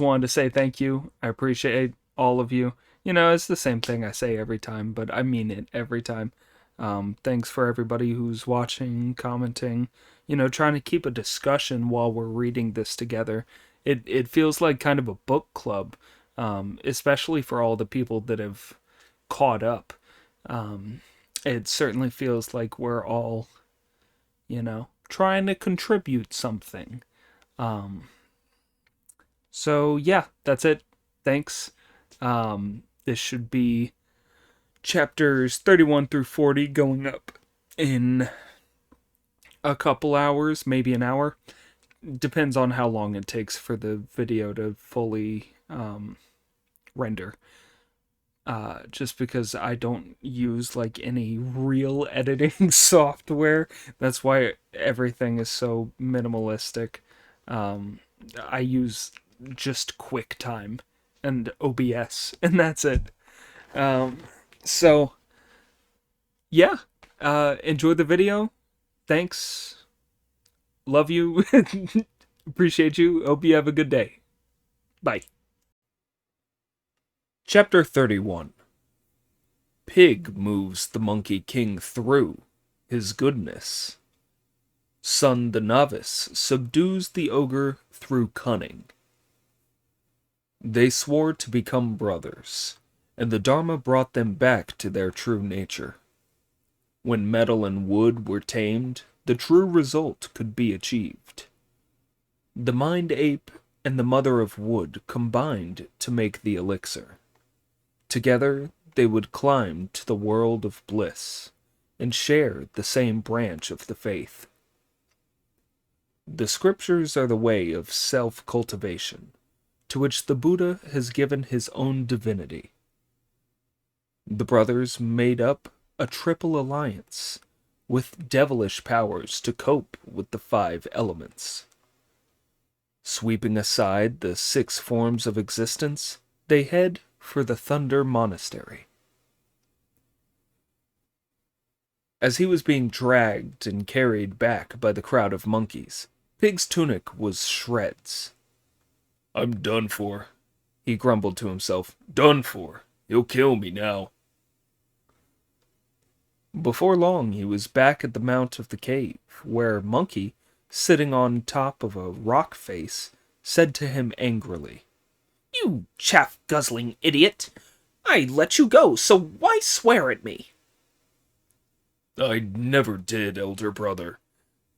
wanted to say thank you. I appreciate all of you. You know, it's the same thing I say every time, but I mean it every time. Thanks for everybody who's watching, commenting, trying to keep a discussion while we're reading this together. It feels like kind of a book club, especially for all the people that have caught up. It certainly feels like we're all, trying to contribute something. Um, so yeah, that's it. Thanks. This should be chapters 31 through 40 going up in a couple hours, maybe an hour. Depends on how long it takes for the video to fully render. Just because I don't use like any real editing software. That's why everything is so minimalistic. I use just QuickTime and OBS, and that's it. Um, so, yeah, enjoy the video. Thanks. Love you. Appreciate you. Hope you have a good day. Bye. Chapter 31. Pig moves the Monkey King through his goodness. Sun the Novice subdues the ogre through cunning. They swore to become brothers, and the Dharma brought them back to their true nature. When metal and wood were tamed, the true result could be achieved. The Mind Ape and the Mother of Wood combined to make the elixir. Together, they would climb to the world of bliss and share the same branch of the faith. The scriptures are the way of self-cultivation, to which the Buddha has given his own divinity. The brothers made up a triple alliance, with devilish powers to cope with the 5 elements. Sweeping aside the 6 forms of existence, they head for the Thunder Monastery. As he was being dragged and carried back by the crowd of monkeys, Pig's tunic was shreds. "I'm done for," he grumbled to himself. "Done for. He'll kill me now." Before long, he was back at the mount of the cave, where Monkey, sitting on top of a rock face, said to him angrily, "You chaff-guzzling idiot! I let you go, so why swear at me?" "I never did, elder brother,"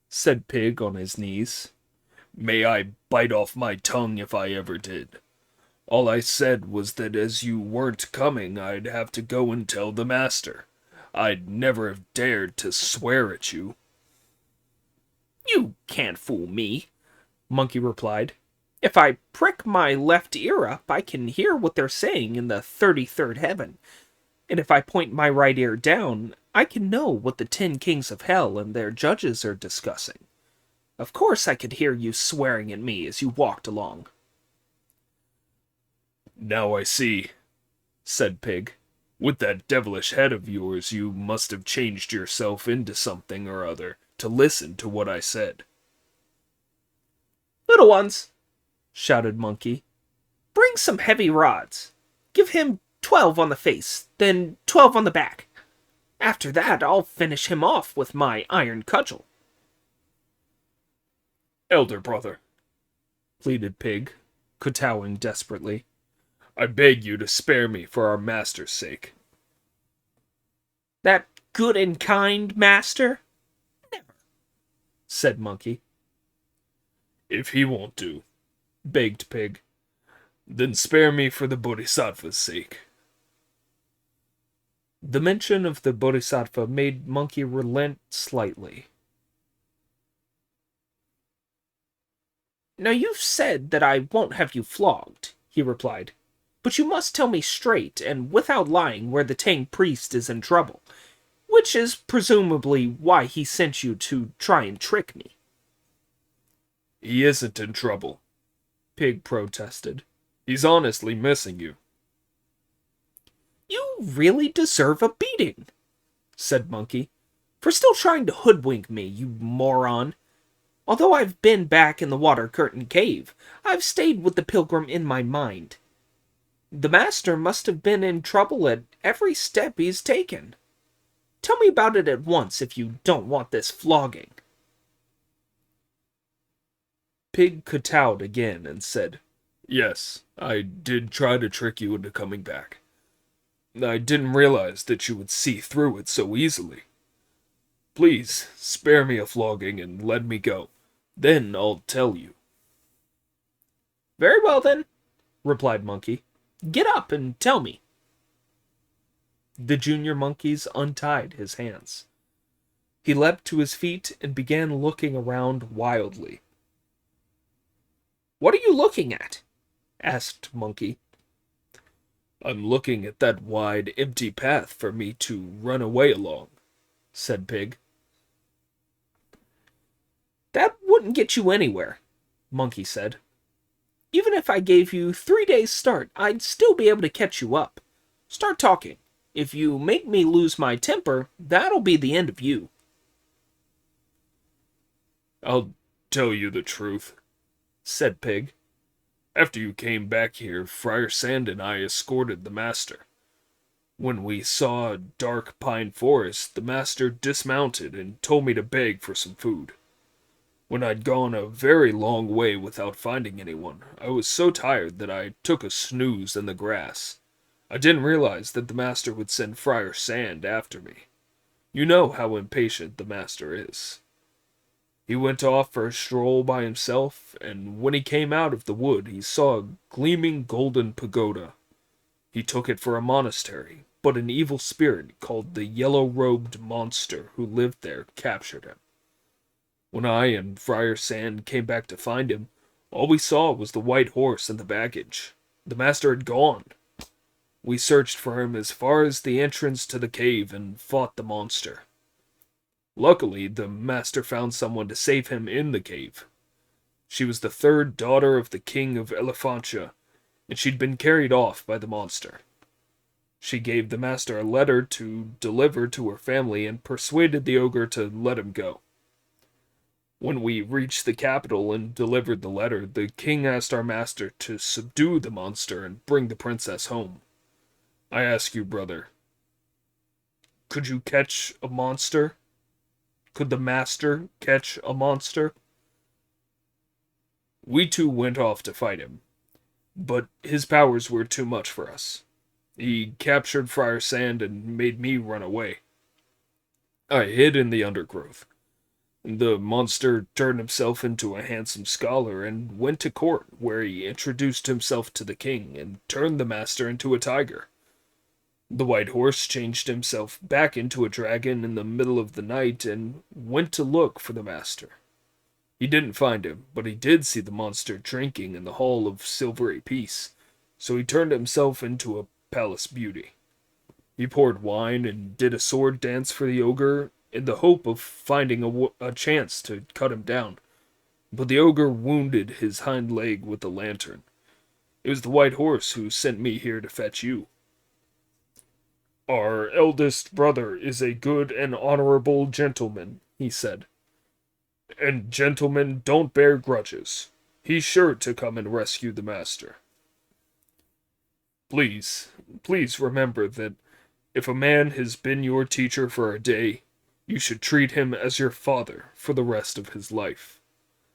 said Pig on his knees. "May I bite off my tongue if I ever did. All I said was that as you weren't coming, I'd have to go and tell the master. I'd never have dared to swear at you." "You can't fool me," Monkey replied. "If I prick my left ear up, I can hear what they're saying in the 33rd heaven. And if I point my right ear down, I can know what the 10 kings of hell and their judges are discussing. Of course I could hear you swearing at me as you walked along." "Now I see," said Pig. "With that devilish head of yours, you must have changed yourself into something or other to listen to what I said." "Little ones," shouted Monkey, "bring some heavy rods. Give him 12 on the face, then 12 on the back. After that, I'll finish him off with my iron cudgel." "Elder brother," pleaded Pig, kowtowing desperately, "I beg you to spare me for our master's sake." "That good and kind master? Never," said Monkey. "If he won't do," begged Pig, "then spare me for the Bodhisattva's sake." The mention of the Bodhisattva made Monkey relent slightly. "Now you've said that I won't have you flogged," he replied. "But you must tell me straight and without lying where the Tang priest is in trouble, which is presumably why he sent you to try and trick me." "He isn't in trouble," Pig protested. "He's honestly missing you." "You really deserve a beating," said Monkey, "for still trying to hoodwink me, you moron. Although I've been back in the Water Curtain Cave, I've stayed with the pilgrim in my mind. The master must have been in trouble at every step he's taken. Tell me about it at once if you don't want this flogging. Pig kowtowed again and said, "Yes, I did try to trick you into coming back. I didn't realize that you would see through it so easily. Please, spare me a flogging and let me go. Then I'll tell you." Very well then, replied Monkey. Get up and tell me. The junior monkeys untied his hands. He leapt to his feet and began looking around wildly. What are you looking at? Asked Monkey. I'm looking at that wide, empty path for me to run away along, said Pig. That wouldn't get you anywhere, Monkey said. Even if I gave you 3 days' start, I'd still be able to catch you up. Start talking. If you make me lose my temper, that'll be the end of you. I'll tell you the truth, said Pig. After you came back here, Friar Sand and I escorted the master. When we saw a dark pine forest, the master dismounted and told me to beg for some food. When I'd gone a very long way without finding anyone, I was so tired that I took a snooze in the grass. I didn't realize that the master would send Friar Sand after me. You know how impatient the master is. He went off for a stroll by himself, and when he came out of the wood, he saw a gleaming golden pagoda. He took it for a monastery, but an evil spirit called the yellow-robed monster who lived there captured him. When I and Friar Sand came back to find him, all we saw was the white horse and the baggage. The master had gone. We searched for him as far as the entrance to the cave and fought the monster. Luckily, the master found someone to save him in the cave. She was the third daughter of the king of Elephantia, and she'd been carried off by the monster. She gave the master a letter to deliver to her family and persuaded the ogre to let him go. When we reached the capital and delivered the letter, the king asked our master to subdue the monster and bring the princess home. I ask you, brother, could you catch a monster? Could the master catch a monster? We two went off to fight him, but his powers were too much for us. He captured Friar Sand and made me run away. I hid in the undergrowth. The monster turned himself into a handsome scholar and went to court, where he introduced himself to the king and turned the master into a tiger. The white horse changed himself back into a dragon in the middle of the night and went to look for the master. He didn't find him, but he did see the monster drinking in the Hall of Silvery Peace, so he turned himself into a palace beauty. He poured wine and did a sword dance for the ogre in the hope of finding a chance to cut him down, but the ogre wounded his hind leg with the lantern. It was the white horse who sent me here to fetch you. Our eldest brother is a good and honorable gentleman, he said. And gentlemen don't bear grudges. He's sure to come and rescue the master. Please remember that if a man has been your teacher for a day, you should treat him as your father for the rest of his life.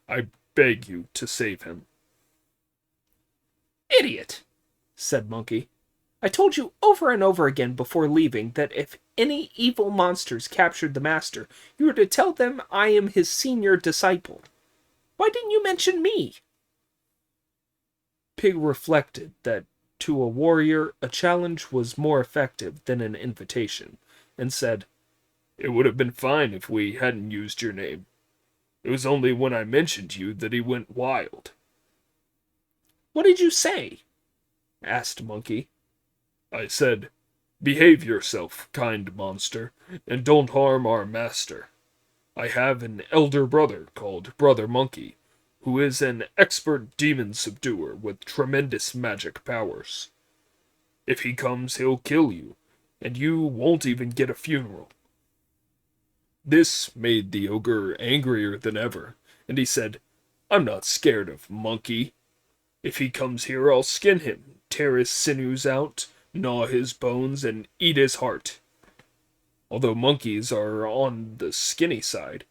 I beg you to save him. Idiot, said Monkey. I told you over and over again before leaving that if any evil monsters captured the master, you were to tell them I am his senior disciple. Why didn't you mention me? Pig reflected that to a warrior a challenge was more effective than an invitation, and said, It would have been fine if we hadn't used your name. It was only when I mentioned you that he went wild. What did you say? Asked Monkey. I said, Behave yourself, kind monster, and don't harm our master. I have an elder brother called Brother Monkey, who is an expert demon subduer with tremendous magic powers. If he comes, he'll kill you, and you won't even get a funeral. This made the ogre angrier than ever, and he said, "I'm not scared of Monkey. If he comes here, I'll skin him, tear his sinews out, gnaw his bones, and eat his heart. Although monkeys are on the skinny side,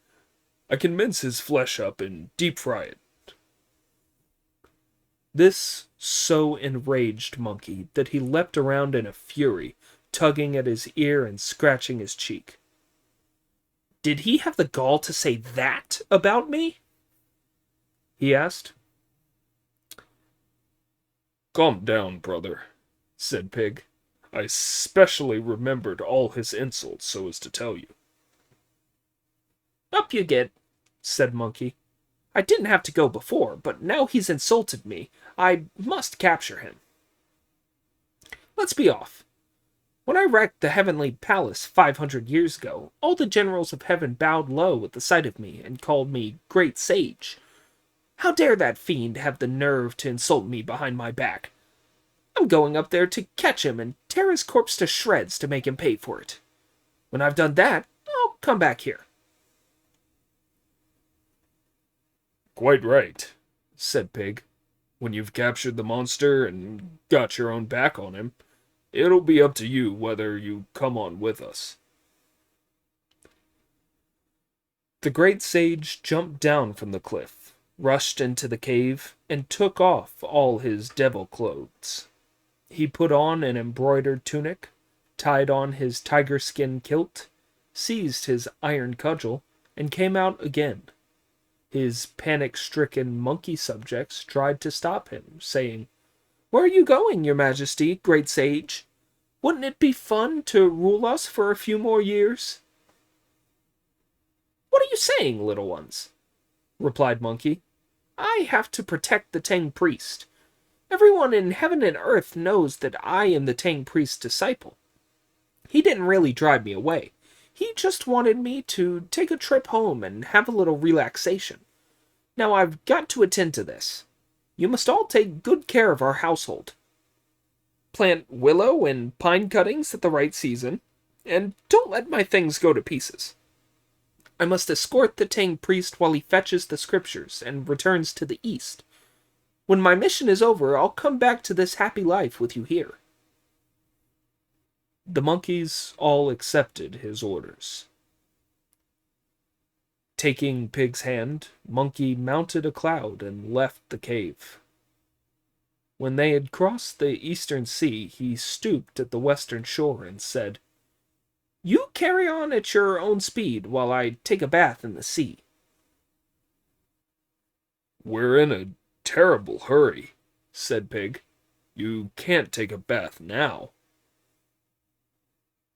I can mince his flesh up and deep fry it." This so enraged Monkey that he leapt around in a fury, tugging at his ear and scratching his cheek. "Did he have the gall to say that about me?" he asked. "Calm down, brother," said Pig. "I specially remembered all his insults so as to tell you." "Up you get," said Monkey. "I didn't have to go before, but now he's insulted me. I must capture him. Let's be off. When I wrecked the heavenly palace 500 years ago, all the generals of heaven bowed low at the sight of me and called me Great Sage. How dare that fiend have the nerve to insult me behind my back? I'm going up there to catch him and tear his corpse to shreds to make him pay for it. When I've done that, I'll come back here." "Quite right," said Pig. "When you've captured the monster and got your own back on him, it'll be up to you whether you come on with us." The great sage jumped down from the cliff, rushed into the cave, and took off all his devil clothes. He put on an embroidered tunic, tied on his tiger skin kilt, seized his iron cudgel, and came out again. His panic-stricken monkey subjects tried to stop him, saying, "Where are you going, your majesty, great sage? Wouldn't it be fun to rule us for a few more years?" "What are you saying, little ones?" replied Monkey. "I have to protect the Tang priest. Everyone in heaven and earth knows that I am the Tang priest's disciple. He didn't really drive me away. He just wanted me to take a trip home and have a little relaxation. Now I've got to attend to this. You must all take good care of our household. Plant willow and pine cuttings at the right season, and don't let my things go to pieces. I must escort the Tang priest while he fetches the scriptures and returns to the east. When my mission is over, I'll come back to this happy life with you here." The monkeys all accepted his orders. Taking Pig's hand, Monkey mounted a cloud and left the cave. When they had crossed the eastern sea, he stooped at the western shore and said, "You carry on at your own speed while I take a bath in the sea." "We're in a terrible hurry," said Pig. "You can't take a bath now."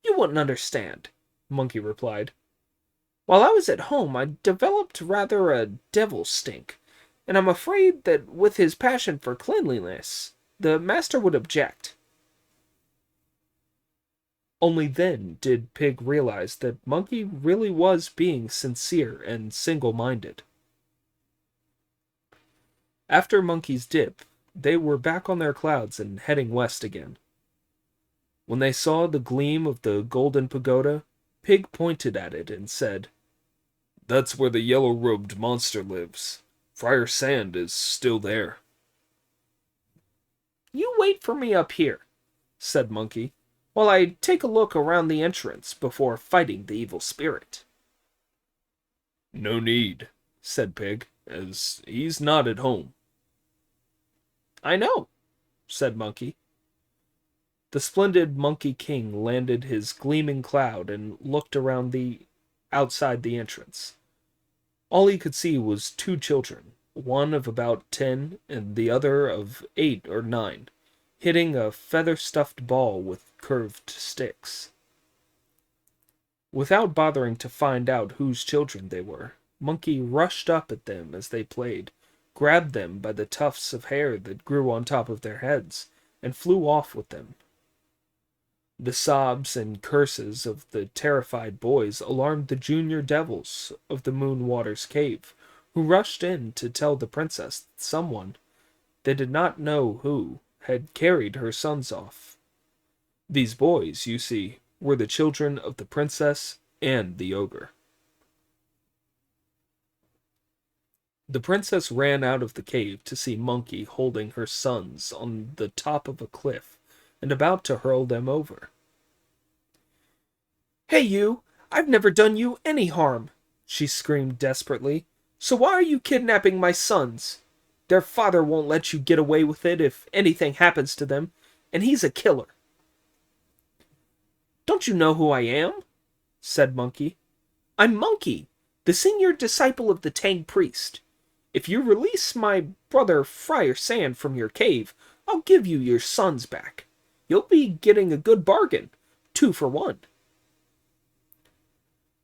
"You wouldn't understand," Monkey replied. "While I was at home, I developed rather a devil stink, and I'm afraid that with his passion for cleanliness, the master would object." Only then did Pig realize that Monkey really was being sincere and single-minded. After Monkey's dip, they were back on their clouds and heading west again. When they saw the gleam of the golden pagoda, Pig pointed at it and said, "That's where the yellow-robed monster lives. Friar Sand is still there." "You wait for me up here," said Monkey, "while I take a look around the entrance before fighting the evil spirit." "No need," said Pig, "as he's not at home." "I know," said Monkey. The splendid Monkey King landed his gleaming cloud and looked around outside the entrance. All he could see was two children, one of about 10 and the other of 8 or 9, hitting a feather-stuffed ball with curved sticks. Without bothering to find out whose children they were, Monkey rushed up at them as they played, grabbed them by the tufts of hair that grew on top of their heads, and flew off with them. The sobs and curses of the terrified boys alarmed the junior devils of the Moon Waters Cave, who rushed in to tell the princess that someone, they did not know who, had carried her sons off. These boys, you see, were the children of the princess and the ogre. The princess ran out of the cave to see Monkey holding her sons on the top of a cliff and about to hurl them over. "Hey, you! I've never done you any harm!" she screamed desperately. "So why are you kidnapping my sons? Their father won't let you get away with it if anything happens to them, and he's a killer." "Don't you know who I am?" said Monkey. "I'm Monkey, the senior disciple of the Tang priest. If you release my brother Friar Sand from your cave, I'll give you your sons back. You'll be getting a good bargain, 2 for 1."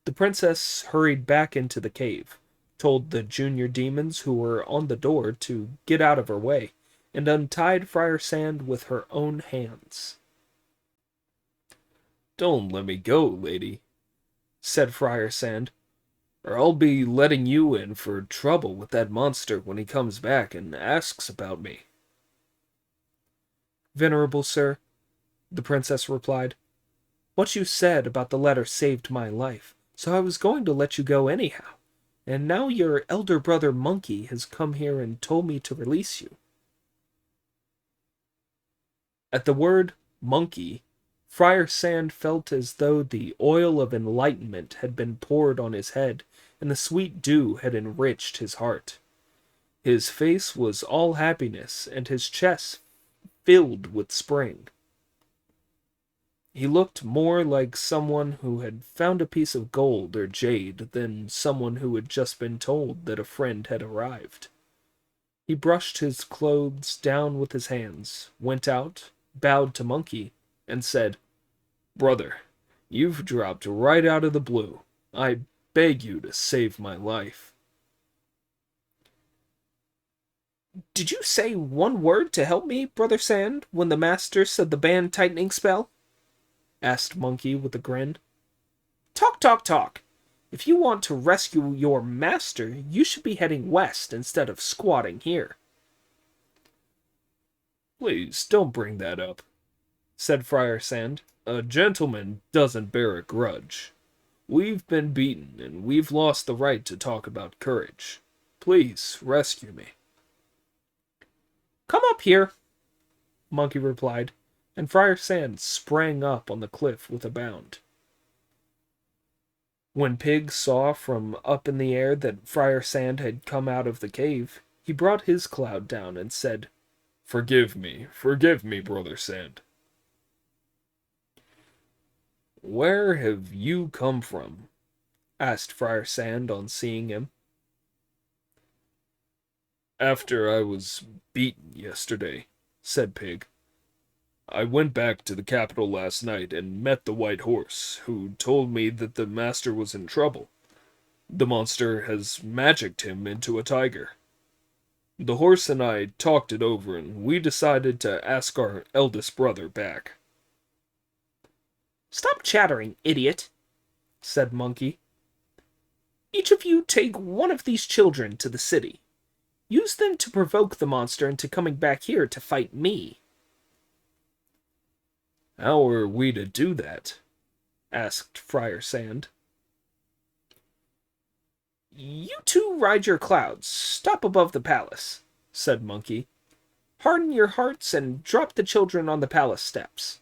The princess hurried back into the cave, told the junior demons who were on the door to get out of her way, and untied Friar Sand with her own hands. "Don't let me go, lady," said Friar Sand, "or I'll be letting you in for trouble with that monster when he comes back and asks about me." "Venerable sir," the princess replied, "what you said about the letter saved my life, so I was going to let you go anyhow. And now your elder brother Monkey has come here and told me to release you." At the word monkey, Friar Sand felt as though the oil of enlightenment had been poured on his head, and the sweet dew had enriched his heart. His face was all happiness, and his chest filled with spring. He looked more like someone who had found a piece of gold or jade than someone who had just been told that a friend had arrived. He brushed his clothes down with his hands, went out, bowed to Monkey, and said, "Brother, you've dropped right out of the blue. I beg you to save my life." "Did you say one word to help me, Brother Sand, when the master said the band tightening spell?" asked Monkey with a grin. "Talk, talk, talk! If you want to rescue your master, you should be heading west instead of squatting here." "Please don't bring that up," said Friar Sand. "A gentleman doesn't bear a grudge. We've been beaten, and we've lost the right to talk about courage. Please rescue me." "Come up here," Monkey replied, and Friar Sand sprang up on the cliff with a bound. When Pig saw from up in the air that Friar Sand had come out of the cave, he brought his cloud down and said, forgive me, Brother Sand." "Where have you come from?" asked Friar Sand on seeing him. "After I was beaten yesterday," said Pig, "I went back to the capital last night and met the White Horse, who told me that the master was in trouble. The monster has magicked him into a tiger. The horse and I talked it over, and we decided to ask our eldest brother back." "Stop chattering, idiot," said Monkey. "Each of you take one of these children to the city. Use them to provoke the monster into coming back here to fight me." "How are we to do that?" asked Friar Sand. "You two ride your clouds, stop above the palace," said Monkey. "Harden your hearts and drop the children on the palace steps.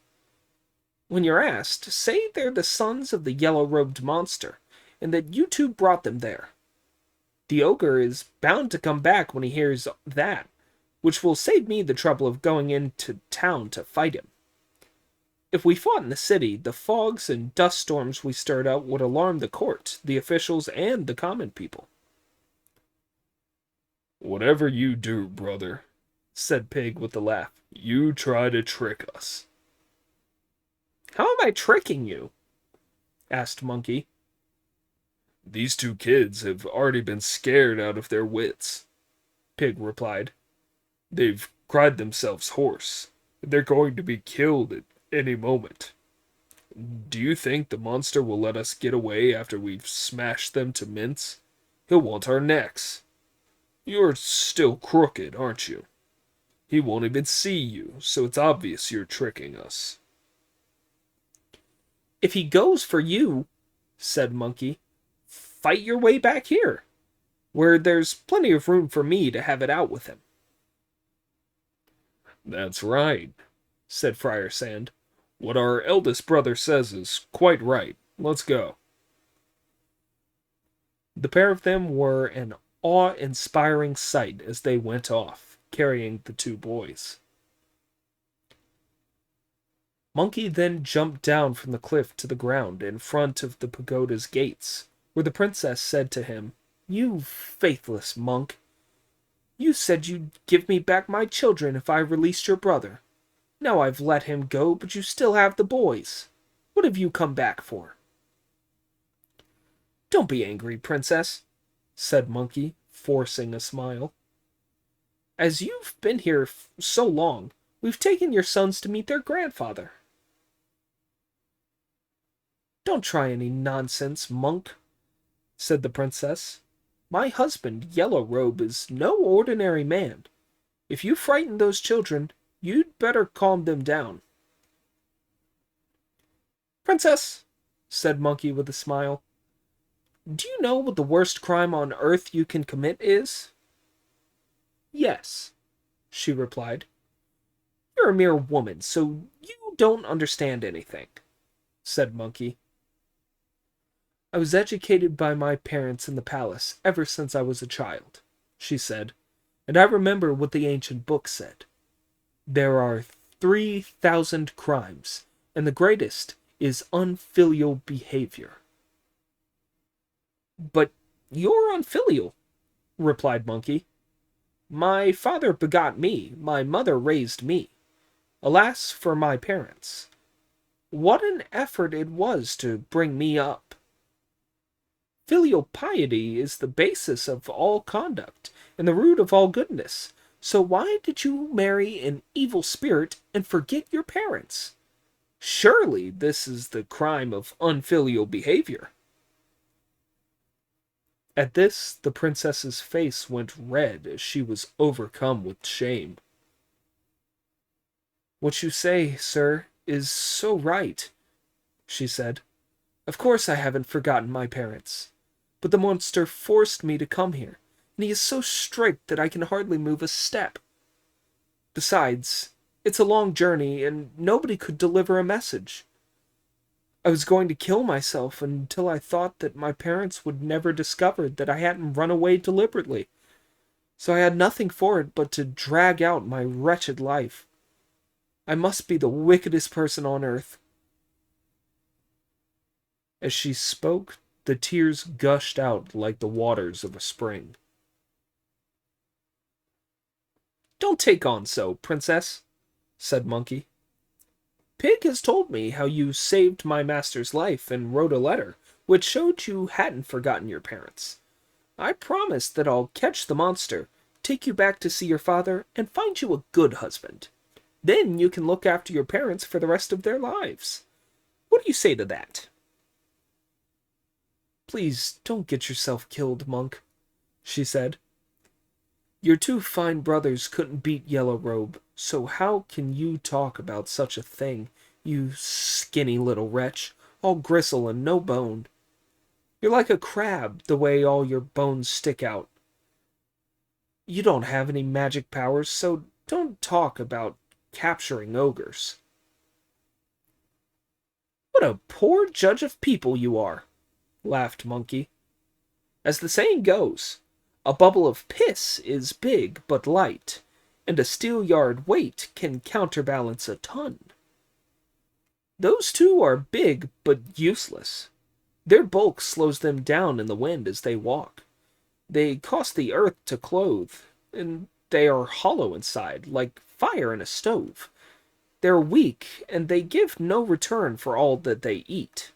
When you're asked, say they're the sons of the yellow-robed monster, and that you two brought them there. The ogre is bound to come back when he hears that, which will save me the trouble of going into town to fight him. If we fought in the city, the fogs and dust storms we stirred up would alarm the court, the officials, and the common people." "Whatever you do, brother," said Pig with a laugh, "you try to trick us." "How am I tricking you?" asked Monkey. "These two kids have already been scared out of their wits," Pig replied. "They've cried themselves hoarse. They're going to be killed at any moment. Do you think the monster will let us get away after we've smashed them to mince? He'll want our necks. You're still crooked, aren't you? He won't even see you, so it's obvious you're tricking us." "If he goes for you," said Monkey, "fight your way back here." where there's plenty of room for me to have it out with him." "That's right," said Friar Sand. "What our eldest brother says is quite right. Let's go." The pair of them were an awe-inspiring sight as they went off, carrying the two boys. Monkey then jumped down from the cliff to the ground in front of the pagoda's gates, where the princess said to him, "You faithless monk! You said you'd give me back my children if I released your brother. Now I've let him go, but you still have the boys. What have you come back for?" "Don't be angry, princess," said Monkey, forcing a smile. "As you've been here so long, we've taken your sons to meet their grandfather." "Don't try any nonsense, monk," said the princess. "My husband, Yellow Robe, is no ordinary man. If you frighten those children, you'd better calm them down." "Princess," said Monkey with a smile, "do you know what the worst crime on earth you can commit is?" "Yes," she replied. "You're a mere woman, so you don't understand anything," said Monkey. "I was educated by my parents in the palace ever since I was a child," she said, "and I remember what the ancient book said. There are 3,000 crimes, and the greatest is unfilial behavior." "But you're unfilial," replied Monkey. "My father begot me, my mother raised me. Alas for my parents! What an effort it was to bring me up! Filial piety is the basis of all conduct and the root of all goodness. So why did you marry an evil spirit and forget your parents? Surely this is the crime of unfilial behavior." At this, the princess's face went red as she was overcome with shame. "What you say, sir, is so right," she said. "Of course I haven't forgotten my parents. But the monster forced me to come here, and he is so strict that I can hardly move a step. Besides, it's a long journey, and nobody could deliver a message. I was going to kill myself until I thought that my parents would never discover that I hadn't run away deliberately. So I had nothing for it but to drag out my wretched life. I must be the wickedest person on earth." As she spoke, the tears gushed out like the waters of a spring. "Don't take on so, princess," said Monkey. "Pig has told me how you saved my master's life and wrote a letter which showed you hadn't forgotten your parents. I promise that I'll catch the monster, take you back to see your father, and find you a good husband. Then you can look after your parents for the rest of their lives. What do you say to that?" "Please don't get yourself killed, monk," she said. "Your two fine brothers couldn't beat Yellow Robe, so how can you talk about such a thing, you skinny little wretch, all gristle and no bone? You're like a crab, the way all your bones stick out. You don't have any magic powers, so don't talk about capturing ogres." "What a poor judge of people you are," laughed Monkey. "As the saying goes, a bubble of piss is big but light, and a steelyard weight can counterbalance a ton. Those two are big but useless. Their bulk slows them down in the wind as they walk. They cost the earth to clothe, and they are hollow inside, like fire in a stove. They're weak, and they give no return for all that they eat.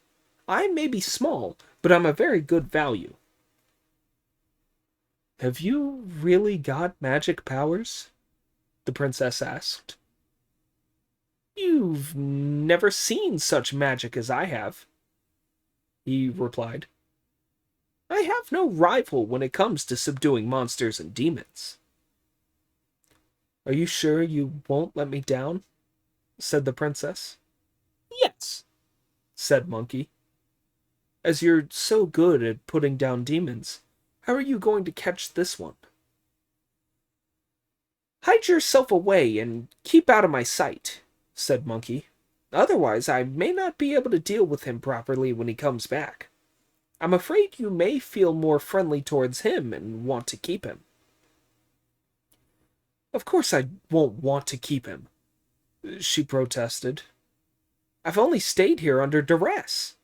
I may be small, but I'm a very good value." "Have you really got magic powers?" the princess asked. "You've never seen such magic as I have," he replied. "I have no rival when it comes to subduing monsters and demons." "Are you sure you won't let me down?" said the princess. "Yes," said Monkey. "As you're so good at putting down demons, How are you going to catch this one? Hide yourself away and keep out of my sight, said Monkey. Otherwise, I may not be able to deal with him properly when he comes back. I'm afraid you may feel more friendly towards him and want to keep him. Of course I won't want to keep him, she protested. I've only stayed here under duress.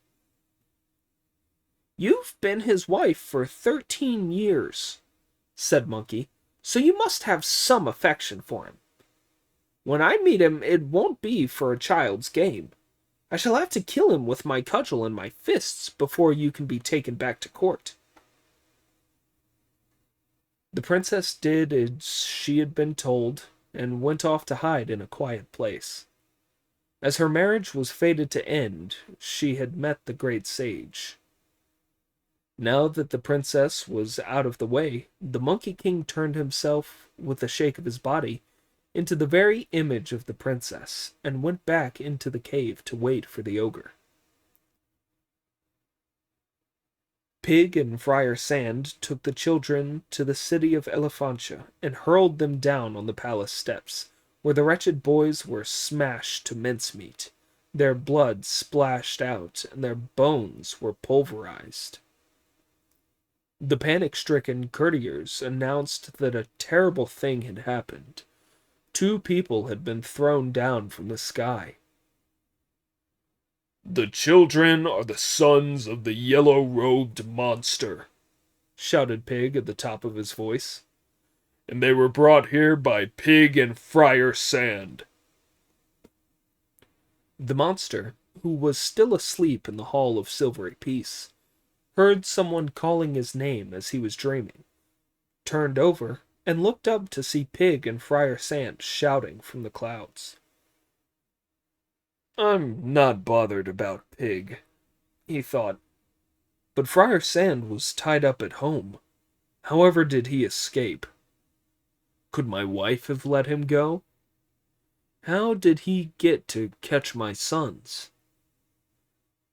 You've been his wife for 13 years, said Monkey, so you must have some affection for him. When I meet him, it won't be for a child's game. I shall have to kill him with my cudgel and my fists before you can be taken back to court. The princess did as she had been told and went off to hide in a quiet place. As her marriage was fated to end, she had met the great sage. Now that the princess was out of the way, the Monkey King turned himself, with a shake of his body, into the very image of the princess, and went back into the cave to wait for the ogre. Pig and Friar Sand took the children to the city of Elephantia and hurled them down on the palace steps, where the wretched boys were smashed to mincemeat. Their blood splashed out, and their bones were pulverized. The panic-stricken courtiers announced that a terrible thing had happened. 2 people had been thrown down from the sky. "The children are the sons of the yellow-robed monster," shouted Pig at the top of his voice. "And they were brought here by Pig and Friar Sand." The monster, who was still asleep in the Hall of Silvery Peace, heard someone calling his name as he was dreaming, turned over, and looked up to see Pig and Friar Sand shouting from the clouds. "I'm not bothered about Pig," he thought, "but Friar Sand was tied up at home. However did he escape? Could my wife have let him go? How did he get to catch my sons?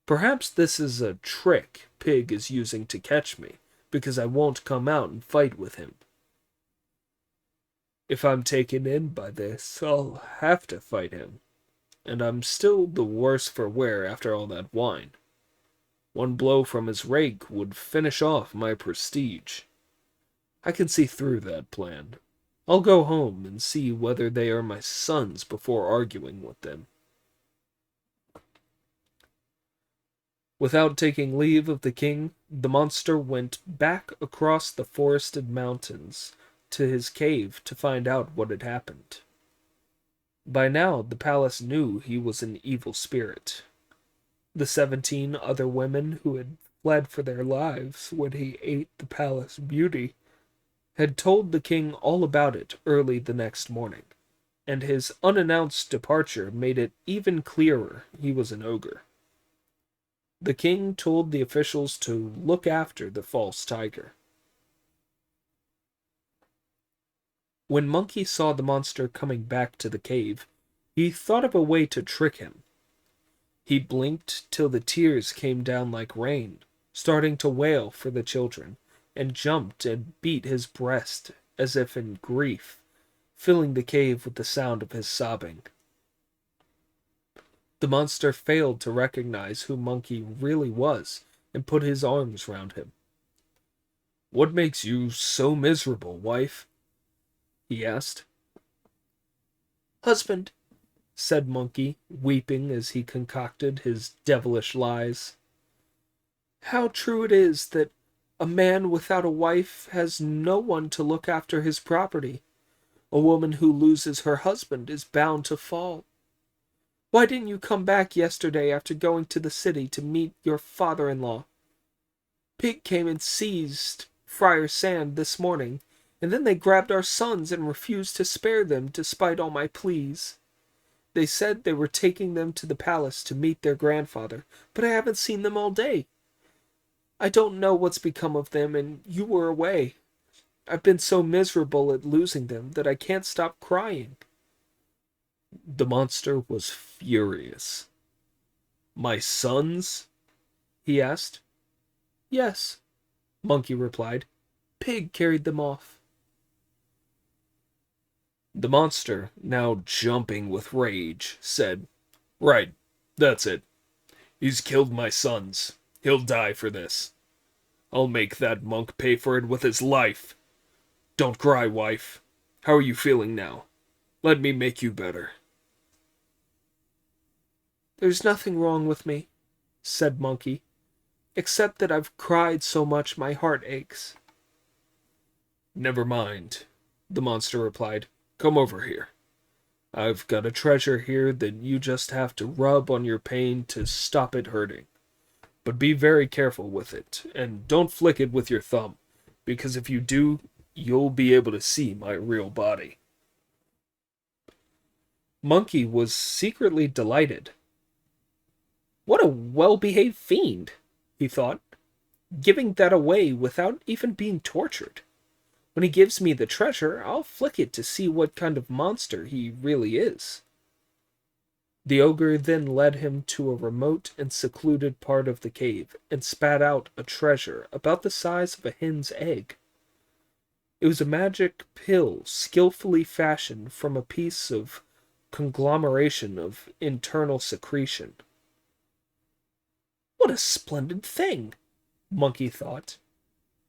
Perhaps this is a trick Pig is using to catch me, because I won't come out and fight with him. If I'm taken in by this, I'll have to fight him, and I'm still the worse for wear after all that wine. One blow from his rake would finish off my prestige. I can see through that plan. I'll go home and see whether they are my sons before arguing with them." Without taking leave of the king, the monster went back across the forested mountains to his cave to find out what had happened. By now, the palace knew he was an evil spirit. The 17 other women who had fled for their lives when he ate the palace beauty had told the king all about it early the next morning, and his unannounced departure made it even clearer he was an ogre. The king told the officials to look after the false tiger. When Monkey saw the monster coming back to the cave, he thought of a way to trick him. He blinked till the tears came down like rain, starting to wail for the children, and jumped and beat his breast as if in grief, filling the cave with the sound of his sobbing. The monster failed to recognize who Monkey really was and put his arms round him. "What makes you so miserable, wife?" he asked. "Husband," said Monkey, weeping as he concocted his devilish lies, "how true it is that a man without a wife has no one to look after his property. A woman who loses her husband is bound to fall. Why didn't you come back yesterday after going to the city to meet your father-in-law? Pig came and seized Friar Sand this morning, and then they grabbed our sons and refused to spare them despite all my pleas. They said they were taking them to the palace to meet their grandfather, but I haven't seen them all day. I don't know what's become of them, and you were away. I've been so miserable at losing them that I can't stop crying." The monster was furious. "My sons?" he asked. "Yes," Monkey replied. Pig carried them off. The monster, now jumping with rage, said, "Right, that's it. He's killed my sons. He'll die for this. I'll make that monk pay for it with his life. Don't cry, wife. How are you feeling now? Let me make you better." "There's nothing wrong with me," said Monkey, "except that I've cried so much my heart aches." "Never mind," the monster replied. "Come over here. I've got a treasure here that you just have to rub on your pain to stop it hurting. But be very careful with it, and don't flick it with your thumb, because if you do, you'll be able to see my real body." Monkey was secretly delighted. "What a well-behaved fiend," he thought, "giving that away without even being tortured. When he gives me the treasure, I'll flick it to see what kind of monster he really is." The ogre then led him to a remote and secluded part of the cave and spat out a treasure about the size of a hen's egg. It was a magic pill skillfully fashioned from a piece of conglomeration of internal secretion. "What a splendid thing," Monkey thought.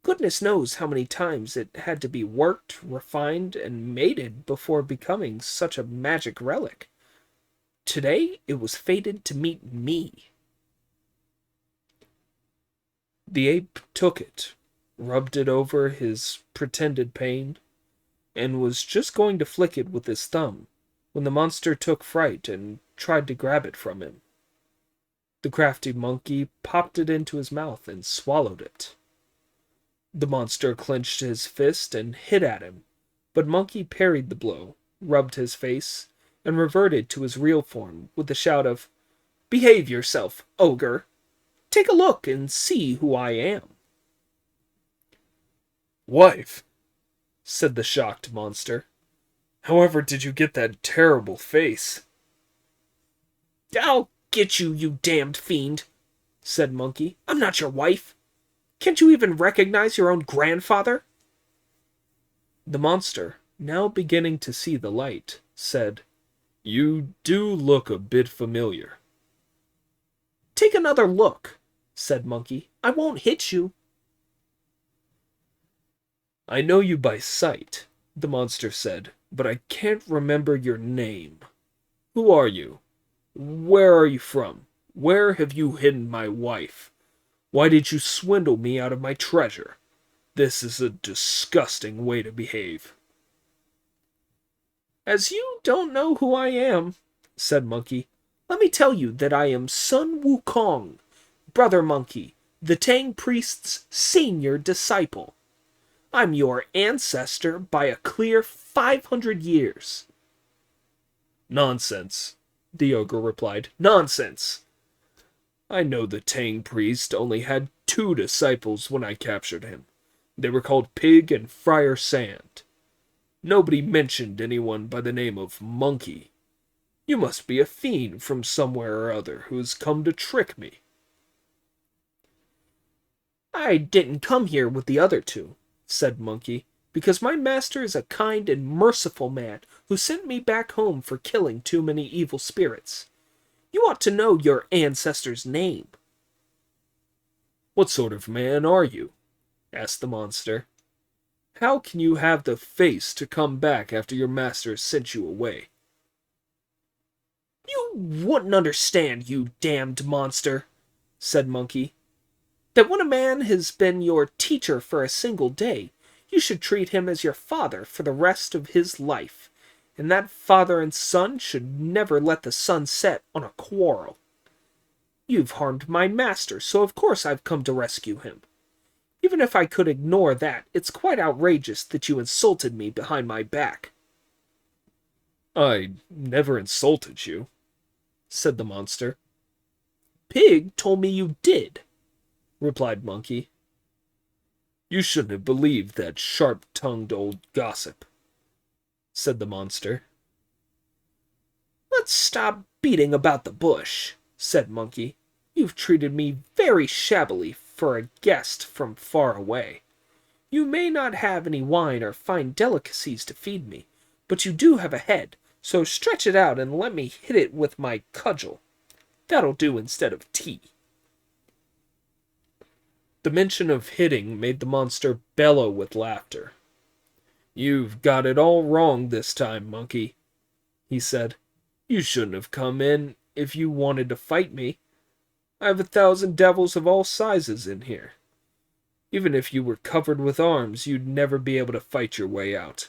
"Goodness knows how many times it had to be worked, refined, and mated before becoming such a magic relic. Today it was fated to meet me." The ape took it, rubbed it over his pretended pain, and was just going to flick it with his thumb when the monster took fright and tried to grab it from him. The crafty monkey popped it into his mouth and swallowed it. The monster clenched his fist and hit at him, but Monkey parried the blow, rubbed his face, and reverted to his real form with a shout of, "Behave yourself, ogre! Take a look and see who I am." "Wife," said the shocked monster, "however did you get that terrible face?" "I'll get you, you damned fiend," said Monkey. "I'm not your wife. Can't you even recognize your own grandfather?" The monster, now beginning to see the light, said, "You do look a bit familiar." "Take another look," said Monkey. "I won't hit you." "I know you by sight," the monster said, "but I can't remember your name. Who are you? Where are you from? Where have you hidden my wife? Why did you swindle me out of my treasure? This is a disgusting way to behave." "As you don't know who I am," said Monkey, "let me tell you that I am Sun Wukong, Brother Monkey, the Tang priest's senior disciple. I'm your ancestor by a clear 500 years. "Nonsense," the ogre replied. "Nonsense! I know the Tang priest only had 2 disciples when I captured him. They were called Pig and Friar Sand. Nobody mentioned anyone by the name of Monkey. You must be a fiend from somewhere or other who has come to trick me." "I didn't come here with the other 2, said Monkey, "because my master is a kind and merciful man who sent me back home for killing too many evil spirits. You ought to know your ancestor's name." "What sort of man are you?" asked the monster. "How can you have the face to come back after your master sent you away?" "You wouldn't understand, you damned monster," said Monkey, "that when a man has been your teacher for a single day, you should treat him as your father for the rest of his life, and that father and son should never let the sun set on a quarrel. You've harmed my master, so of course I've come to rescue him. Even if I could ignore that, it's quite outrageous that you insulted me behind my back." "I never insulted you," said the monster. "Pig told me you did," replied Monkey. "You shouldn't have believed that sharp-tongued old gossip," said the monster. "Let's stop beating about the bush," said Monkey. "You've treated me very shabbily for a guest from far away. You may not have any wine or fine delicacies to feed me, but you do have a head, so stretch it out and let me hit it with my cudgel. That'll do instead of tea." The mention of hitting made the monster bellow with laughter. "You've got it all wrong this time, monkey," he said. "You shouldn't have come in if you wanted to fight me. I have 1,000 devils of all sizes in here. Even if you were covered with arms, you'd never be able to fight your way out."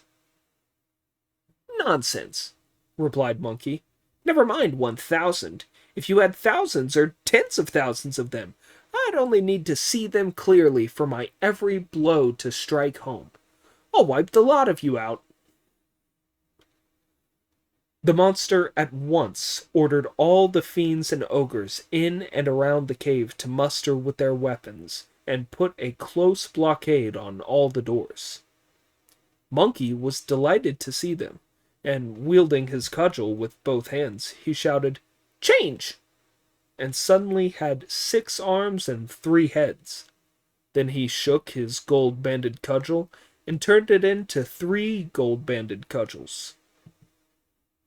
"Nonsense," replied Monkey. "Never mind 1,000. If you had thousands or tens of thousands of them, I'd only need to see them clearly for my every blow to strike home. I'll wipe the lot of you out." The monster at once ordered all the fiends and ogres in and around the cave to muster with their weapons and put a close blockade on all the doors. Monkey was delighted to see them, and wielding his cudgel with both hands, he shouted, "Change!" and suddenly had 6 arms and 3 heads. Then he shook his gold-banded cudgel and turned it into 3 gold-banded cudgels.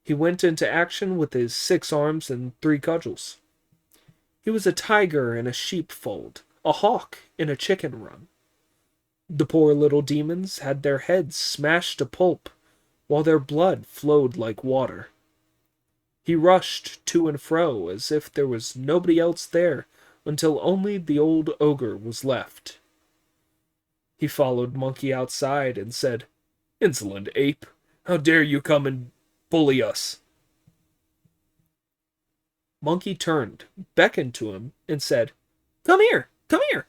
He went into action with his 6 arms and 3 cudgels. He was a tiger in a sheepfold, a hawk in a chicken run. The poor little demons had their heads smashed to pulp, while their blood flowed like water. He rushed to and fro as if there was nobody else there, until only the old ogre was left. He followed Monkey outside and said, "Insolent ape, how dare you come and bully us?" Monkey turned, beckoned to him, and said, "Come here, come here.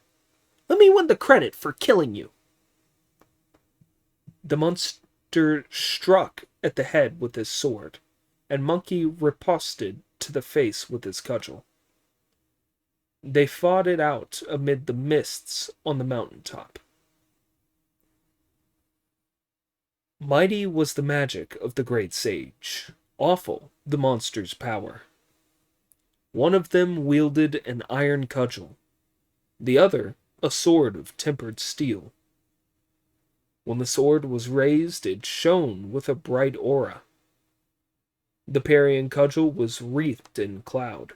Let me win the credit for killing you." The monster struck at the head with his sword, and Monkey riposted to the face with his cudgel. They fought it out amid the mists on the mountain top. Mighty was the magic of the great sage, awful the monster's power. One of them wielded an iron cudgel, the other a sword of tempered steel. When the sword was raised, it shone with a bright aura. The parrying cudgel was wreathed in cloud.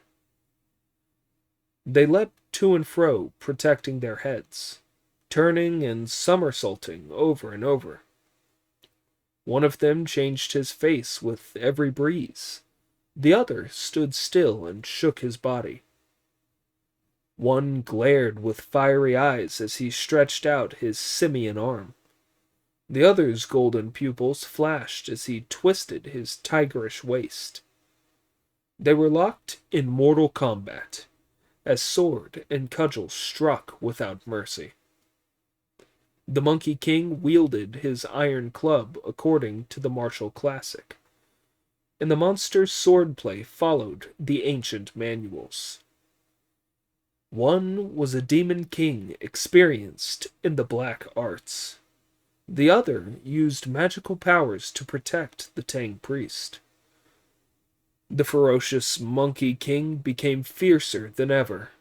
They leapt to and fro, protecting their heads, turning and somersaulting over and over. One of them changed his face with every breeze. The other stood still and shook his body. One glared with fiery eyes as he stretched out his simian arm. The other's golden pupils flashed as he twisted his tigerish waist. They were locked in mortal combat, as sword and cudgel struck without mercy. The Monkey King wielded his iron club according to the martial classic, and the monster's swordplay followed the ancient manuals. One was a demon king experienced in the black arts. The other used magical powers to protect the Tang priest. The ferocious Monkey King became fiercer than ever.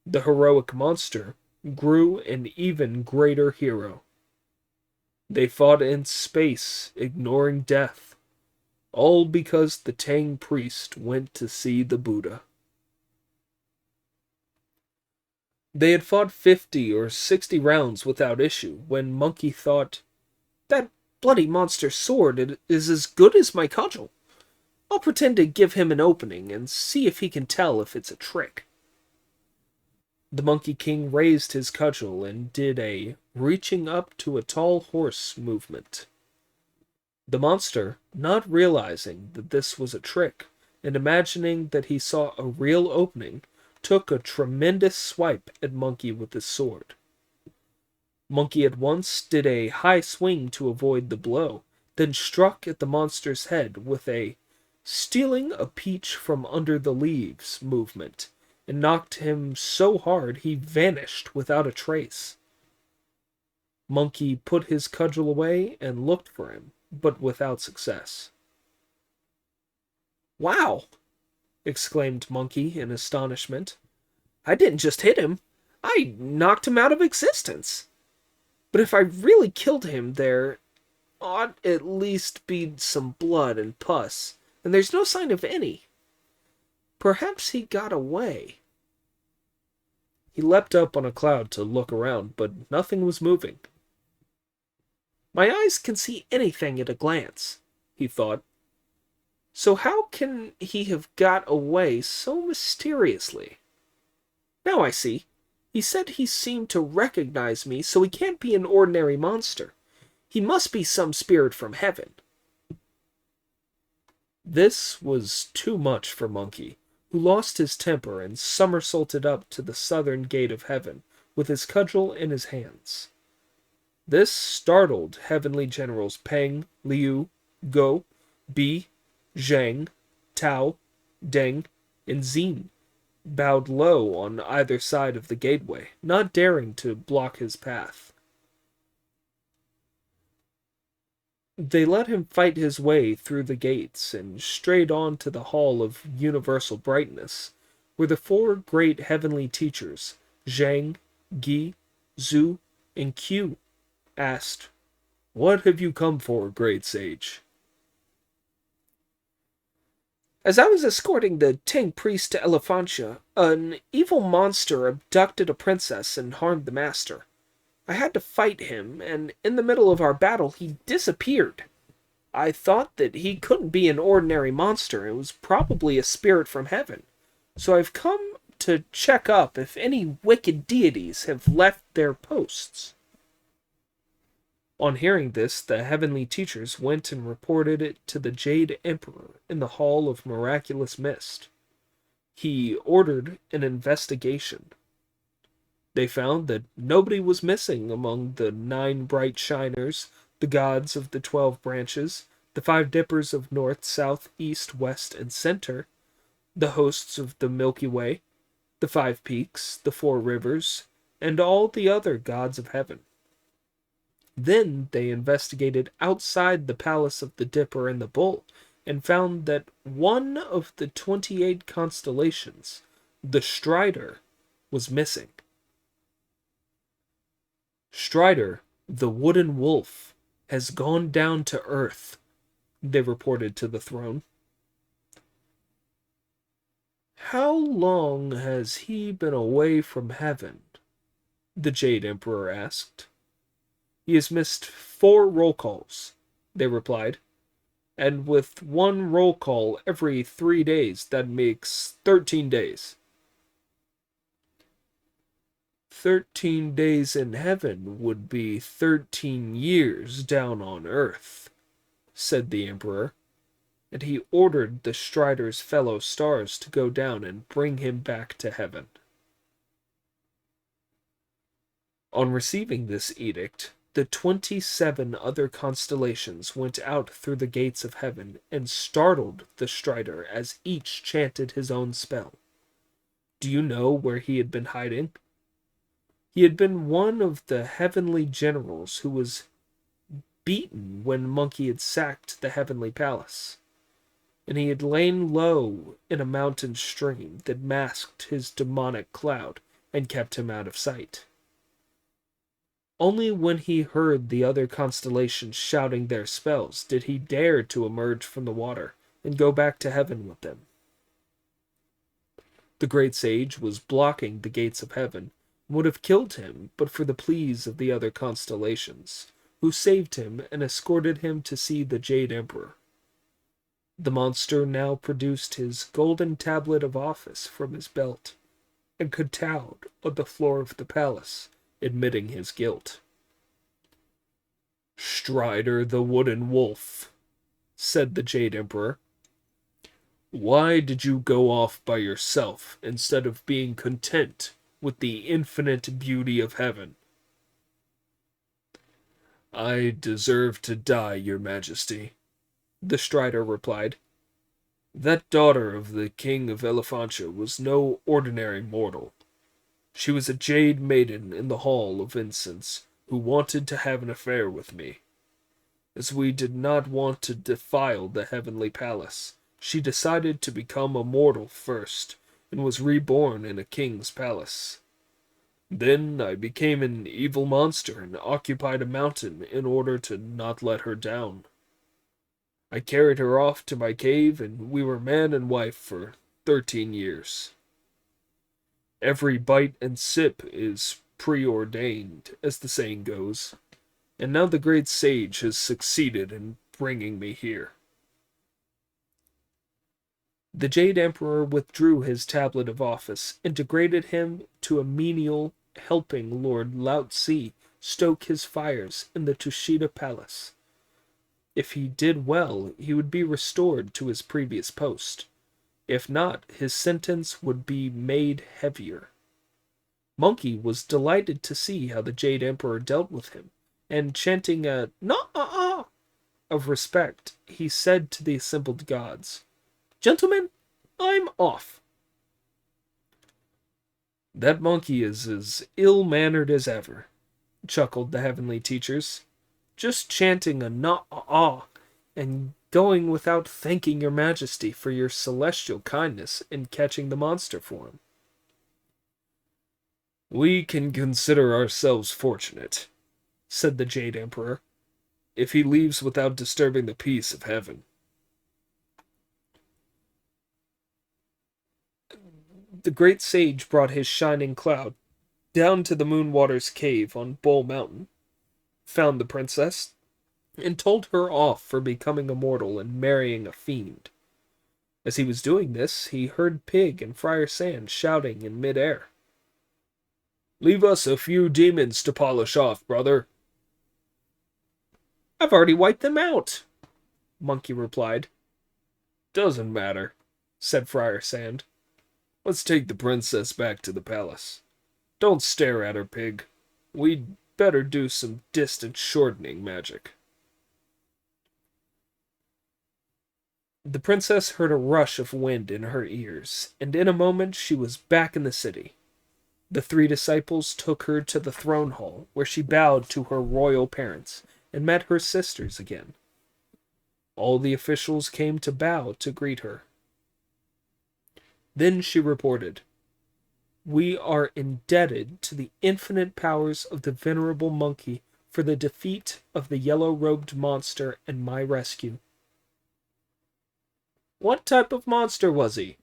The heroic monster grew an even greater hero. They fought in space, ignoring death, all because the Tang priest went to see the Buddha. They had fought 50 or 60 rounds without issue when Monkey thought, "That bloody monster's sword is as good as my cudgel. I'll pretend to give him an opening and see if he can tell if it's a trick." The Monkey King raised his cudgel and did a reaching up to a tall horse movement. The monster, not realizing that this was a trick and imagining that he saw a real opening, took a tremendous swipe at Monkey with his sword. Monkey at once did a high swing to avoid the blow, then struck at the monster's head with a stealing a peach from under the leaves movement, and knocked him so hard he vanished without a trace. Monkey put his cudgel away and looked for him, but without success. "Wow!" exclaimed Monkey in astonishment. "I didn't just hit him, I knocked him out of existence. But if I really killed him, there ought at least be some blood and pus, and there's no sign of any. Perhaps he got away. He leapt up on a cloud to look around, but nothing was moving. My eyes can see anything at a glance, he thought. So how can he have got away so mysteriously? Now I see. He said he seemed to recognize me, so he can't be an ordinary monster. He must be some spirit from heaven. This was too much for Monkey, who lost his temper and somersaulted up to the southern gate of heaven with his cudgel in his hands. This startled heavenly generals Peng, Liu, Go, Bi, Zhang, Tao, Deng, and Xin bowed low on either side of the gateway, not daring to block his path. They let him fight his way through the gates and straight on to the Hall of Universal Brightness, where the four great heavenly teachers, Zhang, Gi, Zhu, and Q, asked, "What have you come for, great sage?" As I was escorting the Tang priest to Elephantia, an evil monster abducted a princess and harmed the master. I had to fight him, and in the middle of our battle he disappeared. I thought that he couldn't be an ordinary monster. It was probably a spirit from heaven. So I've come to check up if any wicked deities have left their posts. On hearing this, the heavenly teachers went and reported it to the Jade Emperor in the Hall of Miraculous Mist. He ordered an investigation. They found that nobody was missing among the 9 bright shiners, the gods of the 12 branches, the 5 dippers of north, south, east, west, and center, the hosts of the Milky Way, the 5 peaks, the 4 rivers, and all the other gods of heaven. Then they investigated outside the palace of the Dipper and the Bull, and found that one of the 28 constellations, the Strider, was missing. Strider, the wooden wolf, has gone down to Earth, they reported to the throne. How long has he been away from heaven? The Jade Emperor asked. He has missed 4 roll calls, they replied. And with 1 roll call every 3 days, that makes 13 days. 13 days in heaven would be 13 years down on earth, said the Emperor, and he ordered the Strider's fellow stars to go down and bring him back to heaven. On receiving this edict, the 27 other constellations went out through the gates of heaven and startled the Strider as each chanted his own spell. Do you know where he had been hiding? He had been one of the heavenly generals who was beaten when Monkey had sacked the heavenly palace, and he had lain low in a mountain stream that masked his demonic cloud and kept him out of sight. Only when he heard the other constellations shouting their spells did he dare to emerge from the water and go back to heaven with them. The great sage was blocking the gates of heaven, would have killed him but for the pleas of the other constellations, who saved him and escorted him to see the Jade Emperor. The monster now produced his golden tablet of office from his belt, and kowtowed on the floor of the palace, admitting his guilt. "Strider the wooden wolf," said the Jade Emperor, "why did you go off by yourself instead of being content with the infinite beauty of heaven?" "I deserve to die, your majesty," the Strider replied. "That daughter of the king of Elephantia was no ordinary mortal. She was a jade maiden in the Hall of Incense who wanted to have an affair with me. As we did not want to defile the heavenly palace, she decided to become a mortal first, and was reborn in a king's palace. Then I became an evil monster and occupied a mountain in order to not let her down. I carried her off to my cave, and we were man and wife for 13 years. Every bite and sip is preordained, as the saying goes, and now the great sage has succeeded in bringing me here. The Jade Emperor withdrew his tablet of office and degraded him to a menial, helping Lord Lao Tse stoke his fires in the Tushita Palace. If he did well, he would be restored to his previous post. If not, his sentence would be made heavier. Monkey was delighted to see how the Jade Emperor dealt with him, and chanting a "na-ah-ah" of respect, he said to the assembled gods, "Gentlemen, I'm off." "That monkey is as ill-mannered as ever," chuckled the heavenly teachers. "Just chanting a "na-ah-ah" and going without thanking your majesty for your celestial kindness in catching the monster for him." "We can consider ourselves fortunate," said the Jade Emperor, "if he leaves without disturbing the peace of heaven." The great sage brought his shining cloud down to the Moonwater's cave on Bull Mountain, found the princess, and told her off for becoming immortal and marrying a fiend. As he was doing this, he heard Pig and Friar Sand shouting in mid-air. "Leave us a few demons to polish off, brother." "I've already wiped them out," Monkey replied. "Doesn't matter," said Friar Sand. "Let's take the princess back to the palace. Don't stare at her, Pig. We'd better do some distance shortening magic." The princess heard a rush of wind in her ears, and in a moment she was back in the city. The three disciples took her to the throne hall, where she bowed to her royal parents and met her sisters again. All the officials came to bow to greet her. Then she reported, "We are indebted to the infinite powers of the venerable monkey for the defeat of the yellow-robed monster and my rescue." "What type of monster was he?"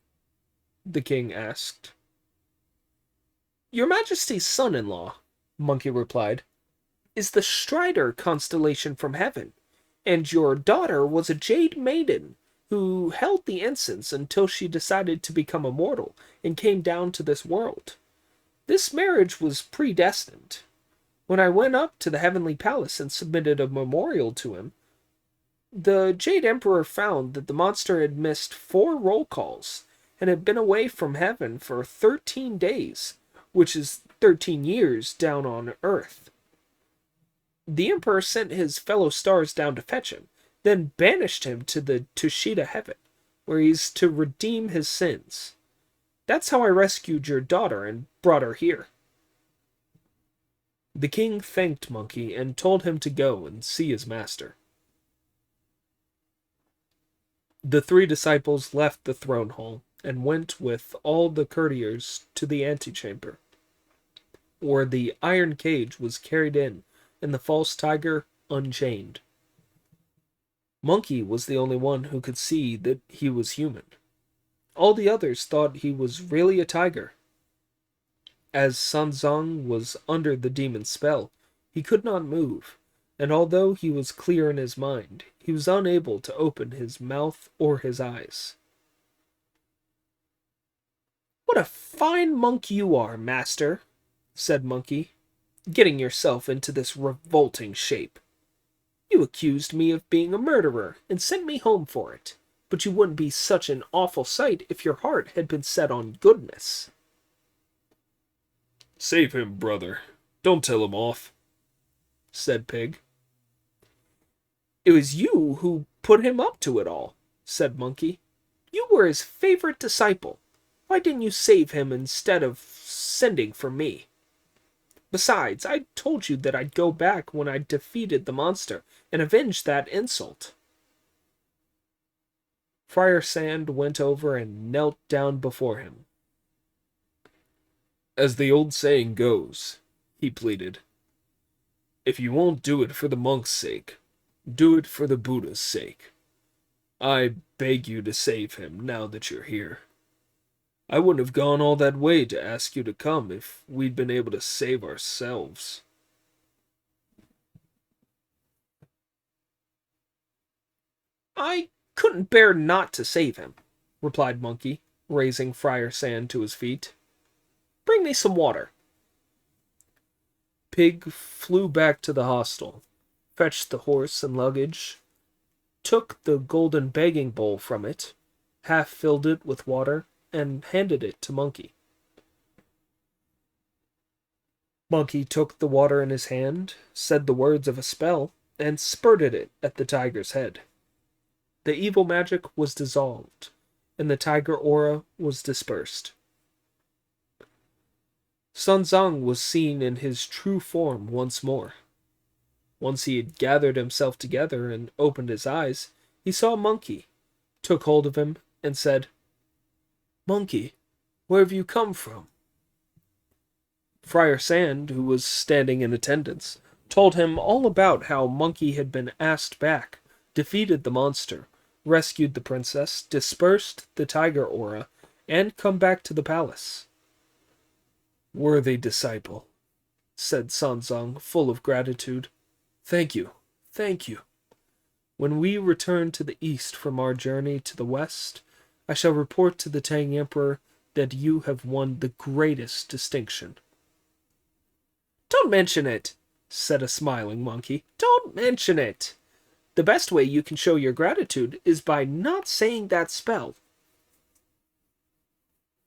the king asked. "Your Majesty's son-in-law," Monkey replied, "is the Strider constellation from heaven, and your daughter was a jade maiden who held the incense until she decided to become immortal and came down to this world. This marriage was predestined. When I went up to the heavenly palace and submitted a memorial to him, the Jade Emperor found that the monster had missed 4 roll calls and had been away from heaven for 13 days, which is 13 years down on Earth. The Emperor sent his fellow stars down to fetch him, then banished him to the Tushita heaven, where he's to redeem his sins. That's how I rescued your daughter and brought her here." The king thanked Monkey and told him to go and see his master. The 3 disciples left the throne hall and went with all the courtiers to the antechamber, where the iron cage was carried in and the false tiger unchained. Monkey was the only one who could see that he was human. All the others thought he was really a tiger. As Sanzong was under the demon's spell, he could not move, and although he was clear in his mind, he was unable to open his mouth or his eyes. "What a fine monk you are, master," said Monkey, "getting yourself into this revolting shape. You accused me of being a murderer and sent me home for it, but you wouldn't be such an awful sight if your heart had been set on goodness." "Save him, brother. Don't tell him off," said Pig. "It was you who put him up to it all," said Monkey. "You were his favorite disciple. Why didn't you save him instead of sending for me? Besides, I told you that I'd go back when I defeated the monster and avenge that insult." Friar Sand went over and knelt down before him. As the old saying goes, he pleaded, if you won't do it for the monk's sake, do it for the Buddha's sake. I beg you to save him now that you're here. I wouldn't have gone all that way to ask you to come if we'd been able to save ourselves. I couldn't bear not to save him, replied Monkey, raising Friar Sand to his feet. Bring me some water. Pig flew back to the hostel, fetched the horse and luggage, took the golden begging bowl from it, half filled it with water, and handed it to Monkey. Monkey took the water in his hand, said the words of a spell, and spurted it at the tiger's head. The evil magic was dissolved, and the tiger aura was dispersed. Sun Zang was seen in his true form once more. Once he had gathered himself together and opened his eyes, he saw Monkey, took hold of him, and said, Monkey, where have you come from? Friar Sand, who was standing in attendance, told him all about how Monkey had been asked back, defeated the monster, rescued the princess, dispersed the tiger aura, and come back to the palace. Worthy disciple, said Sanzang, full of gratitude. Thank you, thank you. When we return to the east from our journey to the west, I shall report to the Tang Emperor that you have won the greatest distinction. Don't mention it, said a smiling monkey. Don't mention it. The best way you can show your gratitude is by not saying that spell.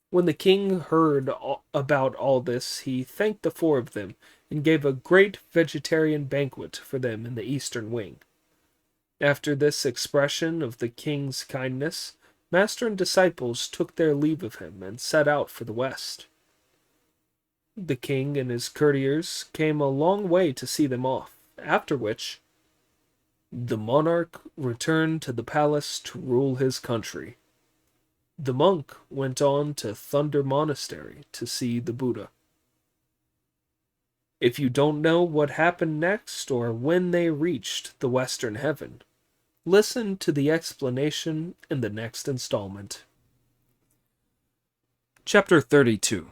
When the king heard about all this, he thanked the four of them and gave a great vegetarian banquet for them in the eastern wing. After this expression of the king's kindness, master and disciples took their leave of him and set out for the west. The king and his courtiers came a long way to see them off, after which the monarch returned to the palace to rule his country. The monk went on to Thunder Monastery to see the Buddha. If you don't know what happened next or when they reached the Western Heaven, listen to the explanation in the next installment. Chapter 32.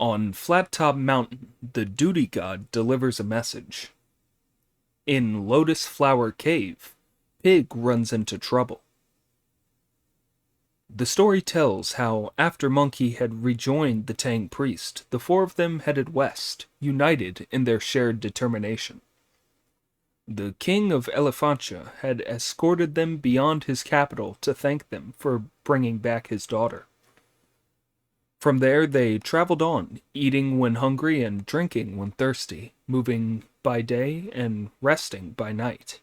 On Flat Top Mountain, the duty god delivers a message. In Lotus Flower Cave, Pig runs into trouble. The story tells how, after Monkey had rejoined the Tang priest, the four of them headed west, united in their shared determination. The king of Elephantia had escorted them beyond his capital to thank them for bringing back his daughter. From there they traveled on, eating when hungry and drinking when thirsty, moving by day and resting by night.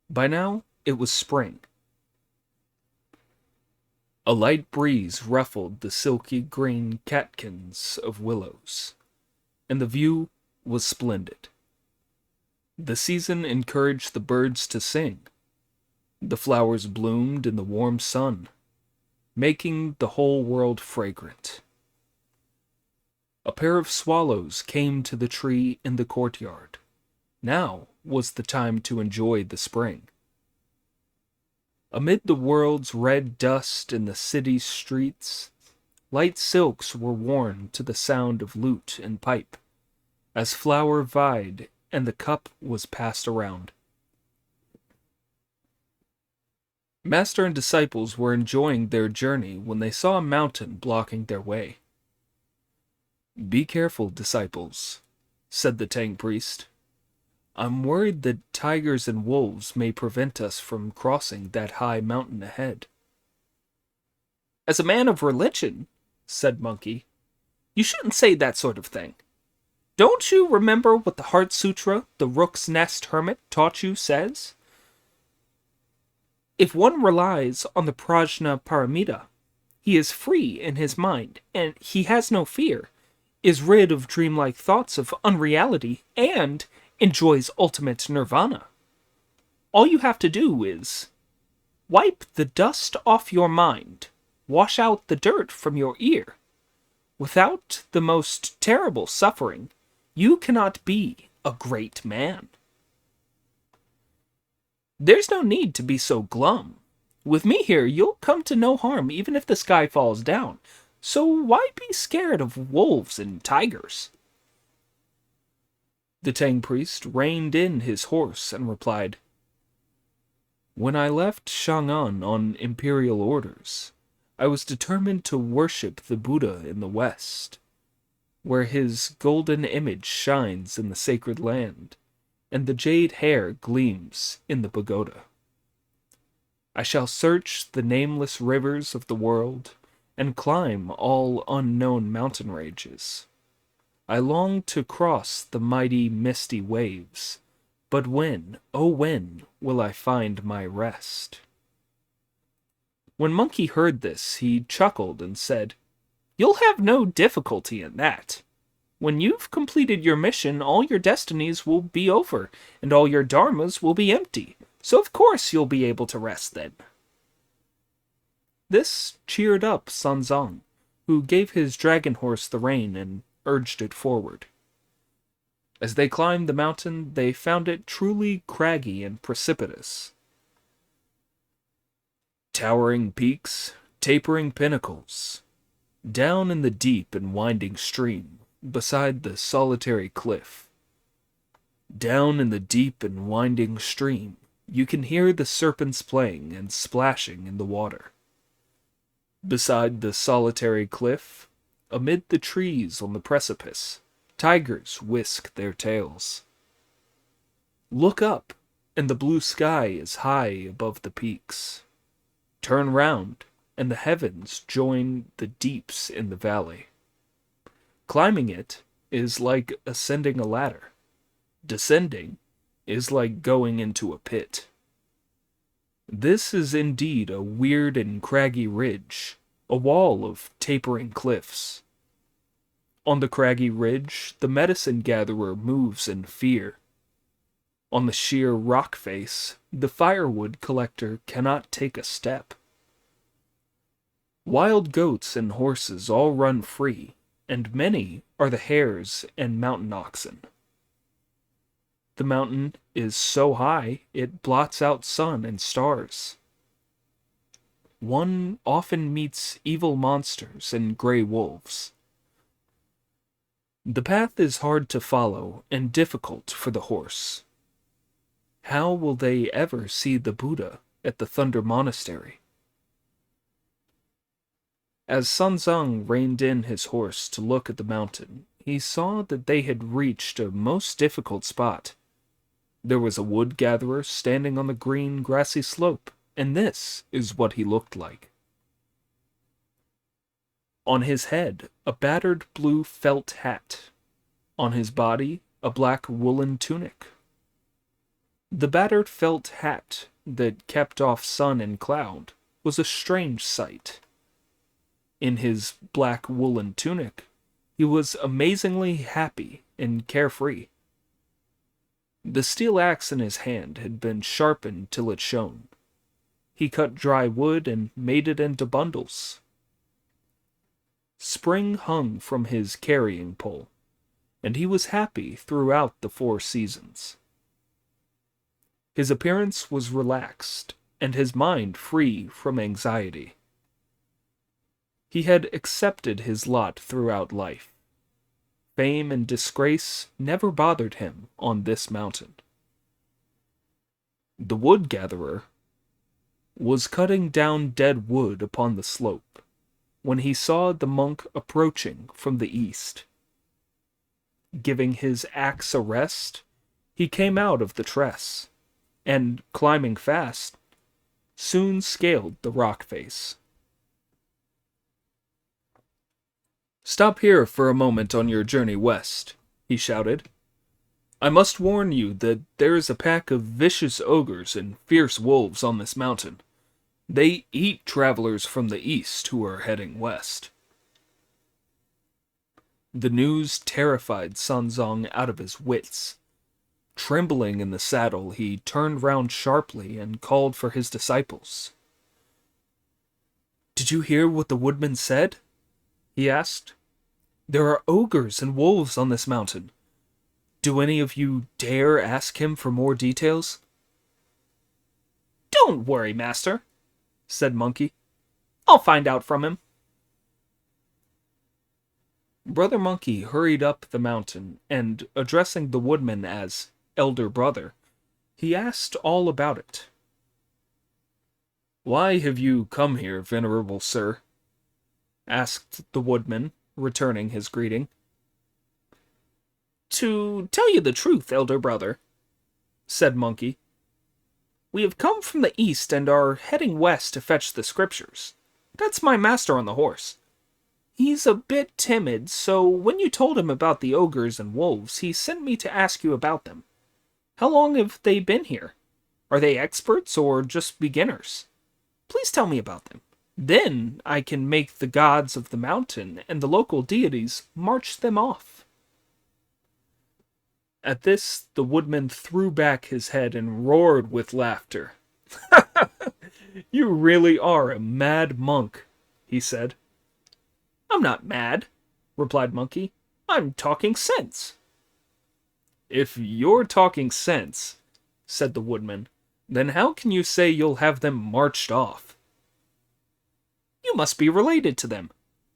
By now, it was spring. A light breeze ruffled the silky green catkins of willows, and the view was splendid. The season encouraged the birds to sing. The flowers bloomed in the warm sun, making the whole world fragrant. A pair of swallows came to the tree in the courtyard. Now was the time to enjoy the spring. Amid the world's red dust in the city's streets, light silks were worn to the sound of lute and pipe, as flower vied and the cup was passed around. Master and disciples were enjoying their journey when they saw a mountain blocking their way. Be careful, disciples, said the Tang priest. I'm worried that tigers and wolves may prevent us from crossing that high mountain ahead. As a man of religion, said Monkey, you shouldn't say that sort of thing. Don't you remember what the Heart Sutra, the Rook's Nest Hermit, taught you says? If one relies on the Prajna Paramita, he is free in his mind, and he has no fear, is rid of dreamlike thoughts of unreality, and enjoys ultimate nirvana. All you have to do is wipe the dust off your mind, wash out the dirt from your ear, Without the most terrible suffering, you cannot be a great man. There's no need to be so glum. With me here, you'll come to no harm even if the sky falls down. So why be scared of wolves and tigers? The Tang priest reined in his horse and replied, When I left Chang'an on imperial orders, I was determined to worship the Buddha in the West, where his golden image shines in the sacred land, and the jade hair gleams in the pagoda. I shall search the nameless rivers of the world and climb all unknown mountain ranges. I long to cross the mighty misty waves, but when, oh when, will I find my rest? When Monkey heard this, he chuckled and said, You'll have no difficulty in that. When you've completed your mission, all your destinies will be over, and all your dharmas will be empty. So of course you'll be able to rest then. This cheered up Sanzang, who gave his dragon horse the rein and urged it forward. As they climbed the mountain, they found it truly craggy and precipitous. Towering peaks, tapering pinnacles, down in the deep and winding stream, beside the solitary cliff. Down in the deep and winding stream, you can hear the serpents playing and splashing in the water. Beside the solitary cliff, amid the trees on the precipice, tigers whisk their tails. Look up, and the blue sky is high above the peaks. Turn round, and the heavens join the deeps in the valley. Climbing it is like ascending a ladder. Descending is like going into a pit. This is indeed a weird and craggy ridge, a wall of tapering cliffs. On the craggy ridge, the medicine gatherer moves in fear. On the sheer rock face, the firewood collector cannot take a step. Wild goats and horses all run free, and many are the hares and mountain oxen. The mountain is so high it blots out sun and stars. One often meets evil monsters and gray wolves. The path is hard to follow and difficult for the horse. How will they ever see the Buddha at the Thunder Monastery? As Sanzang reined in his horse to look at the mountain, he saw that they had reached a most difficult spot. There was a wood gatherer standing on the green, grassy slope, and this is what he looked like. On his head, a battered blue felt hat. On his body, a black woolen tunic. The battered felt hat that kept off sun and cloud was a strange sight. In his black woolen tunic, he was amazingly happy and carefree. The steel axe in his hand had been sharpened till it shone. He cut dry wood and made it into bundles. Spring hung from his carrying pole, and he was happy throughout the 4 seasons. His appearance was relaxed, and his mind free from anxiety. He had accepted his lot throughout life. Fame and disgrace never bothered him on this mountain. The wood gatherer was cutting down dead wood upon the slope when he saw the monk approaching from the east. Giving his axe a rest, he came out of the tress, and, climbing fast, soon scaled the rock face. "Stop here for a moment on your journey west," he shouted. "I must warn you that there is a pack of vicious ogres and fierce wolves on this mountain. They eat travelers from the east who are heading west." The news terrified Sanzang out of his wits. Trembling in the saddle, he turned round sharply and called for his disciples. "Did you hear what the woodman said?" he asked. There are ogres and wolves on this mountain. Do any of you dare ask him for more details? Don't worry, master, said Monkey. I'll find out from him. Brother Monkey hurried up the mountain, and, addressing the woodman as elder brother, he asked all about it. Why have you come here, venerable sir? Asked the woodman, returning his greeting. To tell you the truth, elder brother, said Monkey, we have come from the east and are heading west to fetch the scriptures. That's my master on the horse. He's a bit timid, so when you told him about the ogres and wolves, he sent me to ask you about them. How long have they been here? Are they experts or just beginners? Please tell me about them. Then I can make the gods of the mountain and the local deities march them off. At this, the woodman threw back his head and roared with laughter. You really are a mad monk, he said. I'm not mad, replied Monkey. I'm talking sense. If you're talking sense, said the woodman, then how can you say you'll have them marched off? You must be related to them,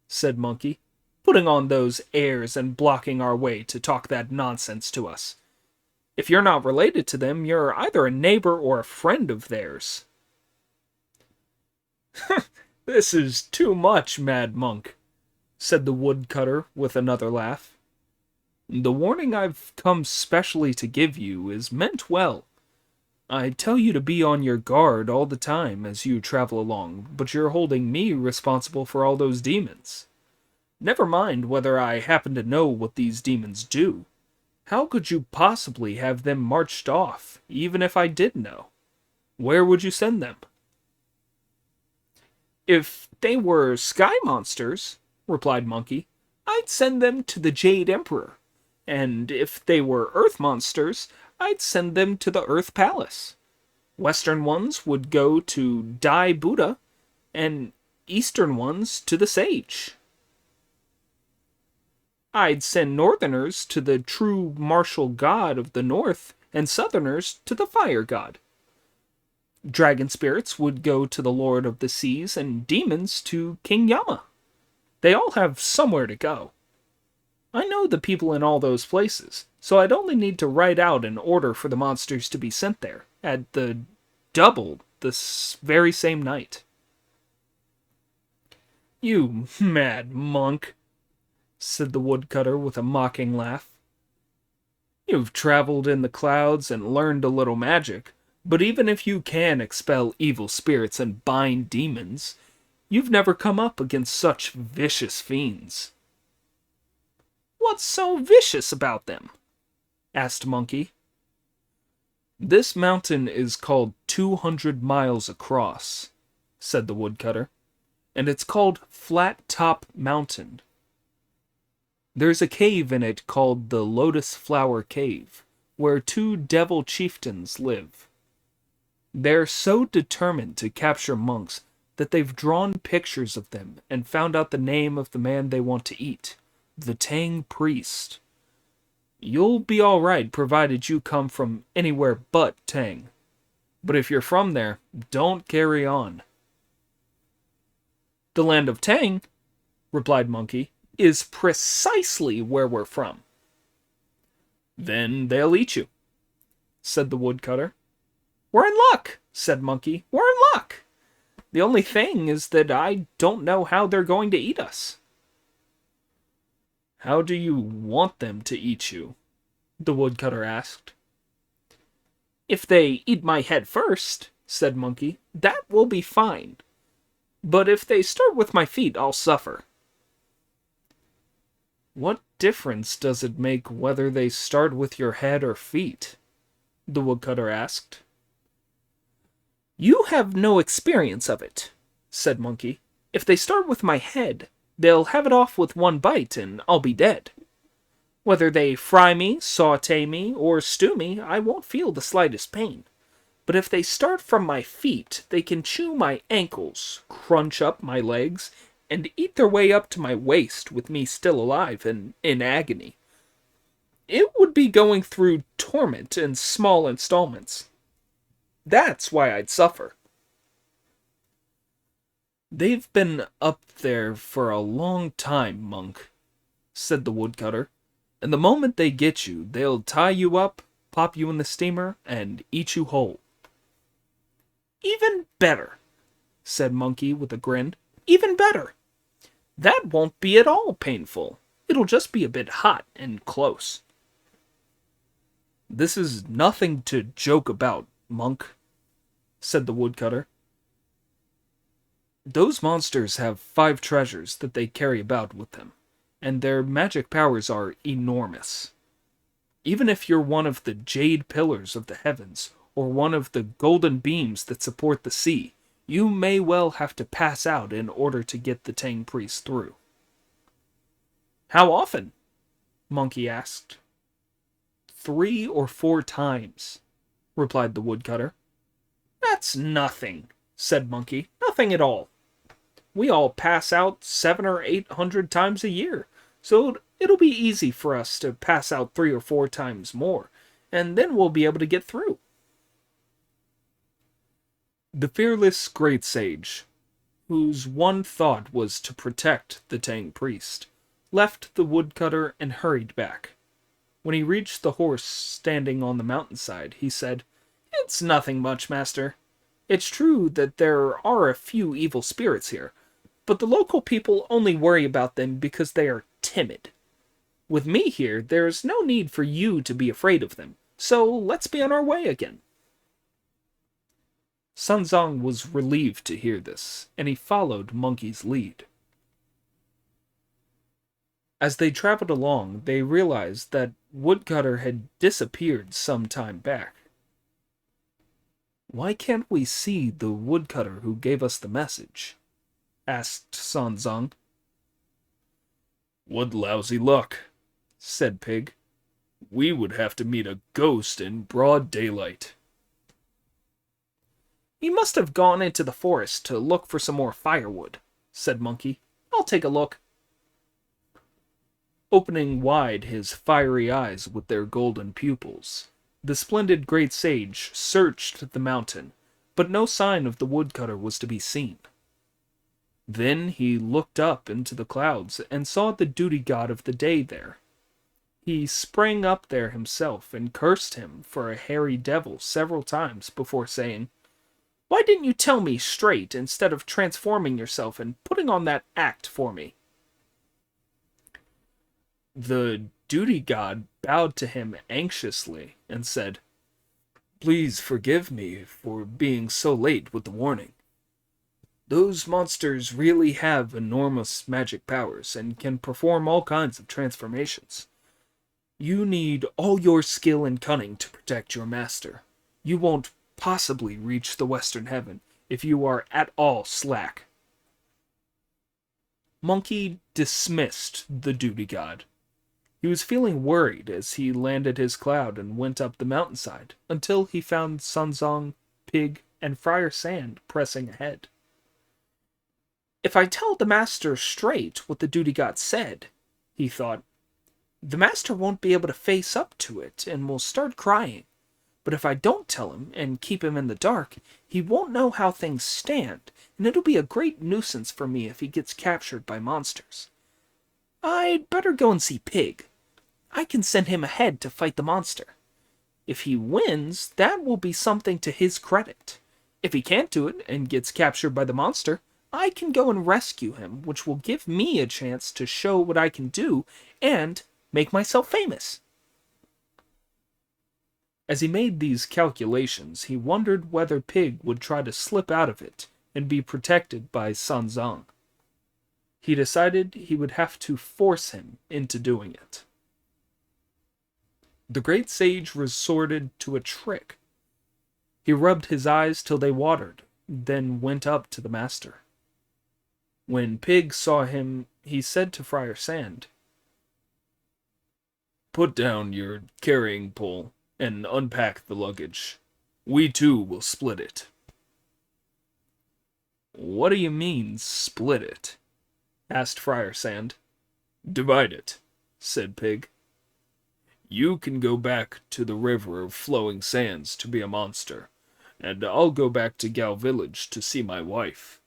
said Monkey, putting on those airs and blocking our way to talk that nonsense to us. If you're not related to them, you're either a neighbor or a friend of theirs. This is too much, mad monk, said the woodcutter with another laugh. The warning I've come specially to give you is meant well. I tell you to be on your guard all the time as you travel along, but you're holding me responsible for all those demons. Never mind whether I happen to know what these demons do. How could you possibly have them marched off, even if I did know? Where would you send them? If they were sky monsters, replied Monkey, I'd send them to the Jade Emperor. And if they were earth monsters, I'd send them to the Earth Palace. Western ones would go to Dai Buddha, and Eastern ones to the Sage. I'd send Northerners to the true martial god of the North, and Southerners to the Fire God. Dragon spirits would go to the Lord of the Seas, and demons to King Yama. They all have somewhere to go. I know the people in all those places, so I'd only need to write out an order for the monsters to be sent there, at the double this very same night. You mad monk, said the woodcutter with a mocking laugh. You've traveled in the clouds and learned a little magic, but even if you can expel evil spirits and bind demons, you've never come up against such vicious fiends. What's so vicious about them? Asked Monkey. This mountain is called 200 miles across, said the woodcutter, and it's called Flat Top Mountain. There's a cave in it called the Lotus Flower Cave, where two devil chieftains live. They're so determined to capture monks that they've drawn pictures of them and found out the name of the man they want to eat, the Tang Priest. You'll be all right provided you come from anywhere but Tang. But if you're from there, don't carry on. The land of Tang, replied Monkey, is precisely where we're from. Then they'll eat you, said the woodcutter. We're in luck, said Monkey. We're in luck. The only thing is that I don't know how they're going to eat us. How do you want them to eat you? The woodcutter asked. If they eat my head first, said Monkey, that will be fine. But if they start with my feet, I'll suffer. What difference does it make whether they start with your head or feet? The woodcutter asked. You have no experience of it, said Monkey. If they start with my head, they'll have it off with one bite and I'll be dead. Whether they fry me, saute me, or stew me, I won't feel the slightest pain. But if they start from my feet, they can chew my ankles, crunch up my legs, and eat their way up to my waist with me still alive and in agony. It would be going through torment in small installments. That's why I'd suffer. They've been up there for a long time, monk, said the woodcutter, and the moment they get you, they'll tie you up, pop you in the steamer, and eat you whole. Even better, said Monkey with a grin. Even better. That won't be at all painful. It'll just be a bit hot and close. This is nothing to joke about, monk, said the woodcutter. Those monsters have 5 treasures that they carry about with them, and their magic powers are enormous. Even if you're one of the jade pillars of the heavens, or one of the golden beams that support the sea, you may well have to pass out in order to get the Tang priest through. How often? Monkey asked. 3 or 4 times, replied the woodcutter. That's nothing, said Monkey. Nothing at all. We all pass out 700 or 800 times a year, so it'll be easy for us to pass out 3 or 4 times more, and then we'll be able to get through. The fearless great sage, whose one thought was to protect the Tang priest, left the woodcutter and hurried back. When he reached the horse standing on the mountainside, he said, "It's nothing much, master. It's true that there are a few evil spirits here, but the local people only worry about them because they are timid. With me here, there's no need for you to be afraid of them, so let's be on our way again." Sun Zong was relieved to hear this, and he followed Monkey's lead. As they traveled along, they realized that Woodcutter had disappeared some time back. "Why can't we see the woodcutter who gave us the message?" asked Sun Zong. "What lousy luck," said Pig. "We would have to meet a ghost in broad daylight." "He must have gone into the forest to look for some more firewood," said Monkey. "I'll take a look." Opening wide his fiery eyes with their golden pupils, the splendid great sage searched the mountain, but no sign of the woodcutter was to be seen. Then he looked up into the clouds and saw the duty god of the day there. He sprang up there himself and cursed him for a hairy devil several times before saying, "Why didn't you tell me straight instead of transforming yourself and putting on that act for me?" The duty god bowed to him anxiously and said, "Please forgive me for being so late with the warning. Those monsters really have enormous magic powers and can perform all kinds of transformations. You need all your skill and cunning to protect your master. You won't possibly reach the Western Heaven if you are at all slack." Monkey dismissed the duty god. He was feeling worried as he landed his cloud and went up the mountainside until he found Sun Zong, Pig, and Friar Sand pressing ahead. "If I tell the master straight what the duty god said," he thought, "the master won't be able to face up to it and will start crying. But if I don't tell him and keep him in the dark, he won't know how things stand, and it'll be a great nuisance for me if he gets captured by monsters. I'd better go and see Pig. I can send him ahead to fight the monster. If he wins, that will be something to his credit. If he can't do it and gets captured by the monster, I can go and rescue him, which will give me a chance to show what I can do and make myself famous." As he made these calculations, he wondered whether Pig would try to slip out of it and be protected by Sun Zong. He decided he would have to force him into doing it. The great sage resorted to a trick. He rubbed his eyes till they watered, then went up to the master. When Pig saw him, he said to Friar Sand, "Put down your carrying pole and unpack the luggage. We too will split it." "What do you mean, split it?" asked Friar Sand. Divide it, said Pig. You can go back to the river of flowing sands to be a monster, and I'll go back to Gal Village to see my wife.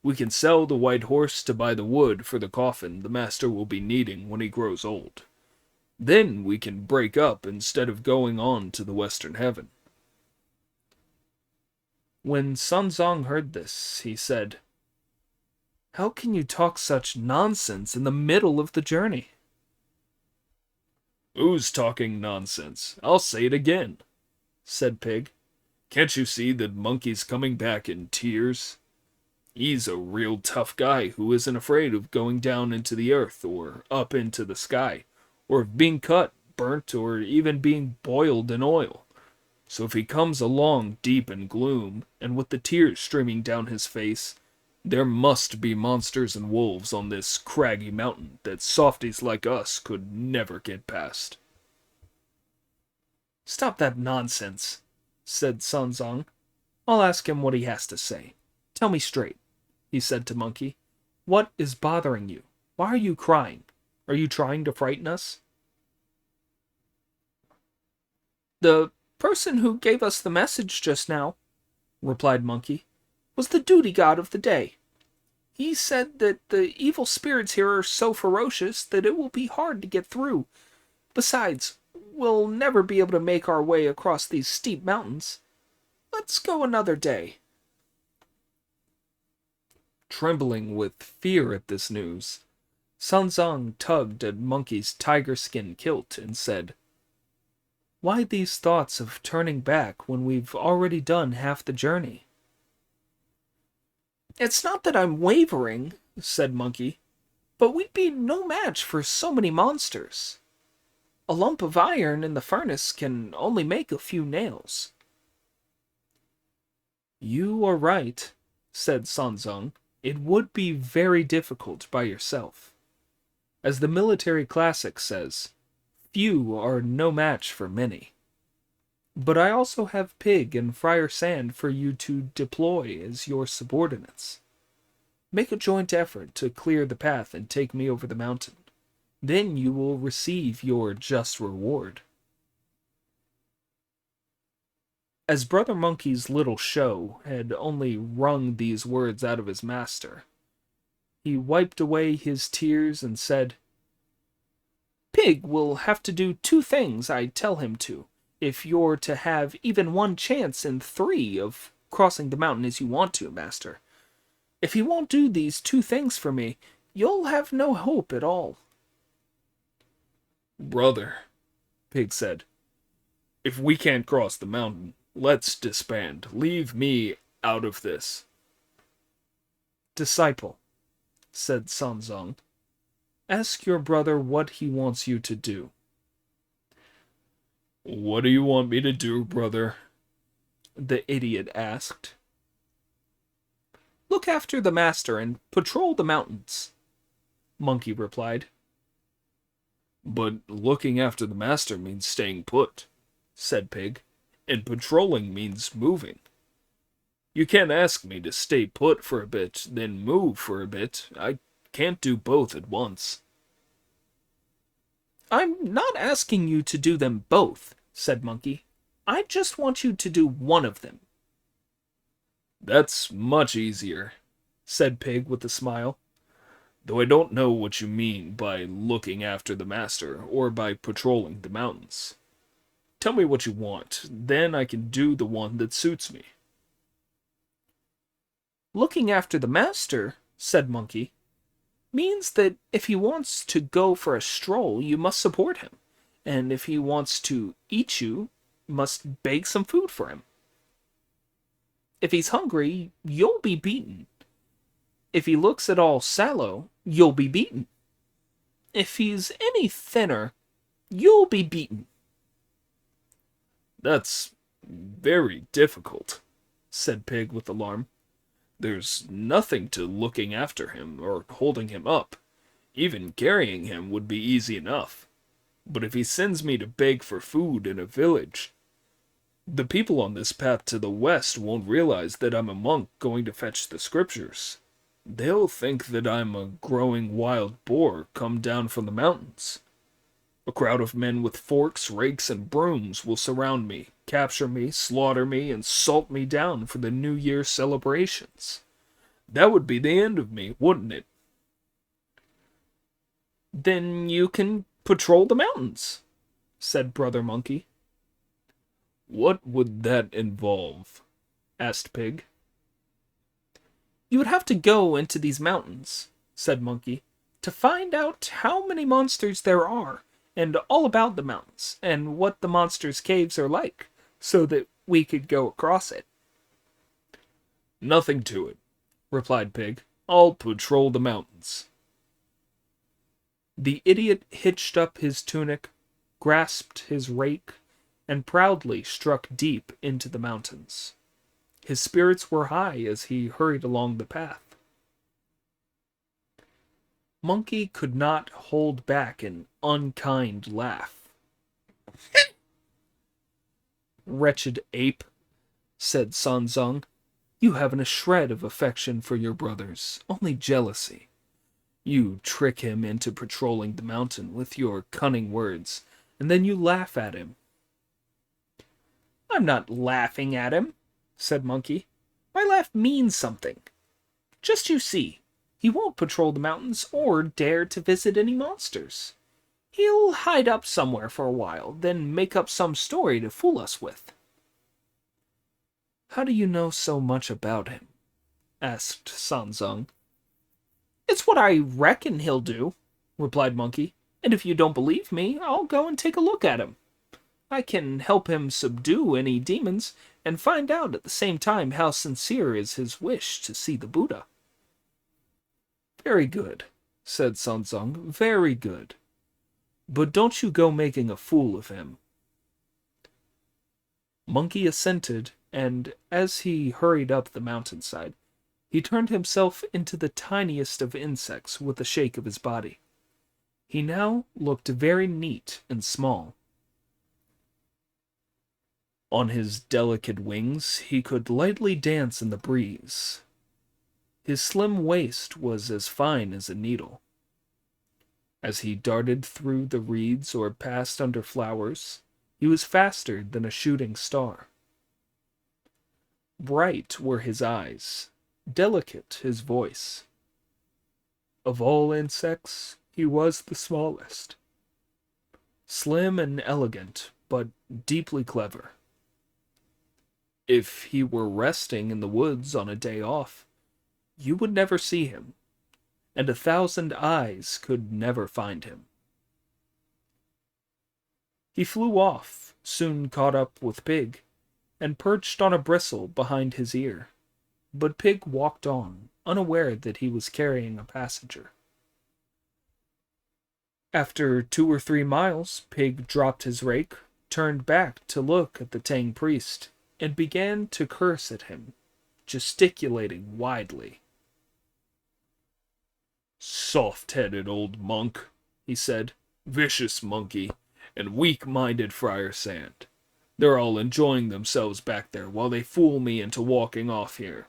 We can sell the white horse to buy the wood for the coffin the master will be needing when he grows old. Then we can break up instead of going on to the western heaven. When Sun Zong heard this, he said, "How can you talk such nonsense in the middle of the journey?" Who's talking nonsense? I'll say it again, said Pig. Can't you see that Monkey's coming back in tears? He's a real tough guy who isn't afraid of going down into the earth or up into the sky, or of being cut, burnt, or even being boiled in oil. So if he comes along deep in gloom, and with the tears streaming down his face, there must be monsters and wolves on this craggy mountain that softies like us could never get past. "Stop that nonsense," said Sun Zong. "I'll ask him what he has to say. Tell me straight," he said to Monkey. "What is bothering you? Why are you crying? Are you trying to frighten us?" "The person who gave us the message just now," replied Monkey, "was the duty god of the day. He said that the evil spirits here are so ferocious that it will be hard to get through. Besides, we'll never be able to make our way across these steep mountains. Let's go another day." Trembling with fear at this news, Sun Zong tugged at Monkey's tiger skin kilt and said, "Why these thoughts of turning back when we've already done half the journey?" "It's not that I'm wavering," said Monkey, "but we'd be no match for so many monsters. A lump of iron in the furnace can only make a few nails." "You are right," said Sun Zong. "It would be very difficult by yourself. As the military classic says, few are no match for many. But I also have Pig and Friar Sand for you to deploy as your subordinates. Make a joint effort to clear the path and take me over the mountain. Then you will receive your just reward." As Brother Monkey's little show had only wrung these words out of his master, he wiped away his tears and said, "Pig will have to do 2 things I tell him to, if you're to have even one chance in 3 of crossing the mountain as you want to, master. If he won't do these 2 things for me, you'll have no hope at all." Brother, Pig said, if we can't cross the mountain, let's disband. Leave me out of this. "Disciple," said Sun Zong, "ask your brother what he wants you to do." "What do you want me to do, brother?" the idiot asked. "Look after the master and patrol the mountains," Monkey replied. "But looking after the master means staying put," said Pig, "and patrolling means moving. You can't ask me to stay put for a bit, then move for a bit. I can't do both at once." "I'm not asking you to do them both," said Monkey. "I just want you to do one of them." "That's much easier," said Pig with a smile. "Though I don't know what you mean by looking after the master or by patrolling the mountains. Tell me what you want, then I can do the one that suits me." "Looking after the master," said Monkey, "means that if he wants to go for a stroll, you must support him. And if he wants to eat you, must bake some food for him. If he's hungry, you'll be beaten. If he looks at all sallow, you'll be beaten. If he's any thinner, you'll be beaten." "That's very difficult," said Pig with alarm. "There's nothing to looking after him or holding him up. Even carrying him would be easy enough. But if he sends me to beg for food in a village, the people on this path to the west won't realize that I'm a monk going to fetch the scriptures. They'll think that I'm a growing wild boar come down from the mountains. A crowd of men with forks, rakes, and brooms will surround me, capture me, slaughter me, and salt me down for the New Year celebrations. That would be the end of me, wouldn't it? Then you can patrol the mountains, said Brother Monkey. What would that involve? Asked Pig. You would have to go into these mountains, said Monkey, to find out how many monsters there are, and all about the mountains, and what the monsters' caves are like, so that we could go across it. Nothing to it, replied Pig. I'll patrol the mountains. The idiot hitched up his tunic, grasped his rake, and proudly struck deep into the mountains. His spirits were high as he hurried along the path. Monkey could not hold back an unkind laugh. Wretched ape, said Sanzong, you haven't a shred of affection for your brothers, only jealousy. You trick him into patrolling the mountain with your cunning words, and then you laugh at him. I'm not laughing at him, said Monkey. My laugh means something. Just you see, he won't patrol the mountains or dare to visit any monsters. He'll hide up somewhere for a while, then make up some story to fool us with. How do you know so much about him? Asked Sanzong. It's what I reckon he'll do, replied Monkey. And if you don't believe me, I'll go and take a look at him. I can help him subdue any demons, and find out at the same time how sincere is his wish to see the Buddha. Very good, said Sanzong, very good. But don't you go making a fool of him. Monkey assented, and as he hurried up the mountainside, he turned himself into the tiniest of insects with a shake of his body. He now looked very neat and small. On his delicate wings he could lightly dance in the breeze. His slim waist was as fine as a needle. As he darted through the reeds or passed under flowers, he was faster than a shooting star. Bright were his eyes, delicate his voice. Of all insects, he was the smallest. Slim and elegant, but deeply clever. If he were resting in the woods on a day off, you would never see him, and 1,000 eyes could never find him. He flew off, soon caught up with Pig, and perched on a bristle behind his ear. But Pig walked on, unaware that he was carrying a passenger. After 2 or 3 miles, Pig dropped his rake, turned back to look at the Tang priest, and began to curse at him, gesticulating widely. Soft-headed old monk, he said, vicious monkey, and weak-minded Friar Sand. They're all enjoying themselves back there while they fool me into walking off here.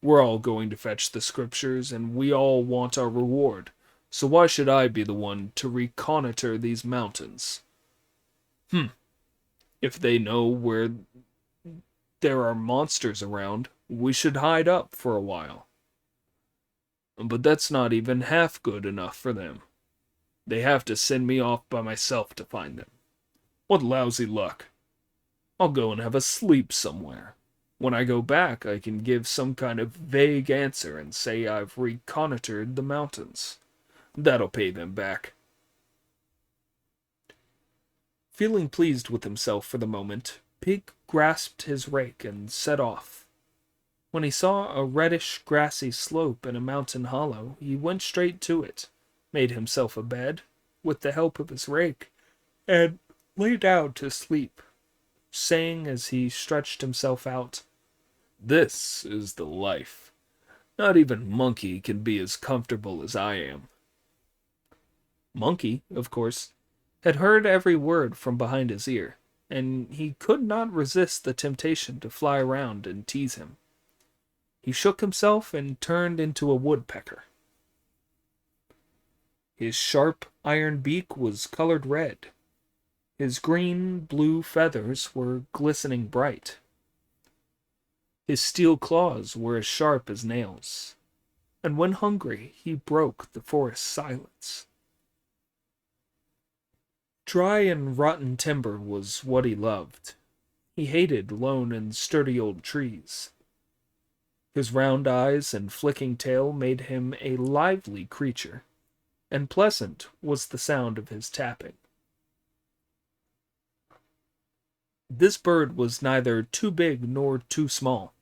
We're all going to fetch the scriptures, and we all want our reward, so why should I be the one to reconnoiter these mountains? If they know where there are monsters around, we should hide up for a while. But that's not even half good enough for them. They have to send me off by myself to find them. What lousy luck. I'll go and have a sleep somewhere. When I go back, I can give some kind of vague answer and say I've reconnoitered the mountains. That'll pay them back. Feeling pleased with himself for the moment, Pig grasped his rake and set off. When he saw a reddish, grassy slope in a mountain hollow, he went straight to it, made himself a bed, with the help of his rake, and lay down to sleep, saying as he stretched himself out, "This is the life. Not even Monkey can be as comfortable as I am." Monkey, of course, had heard every word from behind his ear, and he could not resist the temptation to fly around and tease him. He shook himself and turned into a woodpecker. His sharp iron beak was colored red. His green-blue feathers were glistening bright. His steel claws were as sharp as nails, and when hungry he broke the forest silence. Dry and rotten timber was what he loved. He hated lone and sturdy old trees. His round eyes and flicking tail made him a lively creature, and pleasant was the sound of his tapping. This bird was neither too big nor too small,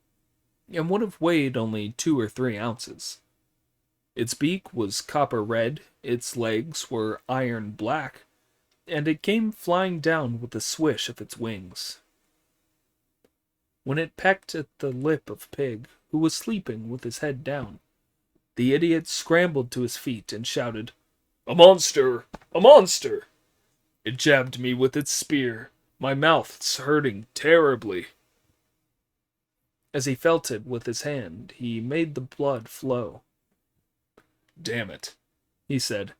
and would have weighed only 2 or 3 ounces. Its beak was copper red, its legs were iron black, and it came flying down with a swish of its wings. When it pecked at the lip of Pig, who was sleeping with his head down, the idiot scrambled to his feet and shouted, "A monster! A monster!" It jabbed me with its spear. My mouth's hurting terribly. As he felt it with his hand, he made the blood flow. "Damn it," he said.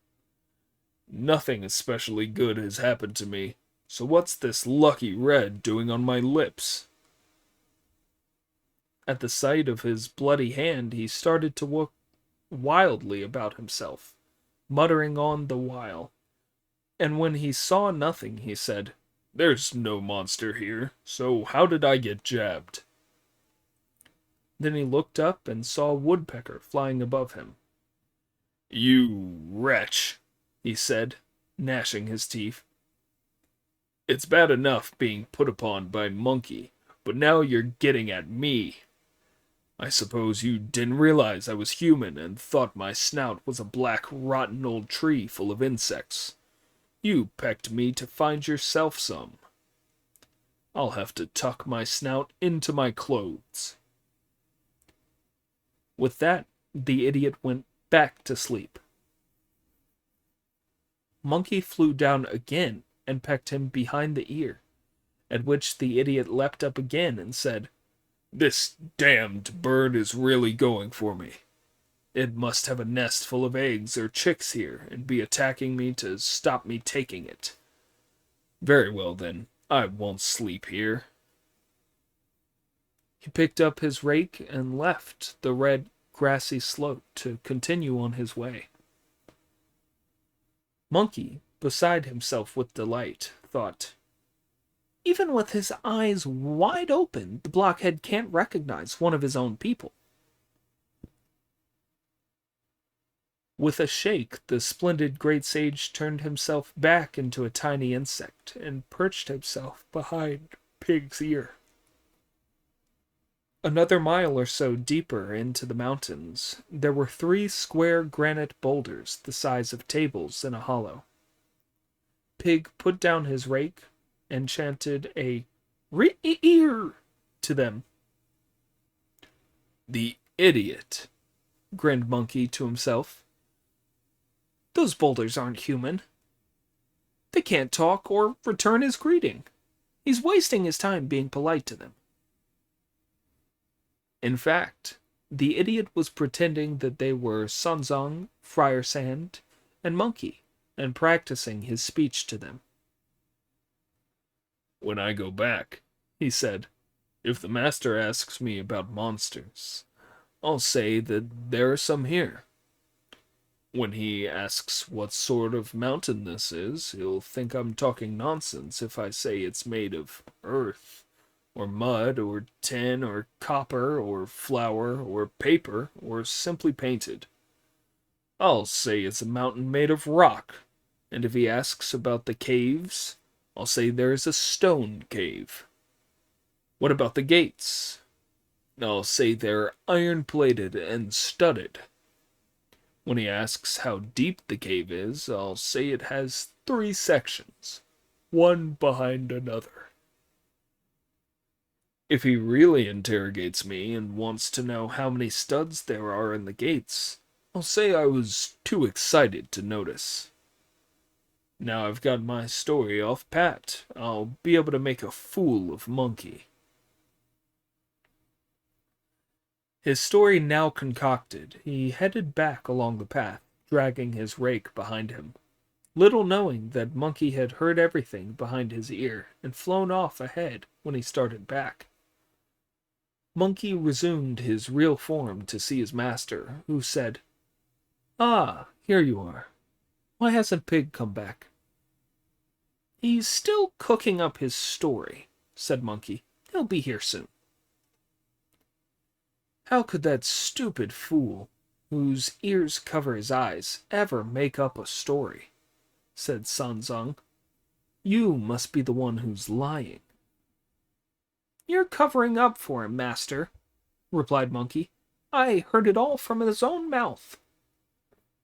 "Nothing especially good has happened to me, so what's this lucky red doing on my lips?" At the sight of his bloody hand, he started to look wildly about himself, muttering on the while. And when he saw nothing, he said, "There's no monster here, so how did I get jabbed?" Then he looked up and saw a woodpecker flying above him. "You wretch," he said, gnashing his teeth. "It's bad enough being put upon by Monkey, but now you're getting at me. I suppose you didn't realize I was human and thought my snout was a black, rotten old tree full of insects. You pecked me to find yourself some. I'll have to tuck my snout into my clothes." With that, the idiot went back to sleep. Monkey flew down again and pecked him behind the ear, at which the idiot leapt up again and said, "This damned bird is really going for me. It must have a nest full of eggs or chicks here and be attacking me to stop me taking it. Very well then, I won't sleep here." He picked up his rake and left the red grassy slope to continue on his way. Monkey, beside himself with delight, thought, "Even with his eyes wide open, the blockhead can't recognize one of his own people." With a shake, the splendid great sage turned himself back into a tiny insect and perched himself behind Pig's ear. Another mile or so deeper into the mountains, there were 3 square granite boulders the size of tables in a hollow. Pig put down his rake and chanted a "Re-ear" to them. "The idiot," grinned Monkey to himself. "Those boulders aren't human. They can't talk or return his greeting. He's wasting his time being polite to them." In fact, the idiot was pretending that they were Sanzong, Friar Sand, and Monkey, and practicing his speech to them. "When I go back," he said, "if the master asks me about monsters, I'll say that there are some here. When he asks what sort of mountain this is, he'll think I'm talking nonsense if I say it's made of earth, or mud, or tin, or copper, or flour, or paper, or simply painted. I'll say it's a mountain made of rock, and if he asks about the caves, I'll say there's a stone cave. What about the gates? I'll say they're iron-plated and studded. When he asks how deep the cave is, I'll say it has 3 sections, one behind another. If he really interrogates me and wants to know how many studs there are in the gates, I'll say I was too excited to notice. Now I've got my story off pat, I'll be able to make a fool of Monkey." His story now concocted, he headed back along the path, dragging his rake behind him, little knowing that Monkey had heard everything behind his ear and flown off ahead when he started back. Monkey resumed his real form to see his master, who said, "Ah, here you are. Why hasn't Pig come back?" "He's still cooking up his story," said Monkey. "He'll be here soon." "How could that stupid fool, whose ears cover his eyes, ever make up a story?" said Sanzang. "You must be the one who's lying." "You're covering up for him, master," replied Monkey. "I heard it all from his own mouth."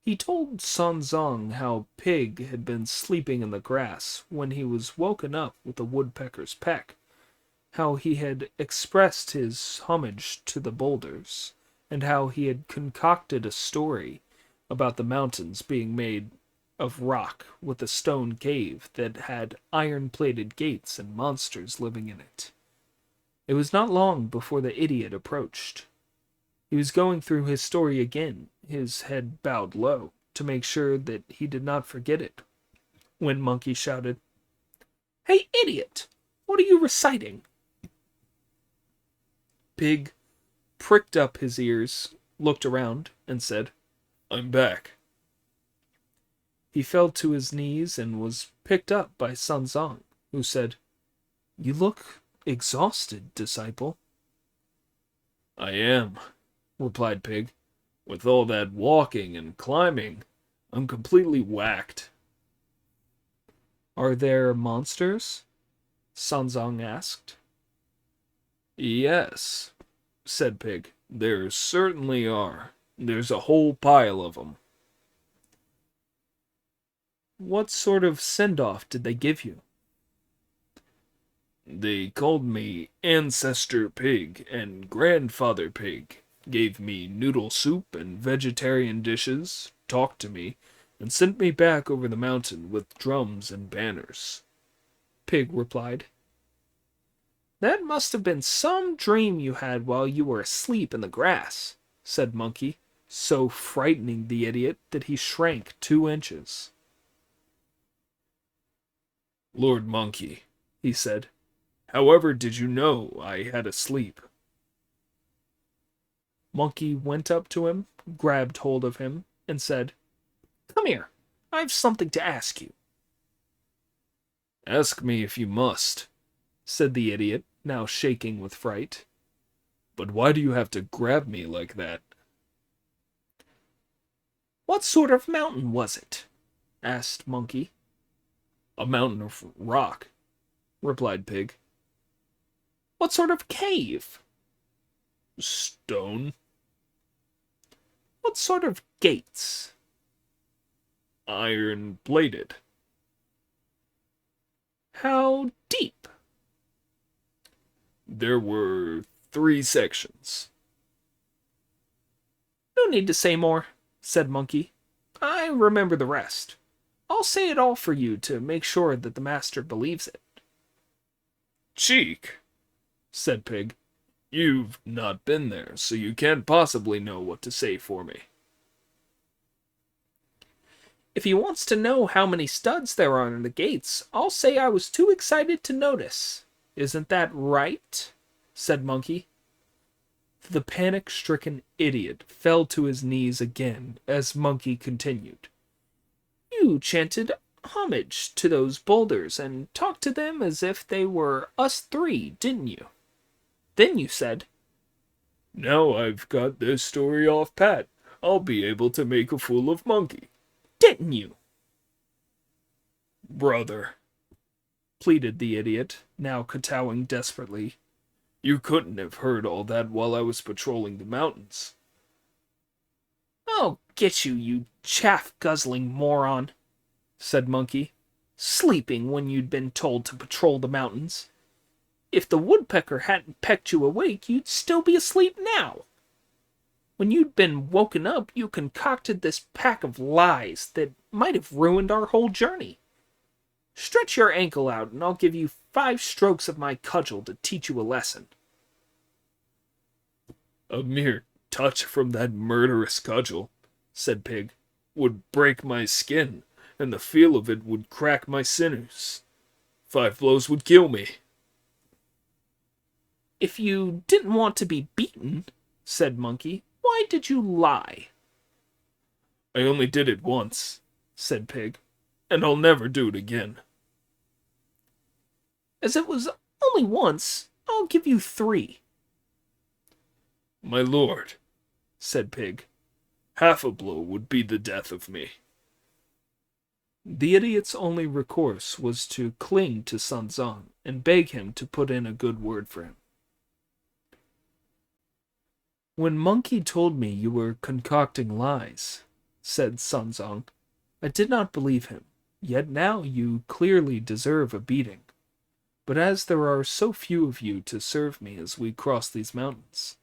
He told Sanzang how Pig had been sleeping in the grass when he was woken up with a woodpecker's peck, how he had expressed his homage to the boulders, and how he had concocted a story about the mountains being made of rock with a stone cave that had iron-plated gates and monsters living in it. It was not long before the idiot approached. He was going through his story again, his head bowed low, to make sure that he did not forget it, when Monkey shouted, "Hey, idiot! What are you reciting?" Pig pricked up his ears, looked around, and said, "I'm back." He fell to his knees and was picked up by Sanzang, who said, "You look exhausted, disciple." "I am," replied Pig. "With all that walking and climbing, I'm completely whacked." "Are there monsters?" Sanzang asked. "Yes," said Pig. "There certainly are. There's a whole pile of them." "What sort of send-off did they give you?" "They called me Ancestor Pig and Grandfather Pig, gave me noodle soup and vegetarian dishes, talked to me, and sent me back over the mountain with drums and banners," Pig replied. "That must have been some dream you had while you were asleep in the grass," said Monkey, so frightening the idiot that he shrank 2 inches. "Lord Monkey," he said, "however did you know I had a sleep?" Monkey went up to him, grabbed hold of him, and said, "Come here, I've something to ask you." "Ask me if you must," said the idiot, now shaking with fright. "But why do you have to grab me like that?" "What sort of mountain was it?" asked Monkey. "A mountain of rock," replied Pig. "What sort of cave?" "Stone." "What sort of gates?" "Iron plated." "How deep?" "There were 3 sections." "No need to say more," said Monkey. "I remember the rest. I'll say it all for you to make sure that the master believes it." "Cheek," said Pig. "You've not been there, so you can't possibly know what to say for me." "If he wants to know how many studs there are in the gates, I'll say I was too excited to notice. Isn't that right?" said Monkey. The panic-stricken idiot fell to his knees again as Monkey continued. "You chanted homage to those boulders and talked to them as if they were us 3, didn't you? Then you said, 'Now I've got this story off pat, I'll be able to make a fool of Monkey.' Didn't you?" "Brother," pleaded the idiot, now kowtowing desperately, "you couldn't have heard all that while I was patrolling the mountains." "I'll get you, you chaff-guzzling moron," said Monkey, "sleeping when you'd been told to patrol the mountains. If the woodpecker hadn't pecked you awake, you'd still be asleep now. When you'd been woken up, you concocted this pack of lies that might have ruined our whole journey. Stretch your ankle out, and I'll give you 5 strokes of my cudgel to teach you a lesson." "A mere touch from that murderous cudgel, said Pig, would break my skin, and the feel of it would crack my sinews. 5 blows would kill me. If you didn't want to be beaten, said Monkey, why did you lie? I only did it once, said Pig, and I'll never do it again. As it was only once, I'll give you 3. My lord, said Pig, half a blow would be the death of me. The idiot's only recourse was to cling to Sun Zong and beg him to put in a good word for him. When Monkey told me you were concocting lies, said Sun Zong, I did not believe him, yet now you clearly deserve a beating. But as there are so few of you to serve me as we cross these mountains,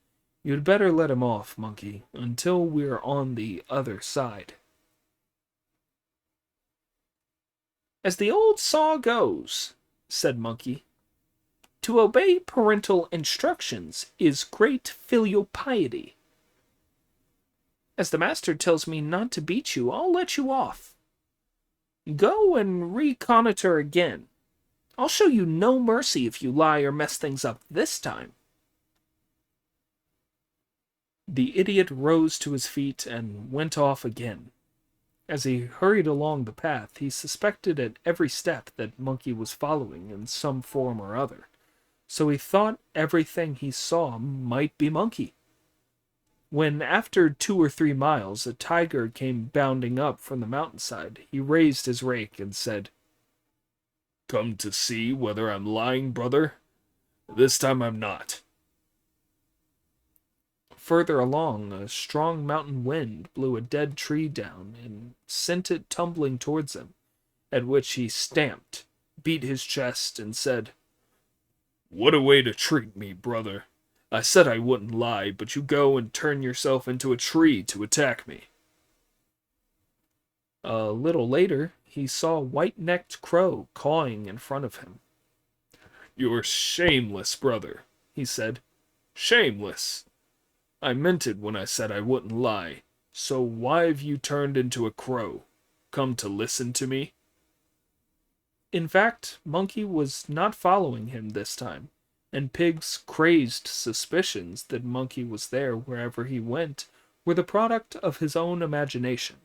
you'd better let him off, Monkey, until we're on the other side. As the old saw goes, said Monkey, to obey parental instructions is great filial piety. As the master tells me not to beat you, I'll let you off. Go and reconnoiter again. I'll show you no mercy if you lie or mess things up this time. The idiot rose to his feet and went off again. As he hurried along the path, he suspected at every step that Monkey was following in some form or other, so he thought everything he saw might be Monkey. When, after 2 or 3 miles, a tiger came bounding up from the mountainside, he raised his rake and said, Come to see whether I'm lying, brother? This time I'm not. Further along, a strong mountain wind blew a dead tree down and sent it tumbling towards him, at which he stamped, beat his chest, and said, What a way to treat me, brother. I said I wouldn't lie, but you go and turn yourself into a tree to attack me. A little later, he saw a white-necked crow cawing in front of him. You're shameless, brother, he said. Shameless. I meant it when I said I wouldn't lie. So why have you turned into a crow? Come to listen to me? In fact, Monkey was not following him this time, and Pig's crazed suspicions that Monkey was there wherever he went were the product of his own imagination.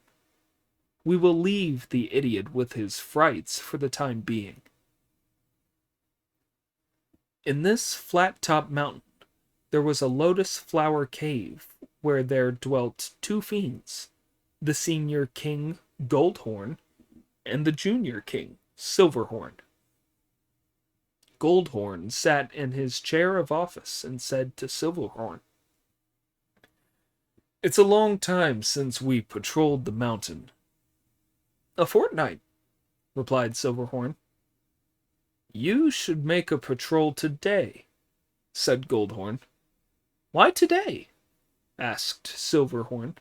We will leave the idiot with his frights for the time being. In this flat-top mountain, there was a lotus flower cave where there dwelt 2 fiends, the senior king, Goldhorn, and the junior king, Silverhorn. Goldhorn sat in his chair of office and said to Silverhorn, It's a long time since we patrolled the mountain. A fortnight, replied Silverhorn. You should make a patrol today, said Goldhorn. Why today? Asked Silverhorn.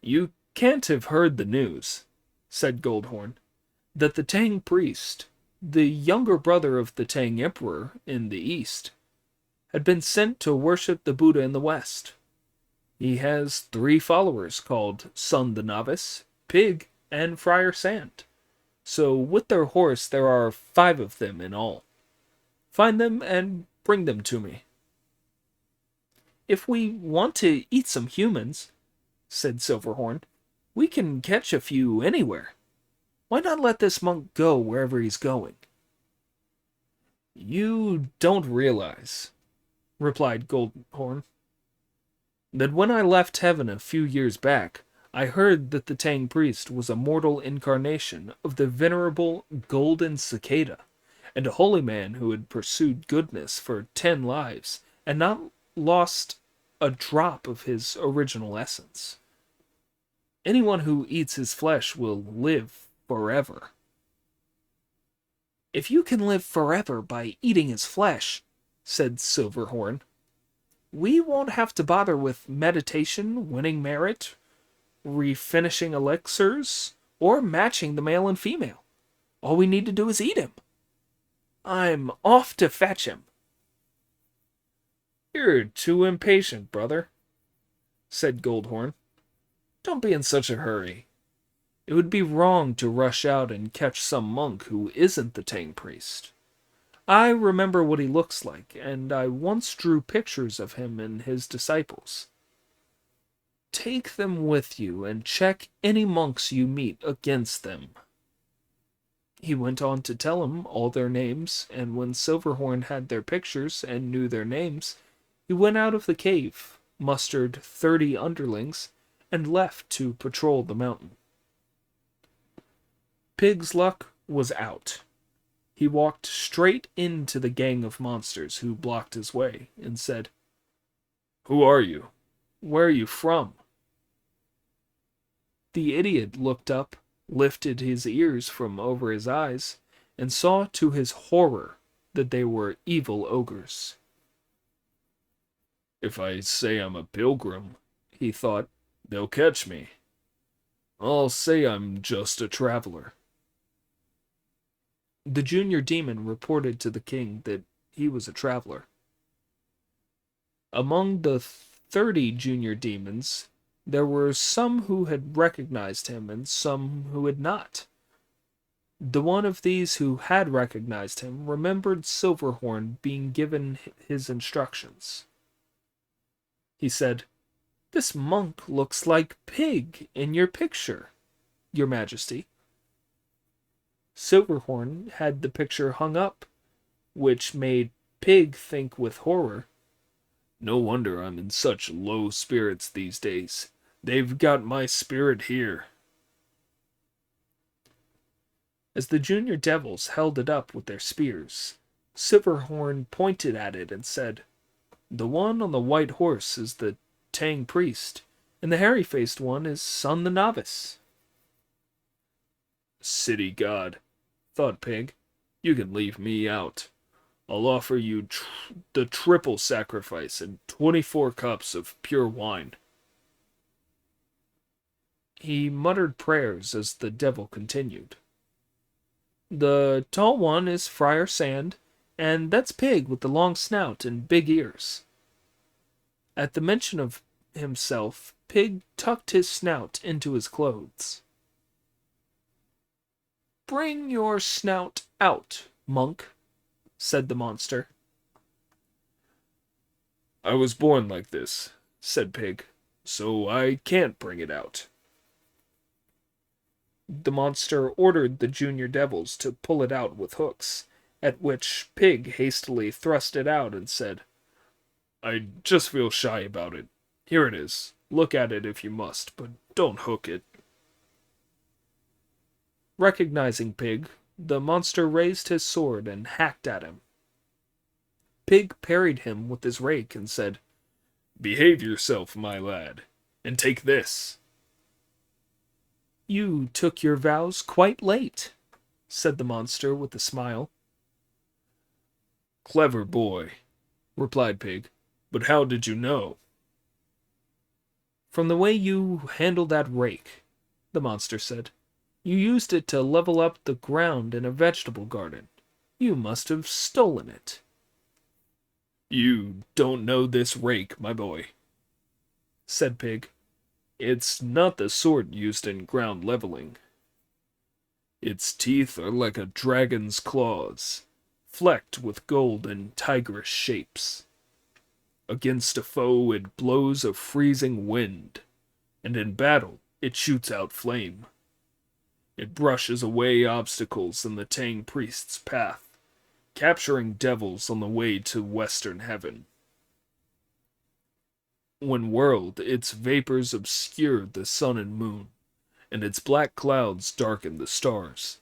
You can't have heard the news, said Goldhorn, that the Tang priest, the younger brother of the Tang emperor in the east, had been sent to worship the Buddha in the west. He has 3 followers called Sun the Novice, Pig, and Friar Sand. So with their horse there are 5 of them in all. Find them and bring them to me. If we want to eat some humans, said Silverhorn, we can catch a few anywhere. Why not let this monk go wherever he's going? You don't realize, replied Goldhorn, that when I left heaven a few years back, I heard that the Tang priest was a mortal incarnation of the venerable golden cicada, and a holy man who had pursued goodness for 10 lives, and not lost a drop of his original essence. Anyone who eats his flesh will live forever. If you can live forever by eating his flesh, said Silverhorn, we won't have to bother with meditation, winning merit, refinishing elixirs, or matching the male and female. All we need to do is eat him. I'm off to fetch him. You're too impatient, brother, said Goldhorn. Don't be in such a hurry. It would be wrong to rush out and catch some monk who isn't the Tang priest. I remember what he looks like, and I once drew pictures of him and his disciples. Take them with you and check any monks you meet against them. He went on to tell him all their names, and when Silverhorn had their pictures and knew their names, he went out of the cave, mustered 30 underlings, and left to patrol the mountain. Pig's luck was out. He walked straight into the gang of monsters who blocked his way and said, "Who are you? Where are you from?" The idiot looked up, lifted his ears from over his eyes, and saw to his horror that they were evil ogres. If I say I'm a pilgrim," he thought, "they'll catch me. I'll say I'm just a traveler." The junior demon reported to the king that he was a traveler. Among the 30 junior demons, there were some who had recognized him and some who had not. The one of these who had recognized him remembered Silverhorn being given his instructions. He said, "This monk looks like Pig in your picture, your majesty." Silverhorn had the picture hung up, which made Pig think with horror, "No wonder I'm in such low spirits these days. They've got my spirit here." As the junior devils held it up with their spears, Silverhorn pointed at it and said, "The one on the white horse is the Tang priest, and the hairy-faced one is Sun the novice." "City god," thought Pig, "you can leave me out. I'll offer you the triple sacrifice and 24 cups of pure wine." He muttered prayers as the devil continued. "The tall one is Friar Sand, and that's Pig with the long snout and big ears." At the mention of himself, Pig tucked his snout into his clothes. "Bring your snout out, monk," said the monster. "I was born like this," said Pig, "so I can't bring it out." The monster ordered the junior devils to pull it out with hooks, at which Pig hastily thrust it out and said, "I just feel shy about it. Here it is. Look at it if you must, but don't hook it." Recognizing Pig, the monster raised his sword and hacked at him. Pig parried him with his rake and said, "Behave yourself, my lad, and take this." "You took your vows quite late," said the monster with a smile. "Clever boy," replied Pig, "but how did you know?" "From the way you handled that rake," the monster said. "You used it to level up the ground in a vegetable garden. You must have stolen it." "You don't know this rake, my boy," said Pig. "It's not the sort used in ground leveling. Its teeth are like a dragon's claws, flecked with gold and tigerish shapes. Against a foe it blows a freezing wind, and in battle it shoots out flame. It brushes away obstacles in the Tang priest's path, capturing devils on the way to western heaven. When whirled, its vapors obscure the sun and moon, and its black clouds darken the stars.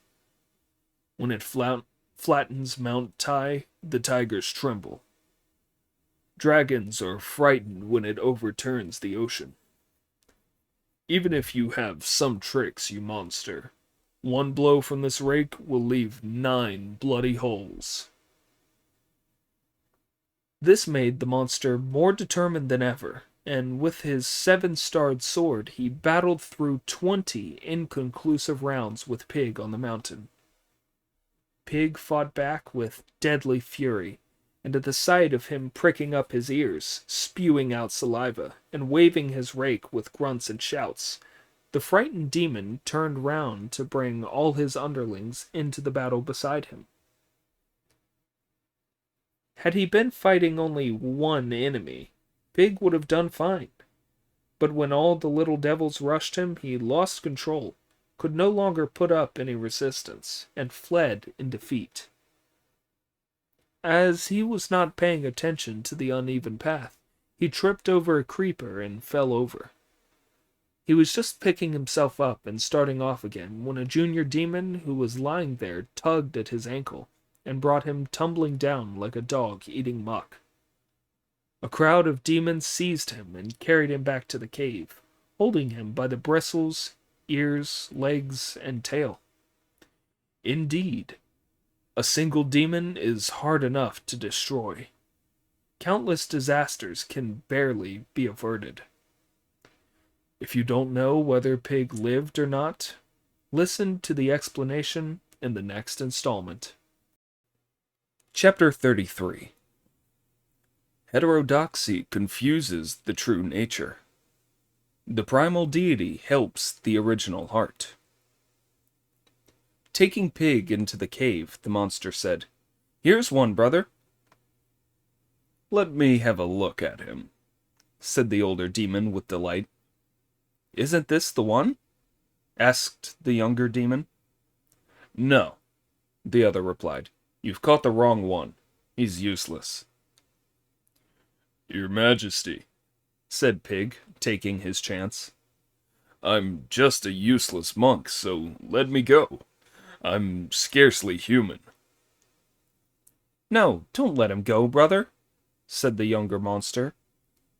When it flattens Mount Tai, the tigers tremble. Dragons are frightened when it overturns the ocean. Even if you have some tricks, you monster, one blow from this rake will leave 9 bloody holes." This made the monster more determined than ever, and with his 7-starred sword he battled through 20 inconclusive rounds with Pig on the mountain. Pig fought back with deadly fury, and at the sight of him pricking up his ears, spewing out saliva, and waving his rake with grunts and shouts, the frightened demon turned round to bring all his underlings into the battle beside him. Had he been fighting only one enemy, Pig would have done fine. But when all the little devils rushed him, he lost control, could no longer put up any resistance, and fled in defeat. As he was not paying attention to the uneven path, he tripped over a creeper and fell over. He was just picking himself up and starting off again when a junior demon who was lying there tugged at his ankle and brought him tumbling down like a dog eating muck. A crowd of demons seized him and carried him back to the cave, holding him by the bristles, ears, legs, and tail. Indeed, a single demon is hard enough to destroy. Countless disasters can barely be averted. If you don't know whether Pig lived or not, listen to the explanation in the next installment. Chapter 33. Heterodoxy confuses the true nature. The primal deity helps the original heart. Taking Pig into the cave, the monster said, "Here's one, brother." "Let me have a look at him," said the older demon with delight. "Isn't this the one?" asked the younger demon. "No," the other replied. "You've caught the wrong one. He's useless." "Your Majesty," said Pig, taking his chance, "I'm just a useless monk, so let me go. I'm scarcely human." "No, don't let him go, brother," said the younger monster.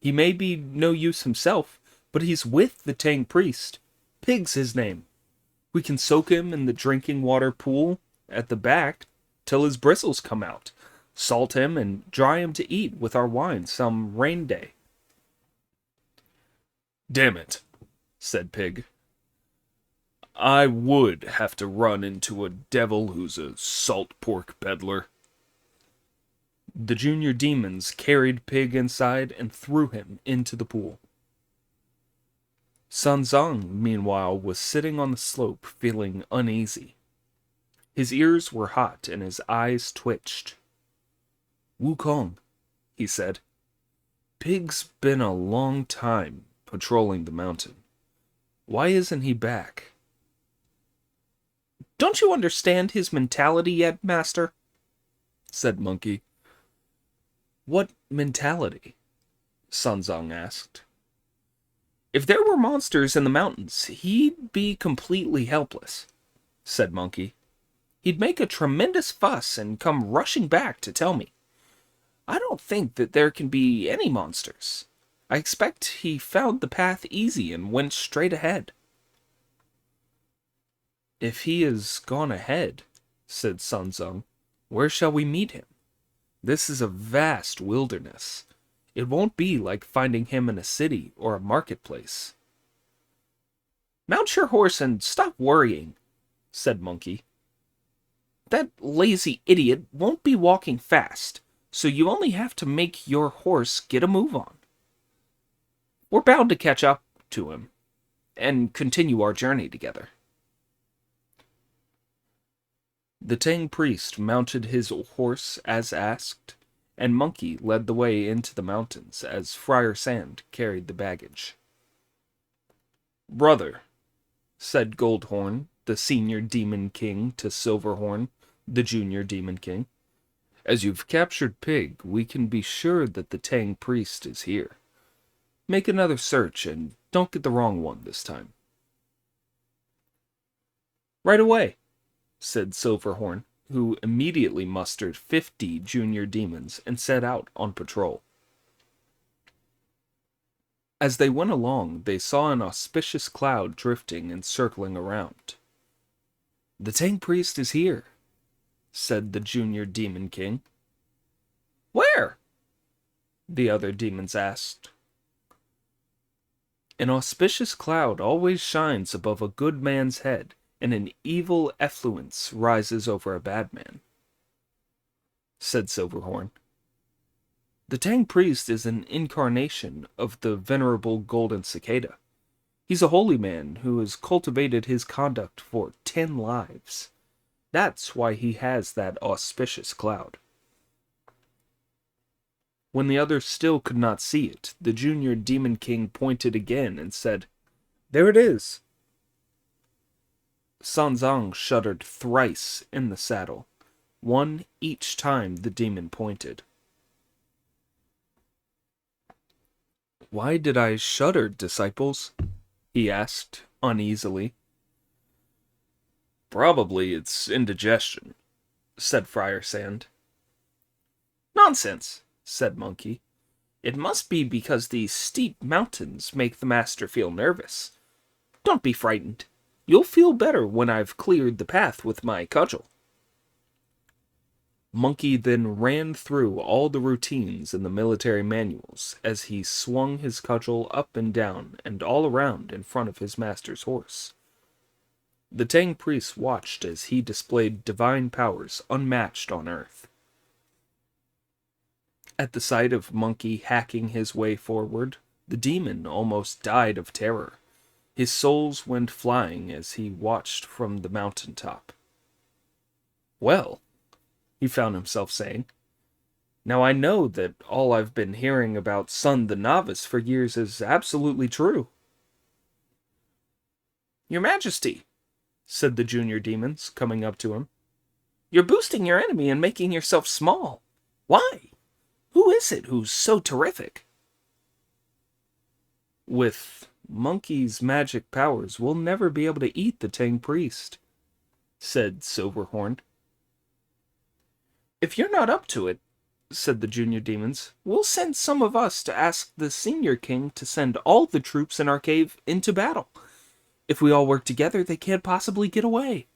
"He may be no use himself, but he's with the Tang priest. Pig's his name. We can soak him in the drinking water pool at the back till his bristles come out, salt him, and dry him to eat with our wine some rain day." "Damn it," said Pig. "I would have to run into a devil who's a salt pork peddler." The junior demons carried Pig inside and threw him into the pool. Sun Zong, meanwhile, was sitting on the slope feeling uneasy. His ears were hot and his eyes twitched. "Wukong," he said, "Pig's been a long time patrolling the mountain. Why isn't he back?" "Don't you understand his mentality yet, master?" said Monkey. "What mentality?" Sun Zong asked. "If there were monsters in the mountains, he'd be completely helpless," said Monkey. "He'd make a tremendous fuss and come rushing back to tell me. I don't think that there can be any monsters. I expect he found the path easy and went straight ahead." "If he has gone ahead," said Sun Zong, "where shall we meet him? This is a vast wilderness. It won't be like finding him in a city or a marketplace." "Mount your horse and stop worrying," said Monkey. "That lazy idiot won't be walking fast, so you only have to make your horse get a move on. We're bound to catch up to him and continue our journey together." The Tang priest mounted his horse as asked, and Monkey led the way into the mountains as Friar Sand carried the baggage. "Brother," said Goldhorn, the senior demon king, to Silverhorn, the junior demon king, "as you've captured Pig, we can be sure that the Tang priest is here. Make another search, and don't get the wrong one this time." "Right away," said Silverhorn, who immediately mustered 50 junior demons and set out on patrol. As they went along, they saw an auspicious cloud drifting and circling around. "The Tang priest is here," said the junior demon king. "Where?" the other demons asked. "An auspicious cloud always shines above a good man's head, and an evil effluence rises over a bad man," said Silverhorn. The Tang priest is an incarnation of the venerable golden cicada. He's a holy man who has cultivated his conduct for 10 lives. That's why he has that auspicious cloud. When the others still could not see it, the junior demon king pointed again and said, "There it is." Sanzang shuddered thrice in the saddle, one each time the demon pointed. "Why did I shudder, disciples?" he asked uneasily. "Probably it's indigestion," said Friar Sand. "Nonsense," said Monkey. "It must be because these steep mountains make the master feel nervous. Don't be frightened. You'll feel better when I've cleared the path with my cudgel." Monkey then ran through all the routines in the military manuals as he swung his cudgel up and down and all around in front of his master's horse. The Tang priest watched as he displayed divine powers unmatched on Earth. At the sight of Monkey hacking his way forward, the demon almost died of terror. His soles went flying as he watched from the mountaintop. "Well," he found himself saying, "now I know that all I've been hearing about Sun the Novice for years is absolutely true." "Your Majesty," said the junior demons, coming up to him, "you're boosting your enemy and making yourself small. Why? Who is it who's so terrific?" "With Monkey's magic powers, we'll never be able to eat the Tang priest," said Silverhorn. "If you're not up to it," said the junior demons, "we'll send some of us to ask the senior king to send all the troops in our cave into battle. If we all work together, they can't possibly get away."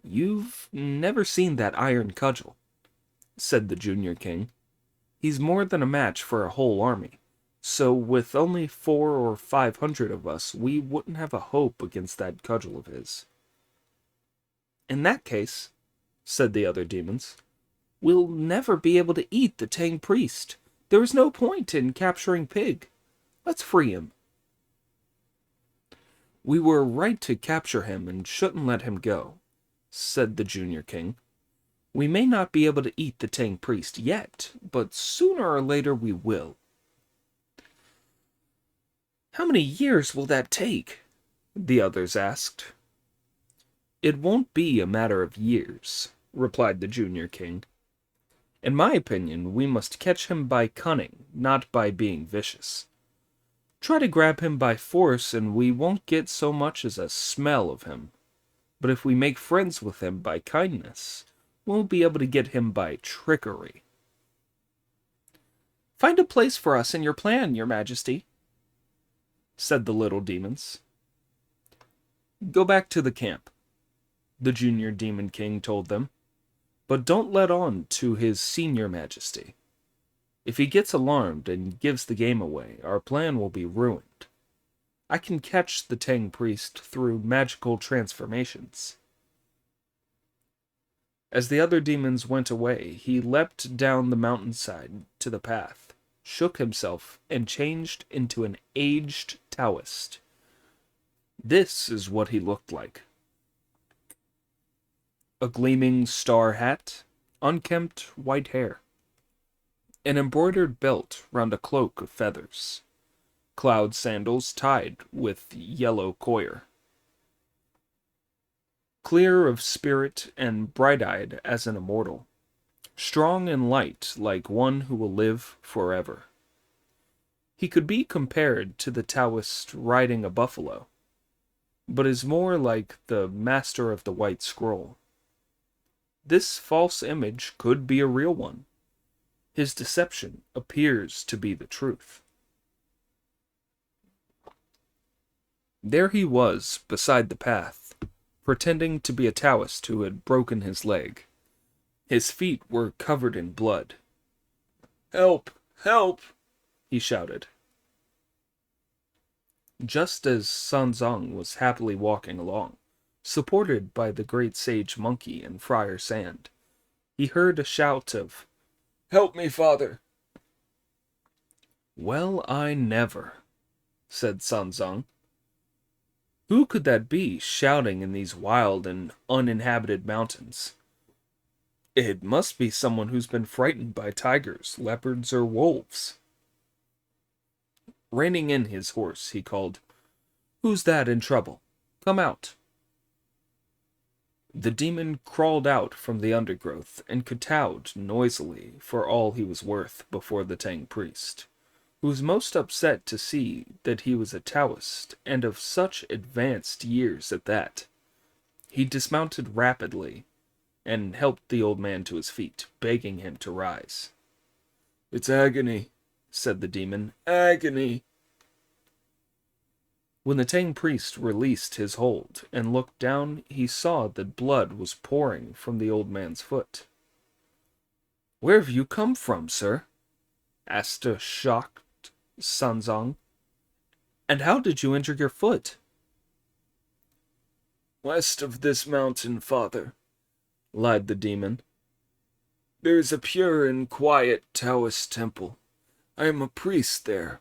"You've never seen that iron cudgel," said the junior king. "He's more than a match for a whole army. So with only 400 or 500 of us, we wouldn't have a hope against that cudgel of his." "In that case," said the other demons, "we'll never be able to eat the Tang priest. There is no point in capturing Pig. Let's free him." "We were right to capture him and shouldn't let him go," said the junior king. "We may not be able to eat the Tang priest yet, but sooner or later we will." "How many years will that take?" the others asked. "It won't be a matter of years," replied the junior king. "In my opinion, we must catch him by cunning, not by being vicious. Try to grab him by force and we won't get so much as a smell of him. But if we make friends with him by kindness, we'll be able to get him by trickery." "Find a place for us in your plan, your Majesty," said the little demons. "Go back to the camp," the junior demon king told them. "But don't let on to his senior majesty. If he gets alarmed and gives the game away, our plan will be ruined. I can catch the Tang priest through magical transformations." As the other demons went away, he leapt down the mountainside to the path, shook himself, and changed into an aged Taoist. This is what he looked like. A gleaming star hat, unkempt white hair, an embroidered belt round a cloak of feathers, cloud sandals tied with yellow coir. Clear of spirit and bright-eyed as an immortal, strong and light like one who will live forever. He could be compared to the Taoist riding a buffalo, but is more like the master of the White Scroll. This false image could be a real one. His deception appears to be the truth. There he was beside the path, pretending to be a Taoist who had broken his leg. His feet were covered in blood. "Help! Help!" he shouted. Just as Sanzang was happily walking along, supported by the great sage Monkey and Friar Sand, he heard a shout of, "Help me, father!" "Well, I never," said Sanzong. Who could that be shouting in these wild and uninhabited mountains? It must be someone who's been frightened by tigers, leopards, or wolves. Reining in his horse, he called, "Who's that in trouble? Come out." The demon crawled out from the undergrowth and kowtowed noisily for all he was worth before the Tang priest, who was most upset to see that he was a Taoist and of such advanced years at that. He dismounted rapidly and helped the old man to his feet, begging him to rise. "It's agony," said the demon. "Agony." When the Tang priest released his hold and looked down, he saw that blood was pouring from the old man's foot. "Where have you come from, sir?" asked a shocked Sanzong. "And how did you injure your foot?" "West of this mountain, father," lied the demon, "there is a pure and quiet Taoist temple. I am a priest there."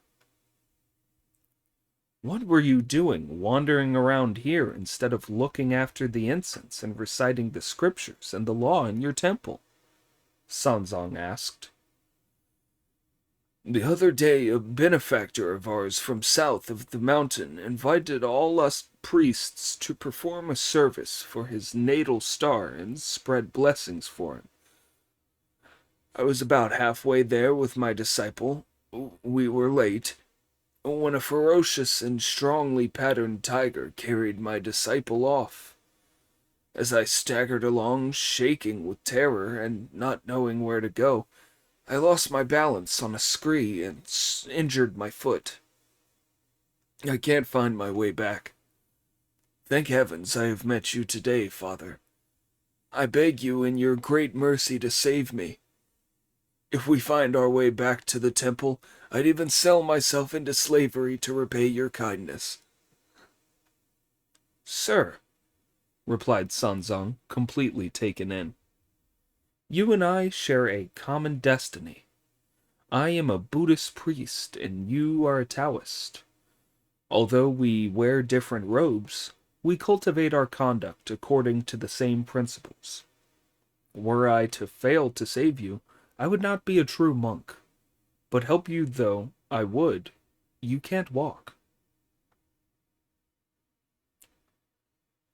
"What were you doing wandering around here instead of looking after the incense and reciting the scriptures and the law in your temple?" Sanzong asked. "The other day a benefactor of ours from south of the mountain invited all us priests to perform a service for his natal star and spread blessings for him. I was about halfway there with my disciple. We were late, when a ferocious and strongly patterned tiger carried my disciple off. As I staggered along, shaking with terror and not knowing where to go, I lost my balance on a scree and injured my foot. I can't find my way back. Thank heavens I have met you today, Father. I beg you in your great mercy to save me. If we find our way back to the temple, I'd even sell myself into slavery to repay your kindness." "Sir," replied Sanzong, completely taken in, "you and I share a common destiny. I am a Buddhist priest, and you are a Taoist. Although we wear different robes, we cultivate our conduct according to the same principles. Were I to fail to save you, I would not be a true monk. But help you though I would, you can't walk."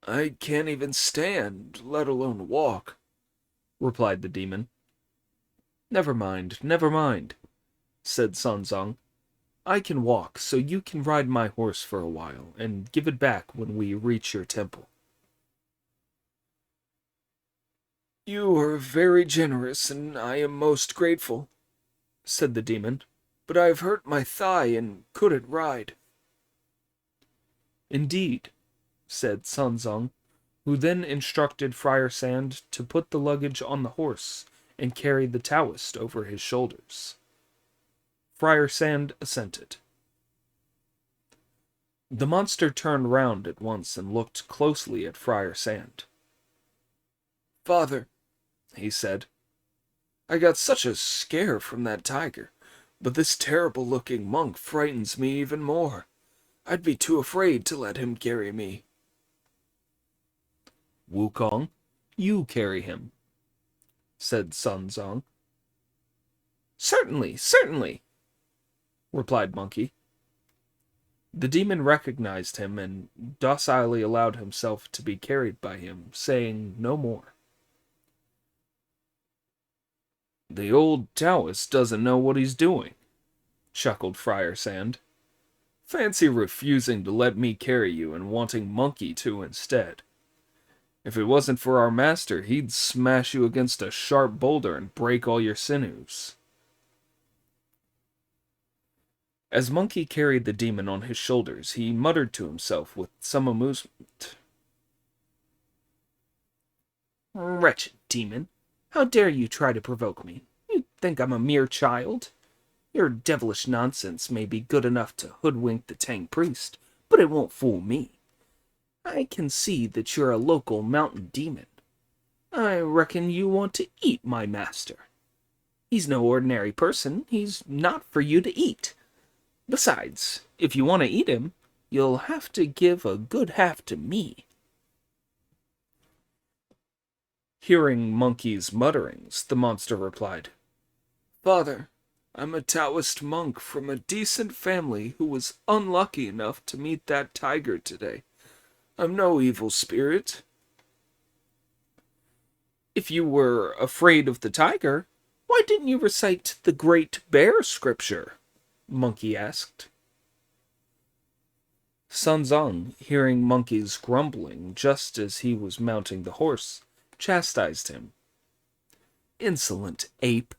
"I can't even stand, let alone walk," replied the demon. Never mind, said Sanzong. "I can walk, so you can ride my horse for a while, and give it back when we reach your temple." "You are very generous, and I am most grateful," said the demon, "but I have hurt my thigh and couldn't ride." "Indeed," said Sanzong, who then instructed Friar Sand to put the luggage on the horse and carry the Taoist over his shoulders. Friar Sand assented. The monster turned round at once and looked closely at Friar Sand. "Father," he said, "I got such a scare from that tiger, but this terrible-looking monk frightens me even more. I'd be too afraid to let him carry me." "Wukong, you carry him," said Sanzong. Certainly, replied Monkey. The demon recognized him and docilely allowed himself to be carried by him, saying no more. "The old Taoist doesn't know what he's doing," chuckled Friar Sand. "Fancy refusing to let me carry you and wanting Monkey to instead. If it wasn't for our master, he'd smash you against a sharp boulder and break all your sinews." As Monkey carried the demon on his shoulders, he muttered to himself with some amusement. "Wretched demon, how dare you try to provoke me? You think I'm a mere child? Your devilish nonsense may be good enough to hoodwink the Tang priest, but it won't fool me. I can see that you're a local mountain demon. I reckon you want to eat my master. He's no ordinary person. He's not for you to eat. Besides, if you want to eat him, you'll have to give a good half to me." Hearing Monkey's mutterings, the monster replied, "Father, I'm a Taoist monk from a decent family who was unlucky enough to meet that tiger today. I'm no evil spirit." "If you were afraid of the tiger, why didn't you recite the Great Bear Scripture?" Monkey asked. Sanzong, hearing Monkey's grumbling just as he was mounting the horse, chastised him. "Insolent ape!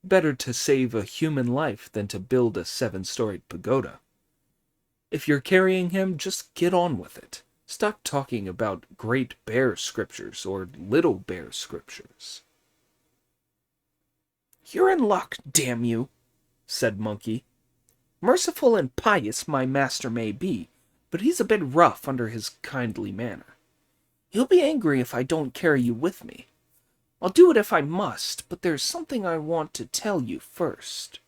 Better to save a human life than to build a 7-storied pagoda. If you're carrying him, just get on with it. Stop talking about Great Bear Scriptures or Little Bear Scriptures." "You're in luck, damn you," said Monkey. "Merciful and pious my master may be, but he's a bit rough under his kindly manner. He'll be angry if I don't carry you with me. I'll do it if I must, but there's something I want to tell you first.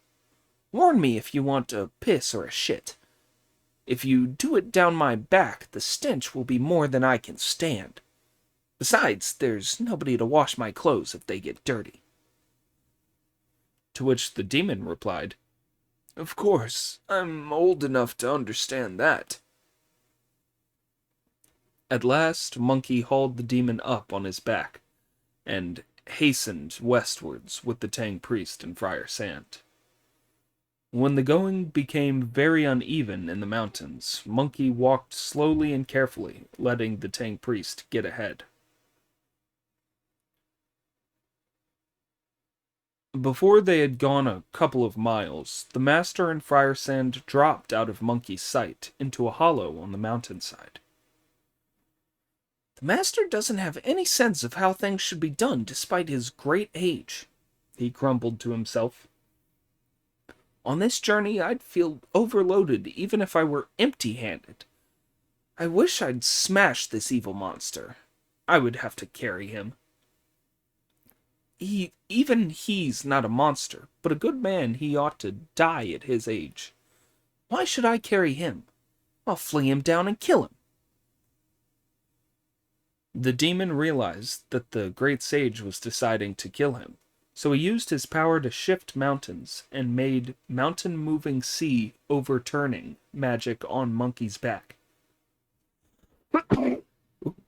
Warn me if you want a piss or a shit. If you do it down my back, the stench will be more than I can stand. Besides, there's nobody to wash my clothes if they get dirty." To which the demon replied, "Of course, I'm old enough to understand that." At last, Monkey hauled the demon up on his back, and hastened westwards with the Tang priest and Friar Sant. When the going became very uneven in the mountains, Monkey walked slowly and carefully, letting the Tang priest get ahead. Before they had gone a couple of miles, the master and Friar Sant dropped out of Monkey's sight into a hollow on the mountainside. "The master doesn't have any sense of how things should be done despite his great age," he grumbled to himself. "On this journey I'd feel overloaded even if I were empty-handed. I wish I'd smashed this evil monster. I would have to carry him. Even he's not a monster, but a good man. He ought to die at his age. Why should I carry him? I'll fling him down and kill him." The demon realized that the great sage was deciding to kill him, so he used his power to shift mountains and made mountain-moving sea overturning magic on Monkey's back.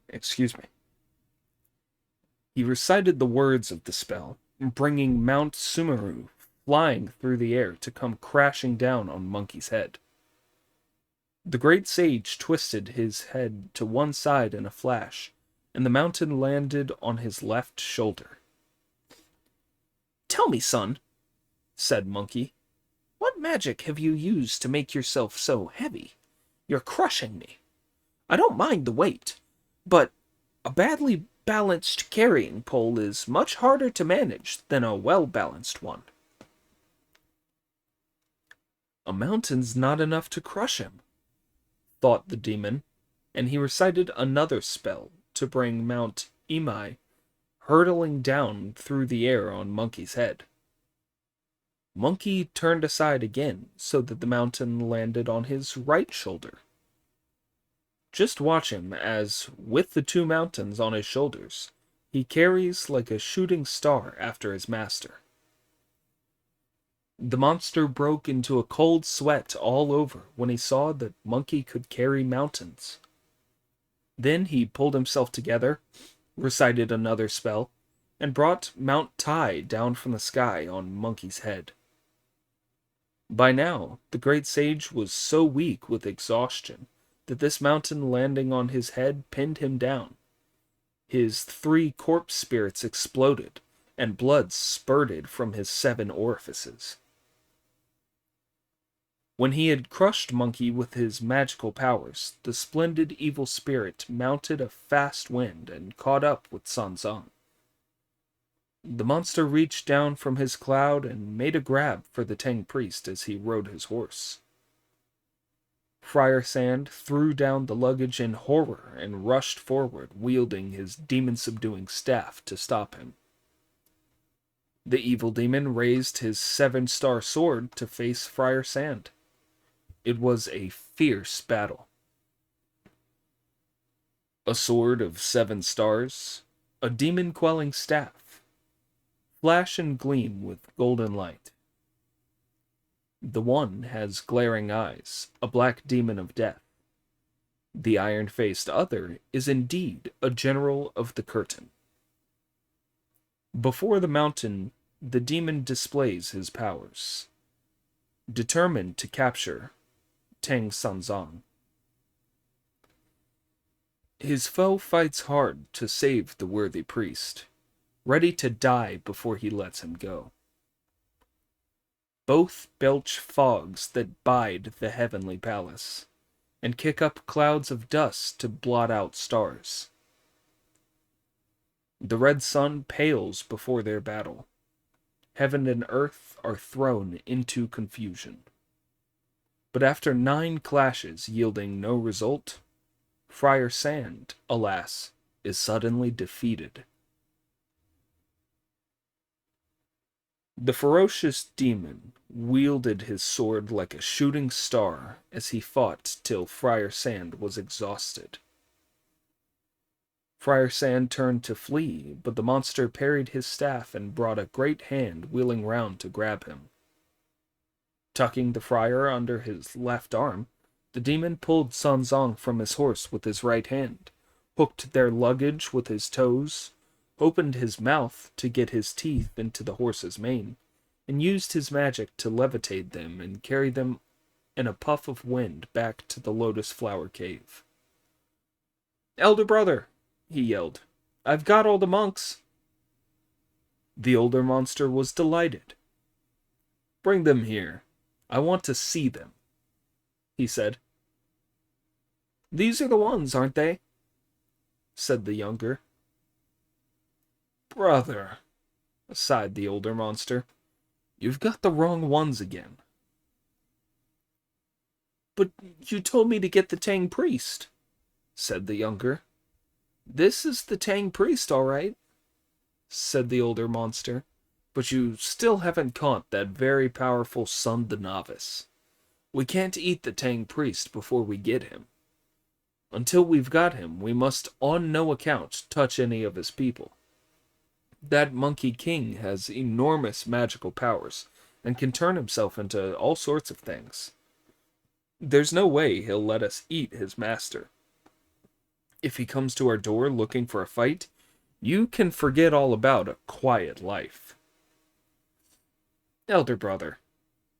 Excuse me. He recited the words of the spell, bringing Mount Sumeru flying through the air to come crashing down on Monkey's head. The great sage twisted his head to one side in a flash, and the mountain landed on his left shoulder. "Tell me, son," said Monkey, "what magic have you used to make yourself so heavy? You're crushing me. I don't mind the weight, but a badly balanced carrying pole is much harder to manage than a well-balanced one." "A mountain's not enough to crush him," thought the demon, and he recited another spell to bring Mount Imai hurtling down through the air on Monkey's head. Monkey turned aside again so that the mountain landed on his right shoulder. Just watch him as, with the 2 mountains on his shoulders, he carries like a shooting star after his master. The monster broke into a cold sweat all over when he saw that Monkey could carry mountains. Then he pulled himself together, recited another spell, and brought Mount Tai down from the sky on Monkey's head. By now, the great sage was so weak with exhaustion that this mountain landing on his head pinned him down. His 3 corpse spirits exploded, and blood spurted from his 7 orifices. When he had crushed Monkey with his magical powers, the splendid evil spirit mounted a fast wind and caught up with Sanzang. The monster reached down from his cloud and made a grab for the Tang priest as he rode his horse. Friar Sand threw down the luggage in horror and rushed forward, wielding his demon-subduing staff to stop him. The evil demon raised his 7-star sword to face Friar Sand. It was a fierce battle. A sword of 7 stars, a demon-quelling staff, flash and gleam with golden light. The one has glaring eyes, a black demon of death. The iron-faced other is indeed a general of the curtain. Before the mountain, the demon displays his powers, determined to capture Tang Sanzang. His foe fights hard to save the worthy priest, ready to die before he lets him go. Both belch fogs that bide the heavenly palace, and kick up clouds of dust to blot out stars. The red sun pales before their battle. Heaven and earth are thrown into confusion. But after 9 clashes yielding no result, Friar Sand, alas, is suddenly defeated. The ferocious demon wielded his sword like a shooting star as he fought till Friar Sand was exhausted. Friar Sand turned to flee, but the monster parried his staff and brought a great hand wheeling round to grab him. Tucking the friar under his left arm, the demon pulled Sanzang from his horse with his right hand, hooked their luggage with his toes, opened his mouth to get his teeth into the horse's mane, and used his magic to levitate them and carry them in a puff of wind back to the Lotus Flower Cave. "Elder brother," he yelled, "I've got all the monks." The older monster was delighted. "Bring them here. I want to see them," he said. "These are the ones, aren't they?" said the younger. "Brother," sighed the older monster, "you've got the wrong ones again." "But you told me to get the Tang priest," said the younger. "This is the Tang priest, all right," said the older monster, "but you still haven't caught that very powerful son the novice. We can't eat the Tang priest before we get him. Until we've got him, we must on no account touch any of his people. That monkey king has enormous magical powers and can turn himself into all sorts of things. There's no way he'll let us eat his master. If he comes to our door looking for a fight, you can forget all about a quiet life." "Elder brother,"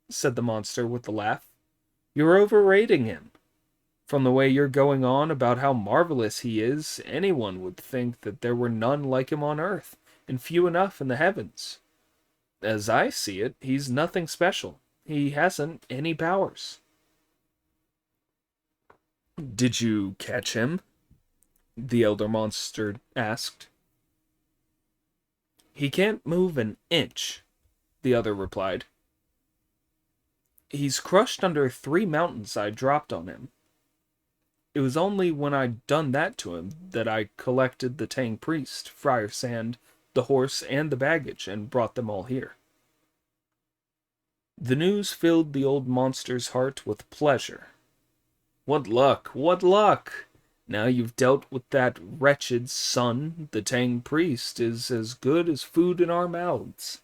said the monster with a laugh, "you're overrating him. From the way you're going on about how marvelous he is, anyone would think that there were none like him on earth, and few enough in the heavens. As I see it, he's nothing special. He hasn't any powers." "Did you catch him?" the elder monster asked. "He can't move an inch," the other replied. "He's crushed under 3 mountains I dropped on him. It was only when I'd done that to him that I collected the Tang priest, Friar Sand, the horse, and the baggage, and brought them all here." The news filled the old monster's heart with pleasure. "What luck! What luck! Now you've dealt with that wretched son, the Tang priest is as good as food in our mouths."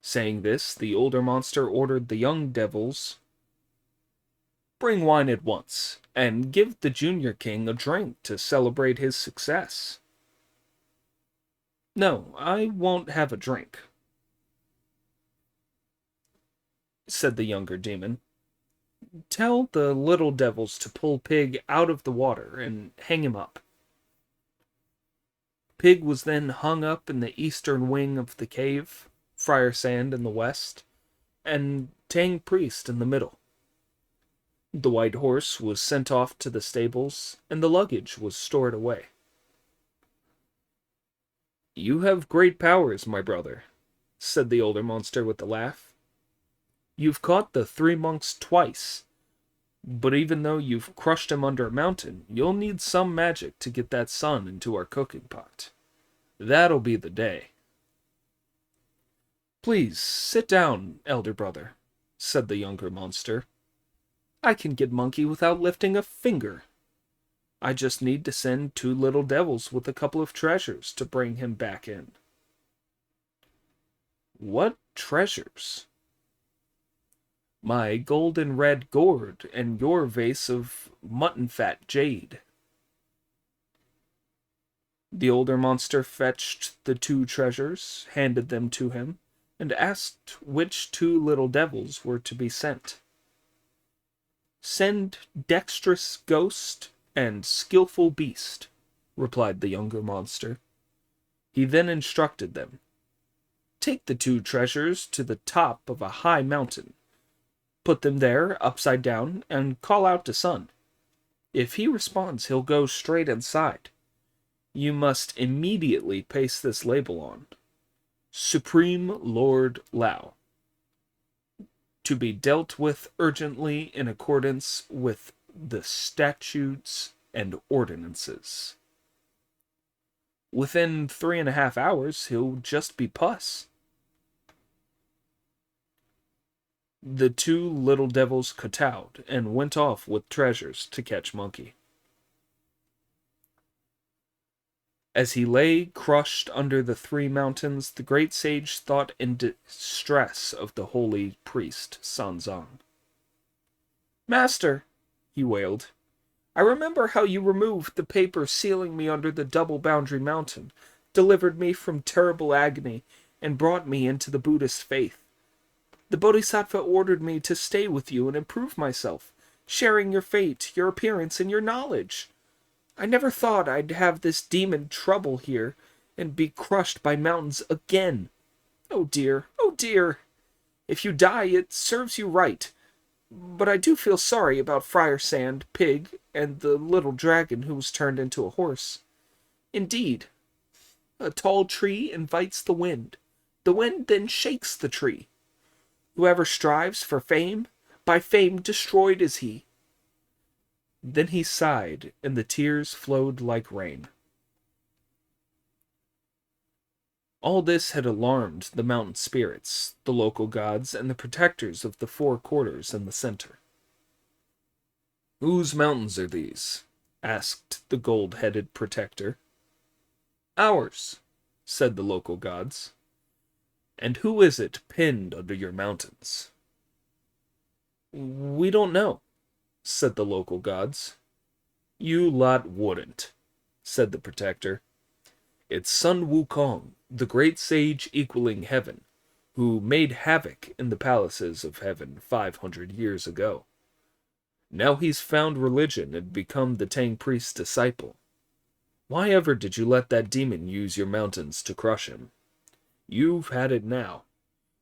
Saying this, the older monster ordered the young devils, "Bring wine at once, and give the junior king a drink to celebrate his success." "No, I won't have a drink," said the younger demon. "Tell the little devils to pull Pig out of the water and hang him up." Pig was then hung up in the eastern wing of the cave, Friar Sand in the west, and Tang priest in the middle. The white horse was sent off to the stables, and the luggage was stored away. "You have great powers, my brother," said the older monster with a laugh. "You've caught the 3 monks twice, But even though you've crushed him under a mountain, you'll need some magic to get that sun into our cooking pot. That'll be the day. Please, sit down, elder brother, said the younger monster. I can get Monkey without lifting a finger. I just need to send 2 little devils with a couple of treasures to bring him back in. What treasures? My golden red gourd and your vase of mutton fat jade. The older monster fetched the 2 treasures, handed them to him, and asked which 2 little devils were to be sent. Send dexterous ghost and skillful beast, replied the younger monster. He then instructed them. Take the 2 treasures to the top of a high mountain. Put them there, upside down, and call out to Sun. If he responds, he'll go straight inside. You must immediately paste this label on. Supreme Lord Lao. To be dealt with urgently in accordance with the statutes and ordinances. Within 3.5 hours, he'll just be pus. The 2 little devils kowtowed and went off with treasures to catch Monkey. As he lay crushed under the 3 mountains, the great sage thought in distress of the holy priest Sanzang. Master, he wailed, I remember how you removed the paper sealing me under the double boundary mountain, delivered me from terrible agony, and brought me into the Buddhist faith. The Bodhisattva ordered me to stay with you and improve myself, sharing your fate, your appearance, and your knowledge. I never thought I'd have this demon trouble here and be crushed by mountains again. Oh dear, oh dear. If you die, it serves you right. But I do feel sorry about Friar Sand, Pig, and the little dragon who was turned into a horse. Indeed, a tall tree invites the wind. The wind then shakes the tree. Whoever strives for fame, by fame destroyed is he. Then he sighed, and the tears flowed like rain. All this had alarmed the mountain spirits, the local gods, and the protectors of the 4 quarters in the center. Whose mountains are these? Asked the gold-headed protector. Ours, said the local gods. And who is it pinned under your mountains? We don't know, said the local gods. You lot wouldn't, said the protector. It's Sun Wukong, the great sage equaling heaven, who made havoc in the palaces of heaven 500 years ago. Now he's found religion and become the Tang priest's disciple. Why ever did you let that demon use your mountains to crush him? You've had it now.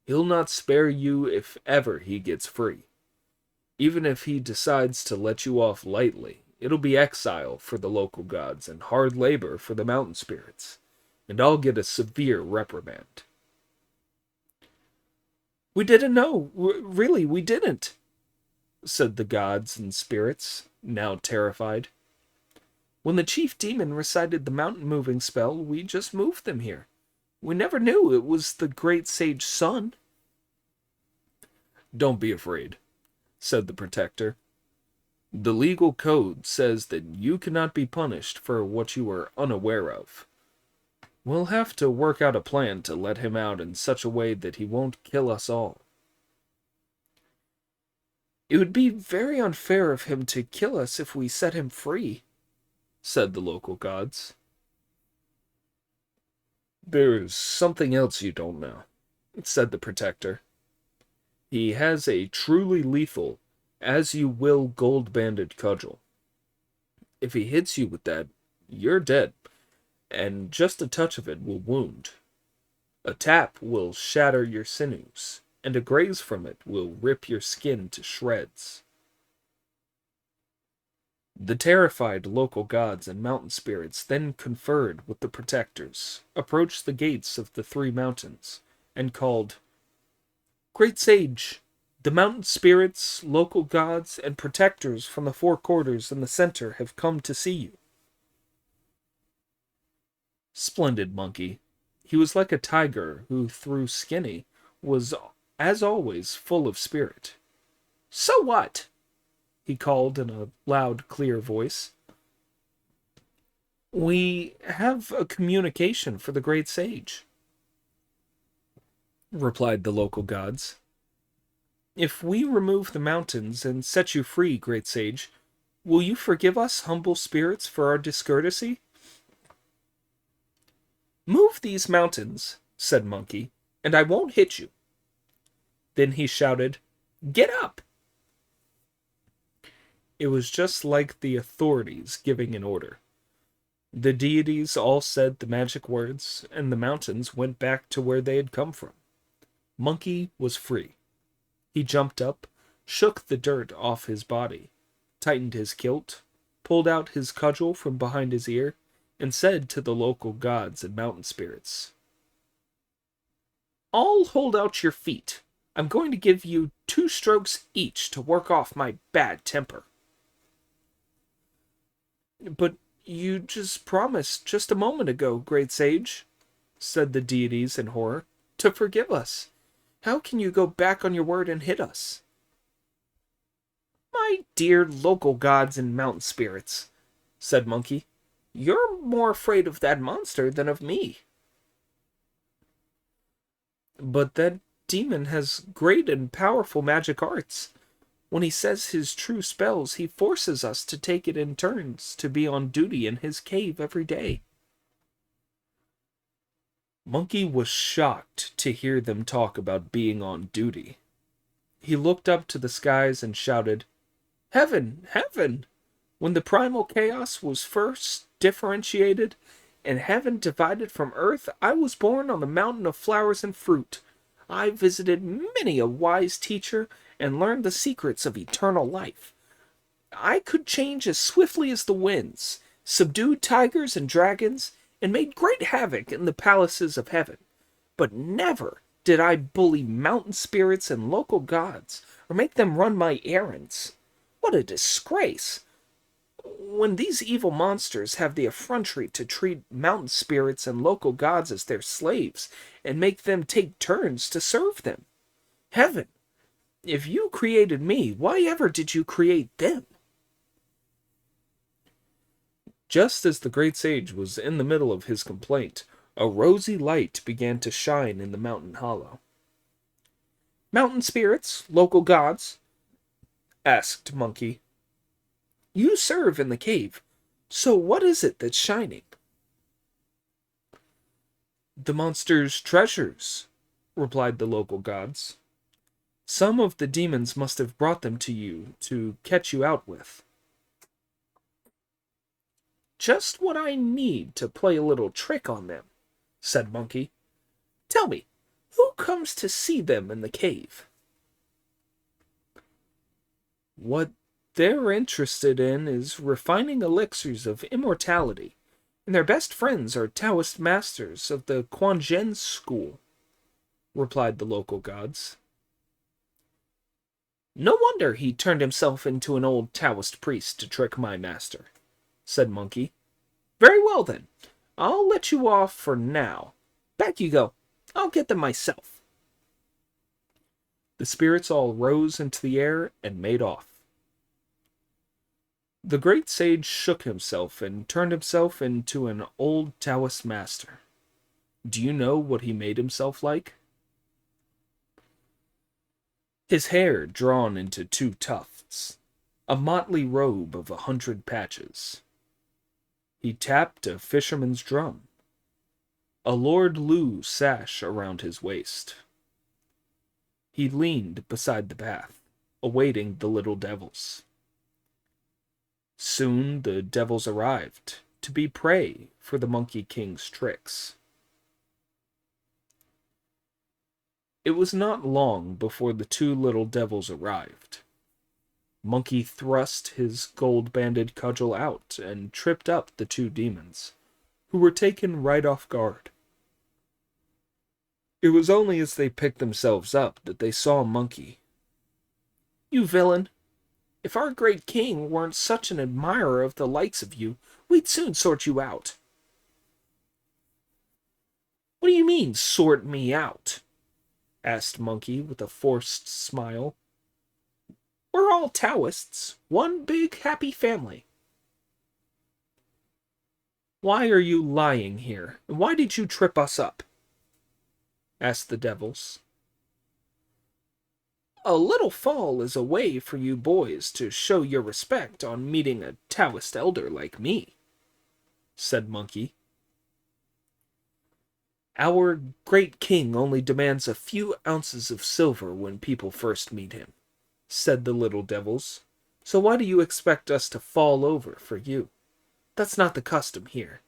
He'll not spare you if ever he gets free. Even if he decides to let you off lightly, it'll be exile for the local gods and hard labor for the mountain spirits, and I'll get a severe reprimand. We didn't know. Really, we didn't, said the gods and spirits, now terrified. When the chief demon recited the mountain-moving spell, we just moved them here. We never knew it was the great sage Sun. Don't be afraid, said the protector. The legal code says that you cannot be punished for what you are unaware of. We'll have to work out a plan to let him out in such a way that he won't kill us all. It would be very unfair of him to kill us if we set him free, said the local gods. There's something else you don't know, said the protector. He has a truly lethal, as-you-will gold-banded cudgel. If he hits you with that, you're dead, and just a touch of it will wound. A tap will shatter your sinews, and a graze from it will rip your skin to shreds. The terrified local gods and mountain spirits then conferred with the protectors, approached the gates of the 3 mountains, and called, Great Sage, The mountain spirits, local gods, and protectors from the four quarters and the center have come to see you. Splendid monkey. He was like a tiger who, though skinny, was, as always, full of spirit. So what? He called in a loud, clear voice. We have a communication for the great sage, replied the local gods. If we remove the mountains and set you free, great sage, will you forgive us humble spirits for our discourtesy? Move these mountains, said Monkey, and I won't hit you. Then he shouted, Get up! It was just like the authorities giving an order. The deities all said the magic words, and the mountains went back to where they had come from. Monkey was free. He jumped up, shook the dirt off his body, tightened his kilt, pulled out his cudgel from behind his ear, and said to the local gods and mountain spirits, All hold out your feet. I'm going to give you 2 strokes each to work off my bad temper. But you just promised just a moment ago, great sage, said the deities in horror, to forgive us. How can you go back on your word and hit us? My dear local gods and mountain spirits, said Monkey, you're more afraid of that monster than of me. But that demon has great and powerful magic arts. When he says his true spells, he forces us to take it in turns to be on duty in his cave every day. Monkey was shocked to hear them talk about being on duty. He looked up to the skies and shouted, Heaven, heaven! When the primal chaos was first differentiated and heaven divided from earth, I was born on the mountain of flowers and fruit. I visited many a wise teacher and learned the secrets of eternal life. I could change as swiftly as the winds, subdued tigers and dragons, and made great havoc in the palaces of heaven. But never did I bully mountain spirits and local gods, or make them run my errands. What a disgrace! When these evil monsters have the effrontery to treat mountain spirits and local gods as their slaves, and make them take turns to serve them. Heaven, if you created me, why ever did you create them? Just as the great sage was in the middle of his complaint, a rosy light began to shine in the mountain hollow. Mountain spirits, local gods? Asked Monkey. You serve in the cave, so what is it that's shining? The monster's treasures, replied the local gods. Some of the demons must have brought them to you to catch you out with. Just what I need to play a little trick on them, said Monkey. Tell me, who comes to see them in the cave? What they're interested in is refining elixirs of immortality, and their best friends are Taoist masters of the Quanzhen school, replied the local gods. No wonder he turned himself into an old Taoist priest to trick my master, said Monkey. Very well, then. I'll let you off for now. Back you go. I'll get them myself. The spirits all rose into the air and made off. The great sage shook himself and turned himself into an old Taoist master. Do you know what he made himself like? His hair drawn into 2 tufts, a motley robe of 100 patches. He tapped a fisherman's drum, a Lord Lu sash around his waist. He leaned beside the path, awaiting the little devils. Soon the devils arrived, to be prey for the Monkey King's tricks. It was not long before the 2 little devils arrived. Monkey thrust his gold-banded cudgel out and tripped up the 2 demons, who were taken right off guard. It was only as they picked themselves up that they saw Monkey, You villain! If our great king weren't such an admirer of the likes of you, we'd soon sort you out." "What do you mean, sort me out?" asked Monkey with a forced smile. "We're all Taoists, one big happy family." "Why are you lying here, and why did you trip us up?" asked the devils. "A little fall is a way for you boys to show your respect on meeting a Taoist elder like me," said Monkey. "Our great king only demands a few ounces of silver when people first meet him," said the little devils. "So why do you expect us to fall over for you? That's not the custom here.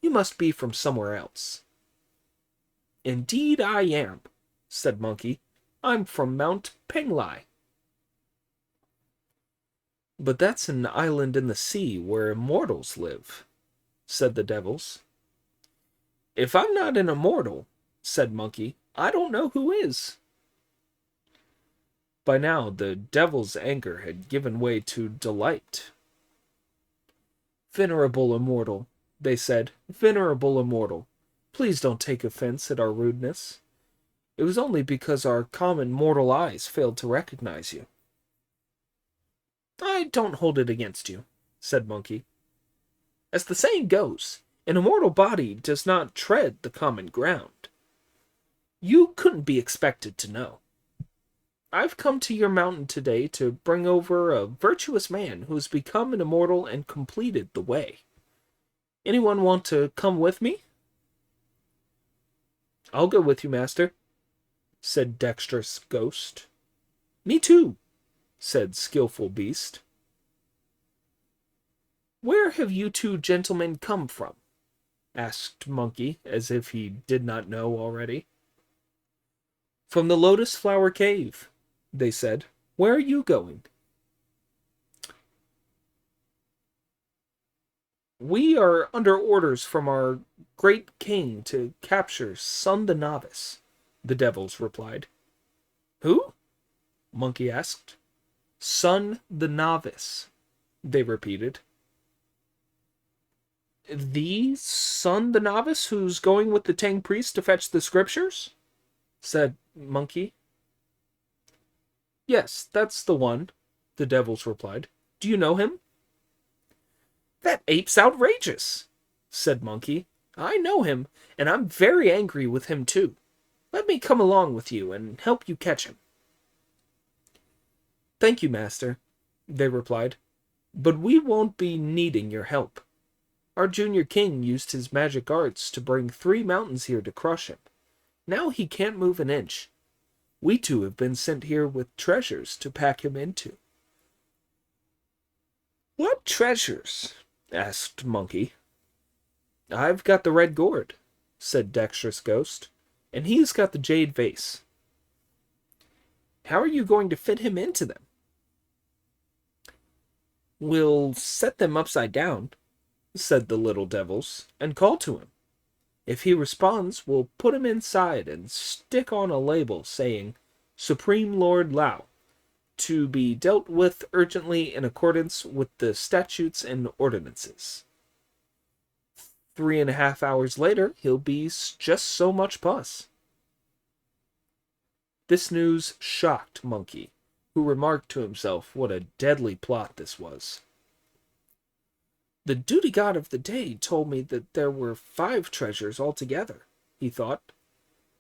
You must be from somewhere else." "Indeed I am," said Monkey. "I'm from Mount Penglai." "But that's an island in the sea where immortals live," said the devils. "If I'm not an immortal," said Monkey, "I don't know who is." By now the devil's anger had given way to delight. "Venerable immortal," they said, "venerable immortal, please don't take offense at our rudeness. It was only because our common mortal eyes failed to recognize you." "I don't hold it against you," said Monkey. "As the saying goes, an immortal body does not tread the common ground. You couldn't be expected to know. I've come to your mountain today to bring over a virtuous man who has become an immortal and completed the way. Anyone want to come with me?" "I'll go with you, master," said Dexterous Ghost. "Me too," said Skillful Beast. "Where have you two gentlemen come from?" asked Monkey, as if he did not know already. "From the Lotus Flower Cave," they said. "Where are you going?" "We are under orders from our great king to capture Sun the Novice," the devils replied. "Who?" Monkey asked. "Sun the Novice," they repeated. "The Sun the Novice who's going with the Tang priest to fetch the scriptures?" said Monkey. "Yes, that's the one," the devils replied. "Do you know him?" "That ape's outrageous," said Monkey. "I know him, and I'm very angry with him too. Let me come along with you and help you catch him." "Thank you, master," they replied, "but we won't be needing your help. Our junior king used his magic arts to bring 3 mountains here to crush him. Now he can't move an inch. We two have been sent here with treasures to pack him into." "What treasures?" asked Monkey. "I've got the red gourd," said Dexterous Ghost, "and he's got the jade vase." "How are you going to fit him into them?" "We'll set them upside down," said the little devils, "and call to him. If he responds, we'll put him inside and stick on a label saying, 'Supreme Lord Lao, to be dealt with urgently in accordance with the statutes and ordinances.' 3.5 hours later, he'll be just so much pus." This news shocked Monkey, who remarked to himself what a deadly plot this was. "The duty god of the day told me that there were 5 treasures altogether," he thought.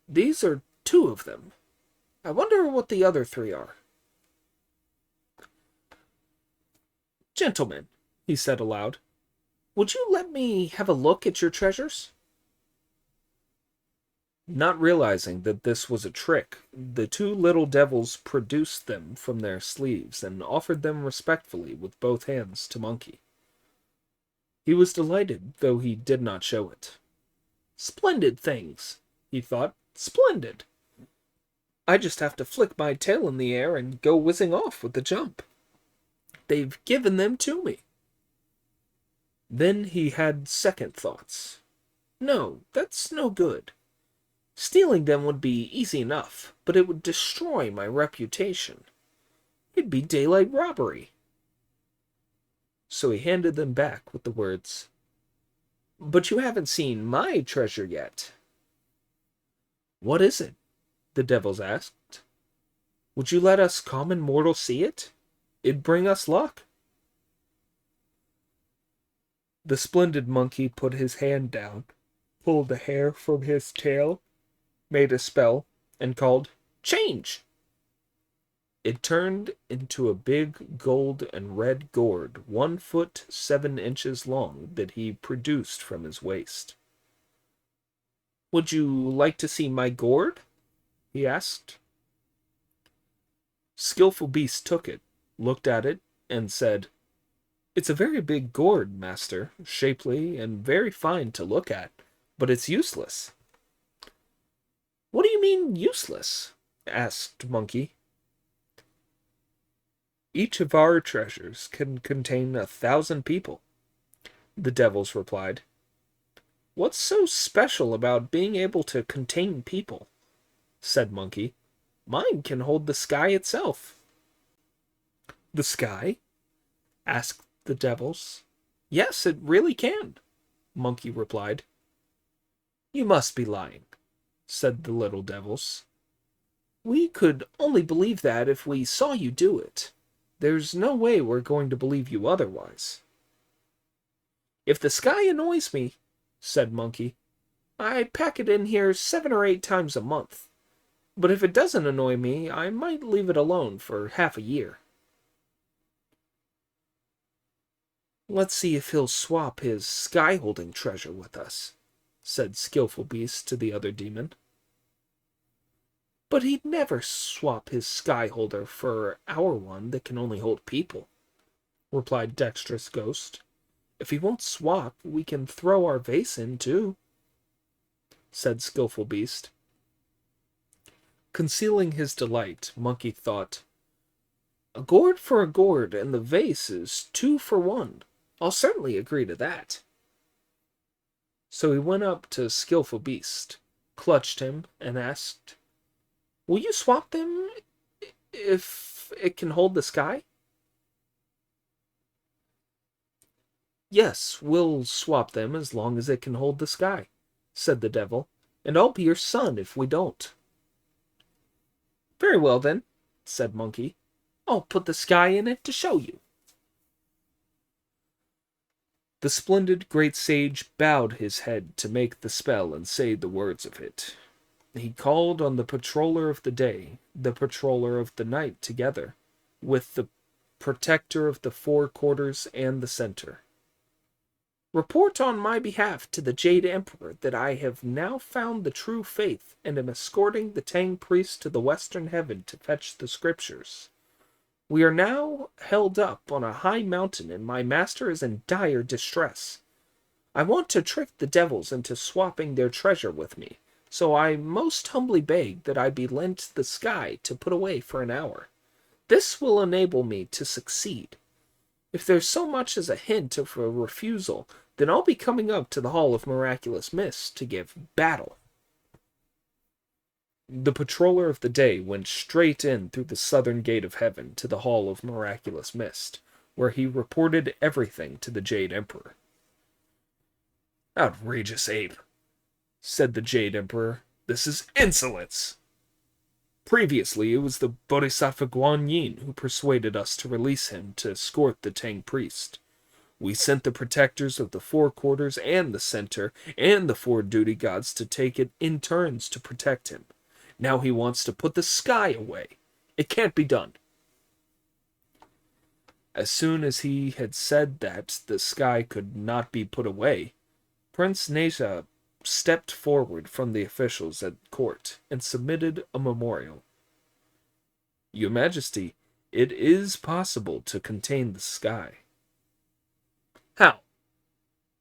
"These are 2 of them. I wonder what the other 3 are." "Gentlemen," he said aloud, "would you let me have a look at your treasures?" Not realizing that this was a trick, the 2 little devils produced them from their sleeves and offered them respectfully with both hands to Monkey. He was delighted, though he did not show it. "Splendid things," he thought. "Splendid. I just have to flick my tail in the air and go whizzing off with a jump. They've given them to me." Then he had second thoughts. "No, that's no good. Stealing them would be easy enough, but it would destroy my reputation. It'd be daylight robbery. So he handed them back with the words, "But you haven't seen my treasure yet." "What is it?" the devils asked. "Would you let us common mortals see it? It'd bring us luck." The splendid monkey put his hand down, pulled a hair from his tail, made a spell, and called, "Change!" It turned into a big gold and red gourd 1 foot 7 inches long that he produced from his waist. "Would you like to see my gourd?" he asked. Skillful Beast took it, looked at it, and said, "It's a very big gourd, master, shapely and very fine to look at, but it's useless." "What do you mean, useless?" asked Monkey. "Each of our treasures can contain 1,000 people," the devils replied. "What's so special about being able to contain people?" said Monkey. "Mine can hold the sky itself." "The sky?" asked the devils. "Yes, it really can," Monkey replied. "You must be lying," said the little devils. "We could only believe that if we saw you do it. There's no way we're going to believe you otherwise." "If the sky annoys me," said Monkey, "I pack it in here 7 or 8 times a month. But if it doesn't annoy me, I might leave it alone for half a year." "Let's see if he'll swap his sky-holding treasure with us," said Skillful Beast to the other demon. "But he'd never swap his sky-holder for our one that can only hold people," replied Dexterous Ghost. "If he won't swap, we can throw our vase in, too," said Skillful Beast. Concealing his delight, Monkey thought, "A gourd for a gourd, and the vase is 2 for 1. I'll certainly agree to that." So he went up to Skillful Beast, clutched him, and asked, "Will you swap them if it can hold the sky?" "Yes, we'll swap them as long as it can hold the sky," said the devil, "and I'll be your son if we don't." "Very well, then," said Monkey. "I'll put the sky in it to show you." The splendid great sage bowed his head to make the spell and say the words of it. He called on the patroller of the day, the patroller of the night together, with the protector of the 4 quarters and the center. "Report on my behalf to the Jade Emperor that I have now found the true faith and am escorting the Tang priest to the western heaven to fetch the scriptures. We are now held up on a high mountain, and my master is in dire distress. I want to trick the devils into swapping their treasure with me, so I most humbly beg that I be lent the sky to put away for an hour. This will enable me to succeed. If there's so much as a hint of a refusal, then I'll be coming up to the Hall of Miraculous Mist to give battle." The patroller of the day went straight in through the southern gate of heaven to the Hall of Miraculous Mist, where he reported everything to the Jade Emperor. "Outrageous ape," said the Jade Emperor. "This is insolence." Previously, it was the Bodhisattva Guan Yin who persuaded us to release him to escort the Tang priest. We sent the protectors of the 4 quarters and the center and the 4 duty gods to take it in turns to protect him. Now he wants to put the sky away. It can't be done." As soon as he had said that the sky could not be put away, Prince Neja stepped forward from the officials at court and submitted a memorial. "Your Majesty, it is possible to contain the sky." "How?"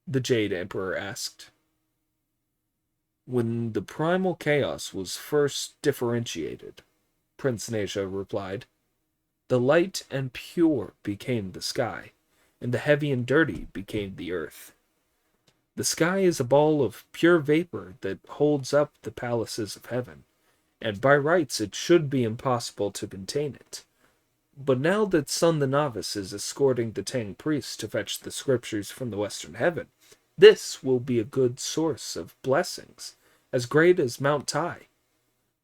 the Jade Emperor asked. "When the primal chaos was first differentiated," Prince Neja replied, "the light and pure became the sky, and the heavy and dirty became the earth. The sky is a ball of pure vapor that holds up the palaces of heaven, and by rights it should be impossible to contain it. But now that Sun the Novice is escorting the Tang priest to fetch the scriptures from the Western Heaven, this will be a good source of blessings, as great as Mount Tai,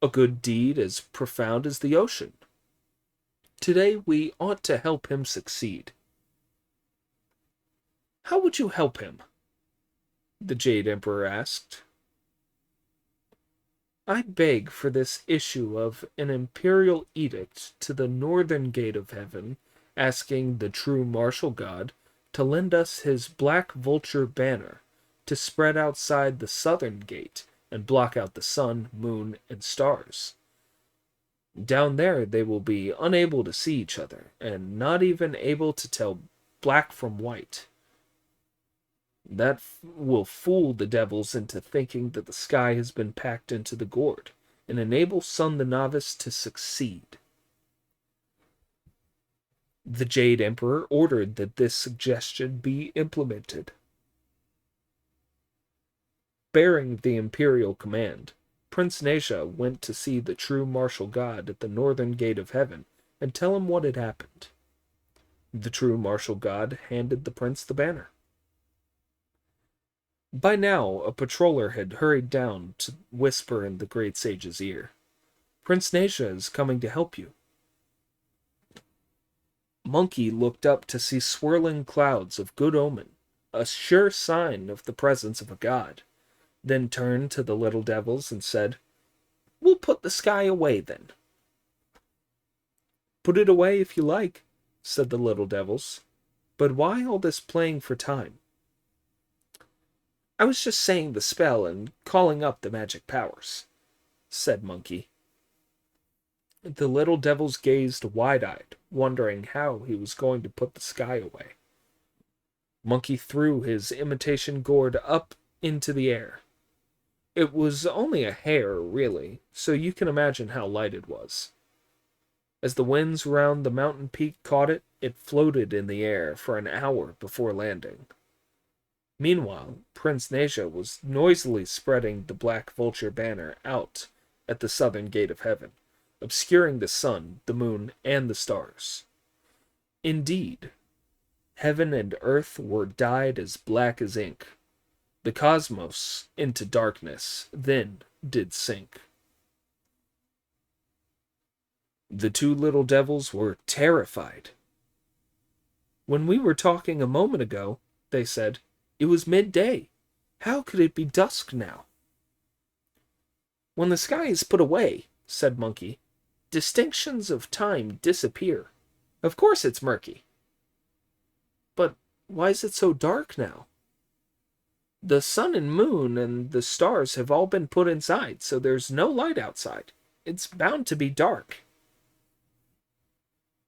a good deed as profound as the ocean. Today we ought to help him succeed. How would you help him? The Jade Emperor asked. I beg for this issue of an imperial edict to the northern gate of heaven, asking the true martial god to lend us his black vulture banner to spread outside the southern gate and block out the sun, moon, and stars. Down there they will be unable to see each other, and not even able to tell black from white. That will fool the devils into thinking that the sky has been packed into the gourd, and enable Sun the Novice to succeed. The Jade Emperor ordered that this suggestion be implemented. Bearing the imperial command, Prince Nesha went to see the true martial god at the northern gate of heaven and tell him what had happened. The true martial god handed the prince the banner. By now, a patroller had hurried down to whisper in the great sage's ear. Prince Nesha is coming to help you. Monkey looked up to see swirling clouds of good omen, a sure sign of the presence of a god, then turned to the little devils and said, We'll put the sky away then. Put it away if you like, said the little devils. But why all this playing for time? I was just saying the spell and calling up the magic powers, said Monkey. The little devils gazed wide-eyed, wondering how he was going to put the sky away. Monkey threw his imitation gourd up into the air. It was only a hair, really, so you can imagine how light it was. As the winds round the mountain peak caught it, it floated in the air for an hour before landing. Meanwhile, Prince Nesha was noisily spreading the black vulture banner out at the southern gate of heaven, obscuring the sun, the moon, and the stars. Indeed, heaven and earth were dyed as black as ink. The cosmos into darkness then did sink. The two little devils were terrified. When we were talking a moment ago, they said, it was midday. How could it be dusk now? When the sky is put away, said Monkey, distinctions of time disappear. Of course it's murky. But why is it so dark now? The sun and moon and the stars have all been put inside, so there's no light outside. It's bound to be dark.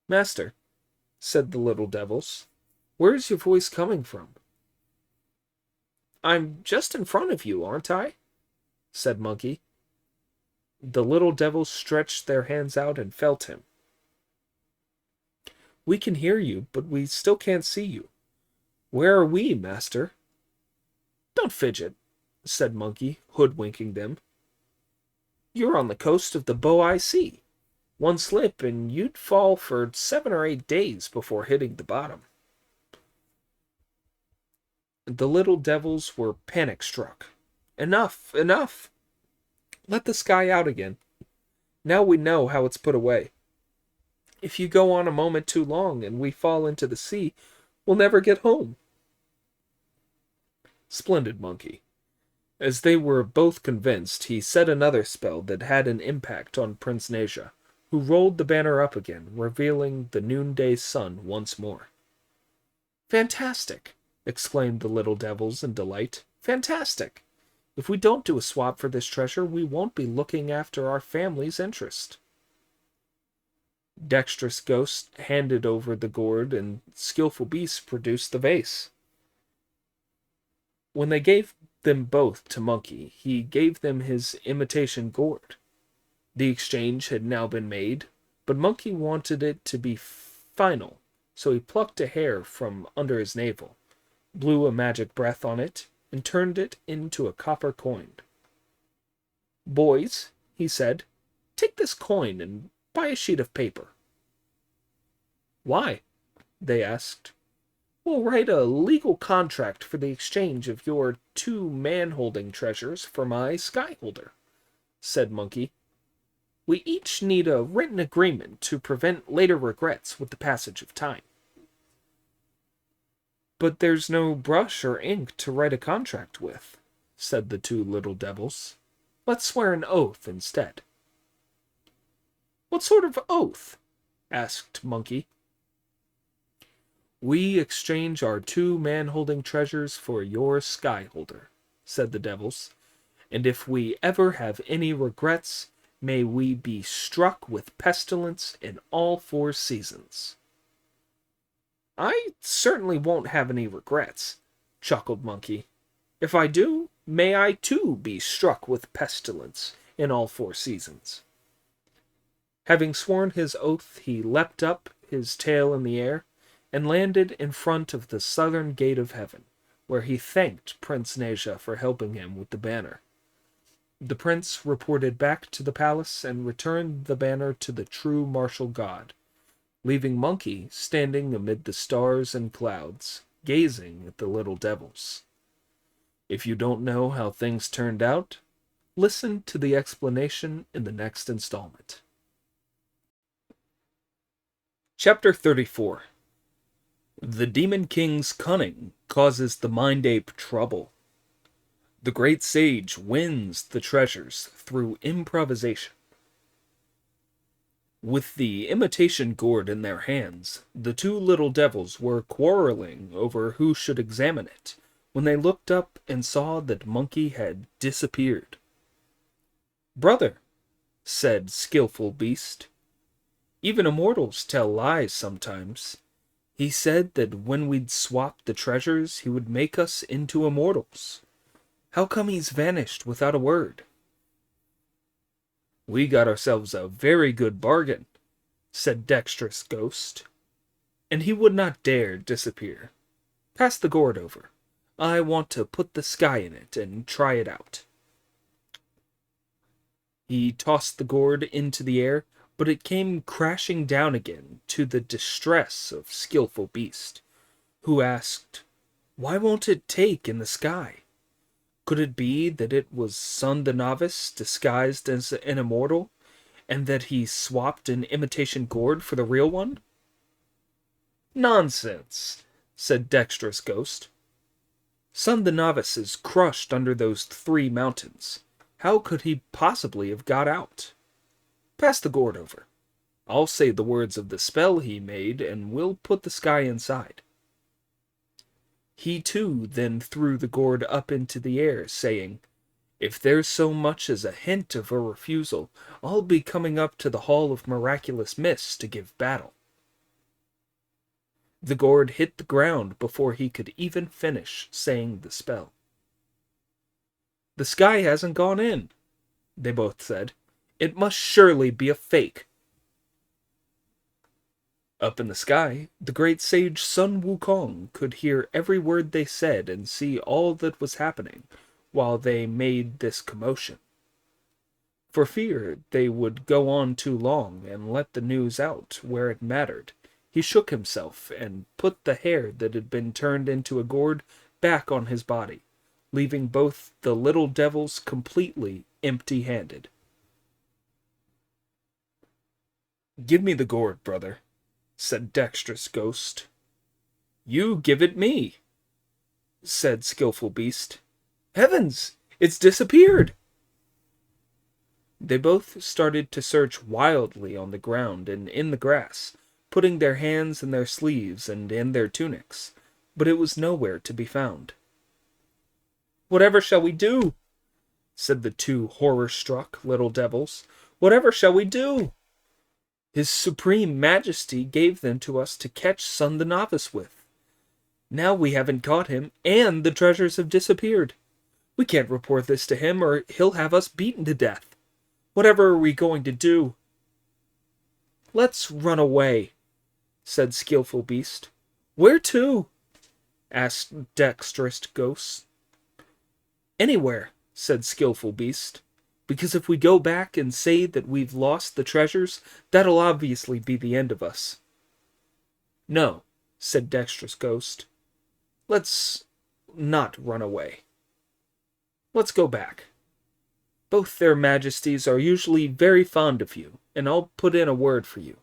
Master, said the little devils, where is your voice coming from? I'm just in front of you, aren't I? Said Monkey. The little devils stretched their hands out and felt him. We can hear you, but we still can't see you. Where are we, master? Don't fidget, said Monkey, hoodwinking them. You're on the coast of the Bo-I Sea. One slip and you'd fall for 7 or 8 days before hitting the bottom. The little devils were panic-struck. Enough, enough! Let the sky out again. Now we know how it's put away. If you go on a moment too long and we fall into the sea, we'll never get home. Splendid, Monkey. As they were both convinced, he said another spell that had an impact on Prince Nesha, who rolled the banner up again, revealing the noonday sun once more. Fantastic! Exclaimed the little devils in delight. Fantastic! If we don't do a swap for this treasure, we won't be looking after our family's interest. Dexterous Ghost handed over the gourd, and Skillful Beast produced the vase. When they gave them both to Monkey, he gave them his imitation gourd. The exchange had now been made, but Monkey wanted it to be final, so he plucked a hair from under his navel, blew a magic breath on it, and turned it into a copper coin. Boys, he said, take this coin and buy a sheet of paper. Why? They asked. We'll write a legal contract for the exchange of your 2 man-holding treasures for my sky-holder, said Monkey. We each need a written agreement to prevent later regrets with the passage of time. But there's no brush or ink to write a contract with, said the 2 little devils. Let's swear an oath instead. What sort of oath? Asked Monkey. We exchange our 2 man-holding treasures for your sky-holder, said the devils, and if we ever have any regrets, may we be struck with pestilence in all 4 seasons. I certainly won't have any regrets, chuckled Monkey. If I do, may I too be struck with pestilence in all 4 seasons. Having sworn his oath, he leapt up, his tail in the air, and landed in front of the southern gate of heaven, where he thanked Prince Nasia for helping him with the banner. The prince reported back to the palace and returned the banner to the true martial god, leaving Monkey standing amid the stars and clouds, gazing at the little devils. If you don't know how things turned out, listen to the explanation in the next installment. Chapter 34. The Demon King's cunning causes the Mind Ape trouble. The great sage wins the treasures through improvisation. With the imitation gourd in their hands, the 2 little devils were quarreling over who should examine it, when they looked up and saw that Monkey had disappeared. Brother, said Skillful Beast, even immortals tell lies sometimes. He said that when we'd swap the treasures, he would make us into immortals. How come he's vanished without a word? We got ourselves a very good bargain, said Dexterous Ghost, and he would not dare disappear. Pass the gourd over. I want to put the sky in it and try it out. He tossed the gourd into the air, but it came crashing down again to the distress of Skillful Beast, who asked, Why won't it take in the sky? Could it be that it was Sun the Novice disguised as an immortal, and that he swapped an imitation gourd for the real one? Nonsense, said Dexterous Ghost. Sun the Novice is crushed under those 3 mountains. How could he possibly have got out? Pass the gourd over. I'll say the words of the spell he made, and we'll put the sky inside. He too then threw the gourd up into the air, saying, If there's so much as a hint of a refusal, I'll be coming up to the Hall of Miraculous Mists to give battle. The gourd hit the ground before he could even finish saying the spell. The sky hasn't gone in, they both said. It must surely be a fake. Up in the sky, the great sage Sun Wukong could hear every word they said and see all that was happening while they made this commotion. For fear they would go on too long and let the news out where it mattered, he shook himself and put the hair that had been turned into a gourd back on his body, leaving both the little devils completely empty-handed. Give me the gourd, brother, said Dexterous Ghost. You give it me, said Skillful Beast. Heavens, it's disappeared! They both started to search wildly on the ground and in the grass, putting their hands in their sleeves and in their tunics, but it was nowhere to be found. Whatever shall we do? Said the 2 horror-struck little devils. Whatever shall we do? His Supreme Majesty gave them to us to catch Sun the Novice with. Now we haven't caught him, and the treasures have disappeared. We can't report this to him, or he'll have us beaten to death. Whatever are we going to do? Let's run away, said Skillful Beast. Where to? Asked Dexterous Ghost. Anywhere, said Skillful Beast. Because if we go back and say that we've lost the treasures, that'll obviously be the end of us. No, said Dexterous Ghost. Let's not run away. Let's go back. Both their majesties are usually very fond of you, and I'll put in a word for you.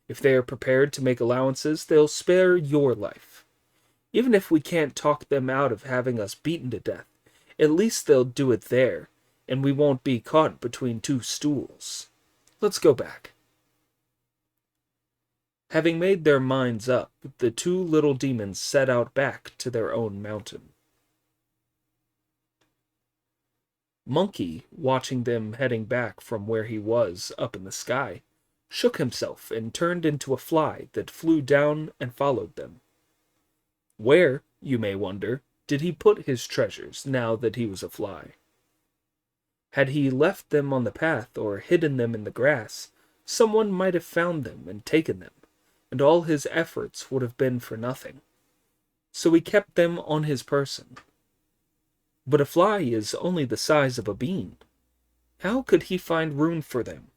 If they are prepared to make allowances, they'll spare your life. Even if we can't talk them out of having us beaten to death, at least they'll do it there, and we won't be caught between two stools. Let's go back. Having made their minds up, the two little demons set out back to their own mountain. Monkey, watching them heading back from where he was up in the sky, shook himself and turned into a fly that flew down and followed them. Where, you may wonder, did he put his treasures now that he was a fly? Had he left them on the path or hidden them in the grass, someone might have found them and taken them, and all his efforts would have been for nothing. So he kept them on his person. But a fly is only the size of a bean. How could he find room for them?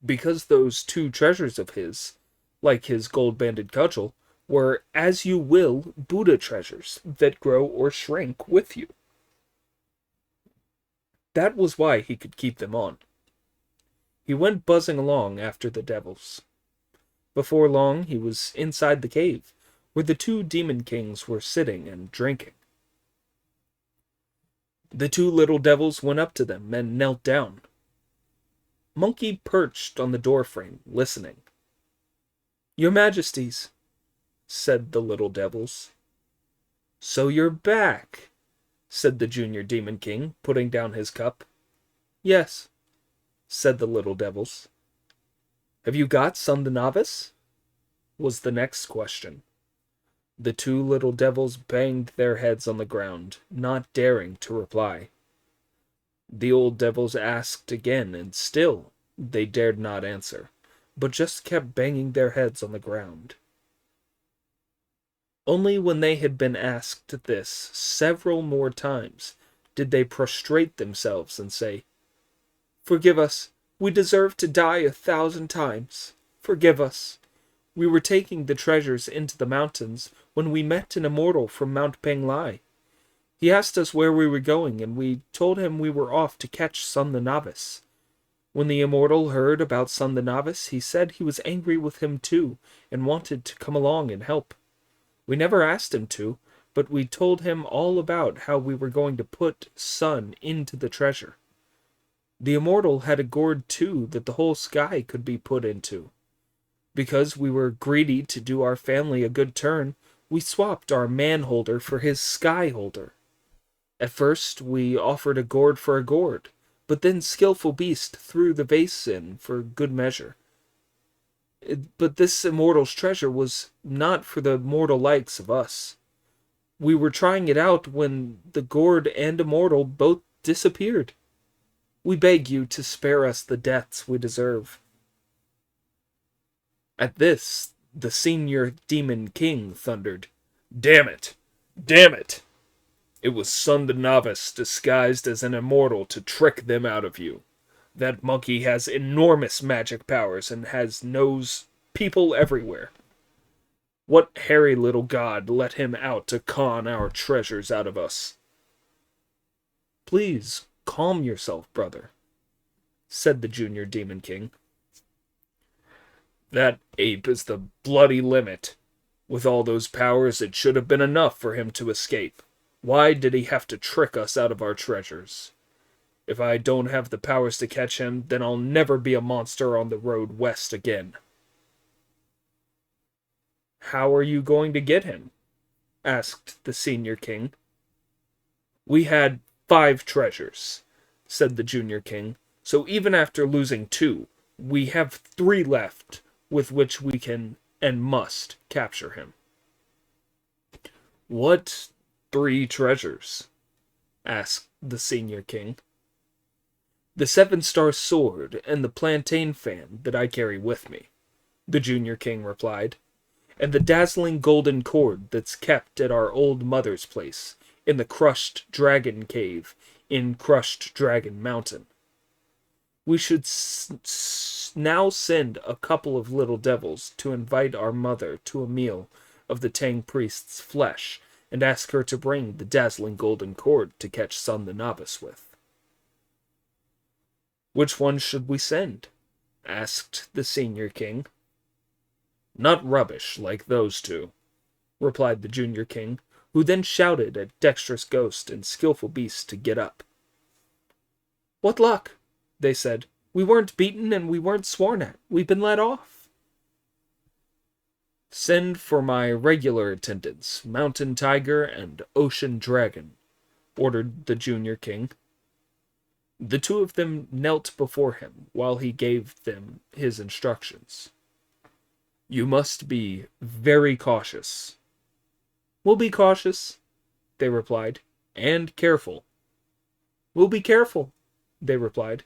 Because those two treasures of his, like his gold-banded cudgel, were as-you-will Buddha treasures that grow or shrink with you. That was why he could keep them on. He went buzzing along after the devils. Before long he was inside the cave, where the two demon kings were sitting and drinking. The two little devils went up to them and knelt down. Monkey perched on the doorframe, listening. "Your Majesties," said the little devils. "So you're back," said the junior demon king, putting down his cup. "Yes," said the little devils. "Have you got Son the Novice?" was the next question. The two little devils banged their heads on the ground, not daring to reply. The old devils asked again, and still they dared not answer, but just kept banging their heads on the ground. Only when they had been asked this several more times did they prostrate themselves and say, "Forgive us. We deserve to die 1,000 times. Forgive us. We were taking the treasures into the mountains when we met an immortal from Mount Penglai. He asked us where we were going, and we told him we were off to catch Son the Novice. When the immortal heard about Son the Novice, he said he was angry with him too, and wanted to come along and help. We never asked him to, but we told him all about how we were going to put Son into the treasure. The immortal had a gourd too that the whole sky could be put into. Because we were greedy to do our family a good turn, we swapped our man-holder for his sky-holder. At first, we offered a gourd for a gourd, but then Skillful Beast threw the vase in for good measure. But this immortal's treasure was not for the mortal likes of us. We were trying it out when the gourd and immortal both disappeared. We beg you to spare us the deaths we deserve." At this, the senior demon king thundered, "Damn it! Damn it! It was Son the Novice disguised as an immortal to trick them out of you. That monkey has enormous magic powers and knows people everywhere. What hairy little god let him out to con our treasures out of us?" "Please, calm yourself, brother," said the junior demon king. "That ape is the bloody limit. With all those powers, it should have been enough for him to escape. Why did he have to trick us out of our treasures? If I don't have the powers to catch him, then I'll never be a monster on the road west again." "How are you going to get him?" asked the senior king. "We had 5 treasures," said the junior king, "so even after losing 2, we have 3 left with which we can and must capture him." "What 3 treasures?" asked the senior king. "The 7-star sword and the plantain fan that I carry with me," the junior king replied, "and the dazzling golden cord that's kept at our old mother's place in the Crushed Dragon Cave in Crushed Dragon Mountain. We should now send a couple of little devils to invite our mother to a meal of the Tang priest's flesh and ask her to bring the dazzling golden cord to catch Sun the Novice with." "Which one should we send?" asked the senior king. "Not rubbish like those two," replied the junior king, who then shouted at Dexterous Ghost and Skillful Beast to get up. "What luck?" they said. "We weren't beaten and we weren't sworn at. We've been let off." "Send for my regular attendants, Mountain Tiger and Ocean Dragon," ordered the junior king. The two of them knelt before him while he gave them his instructions. "You must be very cautious." "We'll be cautious," they replied, "and careful." "We'll be careful," they replied.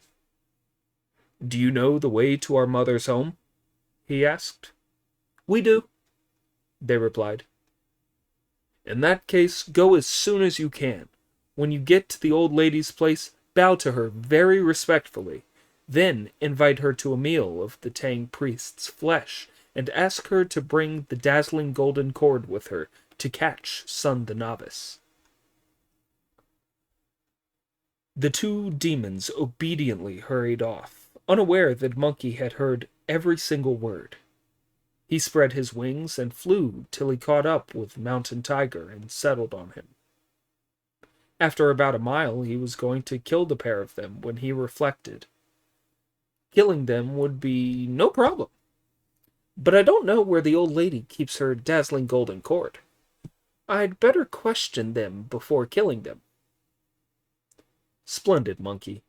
"Do you know the way to our mother's home?" he asked. "We do," they replied. "In that case, go as soon as you can. When you get to the old lady's place, bow to her very respectfully. Then invite her to a meal of the Tang priest's flesh, and ask her to bring the dazzling golden cord with her to catch Sun the Novice." The two demons obediently hurried off, unaware that Monkey had heard every single word. He spread his wings and flew till he caught up with Mountain Tiger and settled on him. After about a mile, he was going to kill the pair of them when he reflected. Killing them would be no problem. But I don't know where the old lady keeps her dazzling golden cord. I'd better question them before killing them. Splendid Monkey.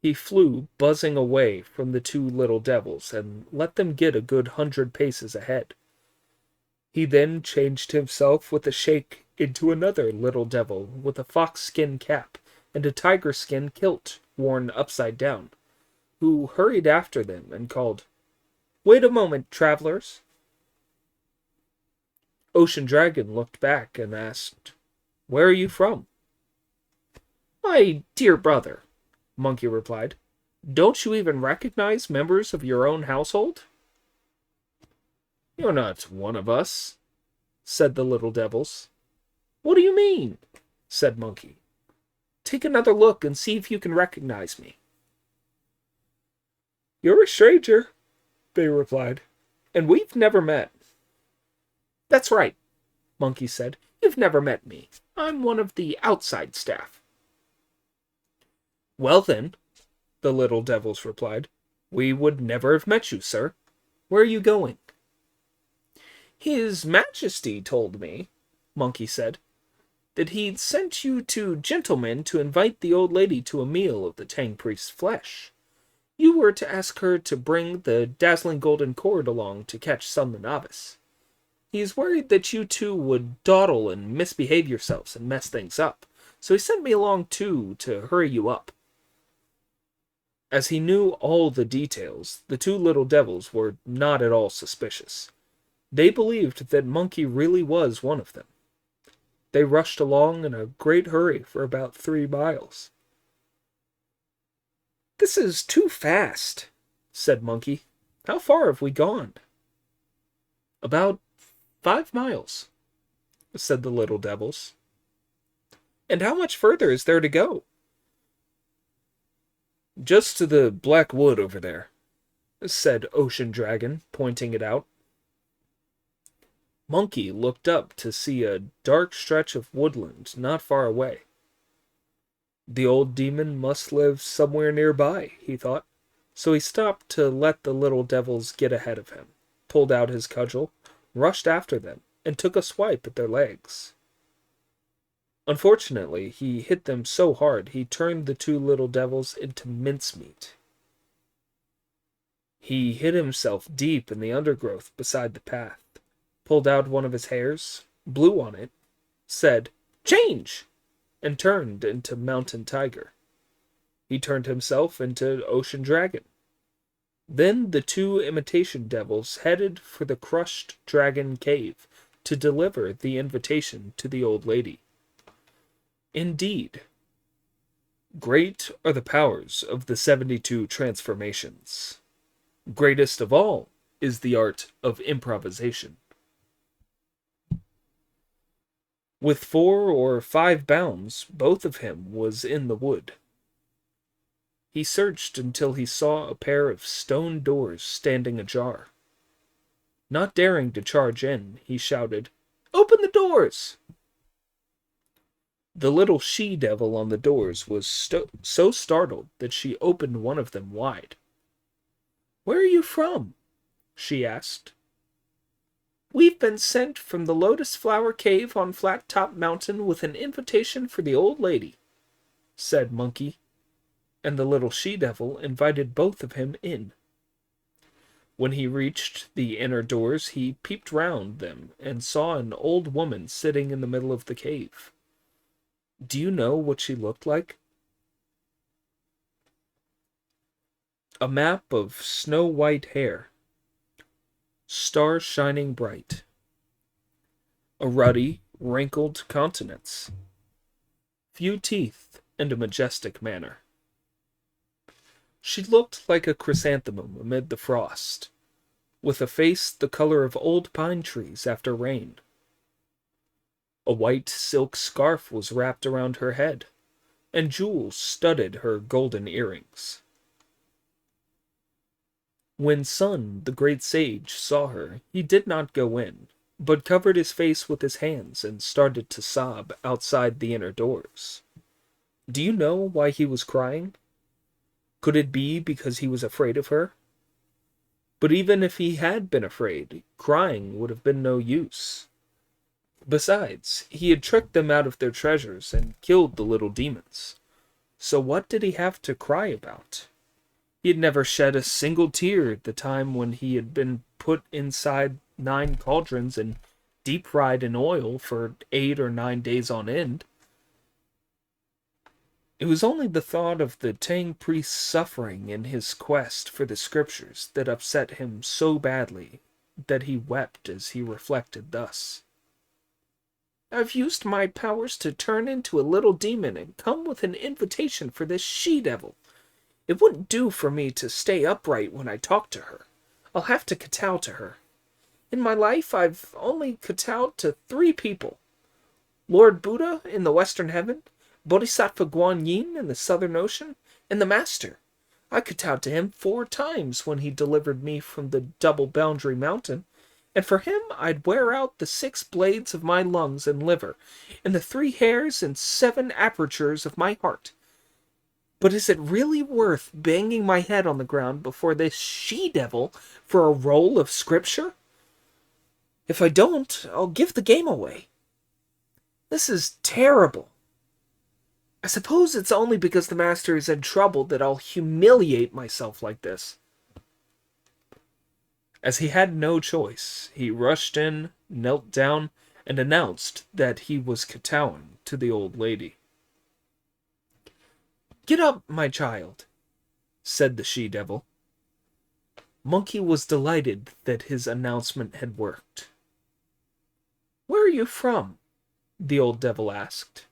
He flew buzzing away from the two little devils and let them get a good 100 paces ahead. He then changed himself with a shake into another little devil with a fox-skin cap and a tiger-skin kilt worn upside down, who hurried after them and called, "Wait a moment, travelers." Ocean Dragon looked back and asked, "Where are you from?" "My dear brother," Monkey replied, "don't you even recognize members of your own household?" "You're not one of us," said the little devils. "What do you mean?" said Monkey. "Take another look and see if you can recognize me." "You're a stranger," they replied, "and we've never met." "That's right," Monkey said. "You've never met me. I'm one of the outside staff." "Well then," the little devils replied, "we would never have met you, sir. Where are you going?" "His Majesty told me," Monkey said, "that he'd sent you two gentlemen to invite the old lady to a meal of the Tang priest's flesh. You were to ask her to bring the dazzling golden cord along to catch Sun the Novice. He's worried that you two would dawdle and misbehave yourselves and mess things up, so he sent me along too to hurry you up." As he knew all the details, the two little devils were not at all suspicious. They believed that Monkey really was one of them. They rushed along in a great hurry for about 3 miles. "This is too fast," said Monkey. "How far have we gone?" "About 5 miles," said the little devils. "And how much further is there to go?" "Just to the black wood over there," said Ocean Dragon, pointing it out. Monkey looked up to see a dark stretch of woodland not far away. The old demon must live somewhere nearby, he thought, so he stopped to let the little devils get ahead of him, pulled out his cudgel, rushed after them, and took a swipe at their legs. Unfortunately, he hit them so hard he turned the two little devils into mincemeat. He hid himself deep in the undergrowth beside the path, pulled out one of his hairs, blew on it, said, "Change!" and turned into Mountain Tiger. He turned himself into Ocean Dragon. Then the two imitation devils headed for the crushed dragon cave to deliver the invitation to the old lady. Indeed, great are the powers of the 72 transformations. Greatest of all is the art of improvisation. With 4 or 5 bounds, both of him was in the wood. He searched until he saw a pair of stone doors standing ajar. Not daring to charge in, he shouted, "Open the doors!" The little she-devil on the doors was so startled that she opened one of them wide. "Where are you from?" she asked. "We've been sent from the Lotus Flower Cave on Flat Top Mountain with an invitation for the old lady," said Monkey, and the little she-devil invited both of him in. When he reached the inner doors, he peeped round them and saw an old woman sitting in the middle of the cave. Do you know what she looked like? A map of snow-white hair, stars shining bright, a ruddy, wrinkled countenance, few teeth, and a majestic manner. She looked like a chrysanthemum amid the frost, with a face the color of old pine trees after rain. A white silk scarf was wrapped around her head, and jewels studded her golden earrings. When Sun, the great sage, saw her, he did not go in, but covered his face with his hands and started to sob outside the inner doors. Do you know why he was crying? Could it be because he was afraid of her? But even if he had been afraid, crying would have been no use. Besides, he had tricked them out of their treasures and killed the little demons. So what did he have to cry about? He had never shed a single tear at the time when he had been put inside 9 cauldrons and deep-fried in oil for 8 or 9 days on end. It was only the thought of the Tang priest's suffering in his quest for the scriptures that upset him so badly that he wept as he reflected thus. "I've used my powers to turn into a little demon and come with an invitation for this she-devil. It wouldn't do for me to stay upright when I talk to her. I'll have to kowtow to her. In my life, I've only kowtowed to 3 people. Lord Buddha in the Western Heaven, Bodhisattva Guan Yin in the Southern Ocean, and the Master. I kowtowed to him 4 times when he delivered me from the Double Boundary Mountain, and for him I'd wear out the 6 blades of my lungs and liver, and the 3 hairs and 7 apertures of my heart. But is it really worth banging my head on the ground before this she-devil for a roll of scripture? If I don't, I'll give the game away. This is terrible. I suppose it's only because the Master is in trouble that I'll humiliate myself like this." As he had no choice, he rushed in, knelt down, and announced that he was kowtowing to the old lady. "Get up, my child," said the she-devil. Monkey was delighted that his announcement had worked. "Where are you from?" the old devil asked.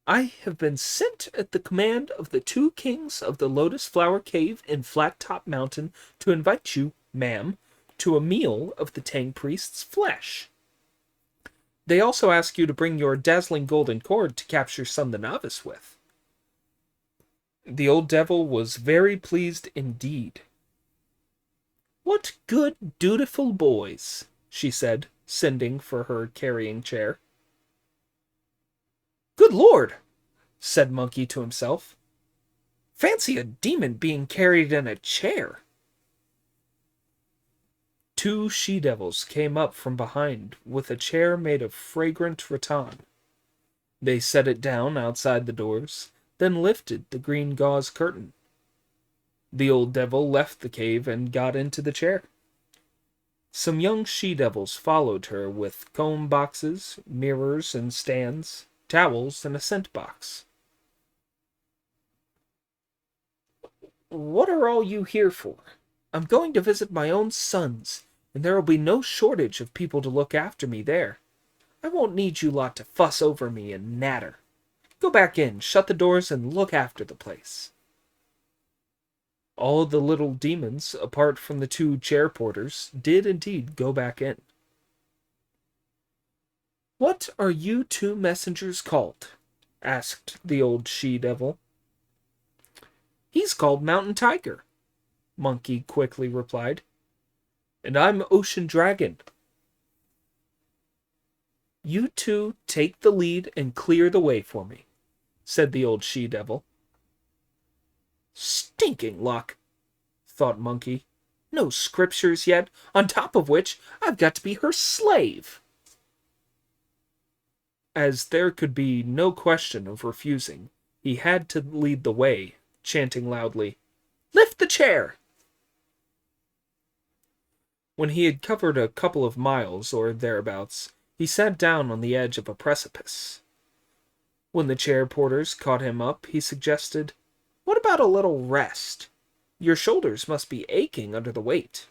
"I have been sent at the command of the 2 kings of the Lotus Flower Cave in Flat Top Mountain to invite you, ma'am, to a meal of the Tang priest's flesh. They also ask you to bring your dazzling golden cord to capture Sun the Novice with." The old devil was very pleased indeed. "What good, dutiful boys," she said, sending for her carrying chair. "Good Lord," said Monkey to himself. "Fancy a demon being carried in a chair." 2 she-devils came up from behind with a chair made of fragrant rattan. They set it down outside the doors, then lifted the green gauze curtain. The old devil left the cave and got into the chair. Some young she-devils followed her with comb boxes, mirrors and stands, towels, and a scent box. "What are all you here for? I'm going to visit my own sons, and there will be no shortage of people to look after me there. I won't need you lot to fuss over me and natter. Go back in, shut the doors, and look after the place." All the little demons, apart from the two chair porters, did indeed go back in. "What are you two messengers called?" asked the old she-devil. "He's called Mountain Tiger," Monkey quickly replied. "And I'm Ocean Dragon." "You two take the lead and clear the way for me," said the old she-devil. "Stinking luck," thought Monkey. "No scriptures yet, on top of which I've got to be her slave." As there could be no question of refusing, he had to lead the way, chanting loudly, "Lift the chair!" When he had covered a couple of miles or thereabouts, he sat down on the edge of a precipice. When the chair porters caught him up, he suggested, "What about a little rest? Your shoulders must be aching under the weight."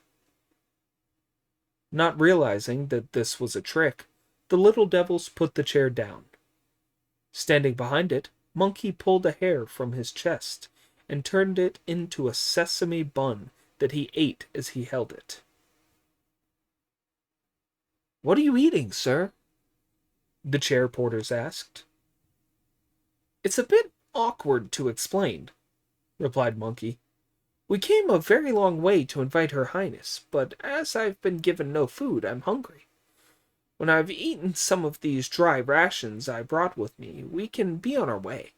Not realizing that this was a trick, the little devils put the chair down. Standing behind it, Monkey pulled a hair from his chest and turned it into a sesame bun that he ate as he held it. "What are you eating, sir?" the chair porters asked. "It's a bit awkward to explain," replied Monkey. "We came a very long way to invite Her Highness, but as I've been given no food, I'm hungry. When I've eaten some of these dry rations I brought with me, we can be on our way."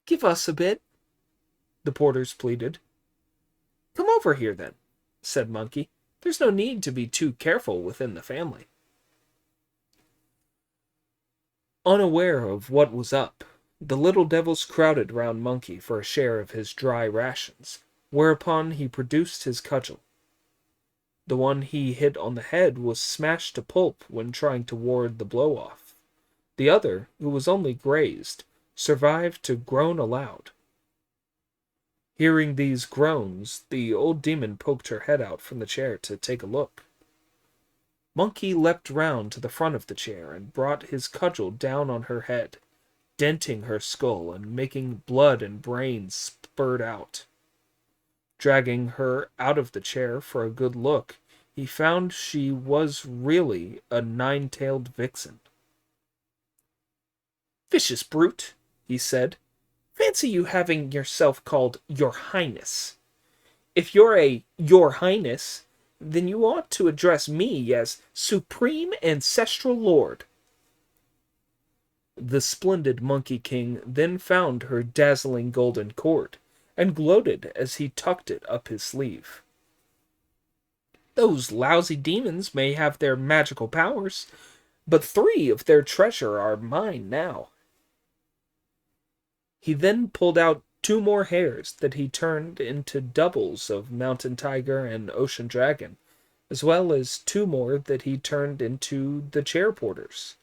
"Give us a bit," the porters pleaded. "Come over here, then," said Monkey. "There's no need to be too careful within the family." Unaware of what was up, the little devils crowded round Monkey for a share of his dry rations, whereupon he produced his cudgel. The one he hit on the head was smashed to pulp when trying to ward the blow off. The other, who was only grazed, survived to groan aloud. Hearing these groans, the old demon poked her head out from the chair to take a look. Monkey leapt round to the front of the chair and brought his cudgel down on her head, denting her skull and making blood and brains spurt out. Dragging her out of the chair for a good look, he found she was really a nine-tailed vixen. "Vicious brute," he said. "Fancy you having yourself called Your Highness. If you're a Your Highness, then you ought to address me as Supreme Ancestral Lord." The splendid Monkey King then found her dazzling golden cord, and gloated as he tucked it up his sleeve. "Those lousy demons may have their magical powers, but 3 of their treasure are mine now." He then pulled out 2 more hairs that he turned into doubles of Mountain Tiger and Ocean Dragon, as well as 2 more that he turned into the chair porters.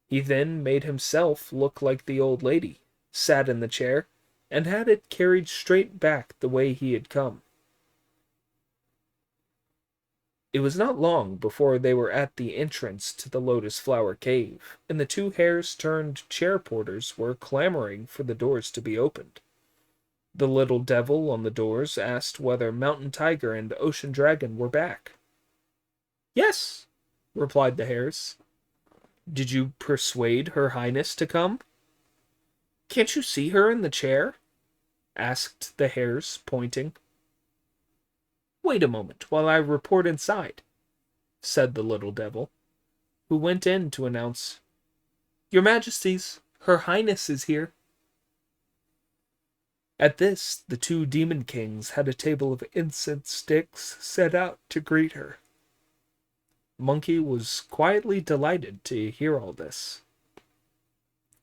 He then made himself look like the old lady, sat in the chair, and had it carried straight back the way he had come. It was not long before they were at the entrance to the Lotus Flower Cave, and the 2 hares-turned chair porters were clamoring for the doors to be opened. The little devil on the doors asked whether Mountain Tiger and Ocean Dragon were back. "Yes," replied the hares. "Did you persuade Her Highness to come?" "Can't you see her in the chair?" asked the hares, pointing. "Wait a moment while I report inside," said the little devil, who went in to announce, "Your Majesties, Her Highness is here." At this, the 2 demon kings had a table of incense sticks set out to greet her. Monkey was quietly delighted to hear all this.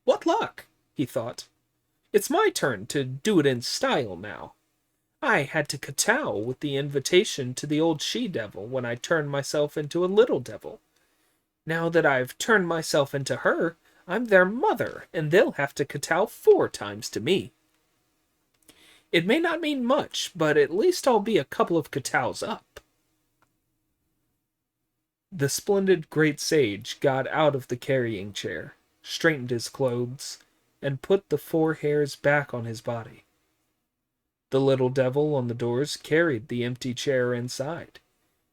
"What luck!" he thought. "It's my turn to do it in style now. I had to kowtow with the invitation to the old she-devil when I turned myself into a little devil. Now that I've turned myself into her, I'm their mother, and they'll have to kowtow 4 times to me. It may not mean much, but at least I'll be a couple of kowtows up." The splendid great sage got out of the carrying chair, straightened his clothes, and put the 4 hairs back on his body. The little devil on the doors carried the empty chair inside,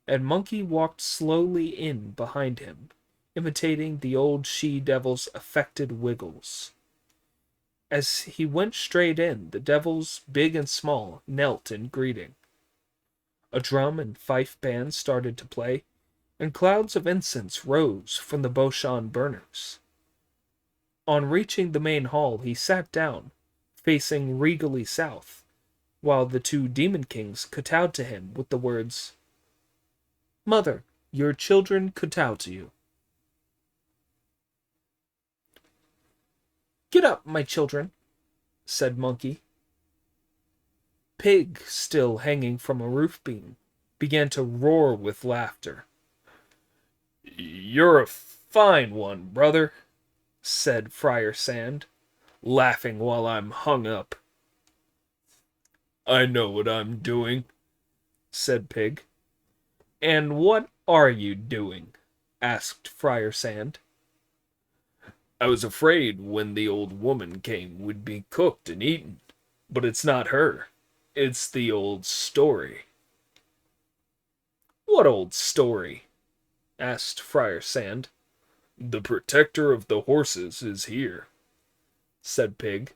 and Monkey walked slowly in behind him, imitating the old she-devil's affected wiggles. As he went straight in, the devils, big and small, knelt in greeting. A drum and fife band started to play, and clouds of incense rose from the Boshan burners. On reaching the main hall, he sat down, facing regally south, while the two demon kings kowtowed to him with the words, "Mother, your children kowtow to you." "Get up, my children," said Monkey. Pig, still hanging from a roof beam, began to roar with laughter. "You're a fine one, brother," said Friar Sand, laughing while I'm hung up. "I know what I'm doing," said Pig. "And what are you doing?" asked Friar Sand. "I was afraid when the old woman came we'd be cooked and eaten, but it's not her. It's the old story." "What old story?" asked Friar Sand. "The protector of the horses is here," said Pig.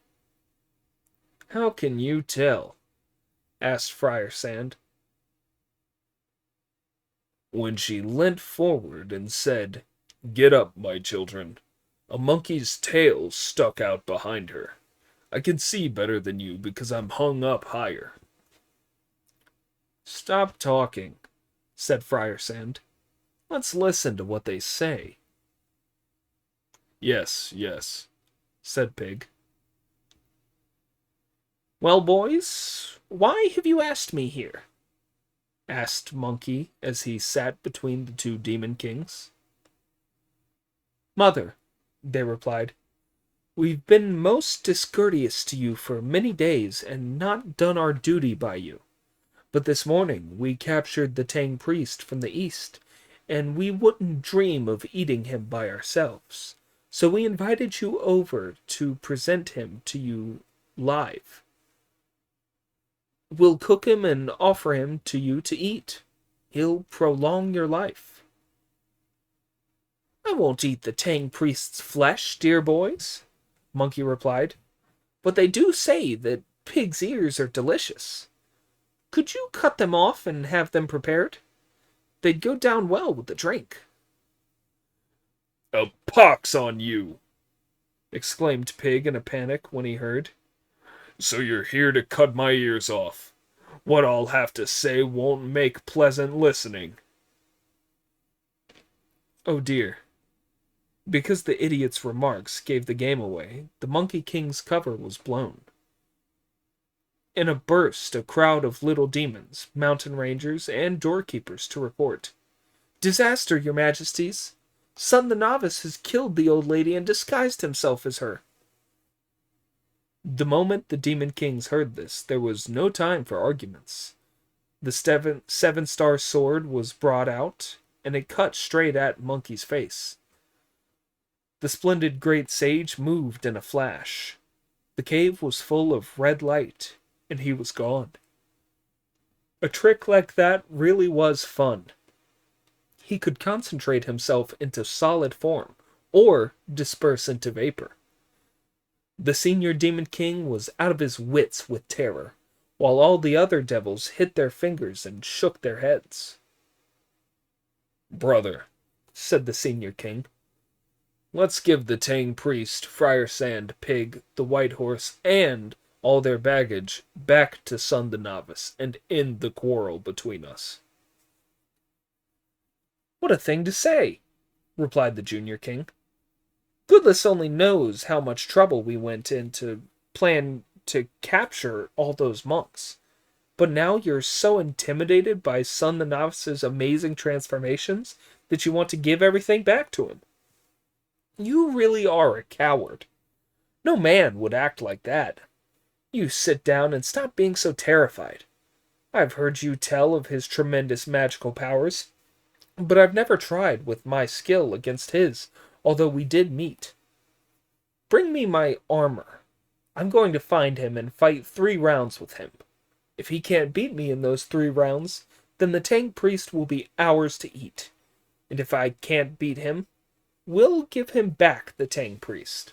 "How can you tell?" asked Friar Sand. "When she leant forward and said, 'Get up, my children,' a monkey's tail stuck out behind her. I can see better than you because I'm hung up higher." "Stop talking," said Friar Sand. "Let's listen to what they say." Yes, yes," said Pig. "Well, boys, why have you asked me here?" asked Monkey as he sat between the two demon kings. "Mother," they replied, "we've been most discourteous to you for many days and not done our duty by you. But this morning we captured the Tang priest from the east, and we wouldn't dream of eating him by ourselves. So we invited you over to present him to you live. We'll cook him and offer him to you to eat. He'll prolong your life." "I won't eat the Tang priest's flesh, dear boys," Monkey replied. "But they do say that pig's ears are delicious. Could you cut them off and have them prepared? They'd go down well with the drink." "A pox on you!" exclaimed Pig in a panic when he heard. "So you're here to cut my ears off. What I'll have to say won't make pleasant listening." Oh dear. Because the idiot's remarks gave the game away, the Monkey King's cover was blown. In a burst, a crowd of little demons, mountain rangers, and doorkeepers to report. "Disaster, your majesties! Sun the Novice has killed the old lady and disguised himself as her." The moment the demon kings heard this, there was no time for arguments. The seven-star sword was brought out, and it cut straight at Monkey's face. The splendid great sage moved in a flash. The cave was full of red light, and he was gone. A trick like that really was fun. He could concentrate himself into solid form, or disperse into vapor. The senior demon king was out of his wits with terror, while all the other devils hit their fingers and shook their heads. "Brother," said the senior king, "let's give the Tang priest, Friar Sand, Pig, the White Horse, and all their baggage back to Sun the Novice and end the quarrel between us." "What a thing to say," replied the junior king. "Goodness only knows how much trouble we went into plan to capture all those monks. But now you're so intimidated by Sun the Novice's amazing transformations that you want to give everything back to him. You really are a coward. No man would act like that. You sit down and stop being so terrified. I've heard you tell of his tremendous magical powers, but I've never tried with my skill against his, although we did meet. Bring me my armor. I'm going to find him and fight 3 rounds with him. If he can't beat me in those 3 rounds, then the Tang Priest will be ours to eat. And if I can't beat him, we'll give him back the Tang Priest."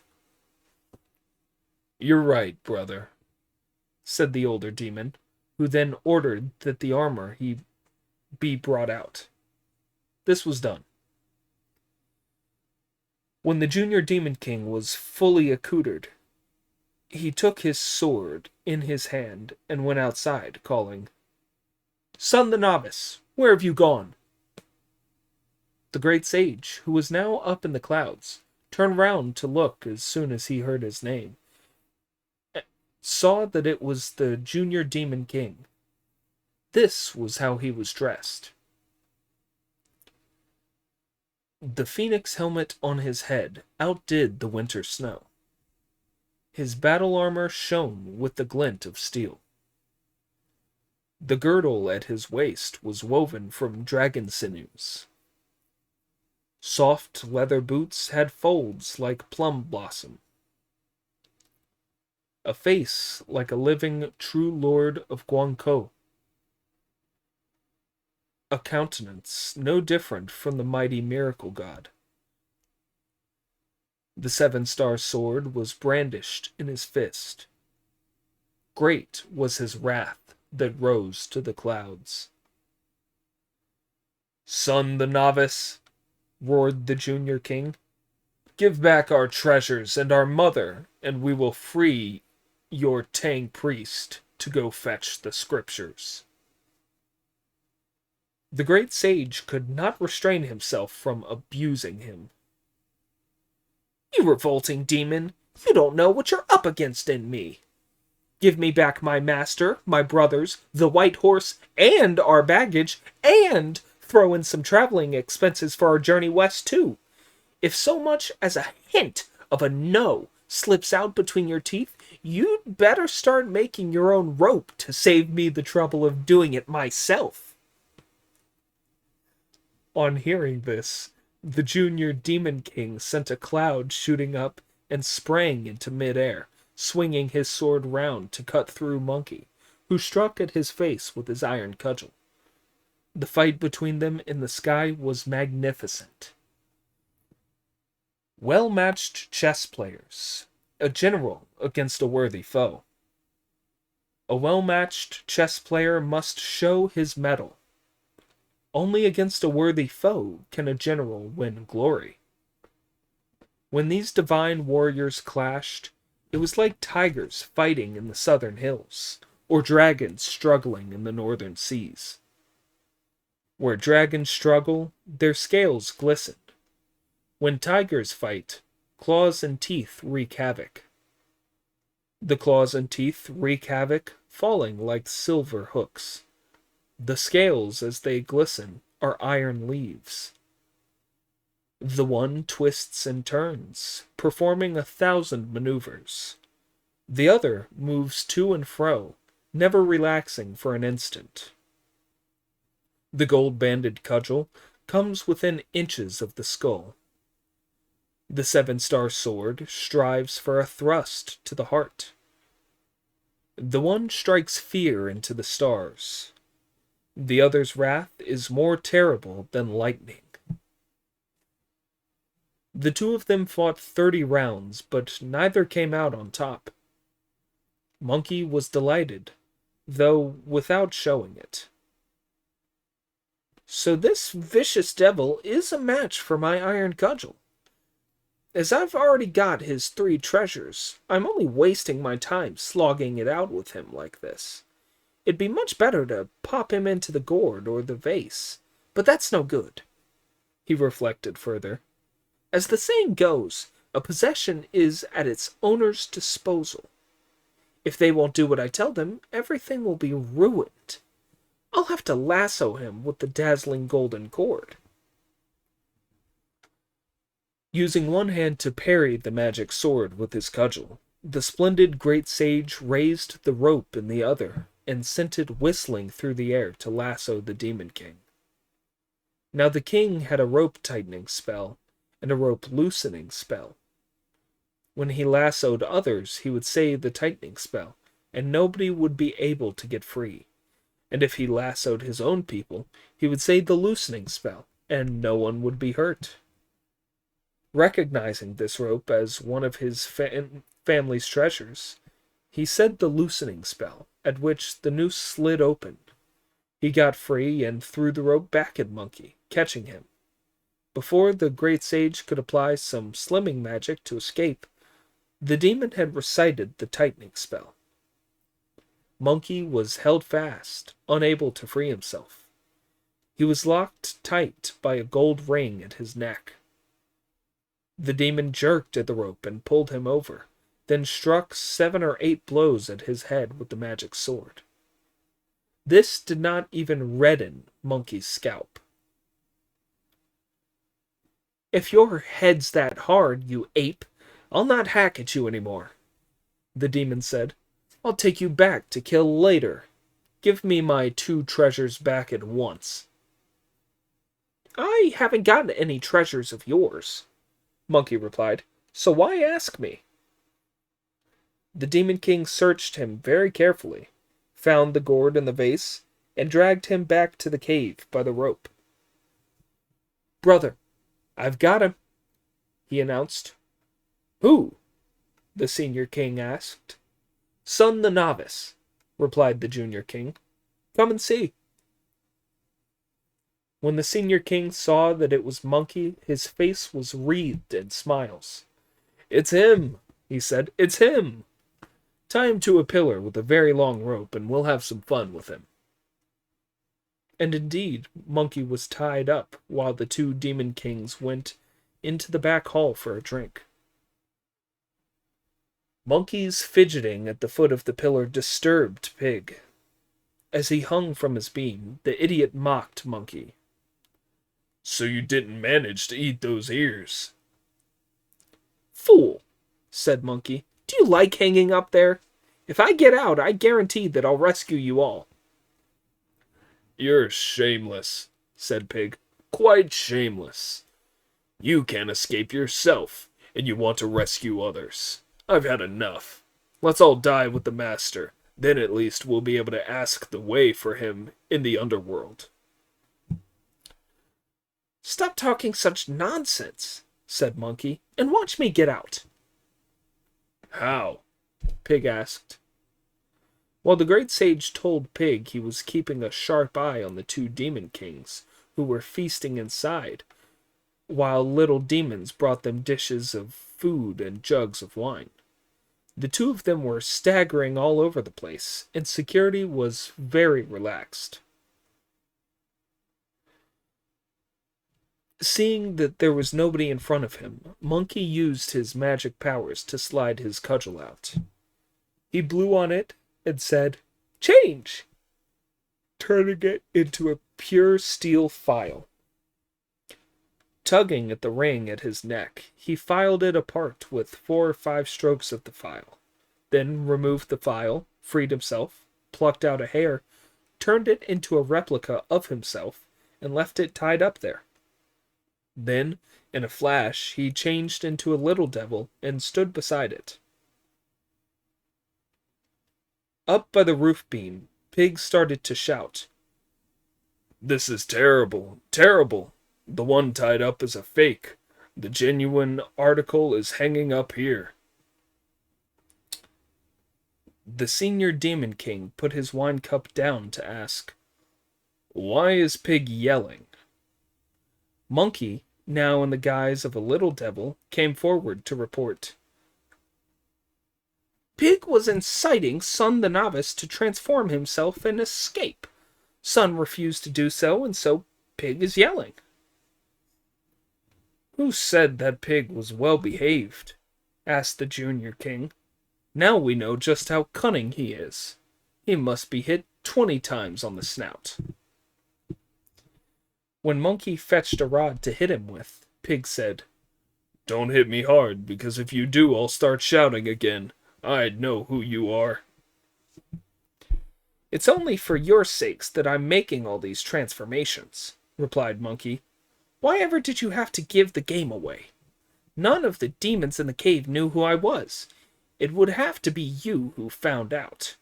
"You're right, brother," said the older demon, who then ordered that the armor he be brought out. This was done. When the junior demon king was fully accoutred, he took his sword in his hand and went outside, calling, "Son the novice, where have you gone?" The great sage, who was now up in the clouds, turned round to look as soon as he heard his name, saw that it was the junior demon king. This was how he was dressed. The phoenix helmet on his head outdid the winter snow. His battle armor shone with the glint of steel. The girdle at his waist was woven from dragon sinews. Soft leather boots had folds like plum blossom. A face like a living true lord of Guangkou. A countenance no different from the mighty miracle god. The 7-star sword was brandished in his fist. Great was his wrath that rose to the clouds. "Son the novice," roared the junior king, "give back our treasures and our mother, and we will free your Tang priest to go fetch the scriptures." The great sage could not restrain himself from abusing him. "You revolting demon, you don't know what you're up against in me. Give me back my master, my brothers, the white horse, and our baggage, and throw in some traveling expenses for our journey west, too. If so much as a hint of a no slips out between your teeth, you'd better start making your own rope to save me the trouble of doing it myself." On hearing this, the junior demon king sent a cloud shooting up and sprang into midair, swinging his sword round to cut through Monkey, who struck at his face with his iron cudgel. The fight between them in the sky was magnificent. Well-matched chess players, a general against a worthy foe. A well-matched chess player must show his mettle. Only against a worthy foe can a general win glory. When these divine warriors clashed, it was like tigers fighting in the southern hills, or dragons struggling in the northern seas. Where dragons struggle, their scales glisten. When tigers fight, claws and teeth wreak havoc. The claws and teeth wreak havoc, falling like silver hooks. The scales, as they glisten, are iron leaves. The one twists and turns, performing 1,000 maneuvers. The other moves to and fro, never relaxing for an instant. The gold-banded cudgel comes within inches of the skull. The 7-star sword strives for a thrust to the heart. The one strikes fear into the stars. The other's wrath is more terrible than lightning. The two of them fought 30 rounds, but neither came out on top. Monkey was delighted, though without showing it. "So this vicious devil is a match for my iron cudgel. As I've already got his 3 treasures, I'm only wasting my time slogging it out with him like this. It'd be much better to pop him into the gourd or the vase, but that's no good." He reflected further. As the saying goes, a possession is at its owner's disposal. If they won't do what I tell them, everything will be ruined. I'll have to lasso him with the dazzling golden cord. Using one hand to parry the magic sword with his cudgel, the splendid great sage raised the rope in the other and sent it whistling through the air to lasso the demon king. Now the king had a rope tightening spell and a rope loosening spell. When he lassoed others, he would say the tightening spell, and nobody would be able to get free. And if he lassoed his own people, he would say the loosening spell, and no one would be hurt. Recognizing this rope as one of his family's treasures, he said the loosening spell, at which the noose slid open. He got free and threw the rope back at Monkey, catching him. Before the great sage could apply some slimming magic to escape, the demon had recited the tightening spell. Monkey was held fast, unable to free himself. He was locked tight by a gold ring at his neck. The demon jerked at the rope and pulled him over, then struck 7 or 8 blows at his head with the magic sword. This did not even redden Monkey's scalp. "If your head's that hard, you ape, I'll not hack at you anymore," the demon said. "I'll take you back to kill later. Give me my 2 treasures back at once." "I haven't got any treasures of yours," Monkey replied, "so why ask me?" The Demon King searched him very carefully, found the gourd and the vase, and dragged him back to the cave by the rope. "Brother, I've got him," he announced. "Who?" the Senior King asked. "Son the Novice," replied the Junior King. "Come and see." When the Senior King saw that it was Monkey, his face was wreathed in smiles. "It's him," he said. "It's him. Tie him to a pillar with a very long rope, and we'll have some fun with him." And indeed, Monkey was tied up while the 2 Demon Kings went into the back hall for a drink. Monkey's fidgeting at the foot of the pillar disturbed Pig. As he hung from his beam, the idiot mocked Monkey. "So you didn't manage to eat those ears?" "Fool," said Monkey. "Do you like hanging up there? If I get out, I guarantee that I'll rescue you all." "You're shameless," said Pig. "Quite shameless. You can't escape yourself, and you want to rescue others. I've had enough. Let's all die with the master. Then at least we'll be able to ask the way for him in the underworld." "Stop talking such nonsense," said Monkey, "and watch me get out." "How?" Pig asked. While the great sage told Pig he was keeping a sharp eye on the 2 Demon Kings, who were feasting inside, while little demons brought them dishes of food and jugs of wine. The 2 of them were staggering all over the place, and security was very relaxed. Seeing that there was nobody in front of him, Monkey used his magic powers to slide his cudgel out. He blew on it and said, "Change!" turning it into a pure steel file. Tugging at the ring at his neck, he filed it apart with 4 or 5 strokes of the file, then removed the file, freed himself, plucked out a hair, turned it into a replica of himself, and left it tied up there. Then, in a flash, he changed into a little devil and stood beside it. Up by the roof beam, Pig started to shout. "This is terrible, terrible. The one tied up is a fake. The genuine article is hanging up here." The Senior Demon King put his wine cup down to ask, "Why is Pig yelling?" Monkey, now in the guise of a little devil, came forward to report. "Pig was inciting Son the Novice to transform himself and escape. Son refused to do so, and so Pig is yelling." "Who said that Pig was well behaved?" asked the Junior King. "Now we know just how cunning he is. He must be hit 20 times on the snout." When Monkey fetched a rod to hit him with, Pig said, "Don't hit me hard, because if you do, I'll start shouting again. I know who you are." "It's only for your sakes that I'm making all these transformations," replied Monkey. "Why ever did you have to give the game away? None of the demons in the cave knew who I was. It would have to be you who found out.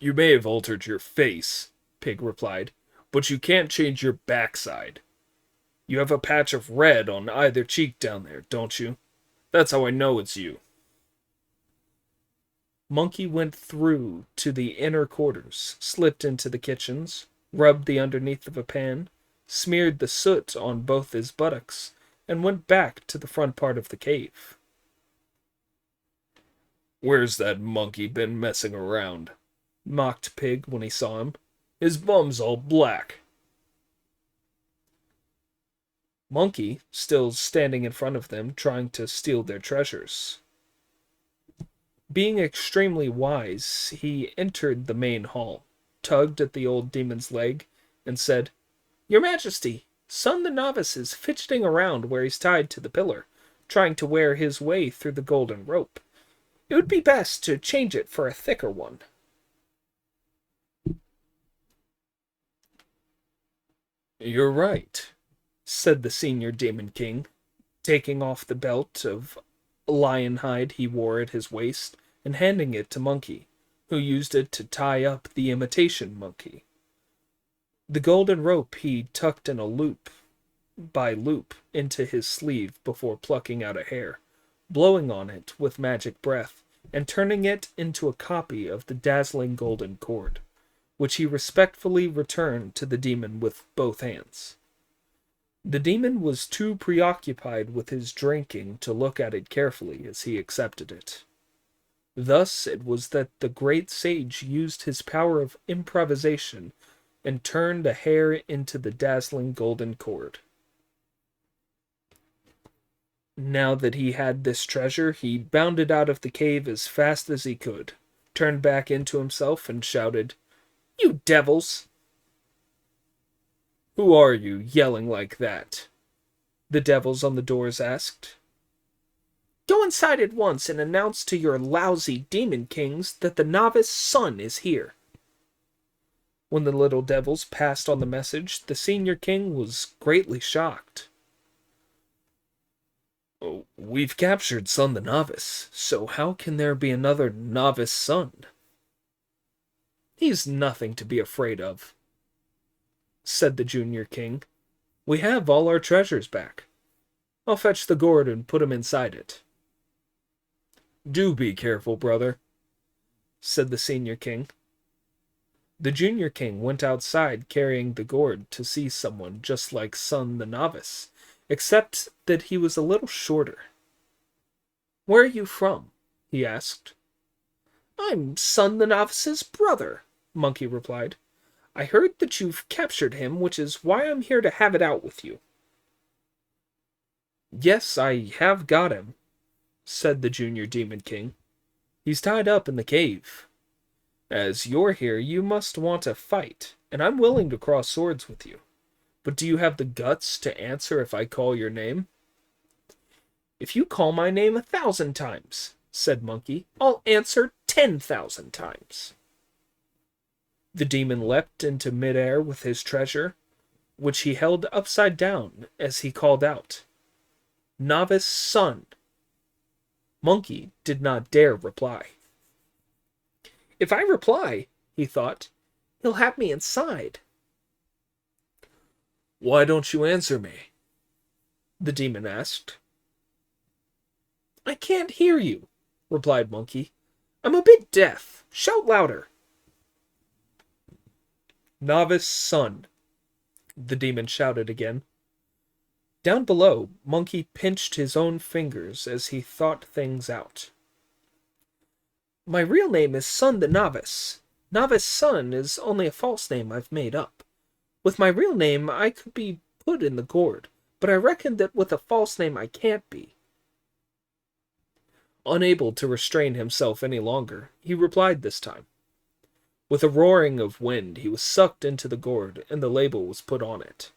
You may have altered your face, Pig replied, but you can't change your backside. You have a patch of red on either cheek down there, don't you? That's how I know it's you. Monkey went through to the inner quarters, slipped into the kitchens, rubbed the underneath of a pan, smeared the soot on both his buttocks, and went back to the front part of the cave. Where's that monkey been messing around? Mocked Pig when he saw him. His bum's all black. Monkey, still standing in front of them, trying to steal their treasures. Being extremely wise, he entered the main hall, tugged at the old demon's leg, and said, "Your Majesty, Son the Novice is fidgeting around where he's tied to the pillar, trying to wear his way through the golden rope. It would be best to change it for a thicker one." You're right, said the senior Demon King, taking off the belt of lion hide he wore at his waist and handing it to Monkey, who used it to tie up the imitation monkey. The golden rope he tucked in a loop by loop into his sleeve before plucking out a hair, blowing on it with magic breath, and turning it into a copy of the dazzling golden cord, which he respectfully returned to the demon with both hands. The demon was too preoccupied with his drinking to look at it carefully as he accepted it. Thus it was that the great sage used his power of improvisation and turned a hair into the dazzling golden cord. Now that he had this treasure, he bounded out of the cave as fast as he could, turned back into himself, and shouted, "You devils!" "Who are you, yelling like that?" the devils on the doors asked. "Go inside at once and announce to your lousy demon kings that the novice son is here." When the little devils passed on the message, the senior king was greatly shocked. "Oh, we've captured Son the Novice, so how can there be another novice son?" "He's nothing to be afraid of," said the junior king. "We have all our treasures back. I'll fetch the gourd and put him inside it." "Do be careful, brother," said the senior king. The junior king went outside carrying the gourd to see someone just like Son the Novice, except that he was a little shorter. "Where are you from?" he asked. "I'm Son the Novice's brother," Monkey replied. "I heard that you've captured him, which is why I'm here to have it out with you." "Yes, I have got him," said the junior demon king. "He's tied up in the cave. As you're here, you must want a fight, and I'm willing to cross swords with you. But do you have the guts to answer if I call your name?" "If you call my name 1,000 times," said Monkey, "I'll answer 10,000 times." The demon leapt into midair with his treasure, which he held upside down as he called out, "Novice son." Monkey did not dare reply. "If I reply," he thought, "he'll have me inside." "Why don't you answer me?" the demon asked. "I can't hear you," replied Monkey. "I'm a bit deaf. Shout louder." "Novice son," the demon shouted again. Down below, Monkey pinched his own fingers as he thought things out. "My real name is Son the Novice. Novice Son is only a false name I've made up. With my real name, I could be put in the gourd, but I reckon that with a false name I can't be." Unable to restrain himself any longer, he replied this time. With a roaring of wind, he was sucked into the gourd, and the label was put on it.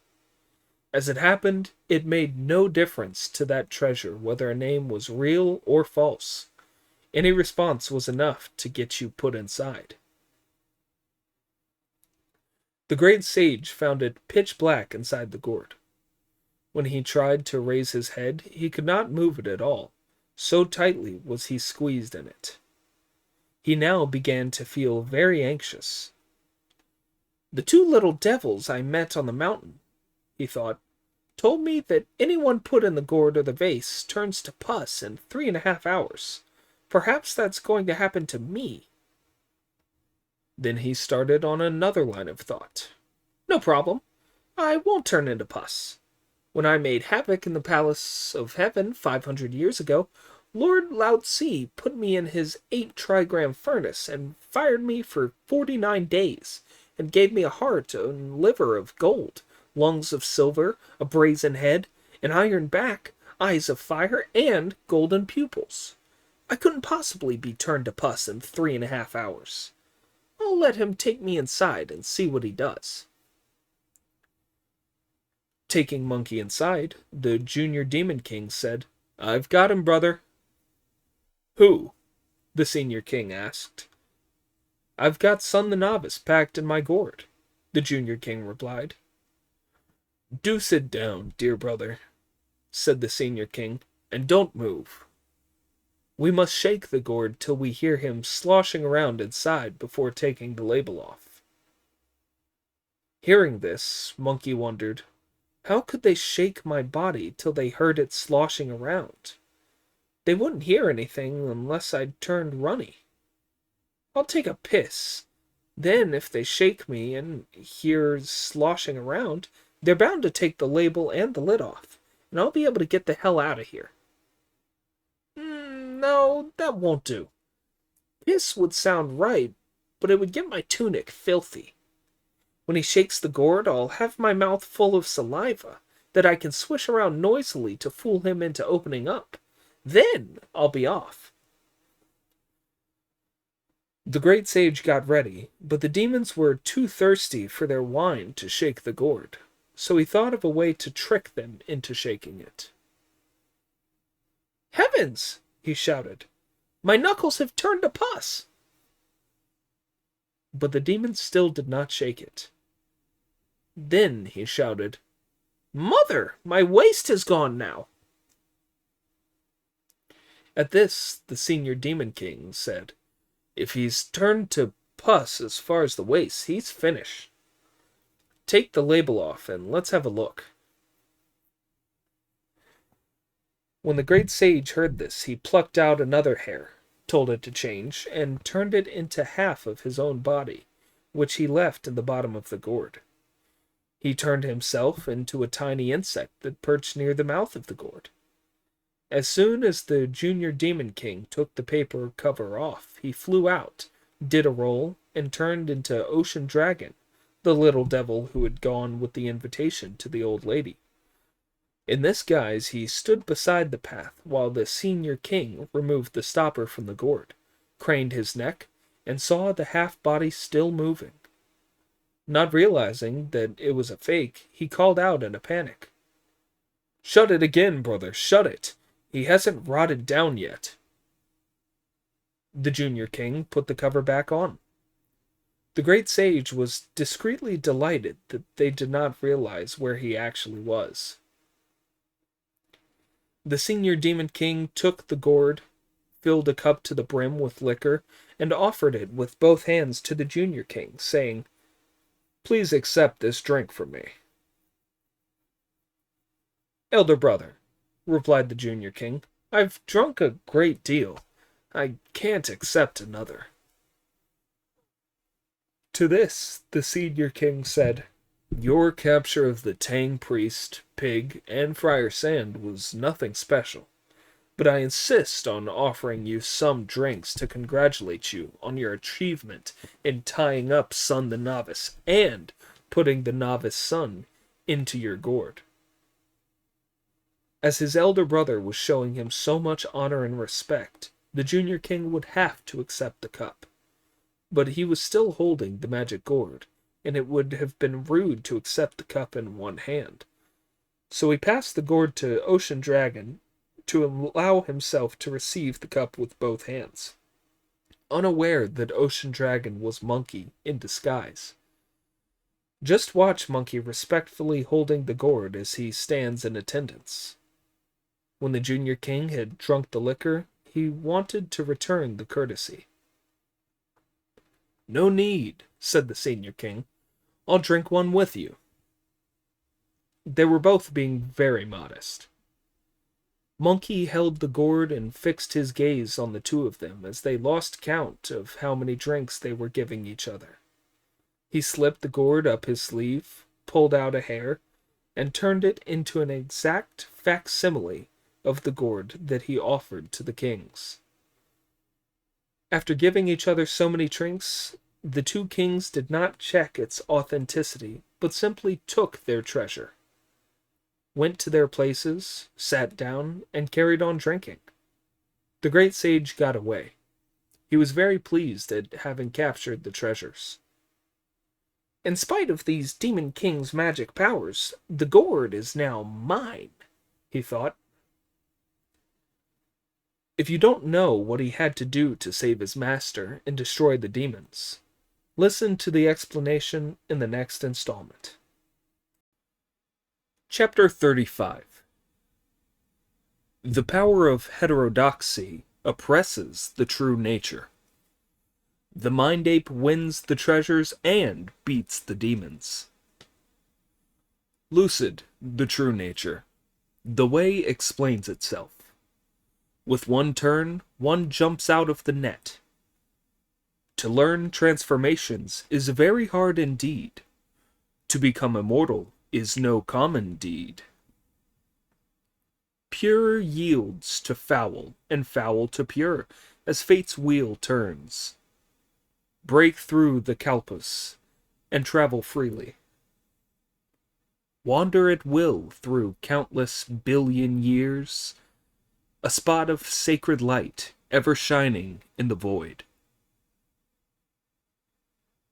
As it happened, it made no difference to that treasure whether a name was real or false. Any response was enough to get you put inside. The great sage found it pitch black inside the gourd. When he tried to raise his head, he could not move it at all, so tightly was he squeezed in it. He now began to feel very anxious. The two little devils I met on the mountain, he thought, told me that anyone put in the gourd or the vase turns to pus in 3.5 hours. Perhaps that's going to happen to me. Then he started on another line of thought. No problem. I won't turn into pus. When I made havoc in the Palace of Heaven 500 years ago, Lord Lao Tse put me in his 8 trigram furnace and fired me for 49 days, and gave me a heart and liver of gold, lungs of silver, a brazen head, an iron back, eyes of fire, and golden pupils. I couldn't possibly be turned to pus in 3.5 hours. I'll let him take me inside and see what he does. Taking Monkey inside, the Junior Demon King said, I've got him, brother. Who? The Senior King asked. I've got Son the Novice packed in my gourd, the Junior King replied. Do sit down, dear brother, said the Senior King, and don't move. We must shake the gourd till we hear him sloshing around inside before taking the label off. Hearing this, Monkey wondered, how could they shake my body till they heard it sloshing around? They wouldn't hear anything unless I'd turned runny. I'll take a piss. Then, if they shake me and hear sloshing around, they're bound to take the label and the lid off, and I'll be able to get the hell out of here. No, that won't do. Piss would sound right, but it would get my tunic filthy. When he shakes the gourd, I'll have my mouth full of saliva that I can swish around noisily to fool him into opening up. Then I'll be off. The great sage got ready, but the demons were too thirsty for their wine to shake the gourd, so he thought of a way to trick them into shaking it. Heavens! He shouted. My knuckles have turned to pus! But the demons still did not shake it. Then he shouted, Mother, my waist has gone now! At this, the Senior Demon King said, If he's turned to pus as far as the waist, he's finished. Take the label off and let's have a look. When the great sage heard this, he plucked out another hair, told it to change, and turned it into half of his own body, which he left in the bottom of the gourd. He turned himself into a tiny insect that perched near the mouth of the gourd. As soon as the Junior Demon King took the paper cover off, he flew out, did a roll, and turned into Ocean Dragon, the little devil who had gone with the invitation to the old lady. In this guise, he stood beside the path while the Senior King removed the stopper from the gourd, craned his neck, and saw the half-body still moving. Not realizing that it was a fake, he called out in a panic. Shut it again, brother, shut it! He hasn't rotted down yet. The Junior King put the cover back on. The great sage was discreetly delighted that they did not realize where he actually was. The Senior Demon King took the gourd, filled a cup to the brim with liquor, and offered it with both hands to the Junior King, saying, Please accept this drink from me. Elder brother, replied the Junior King, I've drunk a great deal. I can't accept another. To this, the Senior King said, Your capture of the Tang priest, pig, and Friar Sand was nothing special, but I insist on offering you some drinks to congratulate you on your achievement in tying up Son the Novice and putting the Novice Son into your gourd. As his elder brother was showing him so much honor and respect, the Junior King would have to accept the cup. But he was still holding the magic gourd, and it would have been rude to accept the cup in one hand. So he passed the gourd to Ocean Dragon to allow himself to receive the cup with both hands, unaware that Ocean Dragon was Monkey in disguise. Just watch Monkey respectfully holding the gourd as he stands in attendance. When the Junior King had drunk the liquor, he wanted to return the courtesy. No need, said the senior king. I'll drink one with you. They were both being very modest. Monkey held the gourd and fixed his gaze on the two of them as they lost count of how many drinks they were giving each other. He slipped the gourd up his sleeve, pulled out a hair, and turned it into an exact facsimile of the gourd that he offered to the kings. After giving each other so many drinks, the two kings did not check its authenticity, but simply took their treasure, went to their places, sat down, and carried on drinking. The great sage got away. He was very pleased at having captured the treasures. In spite of these demon kings' magic powers, the gourd is now mine, he thought. If you don't know what he had to do to save his master and destroy the demons, listen to the explanation in the next installment. Chapter 35. The power of heterodoxy oppresses the true nature. The mind ape wins the treasures and beats the demons. Lucid, the true nature. The way explains itself. With one turn, one jumps out of the net. To learn transformations is very hard indeed. To become immortal is no common deed. Pure yields to foul, and foul to pure, as fate's wheel turns. Break through the kalpas, and travel freely. Wander at will through countless billion years, a spot of sacred light ever shining in the void.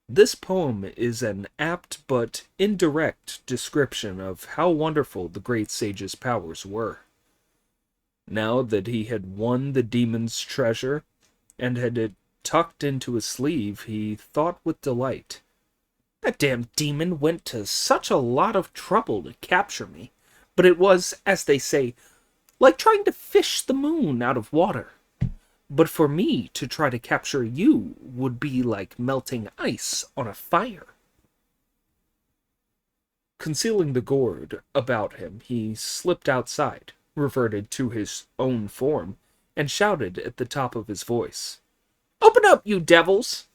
This poem is an apt but indirect description of how wonderful the great sage's powers were. Now that he had won the demon's treasure and had it tucked into his sleeve, he thought with delight. That damn demon went to such a lot of trouble to capture me, but it was, as they say, like trying to fish the moon out of water. But for me to try to capture you would be like melting ice on a fire. Concealing the gourd about him, he slipped outside, reverted to his own form, and shouted at the top of his voice. Open up, you devils!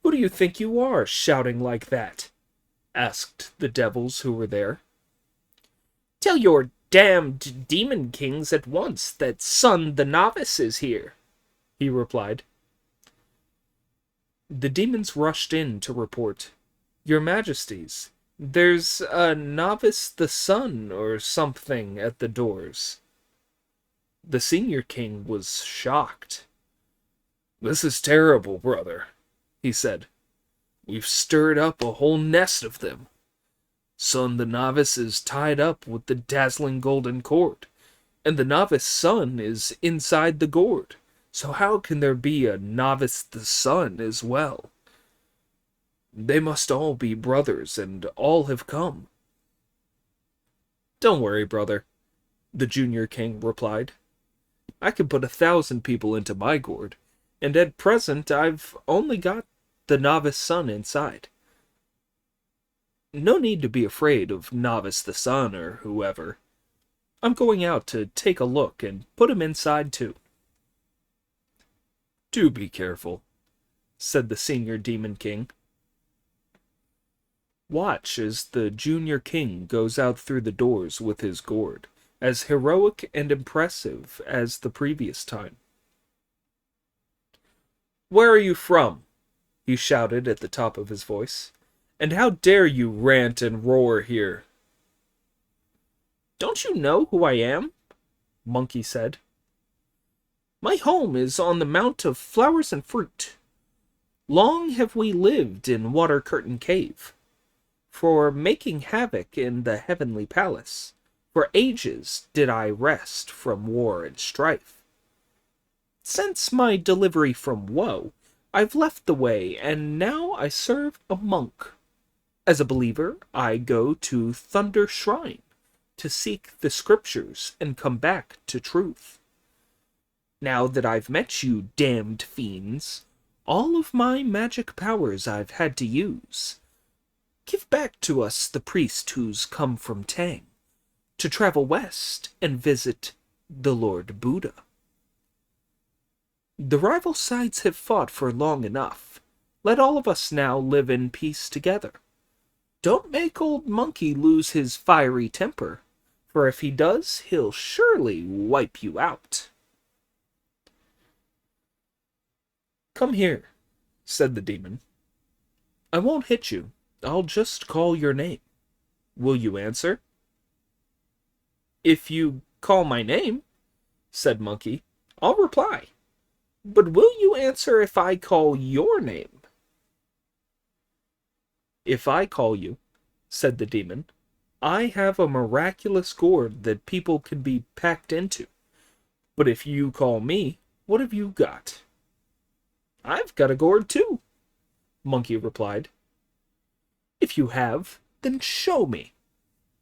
Who do you think you are, shouting like that? Asked the devils who were there. Tell your damned demon kings at once that Son the Novice is here, he replied. The demons rushed in to report, Your Majesties, there's a Novice the Son or something at the doors. The senior king was shocked. This is terrible, brother, he said. We've stirred up a whole nest of them. Son the Novice is tied up with the dazzling golden cord, and the Novice Son is inside the gourd, so how can there be a Novice the Son as well? They must all be brothers, and all have come. Don't worry, brother, the junior king replied. I can put 1,000 people into my gourd, and at present I've only got the Novice Son inside. No need to be afraid of Novice the Son or whoever. I'm going out to take a look and put him inside too. Do be careful, said the senior demon king. Watch as the junior king goes out through the doors with his gourd, as heroic and impressive as the previous time. Where are you from? He shouted at the top of his voice. And how dare you rant and roar here? Don't you know who I am? Monkey said. My home is on the Mount of Flowers and Fruit. Long have we lived in Water Curtain Cave, for making havoc in the heavenly palace. For ages did I rest from war and strife. Since my delivery from woe, I've left the way, and now I serve a monk. As a believer, I go to Thunder Shrine to seek the scriptures and come back to truth. Now that I've met you damned fiends, all of my magic powers I've had to use. Give back to us the priest who's come from Tang to travel west and visit the Lord Buddha. The rival sides have fought for long enough. Let all of us now live in peace together. Don't make old Monkey lose his fiery temper, for if he does, he'll surely wipe you out. Come here, said the demon. I won't hit you. I'll just call your name. Will you answer? If you call my name, said Monkey, I'll reply. But will you answer if I call your name? If I call you, said the demon, I have a miraculous gourd that people can be packed into. But if you call me, what have you got? I've got a gourd too, Monkey replied. If you have, then show me,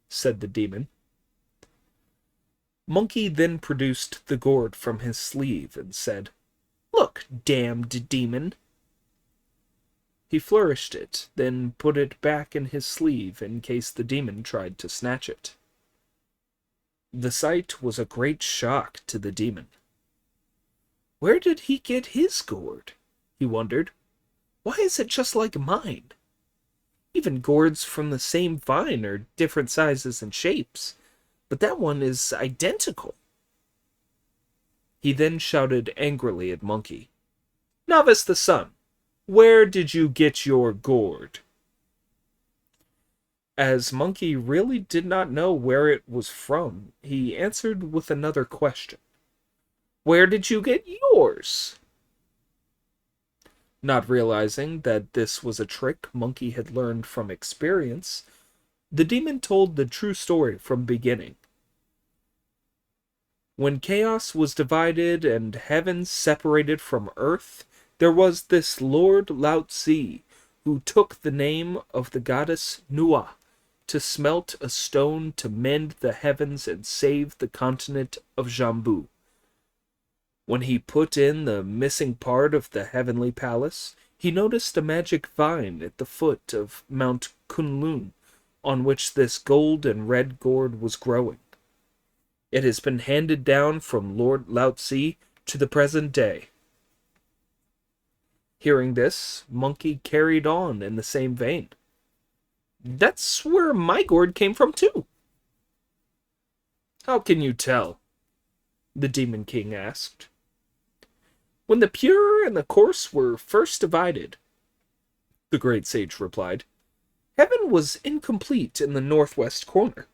said the demon. Monkey then produced the gourd from his sleeve and said, Look, damned demon. He flourished it, then put it back in his sleeve in case the demon tried to snatch it. The sight was a great shock to the demon. Where did he get his gourd? He wondered. Why is it just like mine? Even gourds from the same vine are different sizes and shapes, but that one is identical. He then shouted angrily at Monkey, Novice the Sun, where did you get your gourd? As Monkey really did not know where it was from, he answered with another question. Where did you get yours? Not realizing that this was a trick Monkey had learned from experience, the demon told the true story from beginning. When chaos was divided and heaven separated from earth, there was this Lord Lao Tzu who took the name of the goddess Nua to smelt a stone to mend the heavens and save the continent of Jambu. When he put in the missing part of the heavenly palace, he noticed a magic vine at the foot of Mount Kunlun, on which this gold and red gourd was growing. It has been handed down from Lord Lao Tzu to the present day. Hearing this, Monkey carried on in the same vein. That's where my gourd came from too. How can you tell? The Demon King asked. When the pure and the coarse were first divided, the great sage replied, heaven was incomplete in the northwest corner,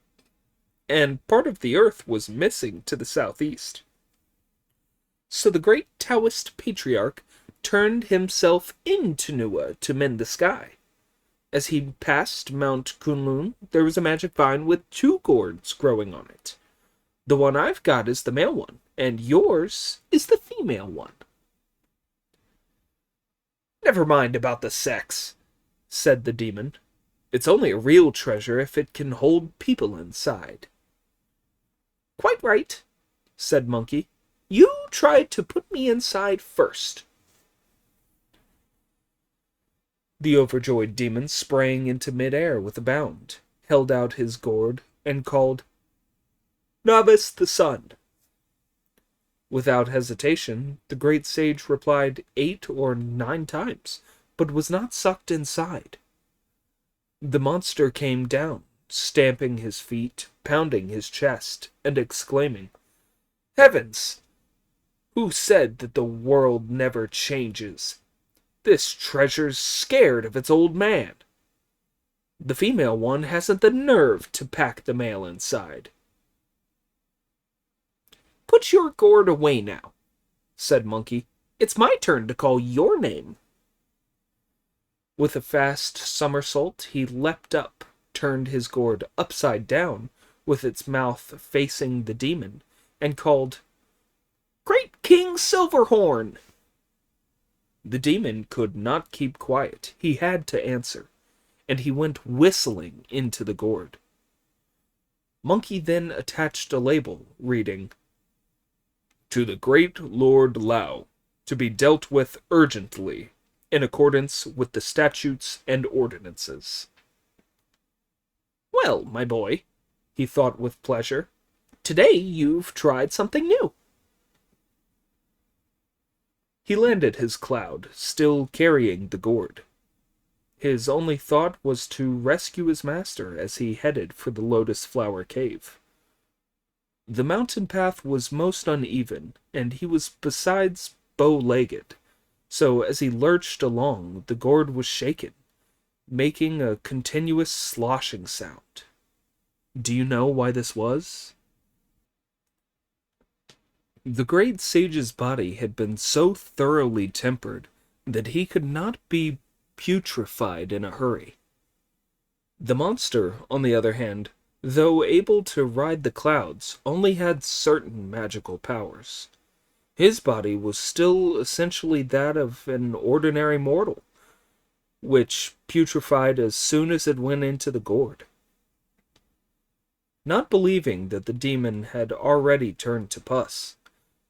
and part of the earth was missing to the southeast. So the great Taoist patriarch turned himself into Nua to mend the sky. As he passed Mount Kunlun, there was a magic vine with 2 gourds growing on it. The one I've got is the male one, and yours is the female one. Never mind about the sex, said the demon. It's only a real treasure if it can hold people inside. Quite right, said Monkey. You tried to put me inside first. The overjoyed demon sprang into midair with a bound, held out his gourd, and called, Novice the Sun. Without hesitation, the great sage replied 8 or 9 times, but was not sucked inside. The monster came down, stamping his feet, pounding his chest, and exclaiming, Heavens! Who said that the world never changes? This treasure's scared of its old man. The female one hasn't the nerve to pack the male inside. Put your gourd away now, said Monkey. It's my turn to call your name. With a fast somersault, he leapt up, turned his gourd upside down, with its mouth facing the demon, and called, Great King Silverhorn! The demon could not keep quiet. He had to answer, and he went whistling into the gourd. Monkey then attached a label, reading, To the great Lord Lao, to be dealt with urgently, in accordance with the statutes and ordinances. Well, my boy, he thought with pleasure, today you've tried something new. He landed his cloud, still carrying the gourd. His only thought was to rescue his master as he headed for the Lotus Flower Cave. The mountain path was most uneven, and he was besides bow-legged, so as he lurched along, the gourd was shaken, making a continuous sloshing sound. Do you know why this was? The great sage's body had been so thoroughly tempered that he could not be putrefied in a hurry. The monster, on the other hand, though able to ride the clouds, only had certain magical powers. His body was still essentially that of an ordinary mortal, which putrefied as soon as it went into the gourd. Not believing that the demon had already turned to pus,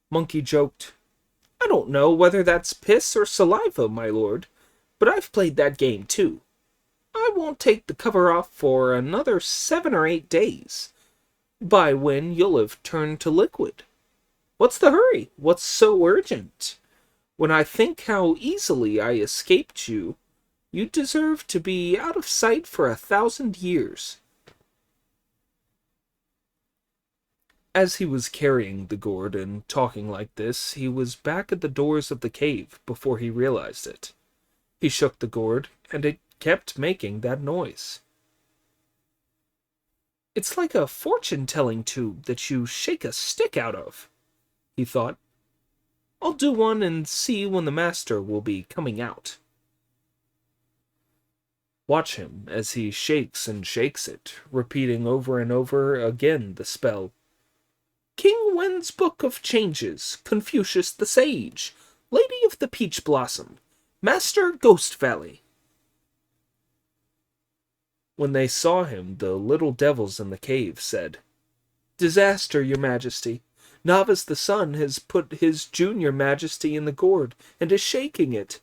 Monkey joked, "I don't know whether that's piss or saliva, my lord, but I've played that game too. I won't take the cover off for another 7 or 8 days, by when you'll have turned to liquid. What's the hurry? What's so urgent? When I think how easily I escaped you, you deserve to be out of sight for 1,000 years." As he was carrying the gourd and talking like this, he was back at the doors of the cave before he realized it. He shook the gourd, and it kept making that noise. "It's like a fortune-telling tube that you shake a stick out of," he thought. "I'll do one and see when the master will be coming out." Watch him as he shakes and shakes it, repeating over and over again the spell, "King Wen's Book of Changes, Confucius the Sage, Lady of the Peach Blossom, Master Ghost Valley." When they saw him, the little devils in the cave said, "Disaster, your majesty. Novice the Sun has put his junior majesty in the gourd and is shaking it."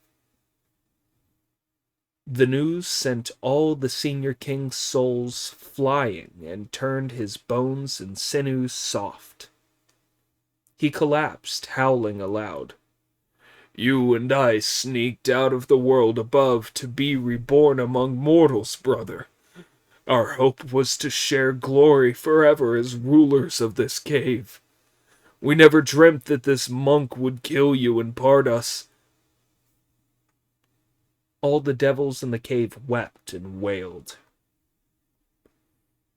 The news sent all the senior king's souls flying and turned his bones and sinews soft. He collapsed, howling aloud. "You and I sneaked out of the world above to be reborn among mortals, brother. Our hope was to share glory forever as rulers of this cave. We never dreamt that this monk would kill you and part us." All the devils in the cave wept and wailed.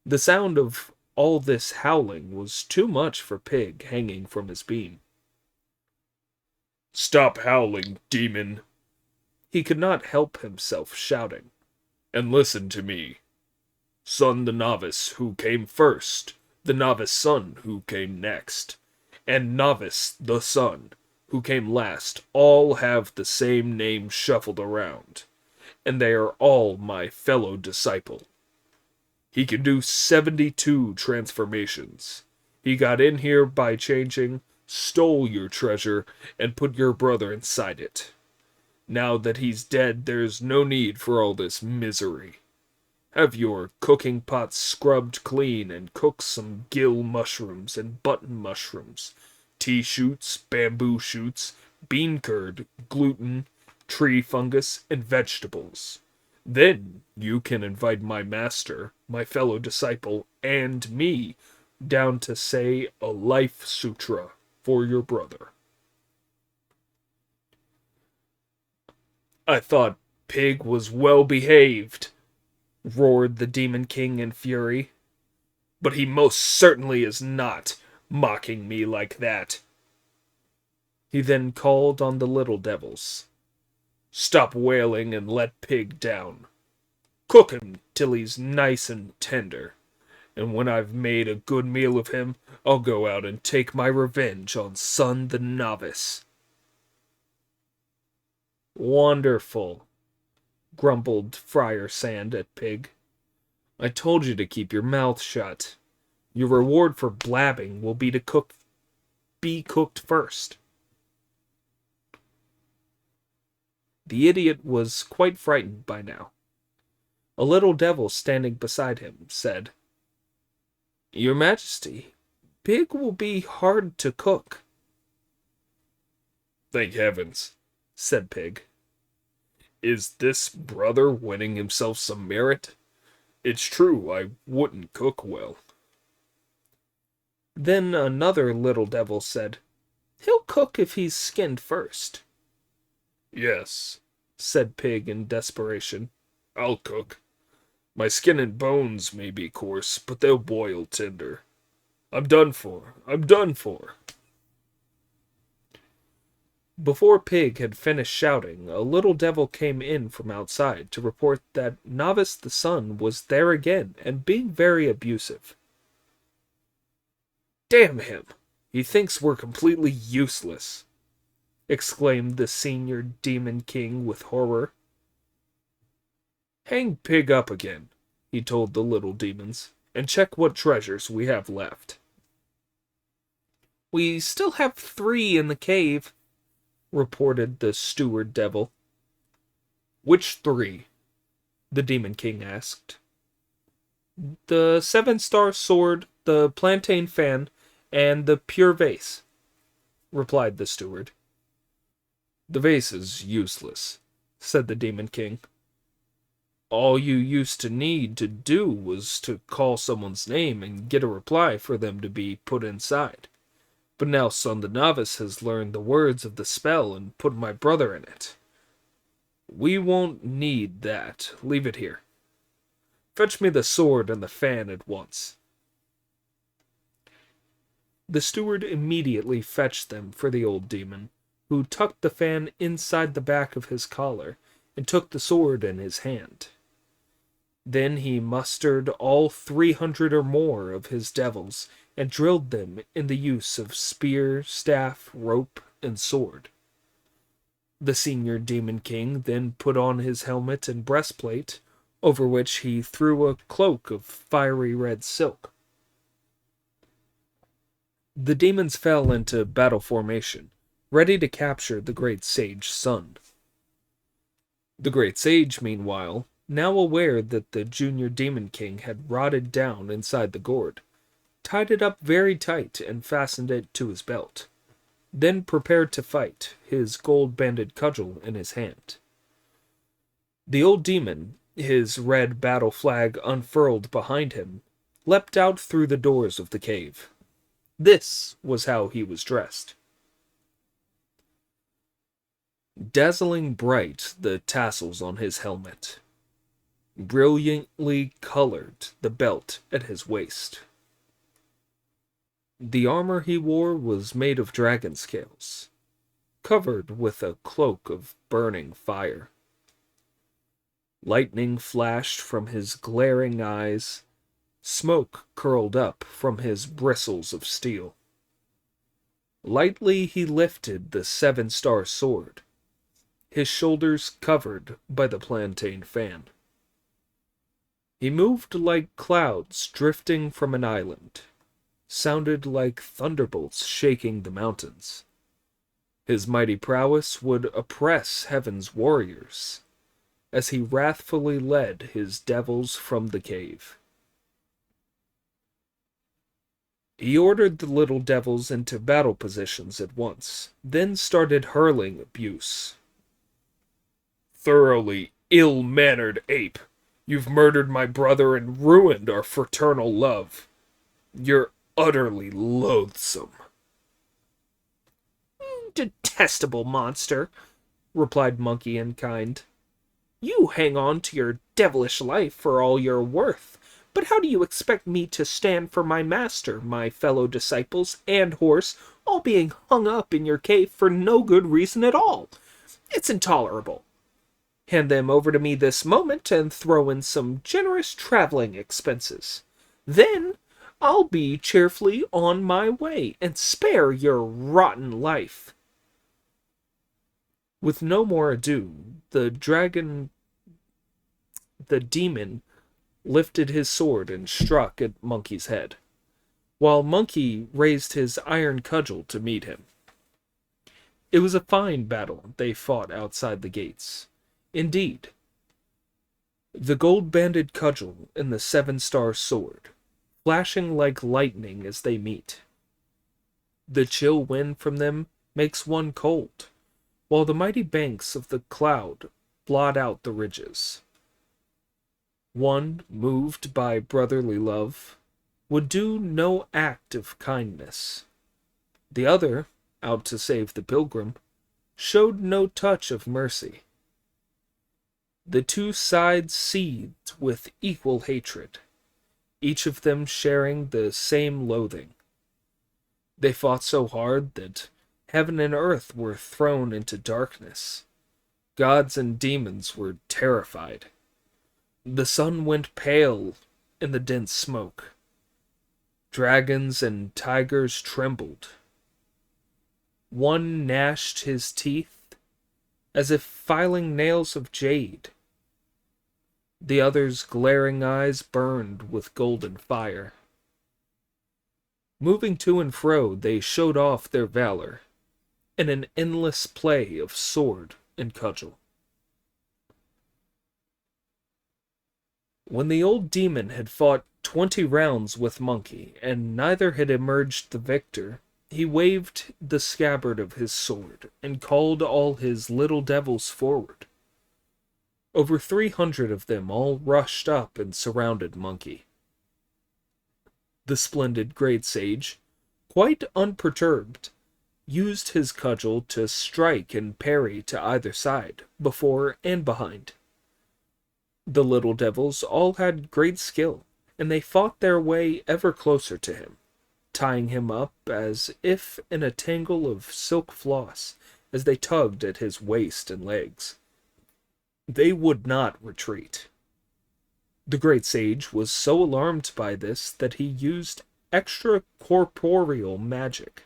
The sound of all this howling was too much for Pig hanging from his beam. "Stop howling, demon!" He could not help himself shouting. "And listen to me. Son the novice who came first, the novice son who came next, and novice the son who came last all have the same name shuffled around, and they are all my fellow disciple. He can do 72 transformations. He got in here by changing, stole your treasure, and put your brother inside it. Now that he's dead, there's no need for all this misery. Have your cooking pot scrubbed clean and cook some gill mushrooms and button mushrooms, tea shoots, bamboo shoots, bean curd, gluten, tree fungus, and vegetables. Then you can invite my master, my fellow disciple, and me down to say a life sutra for your brother." "I thought Pig was well behaved," roared the Demon King in fury. "But he most certainly is not, mocking me like that." He then called on the little devils. "Stop wailing and let Pig down. Cook him till he's nice and tender, and when I've made a good meal of him, I'll go out and take my revenge on Son the Novice." "Wonderful," grumbled Friar Sand at Pig. "I told you to keep your mouth shut. Your reward for blabbing will be to be cooked first." The idiot was quite frightened by now. A little devil standing beside him said, "Your Majesty, pig will be hard to cook." "Thank heavens," said Pig. "Is this brother winning himself some merit? It's true, I wouldn't cook well." Then another little devil said, "He'll cook if he's skinned first." "Yes," said Pig in desperation. "I'll cook. My skin and bones may be coarse, but they'll boil tender. I'm done for. I'm done for." Before Pig had finished shouting, a little devil came in from outside to report that Novice the Son was there again and being very abusive. "Damn him! He thinks we're completely useless," exclaimed the senior Demon King with horror. "Hang Pig up again," he told the little demons, "and check what treasures we have left." "We still have 3 in the cave," reported the steward devil. "Which 3?" the Demon King asked. "The 7-star sword, the plantain fan, and the pure vase," replied the steward. "The vase is useless," said the Demon King. "All you used to need to do was to call someone's name and get a reply for them to be put inside. But now Son the Novice has learned the words of the spell and put my brother in it. We won't need that. Leave it here. Fetch me the sword and the fan at once." The steward immediately fetched them for the old demon, who tucked the fan inside the back of his collar and took the sword in his hand. Then he mustered all 300 or more of his devils and drilled them in the use of spear, staff, rope, and sword. The senior Demon King then put on his helmet and breastplate, over which he threw a cloak of fiery red silk. The demons fell into battle formation, ready to capture the great sage Sun. The great sage, meanwhile, now aware that the junior Demon King had rotted down inside the gourd, tied it up very tight and fastened it to his belt, then prepared to fight, his gold-banded cudgel in his hand. The old demon, his red battle flag unfurled behind him, leapt out through the doors of the cave. This was how he was dressed. Dazzling bright the tassels on his helmet, brilliantly colored the belt at his waist. The armor he wore was made of dragon scales, covered with a cloak of burning fire. Lightning flashed from his glaring eyes, smoke curled up from his bristles of steel. Lightly he lifted the 7-star sword, his shoulders covered by the plantain fan. He moved like clouds drifting from an island, sounded like thunderbolts shaking the mountains. His mighty prowess would oppress heaven's warriors, as he wrathfully led his devils from the cave. He ordered the little devils into battle positions at once, then started hurling abuse. "Thoroughly ill-mannered ape! You've murdered my brother and ruined our fraternal love. You're utterly loathsome." "Detestable monster," replied Monkey in kind. "You hang on to your devilish life for all you're worth, but how do you expect me to stand for my master, my fellow disciples, and horse, all being hung up in your cave for no good reason at all? It's intolerable. Hand them over to me this moment and throw in some generous traveling expenses. Then I'll be cheerfully on my way and spare your rotten life." With no more ado, the demon lifted his sword and struck at Monkey's head, while Monkey raised his iron cudgel to meet him. It was a fine battle they fought outside the gates. Indeed, the gold-banded cudgel and the seven-star sword, flashing like lightning as they meet. The chill wind from them makes one cold, while the mighty banks of the cloud blot out the ridges. One, moved by brotherly love, would do no act of kindness. The other, out to save the pilgrim, showed no touch of mercy. The two sides seethed with equal hatred, each of them sharing the same loathing. They fought so hard that heaven and earth were thrown into darkness. Gods and demons were terrified. The sun went pale in the dense smoke. Dragons and tigers trembled. One gnashed his teeth as if filing nails of jade. The other's glaring eyes burned with golden fire. Moving to and fro, they showed off their valor in an endless play of sword and cudgel. When the old demon had fought 20 rounds with Monkey, and neither had emerged the victor, he waved the scabbard of his sword and called all his little devils forward. Over 300 of them all rushed up and surrounded Monkey. The splendid great sage, quite unperturbed, used his cudgel to strike and parry to either side, before and behind. The little devils all had great skill, and they fought their way ever closer to him, tying him up as if in a tangle of silk floss as they tugged at his waist and legs. They would not retreat. The great sage was so alarmed by this that he used extracorporeal magic.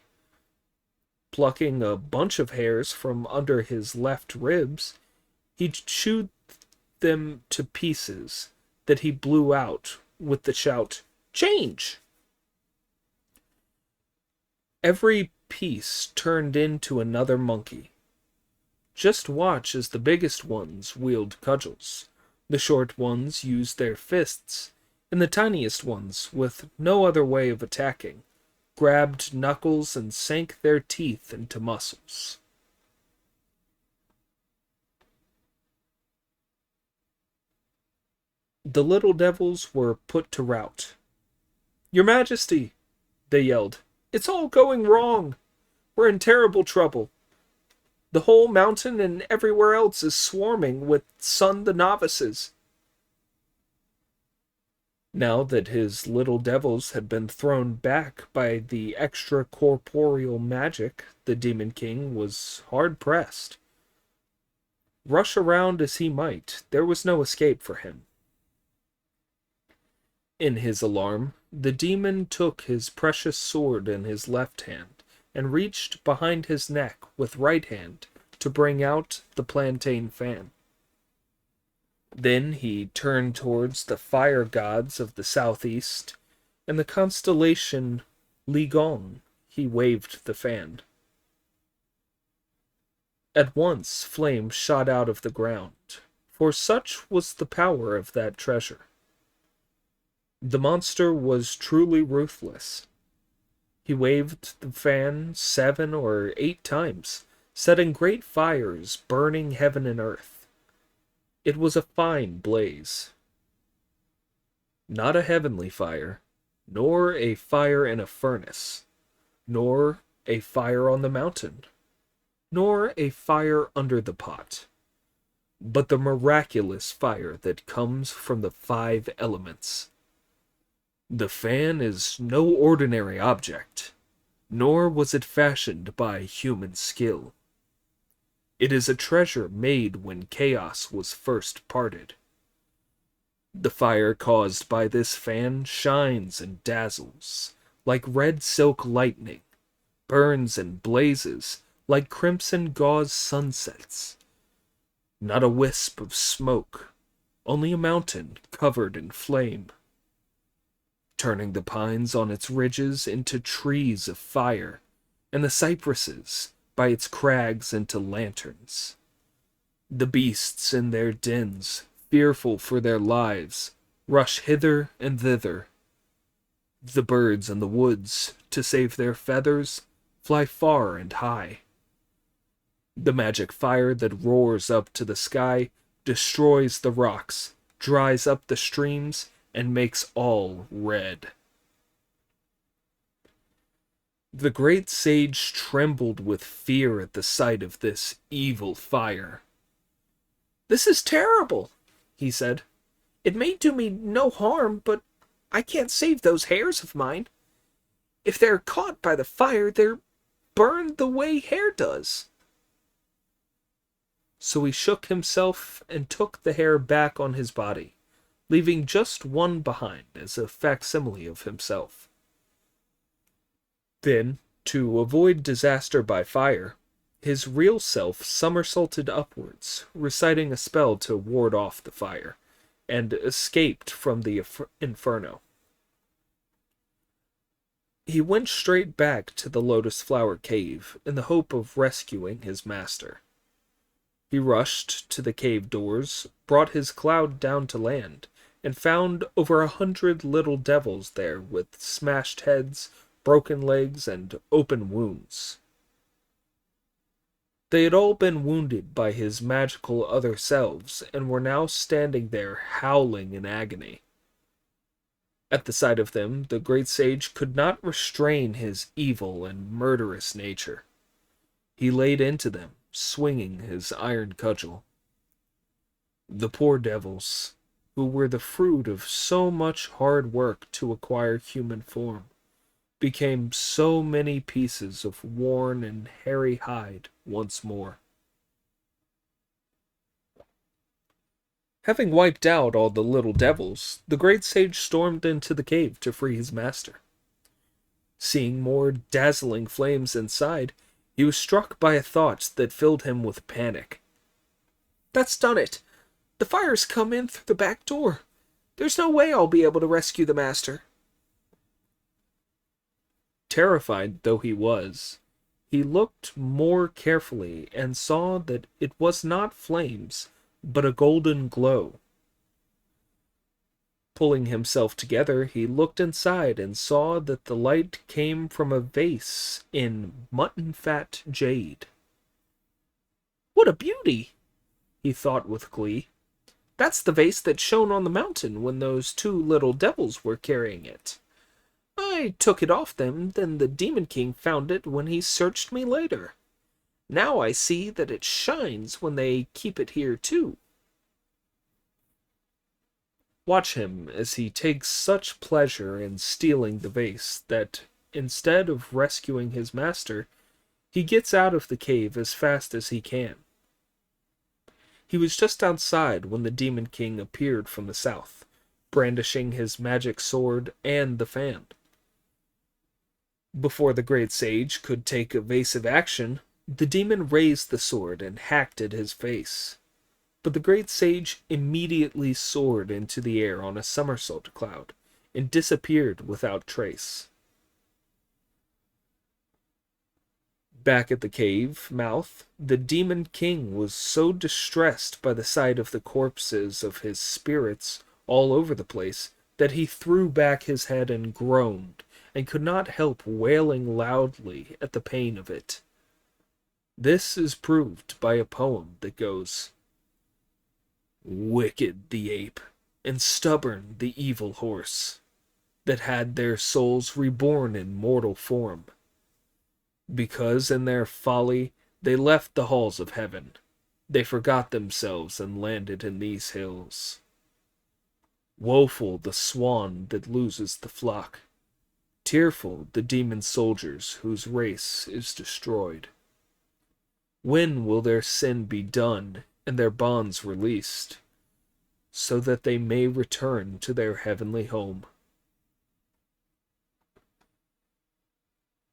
Plucking a bunch of hairs from under his left ribs, he chewed them to pieces that he blew out with the shout, "Change!" Every piece turned into another monkey. Just watch as the biggest ones wield cudgels, the short ones used their fists, and the tiniest ones, with no other way of attacking, grabbed knuckles and sank their teeth into muscles. The little devils were put to rout. "Your Majesty," they yelled, "it's all going wrong. We're in terrible trouble. The whole mountain and everywhere else is swarming with Sun the novices." Now that his little devils had been thrown back by the extracorporeal magic, the Demon King was hard pressed. Rush around as he might, there was no escape for him. In his alarm, the demon took his precious sword in his left hand and reached behind his neck with right hand to bring out the plantain fan. Then he turned towards the fire gods of the southeast and the constellation Ligong. He waved the fan. At once flame shot out of the ground, for such was the power of that treasure. The monster was truly ruthless. He waved the fan 7 or 8 times, setting great fires, burning heaven and earth. It was a fine blaze. Not a heavenly fire, nor a fire in a furnace, nor a fire on the mountain, nor a fire under the pot, but the miraculous fire that comes from the 5 elements. The fan is no ordinary object, nor was it fashioned by human skill. It is a treasure made when chaos was first parted. The fire caused by this fan shines and dazzles like red silk lightning, burns and blazes like crimson gauze sunsets. Not a wisp of smoke, only a mountain covered in flame, turning the pines on its ridges into trees of fire, and the cypresses by its crags into lanterns. The beasts in their dens, fearful for their lives, rush hither and thither. The birds in the woods, to save their feathers, fly far and high. The magic fire that roars up to the sky destroys the rocks, dries up the streams, and makes all red. The great sage trembled with fear at the sight of this evil fire. "This is terrible," he said. "It may do me no harm, but I can't save those hairs of mine. If they're caught by the fire, they're burned the way hair does." So he shook himself and took the hair back on his body, leaving just one behind as a facsimile of himself. Then, to avoid disaster by fire, his real self somersaulted upwards, reciting a spell to ward off the fire, and escaped from the inferno. He went straight back to the Lotus Flower Cave in the hope of rescuing his master. He rushed to the cave doors, brought his cloud down to land, and found over 100 little devils there with smashed heads, broken legs, and open wounds. They had all been wounded by his magical other selves and were now standing there howling in agony. At the sight of them, the great sage could not restrain his evil and murderous nature. He laid into them, swinging his iron cudgel. The poor devils, who were the fruit of so much hard work to acquire human form, became so many pieces of worn and hairy hide once more. Having wiped out all the little devils, the great sage stormed into the cave to free his master. Seeing more dazzling flames inside, he was struck by a thought that filled him with panic. "That's done it. The fire's come in through the back door. There's no way I'll be able to rescue the master." Terrified though he was, he looked more carefully and saw that it was not flames, but a golden glow. Pulling himself together, he looked inside and saw that the light came from a vase in mutton-fat jade. "What a beauty!" he thought with glee. "That's the vase that shone on the mountain when those two little devils were carrying it. I took it off them, then the Demon King found it when he searched me later. Now I see that it shines when they keep it here too." Watch him as he takes such pleasure in stealing the vase that, instead of rescuing his master, he gets out of the cave as fast as he can. He was just outside when the Demon King appeared from the south, brandishing his magic sword and the fan. Before the great sage could take evasive action, the demon raised the sword and hacked at his face. But the great sage immediately soared into the air on a somersault cloud and disappeared without trace. Back at the cave mouth, the Demon King was so distressed by the sight of the corpses of his spirits all over the place that he threw back his head and groaned, and could not help wailing loudly at the pain of it. This is proved by a poem that goes, "Wicked the ape, and stubborn the evil horse, that had their souls reborn in mortal form, because in their folly they left the halls of heaven. They forgot themselves and landed in these hills. Woeful the swan that loses the flock, tearful the demon soldiers whose race is destroyed. When will their sin be done and their bonds released, so that they may return to their heavenly home?"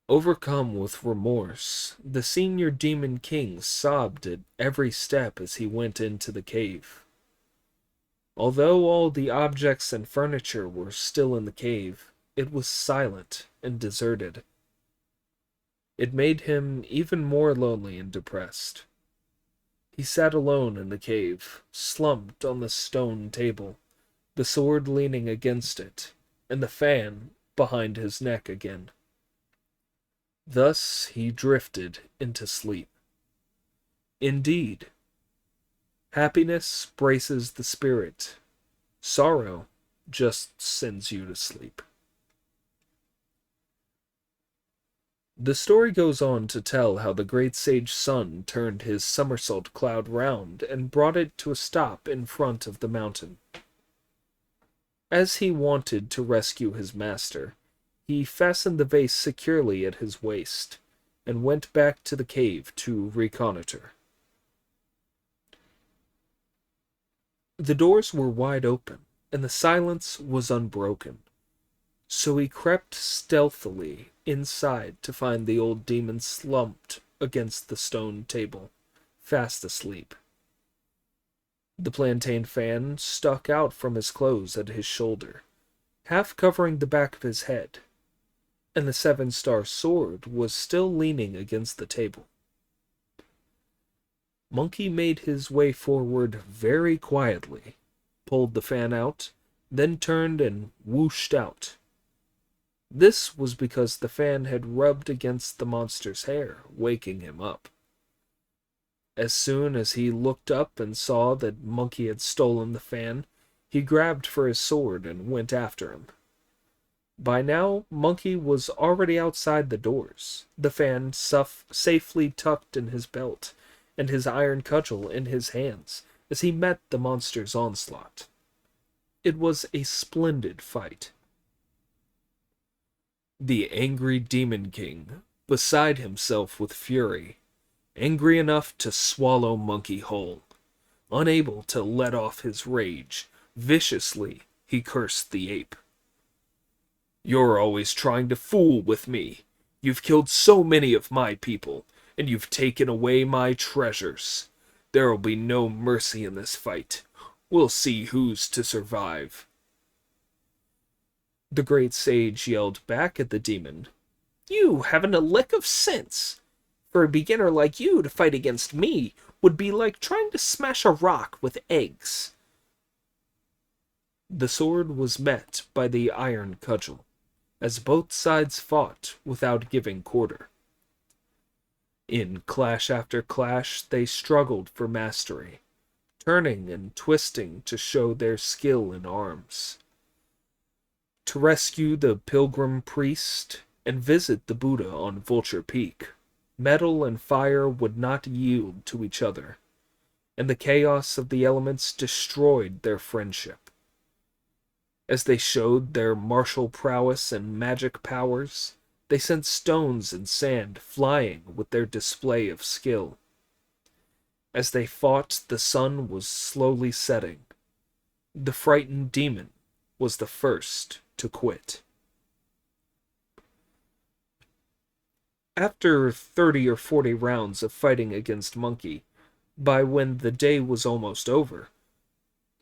Overcome with remorse, the senior Demon King sobbed at every step as he went into the cave. Although all the objects and furniture were still in the cave, it was silent and deserted. It made him even more lonely and depressed. He sat alone in the cave, slumped on the stone table, the sword leaning against it, and the fan behind his neck again. Thus he drifted into sleep. Indeed, happiness braces the spirit. Sorrow just sends you to sleep. The story goes on to tell how the great sage Sun turned his somersault cloud round and brought it to a stop in front of the mountain. As he wanted to rescue his master, he fastened the vase securely at his waist and went back to the cave to reconnoiter. The doors were wide open, and the silence was unbroken. So he crept stealthily inside to find the old demon slumped against the stone table, fast asleep. The plantain fan stuck out from his clothes at his shoulder, half covering the back of his head, and the seven-star sword was still leaning against the table. Monkey made his way forward very quietly, pulled the fan out, then turned and whooshed out. This was because the fan had rubbed against the monster's hair, waking him up. As soon as he looked up and saw that Monkey had stolen the fan, he grabbed for his sword and went after him. By now, Monkey was already outside the doors, the fan safely tucked in his belt, and his iron cudgel in his hands as he met the monster's onslaught. It was a splendid fight. The angry Demon King, beside himself with fury, angry enough to swallow Monkey whole, unable to let off his rage, viciously he cursed the ape. "You're always trying to fool with me. You've killed so many of my people, and you've taken away my treasures. There'll be no mercy in this fight. We'll see who's to survive." The great sage yelled back at the demon, "You haven't a lick of sense. For a beginner like you to fight against me would be like trying to smash a rock with eggs." The sword was met by the iron cudgel, as both sides fought without giving quarter. In clash after clash, they struggled for mastery, turning and twisting to show their skill in arms. To rescue the pilgrim priest and visit the Buddha on Vulture Peak, metal and fire would not yield to each other, and the chaos of the elements destroyed their friendship. As they showed their martial prowess and magic powers, they sent stones and sand flying with their display of skill. As they fought, the sun was slowly setting. The frightened demon was the first to quit. After 30 or 40 rounds of fighting against Monkey, by when the day was almost over,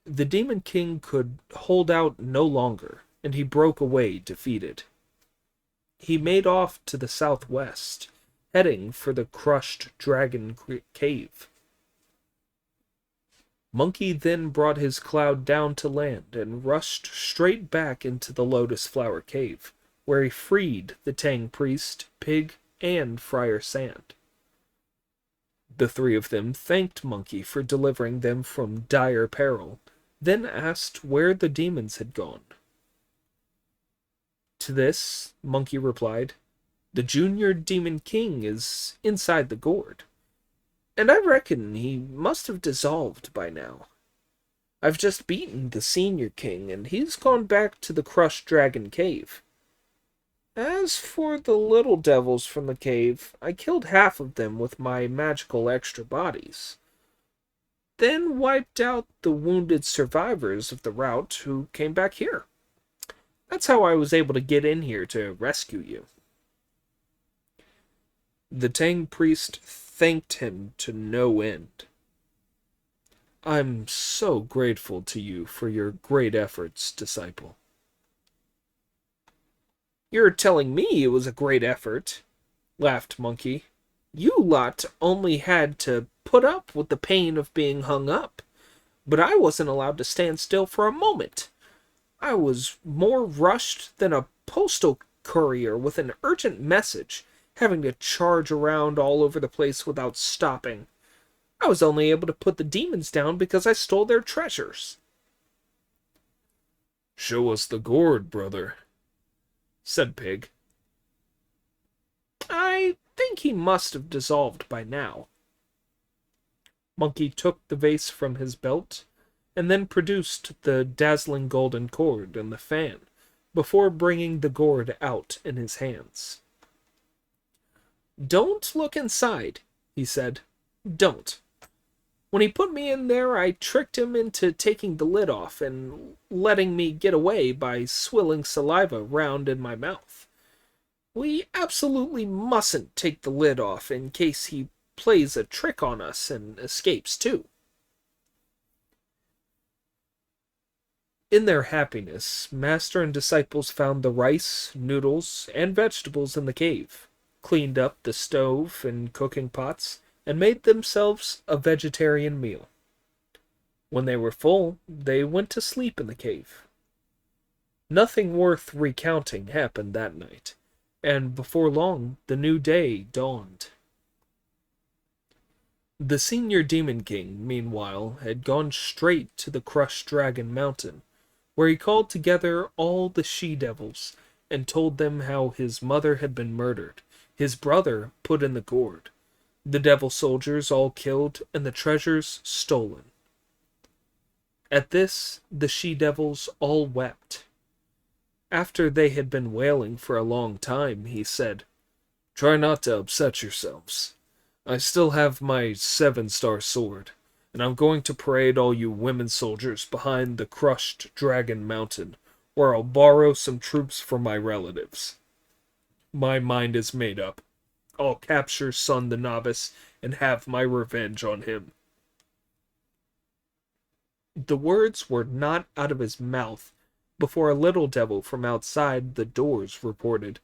the Demon King could hold out no longer, and he broke away defeated. He made off to the southwest, heading for the crushed dragon cave. Monkey then brought his cloud down to land and rushed straight back into the Lotus Flower Cave, where he freed the Tang priest, pig, and Friar Sand. The three of them thanked Monkey for delivering them from dire peril, then asked where the demons had gone. To this, Monkey replied, "The Junior Demon King is inside the gourd, and I reckon he must have dissolved by now. I've just beaten the Senior King, and he's gone back to the Crushed Dragon Cave. As for the little devils from the cave, I killed half of them with my magical extra bodies, then wiped out the wounded survivors of the rout who came back here. That's how I was able to get in here to rescue you." The Tang priest thanked him to no end. "I'm so grateful to you for your great efforts, disciple." "You're telling me it was a great effort. laughed Monkey. You lot only had to put up with the pain of being hung up, but I wasn't allowed to stand still for a moment. I was more rushed than a postal courier with an urgent message, having to charge around all over the place without stopping. I was only able to put the demons down because I stole their treasures. Show us the gourd, brother, said Pig. I think he must have dissolved by now. Monkey took the vase from his belt and then produced the dazzling golden cord and the fan before bringing the gourd out in his hands. Don't look inside, he said. Don't. When he put me in there, I tricked him into taking the lid off and letting me get away by swilling saliva round in my mouth. We absolutely mustn't take the lid off in case he plays a trick on us and escapes too. In their happiness, master and disciples found the rice, noodles, and vegetables in the cave, cleaned up the stove and cooking pots, and made themselves a vegetarian meal. When they were full, they went to sleep in the cave. Nothing worth recounting happened that night, and before long the new day dawned. The senior Demon King, meanwhile, had gone straight to the crushed dragon mountain, where he called together all the she-devils and told them how his mother had been murdered, his brother put in the gourd, the devil soldiers all killed, and the treasures stolen. At this, the she-devils all wept. After they had been wailing for a long time, he said, "Try not to upset yourselves. I still have my 7-star sword, and I'm going to parade all you women soldiers behind the crushed dragon mountain, where I'll borrow some troops from my relatives. My mind is made up. I'll capture Sun the Novice and have my revenge on him." The words were not out of his mouth before a little devil from outside the doors reported,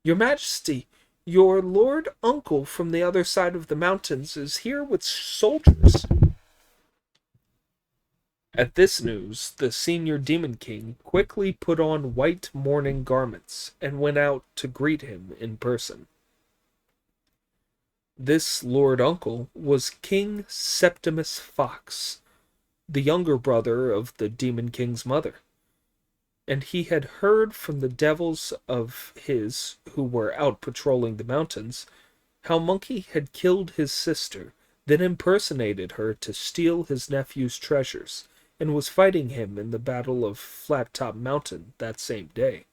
"Your Majesty, your Lord Uncle from the other side of the mountains is here with soldiers." At this news, the senior Demon King quickly put on white mourning garments and went out to greet him in person. This Lord Uncle was King Septimus Fox, the younger brother of the Demon King's mother, and he had heard from the devils of his who were out patrolling the mountains how Monkey had killed his sister, then impersonated her to steal his nephew's treasures, and was fighting him in the Battle of Flat Top Mountain that same day.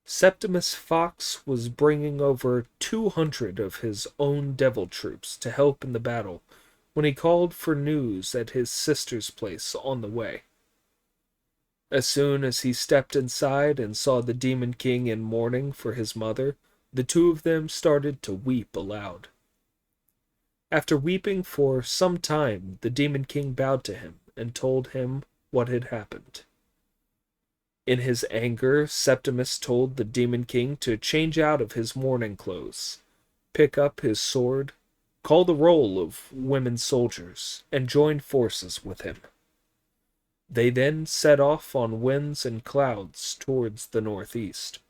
Septimus Fox was bringing over 200 of his own devil troops to help in the battle when he called for news at his sister's place on the way. As soon as he stepped inside and saw the Demon King in mourning for his mother, the two of them started to weep aloud. After weeping for some time, the Demon King bowed to him and told him what had happened. In his anger, Septimus told the Demon King to change out of his mourning clothes, pick up his sword, call the roll of women soldiers, and join forces with him. They then set off on winds and clouds towards the northeast.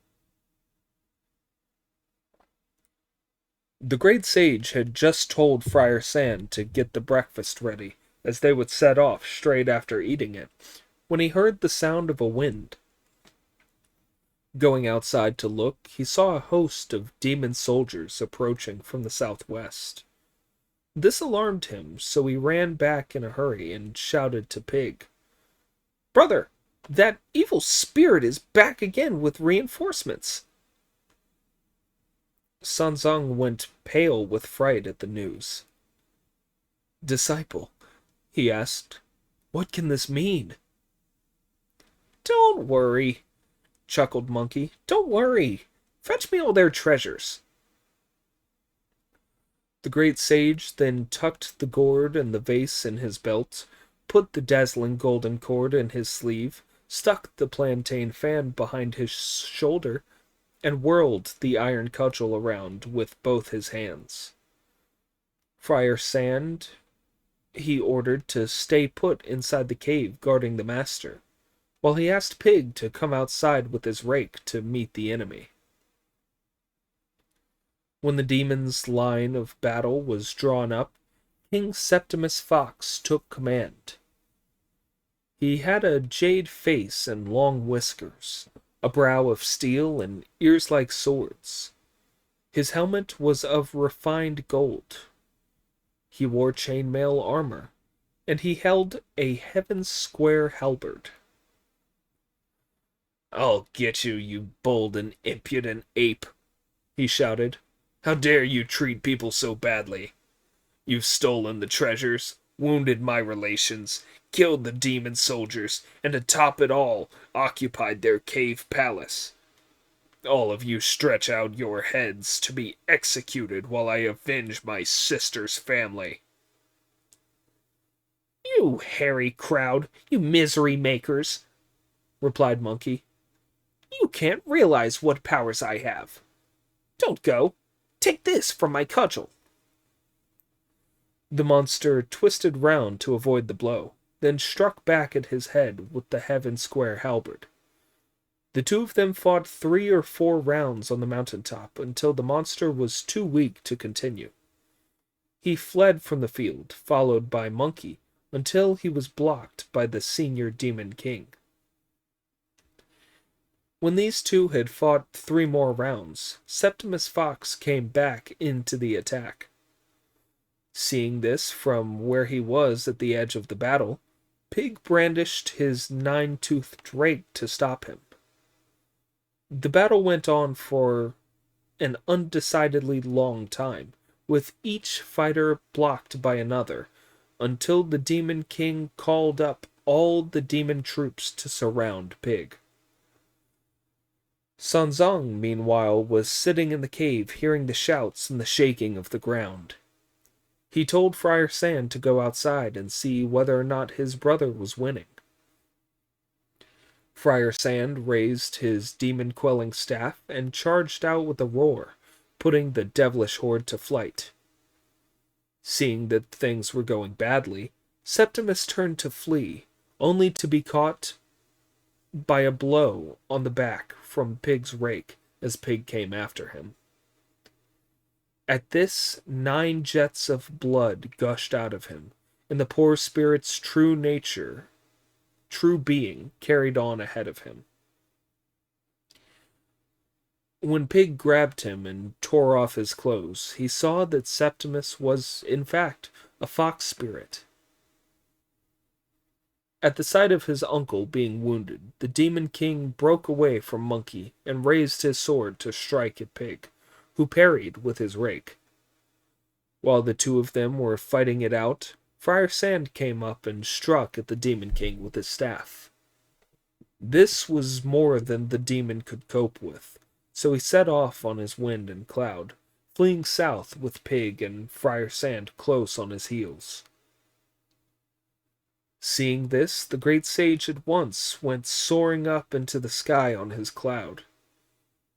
The great sage had just told Friar Sand to get the breakfast ready, as they would set off straight after eating it, when he heard the sound of a wind. Going outside to look, he saw a host of demon soldiers approaching from the southwest. This alarmed him, so he ran back in a hurry and shouted to Pig, "Brother, that evil spirit is back again with reinforcements." Sanzang went pale with fright at the news. "Disciple," he asked, "what can this mean?" "Don't worry," chuckled Monkey. "Don't worry. Fetch me all their treasures." The great sage then tucked the gourd and the vase in his belt, put the dazzling golden cord in his sleeve, stuck the plantain fan behind his shoulder, and whirled the iron cudgel around with both his hands. Friar Sand he ordered to stay put inside the cave guarding the master, while he asked Pig to come outside with his rake to meet the enemy. When the demon's line of battle was drawn up, King Septimus Fox took command. He had a jade face and long whiskers, a brow of steel and ears like swords. His helmet was of refined gold. He wore chainmail armor, and he held a heaven-square halberd. "I'll get you, you bold and impudent ape," he shouted. "How dare you treat people so badly? You've stolen the treasures, wounded my relations, killed the demon soldiers, and to top it all, occupied their cave palace. All of you stretch out your heads to be executed while I avenge my sister's family." "You hairy crowd, you misery makers," replied Monkey. "You can't realize what powers I have. Don't go. Take this from my cudgel." The monster twisted round to avoid the blow, then struck back at his head with the heaven-square halberd. The two of them fought 3 or 4 rounds on the mountaintop until the monster was too weak to continue. He fled from the field, followed by Monkey, until he was blocked by the senior demon king. When these two had fought 3 more rounds, Septimus Fox came back into the attack. Seeing this from where he was at the edge of the battle, Pig brandished his 9-toothed rake to stop him. The battle went on for an undecidedly long time, with each fighter blocked by another, until the Demon King called up all the demon troops to surround Pig. Sanzang, meanwhile, was sitting in the cave hearing the shouts and the shaking of the ground. He told Friar Sand to go outside and see whether or not his brother was winning. Friar Sand raised his demon-quelling staff and charged out with a roar, putting the devilish horde to flight. Seeing that things were going badly, Septimus turned to flee, only to be caught by a blow on the back from Pig's rake as Pig came after him. At this, 9 jets of blood gushed out of him, and the poor spirit's true being, carried on ahead of him. When Pig grabbed him and tore off his clothes, he saw that Septimus was, in fact, a fox spirit. At the sight of his uncle being wounded, the Demon King broke away from Monkey and raised his sword to strike at Pig, who parried with his rake. While the two of them were fighting it out, Friar Sand came up and struck at the Demon King with his staff. This was more than the demon could cope with, so he set off on his wind and cloud, fleeing south with Pig and Friar Sand close on his heels. Seeing this, the great sage at once went soaring up into the sky on his cloud.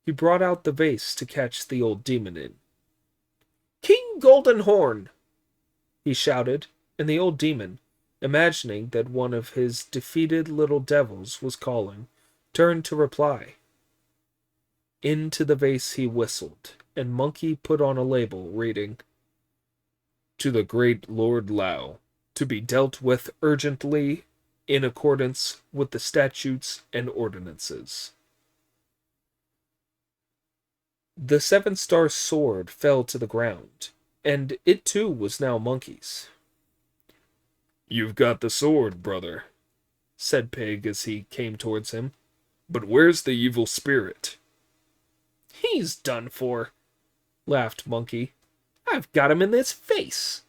He brought out the vase to catch the old demon in. "King Goldenhorn!" he shouted, and the old demon, imagining that one of his defeated little devils was calling, turned to reply. Into the vase he whistled, and Monkey put on a label reading, "To the great Lord Lao, to be dealt with urgently in accordance with the statutes and ordinances." The 7-star sword fell to the ground, and it too was now Monkey's. "You've got the sword, brother," said Pig as he came towards him. "But where's the evil spirit?" "He's done for," laughed Monkey. "I've got him in this face."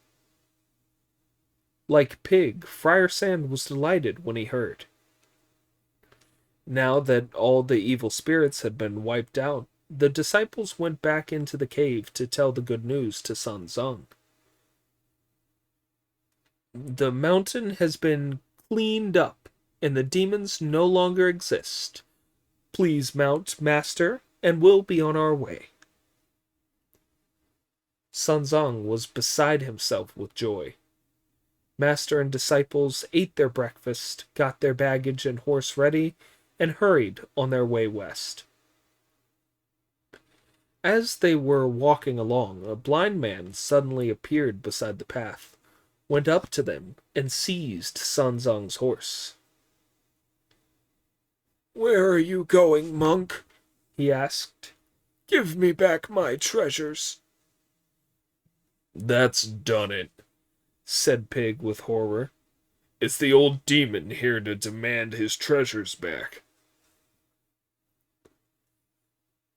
Like Pig, Friar Sand was delighted when he heard. Now that all the evil spirits had been wiped out, the disciples went back into the cave to tell the good news to Sun Zung. "The mountain has been cleaned up, and the demons no longer exist. Please mount, master, and we'll be on our way." Sun Zong was beside himself with joy. Master and disciples ate their breakfast, got their baggage and horse ready, and hurried on their way west. As they were walking along, a blind man suddenly appeared beside the path, went up to them, and seized Sun Zong's horse. "Where are you going, monk?" he asked. "Give me back my treasures." "That's done it," said Pig with horror. "It's the old demon here to demand his treasures back."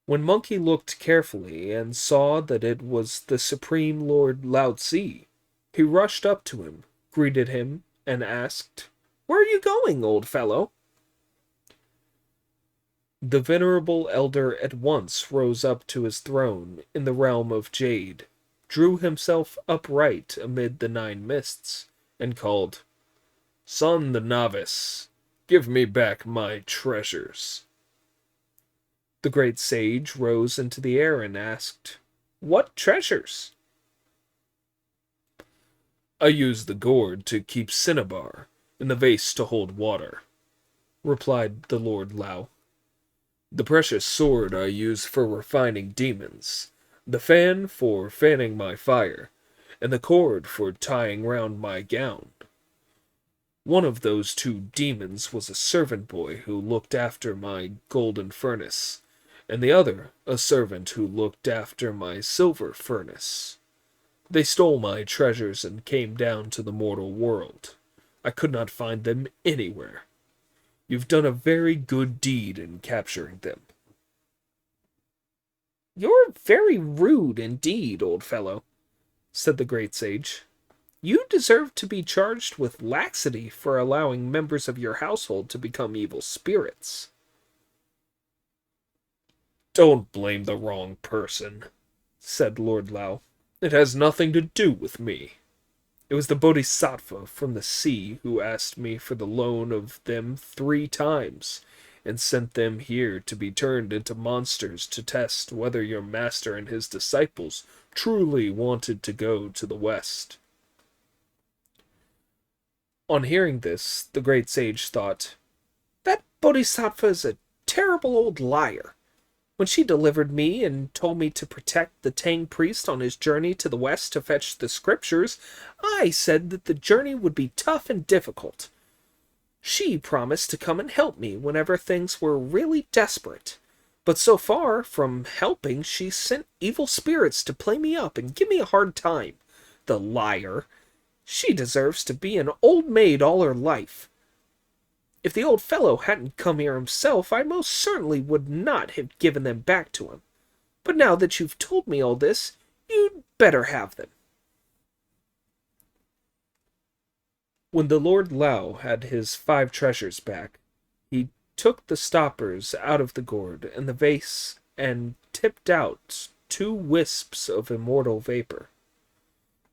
When Monkey looked carefully and saw that it was the Supreme Lord Lao Tzu, he rushed up to him, greeted him, and asked, "Where are you going, old fellow?" The venerable elder at once rose up to his throne in the realm of jade, drew himself upright amid the 9 mists, and called, "Son the novice, give me back my treasures." The great sage rose into the air and asked, "What treasures?" "I use the gourd to keep cinnabar, and the vase to hold water," replied the Lord Lao. "The precious sword I use for refining demons, the fan for fanning my fire, and the cord for tying round my gown. One of those 2 demons was a servant boy who looked after my golden furnace, and the other a servant who looked after my silver furnace. They stole my treasures and came down to the mortal world. I could not find them anywhere. You've done a very good deed in capturing them." "You're very rude indeed, old fellow," said the great sage. "You deserve to be charged with laxity for allowing members of your household to become evil spirits." "Don't blame the wrong person," said Lord Lao. "It has nothing to do with me. It was the Bodhisattva from the sea who asked me for the loan of them 3 times, and sent them here to be turned into monsters to test whether your master and his disciples truly wanted to go to the West." On hearing this, the great sage thought, "That Bodhisattva is a terrible old liar. When she delivered me and told me to protect the Tang priest on his journey to the west to fetch the scriptures, I said that the journey would be tough and difficult. She promised to come and help me whenever things were really desperate. But so far from helping, she sent evil spirits to play me up and give me a hard time. The liar! She deserves to be an old maid all her life. If the old fellow hadn't come here himself, I most certainly would not have given them back to him. But now that you've told me all this, you'd better have them." When the Lord Lao had his 5 treasures back, he took the stoppers out of the gourd and the vase and tipped out 2 wisps of immortal vapor.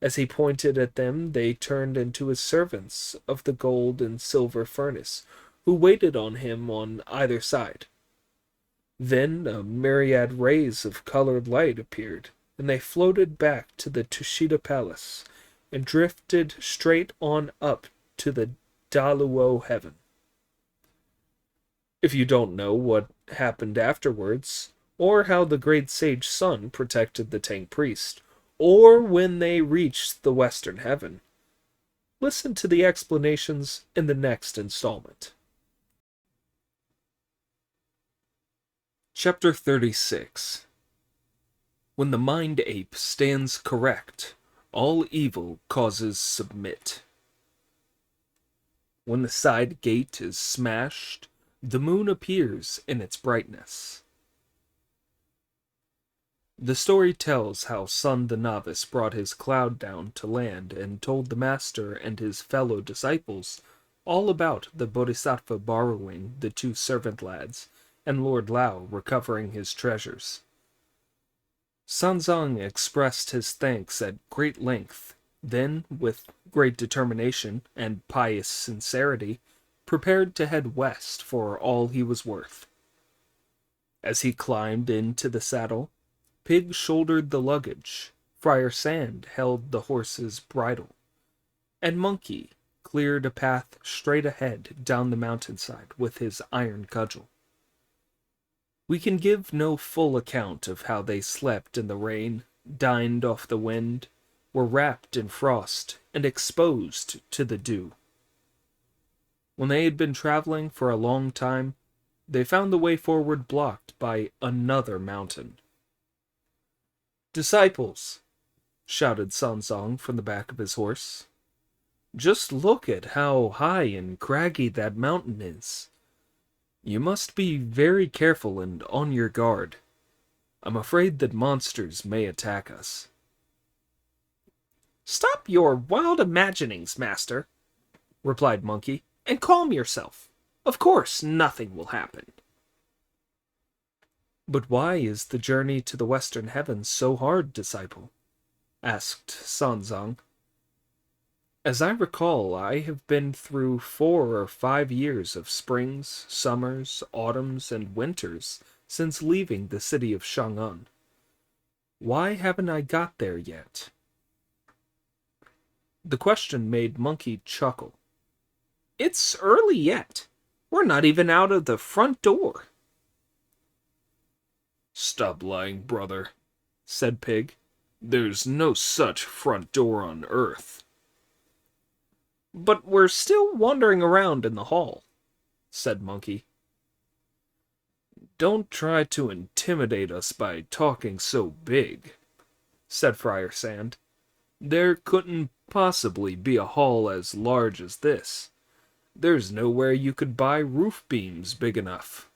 As he pointed at them, they turned into his servants of the gold and silver furnace, who waited on him on either side. Then a myriad rays of colored light appeared, and they floated back to the Tushita Palace, and drifted straight on up to the Daluo heaven. If you don't know what happened afterwards, or how the great sage Sun protected the Tang priest, or when they reached the western heaven, listen to the explanations in the next installment. Chapter 36. When the mind ape stands correct, all evil causes submit. When the side gate is smashed, the moon appears in its brightness. The story tells how Sun the novice brought his cloud down to land and told the master and his fellow disciples all about the Bodhisattva borrowing the 2 servant lads and Lord Lao recovering his treasures. Sun Zong expressed his thanks at great length, then, with great determination and pious sincerity, prepared to head west for all he was worth. As he climbed into the saddle, Pig shouldered the luggage, Friar Sand held the horse's bridle, and Monkey cleared a path straight ahead down the mountainside with his iron cudgel. We can give no full account of how they slept in the rain, dined off the wind, were wrapped in frost, and exposed to the dew. When they had been traveling for a long time, they found the way forward blocked by another mountain. "Disciples," shouted Sanzong from the back of his horse, "just look at how high and craggy that mountain is. You must be very careful and on your guard. I'm afraid that monsters may attack us." "Stop your wild imaginings, master," replied Monkey, "and calm yourself. Of course, nothing will happen." "But why is the journey to the western heavens so hard, disciple?" asked Sanzang. "As I recall, I have been through 4 or 5 years of springs, summers, autumns, and winters since leaving the city of Chang'an. Why haven't I got there yet?" The question made Monkey chuckle. "It's early yet. We're not even out of the front door." "Stop lying, brother," said Pig. "There's no such front door on Earth." "But we're still wandering around in the hall," said Monkey. "Don't try to intimidate us by talking so big," said Friar Sand. "There couldn't possibly be a hall as large as this. There's nowhere you could buy roof beams big enough."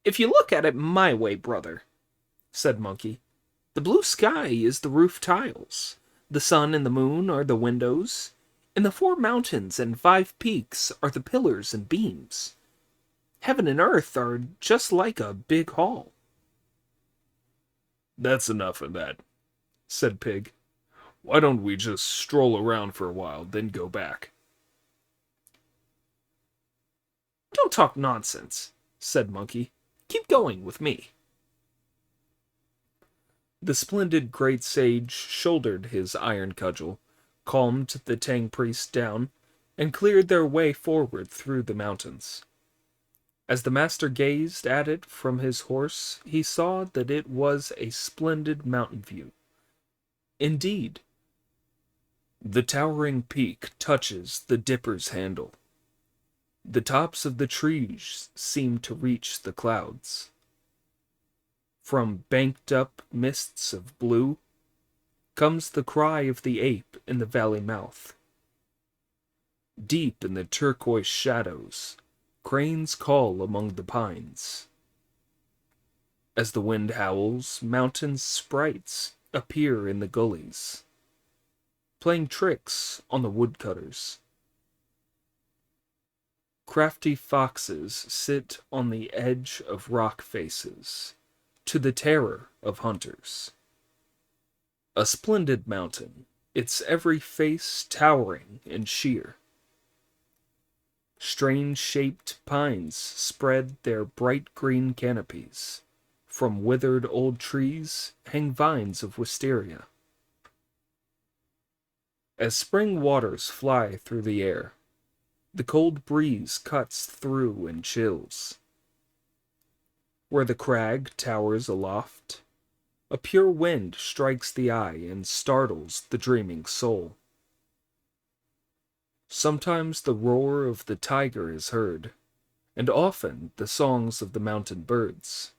"If you look at it my way, brother," said Monkey, "the blue sky is the roof tiles, the sun and the moon are the windows, and the 4 mountains and 5 peaks are the pillars and beams. Heaven and earth are just like a big hall." "That's enough of that," said Pig. "Why don't we just stroll around for a while, then go back?" "Don't talk nonsense," said Monkey. "Keep going with me." The splendid great sage shouldered his iron cudgel, calmed the Tang priest down, and cleared their way forward through the mountains. As the master gazed at it from his horse, he saw that it was a splendid mountain view. Indeed, the towering peak touches the dipper's handle. The tops of the trees seem to reach the clouds. From banked-up mists of blue comes the cry of the ape in the valley mouth. Deep in the turquoise shadows, cranes call among the pines. As the wind howls, mountain sprites appear in the gullies, playing tricks on the woodcutters. Crafty foxes sit on the edge of rock faces, to the terror of hunters. A splendid mountain, its every face towering and sheer. Strange-shaped pines spread their bright green canopies. From withered old trees hang vines of wisteria. As spring waters fly through the air, the cold breeze cuts through and chills. Where the crag towers aloft, a pure wind strikes the eye and startles the dreaming soul. Sometimes the roar of the tiger is heard, and often the songs of the mountain birds.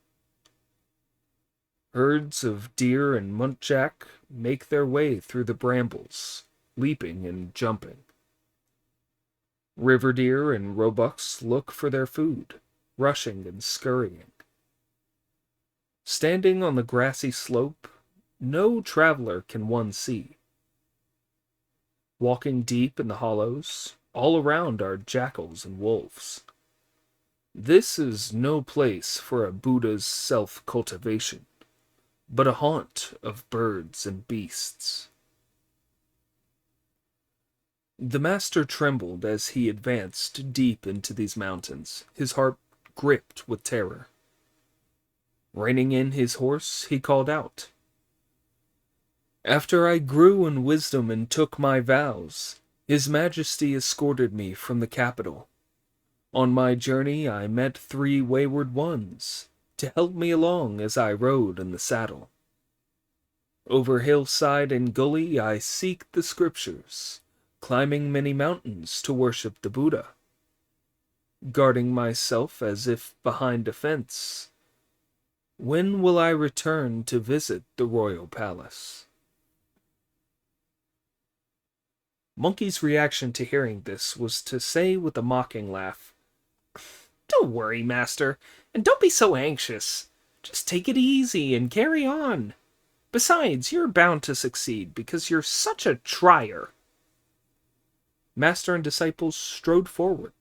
Herds of deer and muntjac make their way through the brambles, leaping and jumping. River deer and roebucks look for their food, rushing and scurrying. Standing on the grassy slope, no traveler can one see. Walking deep in the hollows, all around are jackals and wolves. This is no place for a Buddha's self-cultivation, but a haunt of birds and beasts. The master trembled as he advanced deep into these mountains, his heart gripped with terror. Reining in his horse, he called out, "After I grew in wisdom and took my vows, His Majesty escorted me from the capital. On my journey I met 3 wayward ones to help me along as I rode in the saddle. Over hillside and gully I seek the scriptures, climbing many mountains to worship the Buddha. Guarding myself as if behind a fence, when will I return to visit the royal palace?" Monkey's reaction to hearing this was to say with a mocking laugh, "Don't worry, master, and don't be so anxious. Just take it easy and carry on. Besides, you're bound to succeed because you're such a trier." Master and disciples strode forward,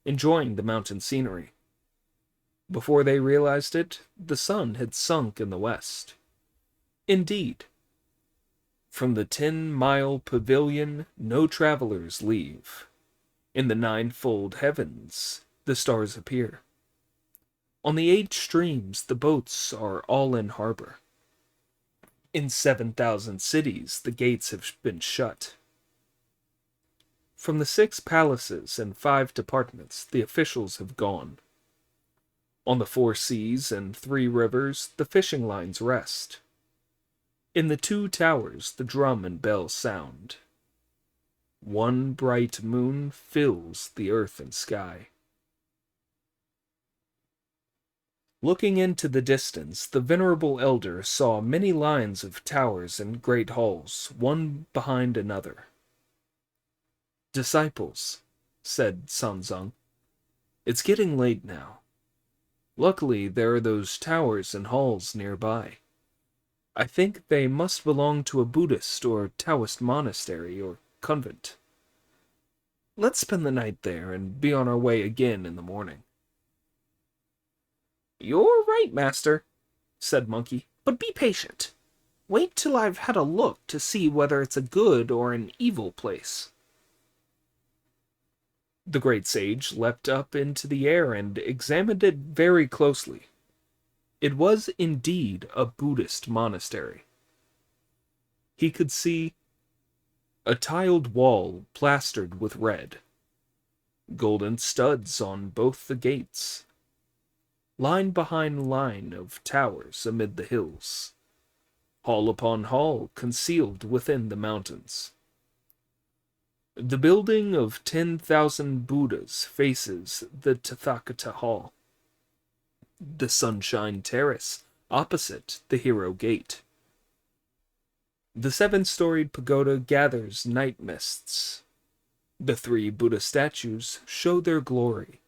enjoying the mountain scenery. Before they realized it, the sun had sunk in the west. Indeed, from the 10-mile pavilion no travelers leave. In the 9-fold heavens the stars appear. On the 8 streams the boats are all in harbor. In 7,000 cities the gates have been shut. From the 6 palaces and 5 departments the officials have gone. On the 4 seas and 3 rivers the fishing lines rest. In the 2 towers the drum and bell sound. One bright moon fills the earth and sky. Looking into the distance, the venerable elder saw many lines of towers and great halls, one behind another. "Disciples," said Sanzang, "it's getting late now. Luckily, there are those towers and halls nearby. I think they must belong to a Buddhist or Taoist monastery or convent. Let's spend the night there and be on our way again in the morning." "You're right, master," said Monkey, "but be patient. Wait till I've had a look to see whether it's a good or an evil place." The great sage leapt up into the air and examined it very closely. It was indeed a Buddhist monastery. He could see a tiled wall plastered with red, golden studs on both the gates, line behind line of towers amid the hills, hall upon hall concealed within the mountains. The building of 10,000 Buddhas faces the Tathagata Hall, the Sunshine Terrace opposite the Hero Gate. The 7-storied pagoda gathers night mists. The 3 Buddha statues show their glory.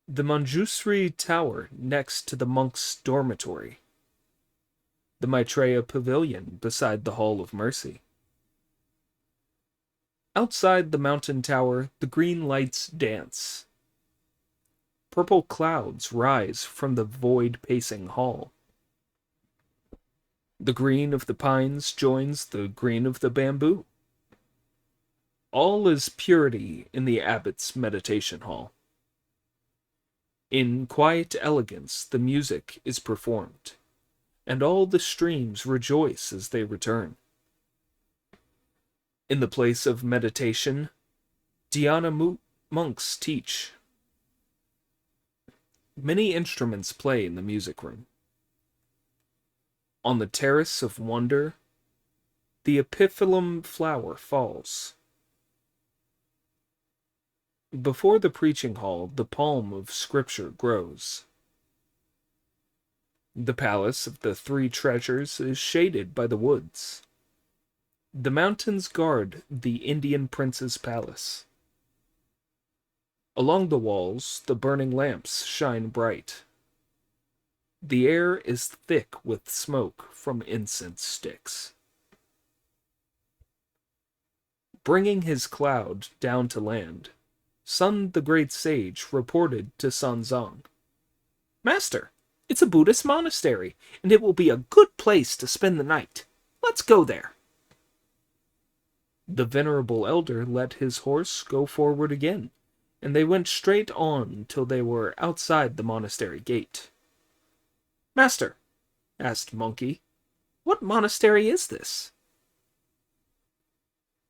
The Manjusri Tower next to the monks' dormitory. The Maitreya Pavilion beside the Hall of Mercy. Outside the mountain tower, the green lights dance. Purple clouds rise from the void-pacing hall. The green of the pines joins the green of the bamboo. All is purity in the abbot's meditation hall. In quiet elegance the music is performed, and all the streams rejoice as they return. In the place of meditation, dhyana monks teach. Many instruments play in the music room. On the terrace of wonder, the epiphyllum flower falls. Before the preaching hall, the palm of Scripture grows. The palace of the 3 treasures is shaded by the woods. The mountains guard the Indian prince's palace. Along the walls, the burning lamps shine bright. The air is thick with smoke from incense sticks. Bringing his cloud down to land, Sun the Great Sage reported to Sanzang, "Master, it's a Buddhist monastery, and it will be a good place to spend the night. Let's go there." The venerable elder let his horse go forward again, and they went straight on till they were outside the monastery gate. "Master," asked Monkey, "what monastery is this?"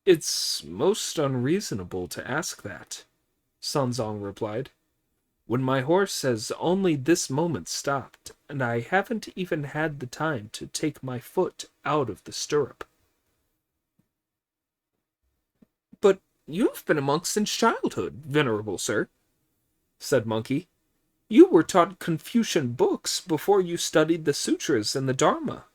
"It's most unreasonable to ask that," Sanzong replied, "when my horse has only this moment stopped, and I haven't even had the time to take my foot out of the stirrup." "But you've been a monk since childhood, venerable sir," said Monkey. "You were taught Confucian books before you studied the sutras and the Dharma.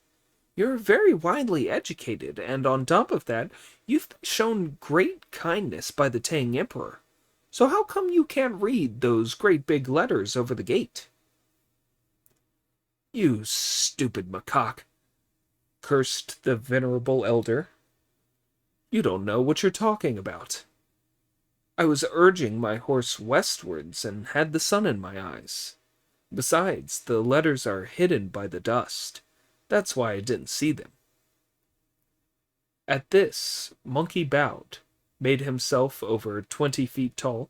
You're very widely educated, and on top of that, you've been shown great kindness by the Tang Emperor. So how come you can't read those great big letters over the gate?" "You stupid macaque," cursed the venerable elder. "You don't know what you're talking about. I was urging my horse westwards and had the sun in my eyes. Besides, the letters are hidden by the dust. That's why I didn't see them." At this, Monkey bowed, made himself over 20 feet tall,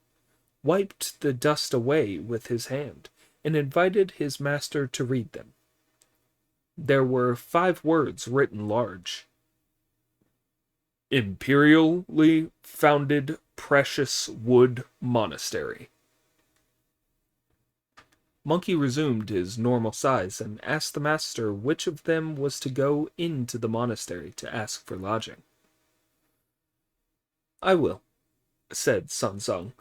wiped the dust away with his hand, and invited his master to read them. There were 5 words written large: "Imperially founded Precious Wood Monastery." Monkey resumed his normal size and asked the master which of them was to go into the monastery to ask for lodging. "I will," said Sun Zong.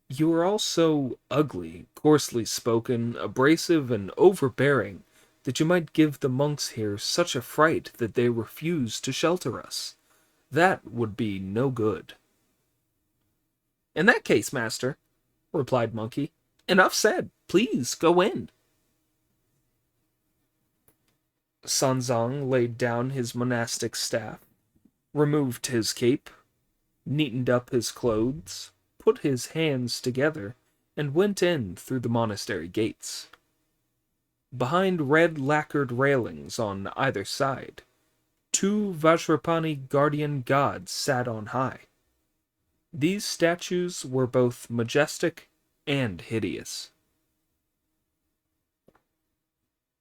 "You are all so ugly, coarsely spoken, abrasive, and overbearing that you might give the monks here such a fright that they refuse to shelter us. That would be no good." "In that case, master," replied Monkey, "enough said. Please go in." Sanzang laid down his monastic staff, removed his cape, neatened up his clothes, put his hands together, and went in through the monastery gates. Behind red lacquered railings on either side, 2 Vajrapani guardian gods sat on high. These statues were both majestic and hideous.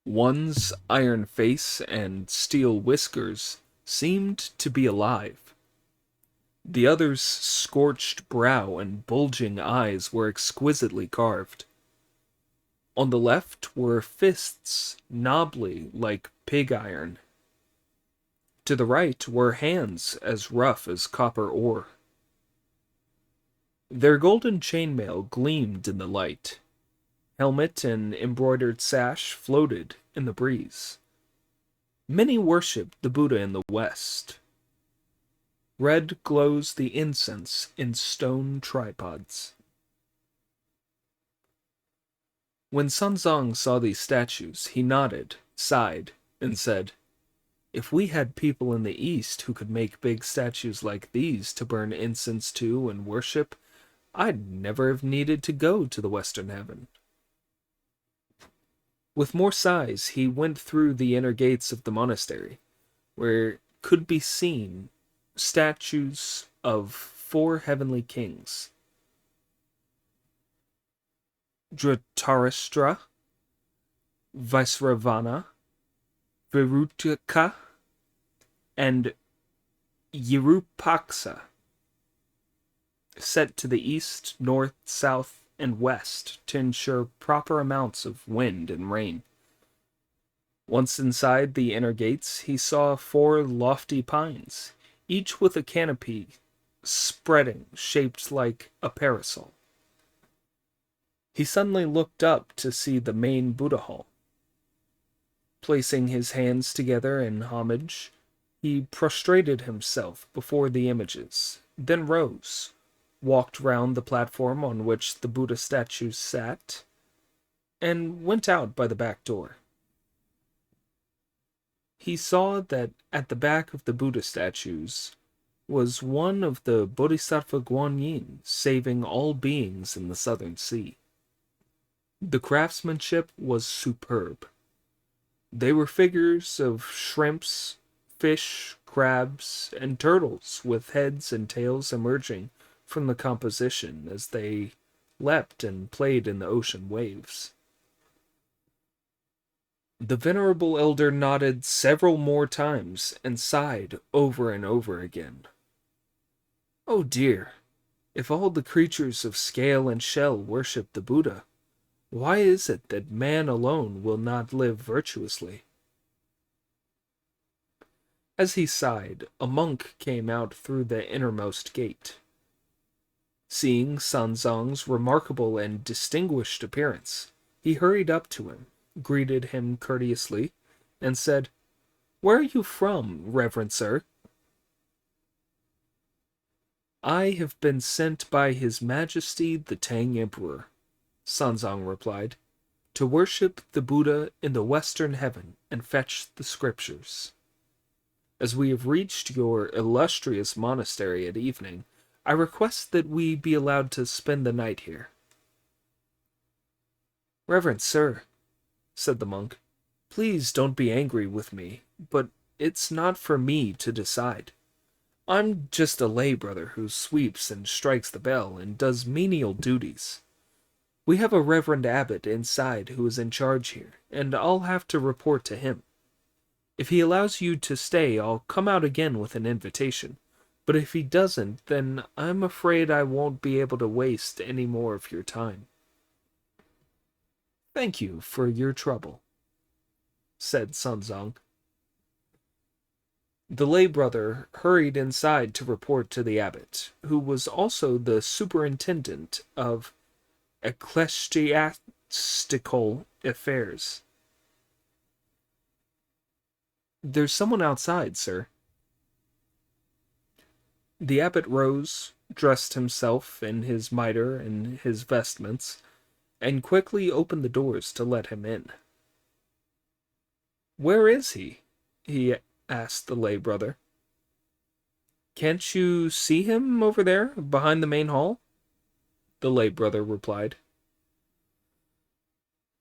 One's iron face and steel whiskers seemed to be alive. The other's scorched brow and bulging eyes were exquisitely carved. On the left were fists knobbly like pig iron. To the right were hands as rough as copper ore. Their golden chainmail gleamed in the light. Helmet and embroidered sash floated in the breeze. Many worshipped the Buddha in the west. Red glows the incense in stone tripods. When Sanzang saw these statues, he nodded, sighed, and said, "If we had people in the East who could make big statues like these to burn incense to and worship, I'd never have needed to go to the Western Heaven." With more sighs, he went through the inner gates of the monastery, where could be seen statues of 4 heavenly kings: Dhritarashtra, Vaisravana, Virutaka, and Yerupaksa, set to the east, north, south, and west to ensure proper amounts of wind and rain. Once inside the inner gates, he saw 4 lofty pines, each with a canopy spreading, shaped like a parasol. He suddenly looked up to see the main Buddha hall. Placing his hands together in homage, he prostrated himself before the images, then rose, walked round the platform on which the Buddha statues sat, and went out by the back door. He saw that at the back of the Buddha statues was one of the Bodhisattva Guanyin saving all beings in the southern sea. The craftsmanship was superb. They were figures of shrimps, fish, crabs, and turtles with heads and tails emerging from the composition as they leapt and played in the ocean waves. The venerable elder nodded several more times and sighed over and over again. Oh dear, if all the creatures of scale and shell worship the Buddha, why is it that man alone will not live virtuously? As he sighed, a monk came out through the innermost gate. Seeing Sanzong's remarkable and distinguished appearance, he hurried up to him, greeted him courteously, and said, "Where are you from, reverend sir?" "I have been sent by His Majesty the Tang Emperor," Sanzong replied, "to worship the Buddha in the western heaven and fetch the scriptures. As we have reached your illustrious monastery at evening, I request that we be allowed to spend the night here." "Reverend sir," said the monk, "please don't be angry with me, but it's not for me to decide. I'm just a lay brother who sweeps and strikes the bell and does menial duties. We have a reverend abbot inside who is in charge here, and I'll have to report to him. If he allows you to stay, I'll come out again with an invitation. But if he doesn't, then I'm afraid I won't be able to waste any more of your time." "Thank you for your trouble," said Sanzong. The lay brother hurried inside to report to the abbot, who was also the superintendent of ecclesiastical affairs. "There's someone outside, sir." The abbot rose, dressed himself in his mitre and his vestments, and quickly opened the doors to let him in. "Where is he?" he asked the lay brother. "Can't you see him over there, behind the main hall?" the lay brother replied.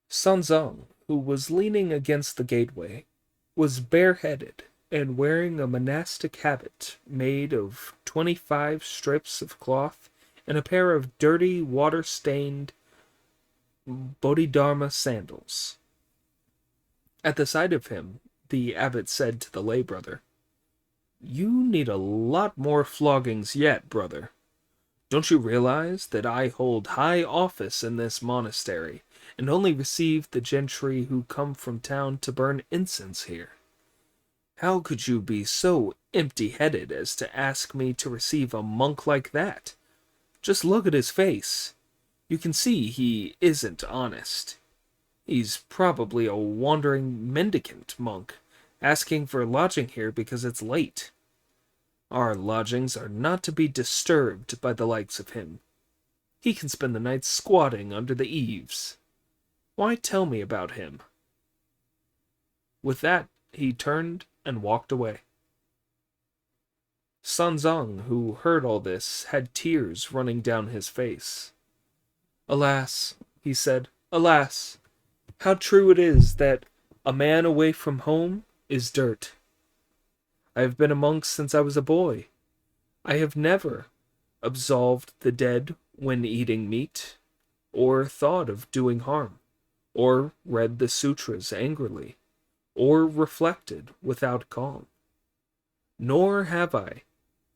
Sanzong, who was leaning against the gateway, was bareheaded and wearing a monastic habit made of 25 strips of cloth and a pair of dirty, water-stained Bodhidharma sandals. At the sight of him, the abbot said to the lay brother, "You need a lot more floggings yet, brother. Don't you realize that I hold high office in this monastery and only receive the gentry who come from town to burn incense here? How could you be so empty-headed as to ask me to receive a monk like that? Just look at his face. You can see he isn't honest. He's probably a wandering mendicant monk, asking for lodging here because it's late. Our lodgings are not to be disturbed by the likes of him. He can spend the night squatting under the eaves. Why tell me about him?" With that, he turned and walked away. Sanzong, who heard all this, had tears running down his face. "Alas," he said, "alas, how true it is that a man away from home is dirt. I have been a monk since I was a boy. I have never absolved the dead when eating meat, or thought of doing harm, or read the sutras angrily, or reflected without calm. Nor have I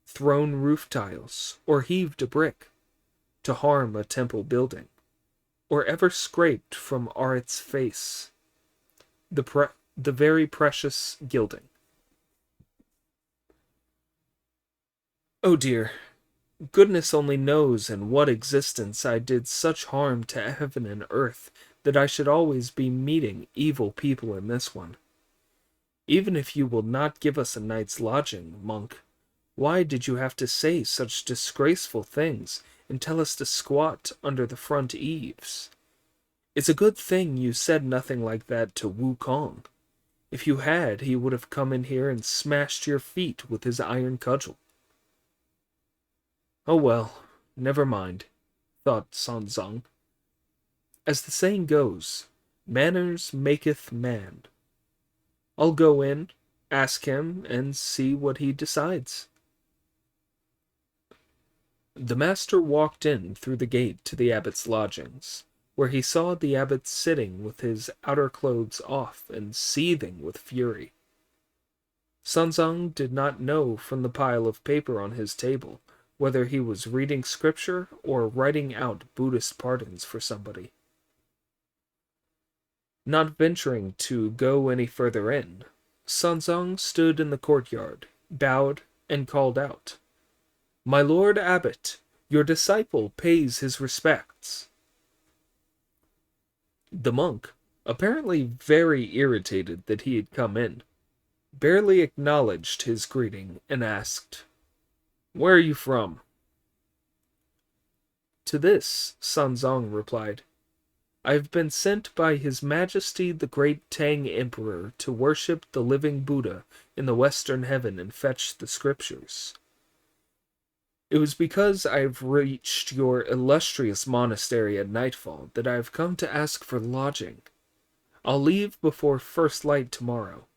thrown roof tiles, or heaved a brick, to harm a temple building, or ever scraped from art's face the very precious gilding. Oh dear, goodness only knows in what existence I did such harm to heaven and earth that I should always be meeting evil people in this one. Even if you will not give us a night's lodging, monk, why did you have to say such disgraceful things and tell us to squat under the front eaves? It's a good thing you said nothing like that to Wukong. If you had, he would have come in here and smashed your feet with his iron cudgel." "Oh well, never mind," thought Sanzong. "As the saying goes, manners maketh man. I'll go in, ask him, and see what he decides." The master walked in through the gate to the abbot's lodgings, where he saw the abbot sitting with his outer clothes off and seething with fury. Sanzang did not know from the pile of paper on his table whether he was reading scripture or writing out Buddhist pardons for somebody. Not venturing to go any further in, Sanzang stood in the courtyard, bowed, and called out, "My lord abbot, your disciple pays his respects." The monk, apparently very irritated that he had come in, barely acknowledged his greeting and asked, "Where are you from?" To this, Sanzang replied, "I have been sent by His Majesty the Great Tang Emperor to worship the living Buddha in the Western Heaven and fetch the scriptures. It was because I have reached your illustrious monastery at nightfall that I have come to ask for lodging. I'll leave before first light tomorrow.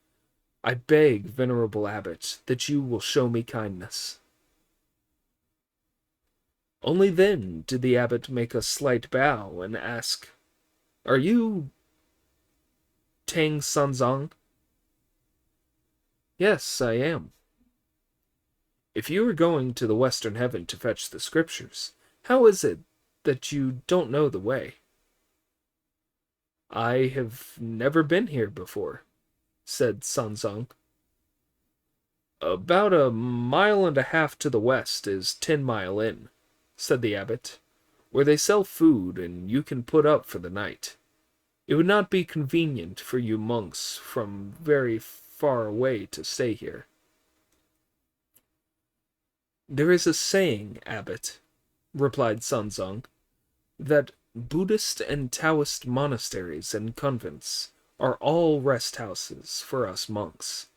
I beg, venerable abbot, that you will show me kindness." Only then did the abbot make a slight bow and ask, "Are you Tang Sanzang?" "Yes, I am." "If you are going to the Western Heaven to fetch the scriptures, how is it that you don't know the way?" "I have never been here before," said Sanzang. "About a mile and a half to the west is 10-Mile Inn," said the abbot, "where they sell food and you can put up for the night. It would not be convenient for you monks from very far away to stay here." "There is a saying, abbot," replied Sanzang, "that Buddhist and Taoist monasteries and convents are all rest houses for us monks.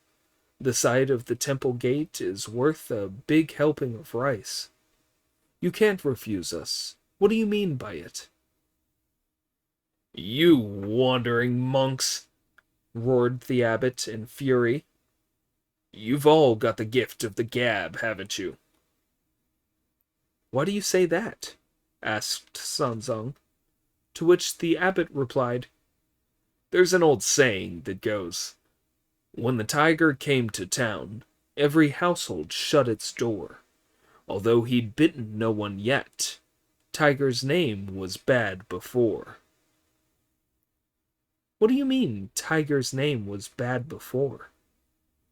The sight of the temple gate is worth a big helping of rice. You can't refuse us. What do you mean by it?" "You wandering monks!" roared the abbot in fury. "You've all got the gift of the gab, haven't you?" "Why do you say that?" asked Sanzang, to which the abbot replied, "There's an old saying that goes, 'When the tiger came to town, every household shut its door. Although he'd bitten no one yet, Tiger's name was bad before.'" "What do you mean, Tiger's name was bad before?"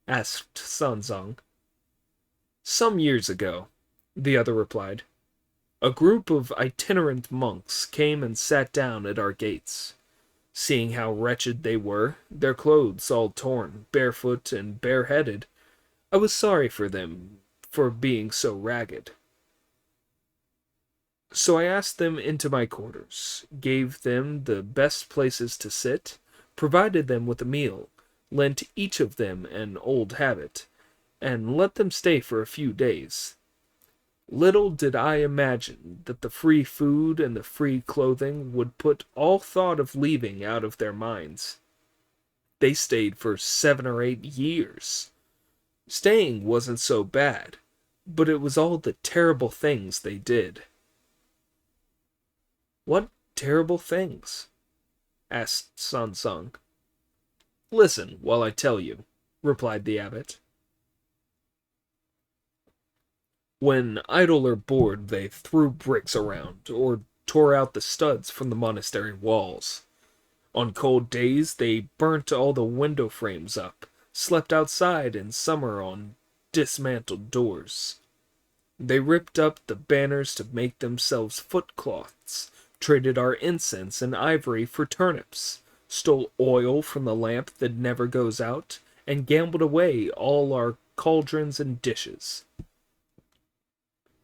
asked Sanzang. "Some years ago," the other replied, "a group of itinerant monks came and sat down at our gates. Seeing how wretched they were, their clothes all torn, barefoot and bareheaded, I was sorry for them for being so ragged. So I asked them into my quarters, gave them the best places to sit, provided them with a meal, lent each of them an old habit, and let them stay for a few days. Little did I imagine that the free food and the free clothing would put all thought of leaving out of their minds. They stayed for 7 or 8 years. Staying wasn't so bad, but it was all the terrible things they did." "What terrible things?" asked Sanzang. "Listen while I tell you," replied the abbot. "When idle or bored, they threw bricks around, or tore out the studs from the monastery walls. On cold days, they burnt all the window frames up, slept outside in summer on dismantled doors. They ripped up the banners to make themselves footcloths, traded our incense and ivory for turnips, stole oil from the lamp that never goes out, and gambled away all our cauldrons and dishes."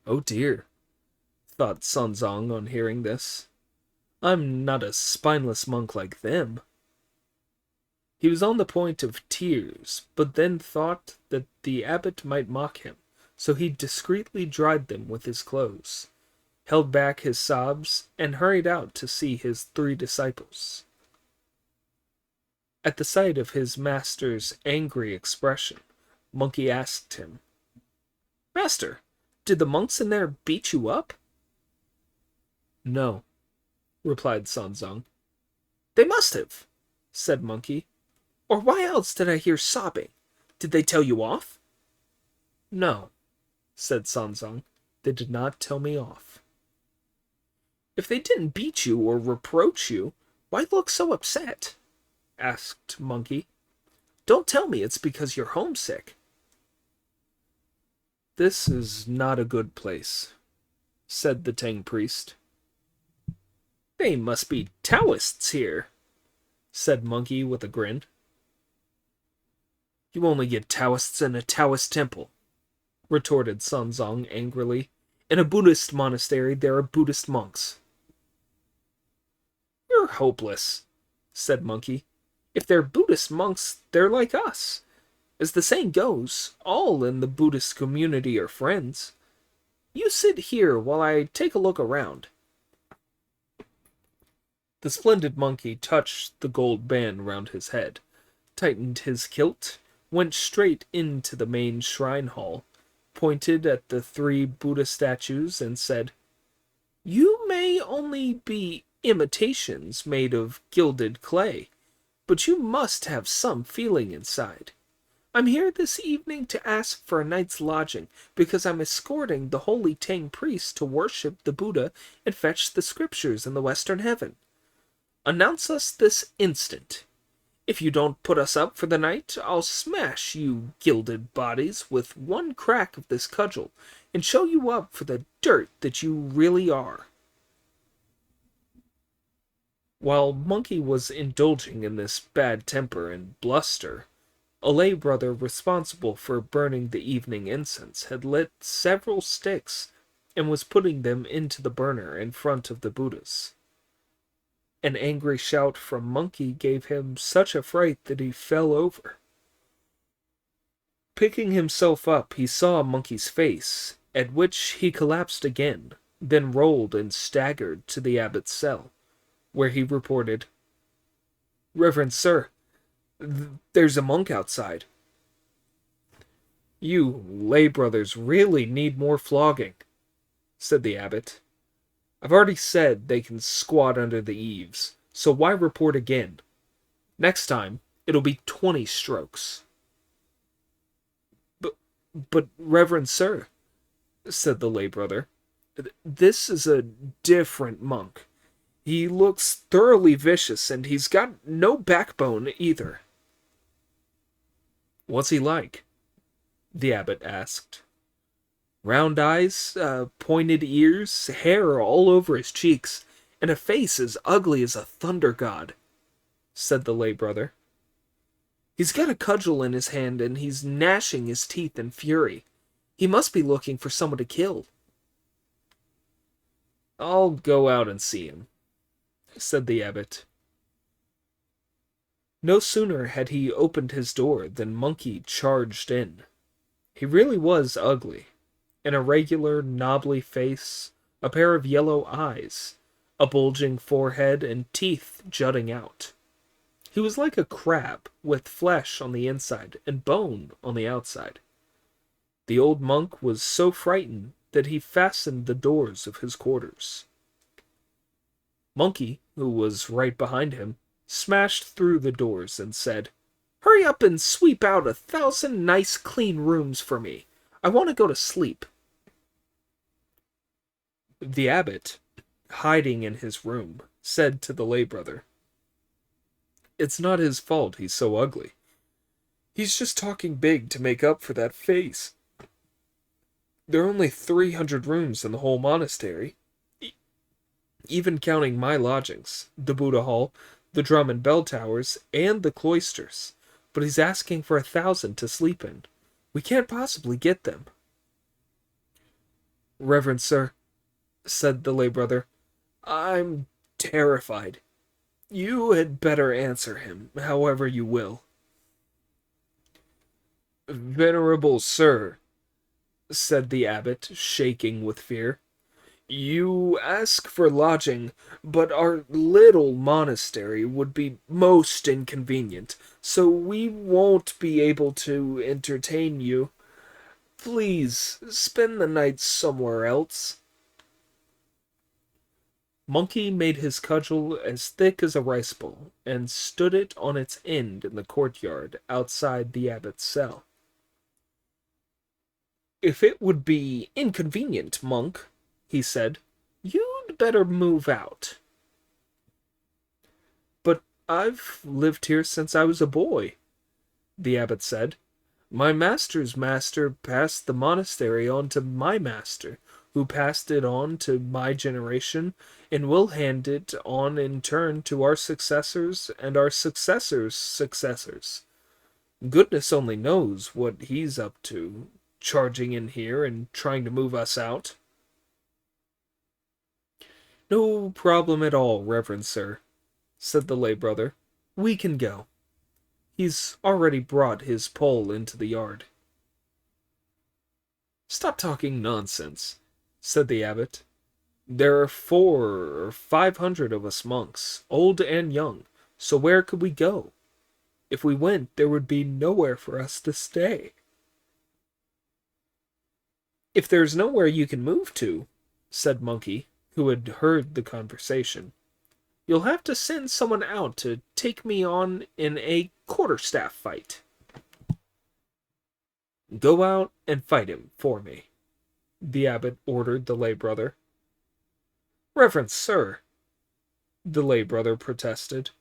"Oh dear," thought Sanzang on hearing this. "I'm not a spineless monk like them." He was on the point of tears, but then thought that the abbot might mock him, so he discreetly dried them with his clothes, held back his sobs, and hurried out to see his 3 disciples. At the sight of his master's angry expression, Monkey asked him, "Master, Did the monks in there beat you up? No, replied Sanzang. They must have, said Monkey. Or why else did I hear sobbing? Did they tell you off? No, said Sanzang. They did not tell me off. If they didn't beat you or reproach you, why look so upset? Asked Monkey. Don't tell me it's because you're homesick. This is not a good place, said the Tang priest. They must be Taoists here, said Monkey with a grin. You only get Taoists in a Taoist temple, retorted Sanzang angrily. In a Buddhist monastery, there are Buddhist monks. You're hopeless, said Monkey. If they're Buddhist monks, they're like us. As the saying goes, all in the Buddhist community are friends. You sit here while I take a look around. The splendid monkey touched the gold band round his head, tightened his kilt, went straight into the main shrine hall, pointed at the 3 Buddha statues, and said, You may only be imitations made of gilded clay, but you must have some feeling inside. I'm here this evening to ask for a night's lodging because I'm escorting the holy Tang priest to worship the Buddha and fetch the scriptures in the western heaven. Announce us this instant. If you don't put us up for the night, I'll smash you gilded bodies with one crack of this cudgel and show you up for the dirt that you really are. While Monkey was indulging in this bad temper and bluster, a lay brother responsible for burning the evening incense had lit several sticks and was putting them into the burner in front of the Buddhas. An angry shout from Monkey gave him such a fright that he fell over. Picking himself up, he saw Monkey's face, at which he collapsed again, then rolled and staggered to the abbot's cell, where he reported, "Reverend sir, there's a monk outside." "You lay brothers really need more flogging," said the abbot. "I've already said they can squat under the eaves, so why report again? Next time, it'll be 20 strokes. But, Reverend Sir," said the lay brother, "this is a different monk. He looks thoroughly vicious, and he's got no backbone either." "What's he like?" the abbot asked. "Round eyes, pointed ears, hair all over his cheeks, and a face as ugly as a thunder god," said the lay brother. "He's got a cudgel in his hand, and he's gnashing his teeth in fury. He must be looking for someone to kill." "I'll go out and see him," said the abbot. No sooner had he opened his door than Monkey charged in. He really was ugly. An irregular, knobbly face, a pair of yellow eyes, a bulging forehead, and teeth jutting out. He was like a crab, with flesh on the inside and bone on the outside. The old monk was so frightened that he fastened the doors of his quarters. Monkey, who was right behind him, smashed through the doors and said, "Hurry up and sweep out 1,000 nice clean rooms for me. I want to go to sleep." The abbot, hiding in his room, said to the lay brother, "It's not his fault he's so ugly. He's just talking big to make up for that face. There are only 300 rooms in the whole monastery, even counting my lodgings, the Buddha Hall, the Drum and Bell Towers, and the cloisters, but he's asking for 1,000 to sleep in. We can't possibly get them." "Reverend sir," said the lay brother, "I'm terrified. You had better answer him, however you will." "Venerable sir," said the abbot, shaking with fear, "you ask for lodging, but our little monastery would be most inconvenient, so we won't be able to entertain you. Please, spend the night somewhere else. Monkey made his cudgel as thick as a rice bowl, and stood it on its end in the courtyard outside the abbot's cell. If it would be inconvenient, monk, he said, you'd better move out. But I've lived here since I was a boy, the abbot said. My master's master passed the monastery on to my master, who passed it on to my generation, and will hand it on in turn to our successors and our successors' successors. Goodness only knows what he's up to, charging in here and trying to move us out. No problem at all, reverend sir, said the lay brother. We can go. He's already brought his pole into the yard. Stop talking nonsense, said the abbot. There are 400 or 500 of us monks, old and young, so where could we go? If we went, there would be nowhere for us to stay. If there's nowhere you can move to, said Monkey, who had heard the conversation, you'll have to send someone out to take me on in a quarterstaff fight. Go out and fight him for me, the abbot ordered the lay brother. Reverend sir, the lay brother protested,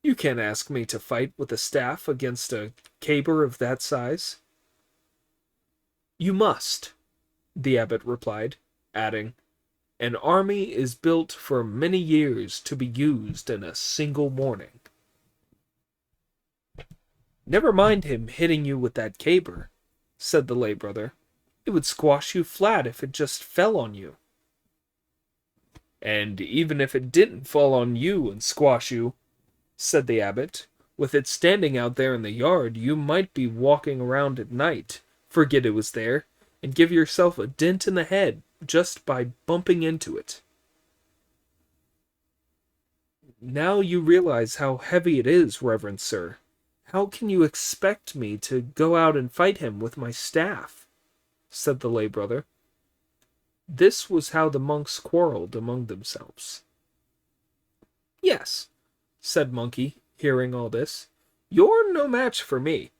you can't ask me to fight with a staff against a caber of that size. You must, the abbot replied, adding, an army is built for many years to be used in a single morning. Never mind him hitting you with that caber, said the lay brother. It would squash you flat if it just fell on you. And even if it didn't fall on you and squash you, said the abbot, with it standing out there in the yard, you might be walking around at night, forget it was there, and give yourself a dent in the head just by bumping into it. Now you realize how heavy it is, reverend sir. How can you expect me to go out and fight him with my staff? Said the lay brother. This was how the monks quarreled among themselves. Yes, said Monkey, hearing all this, you're no match for me.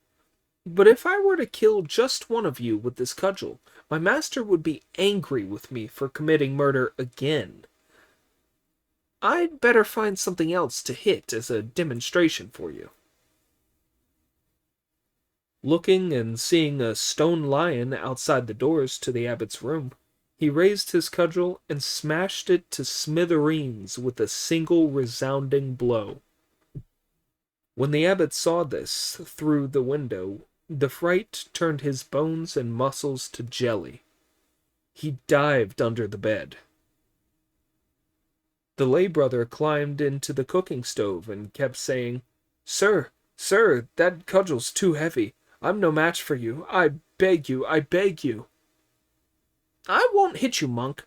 But if I were to kill just one of you with this cudgel, my master would be angry with me for committing murder again. I'd better find something else to hit as a demonstration for you. Looking and seeing a stone lion outside the doors to the abbot's room, he raised his cudgel and smashed it to smithereens with a single resounding blow. When the abbot saw this through the window, the fright turned his bones and muscles to jelly. He dived under the bed. The lay brother climbed into the cooking stove and kept saying, Sir, sir, that cudgel's too heavy. I'm no match for you. I beg you, I beg you. I won't hit you, monk,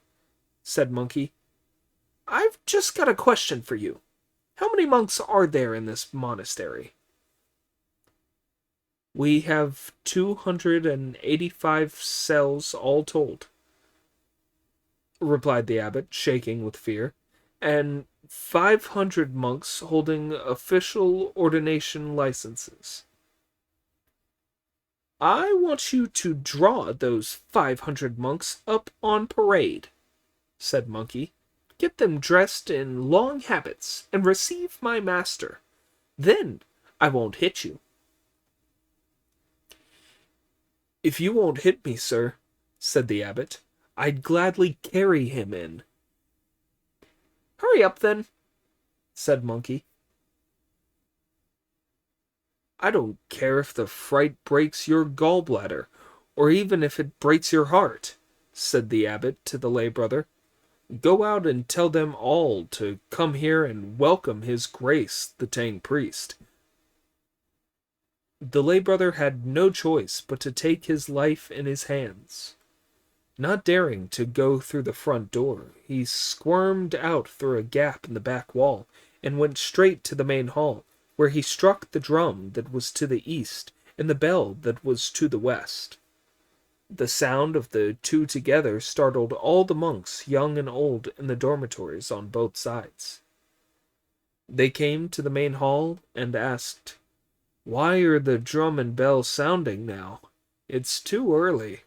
said Monkey. I've just got a question for you. How many monks are there in this monastery? We have 285 cells all told, replied the abbot, shaking with fear, and 500 monks holding official ordination licenses. I want you to draw those 500 monks up on parade, said Monkey. Get them dressed in long habits and receive my master. Then I won't hit you. If you won't hit me, sir, said the abbot, I'd gladly carry him in. Hurry up, then, said Monkey. I don't care if the fright breaks your gallbladder, or even if it breaks your heart, said the abbot to the lay brother. Go out and tell them all to come here and welcome his grace, the Tang priest. The lay brother had no choice but to take his life in his hands. Not daring to go through the front door, he squirmed out through a gap in the back wall and went straight to the main hall, where he struck the drum that was to the east and the bell that was to the west. The sound of the two together startled all the monks, young and old, in the dormitories on both sides. They came to the main hall and asked, "Why are the drum and bell sounding now? It's too early."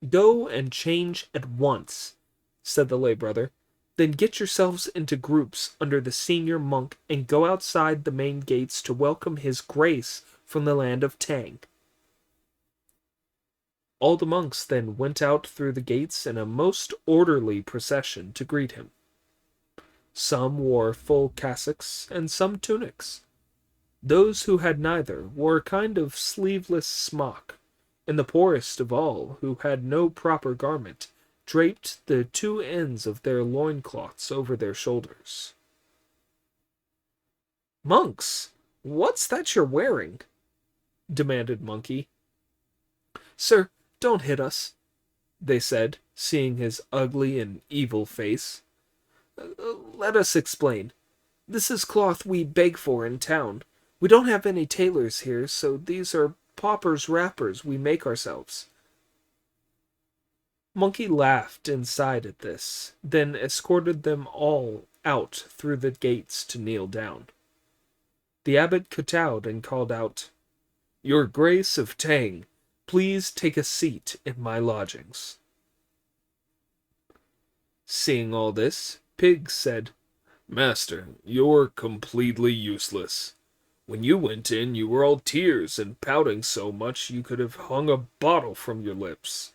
"Go and change at once," said the lay brother. "Then get yourselves into groups under the senior monk and go outside the main gates to welcome his grace from the land of Tang." All the monks then went out through the gates in a most orderly procession to greet him. Some wore full cassocks and some tunics. Those who had neither wore a kind of sleeveless smock, and the poorest of all, who had no proper garment, draped the two ends of their loincloths over their shoulders. "Monks, what's that you're wearing?" demanded Monkey. "Sir, don't hit us," they said, seeing his ugly and evil face. "Let us explain. This is cloth we beg for in town. We don't have any tailors here, so these are paupers' wrappers we make ourselves." Monkey laughed inside at this, then escorted them all out through the gates to kneel down. The abbot kowtowed and called out, "Your Grace of Tang, please take a seat in my lodgings." Seeing all this, Pig said, Master, you're completely useless. When you went in, you were all tears and pouting so much you could have hung a bottle from your lips.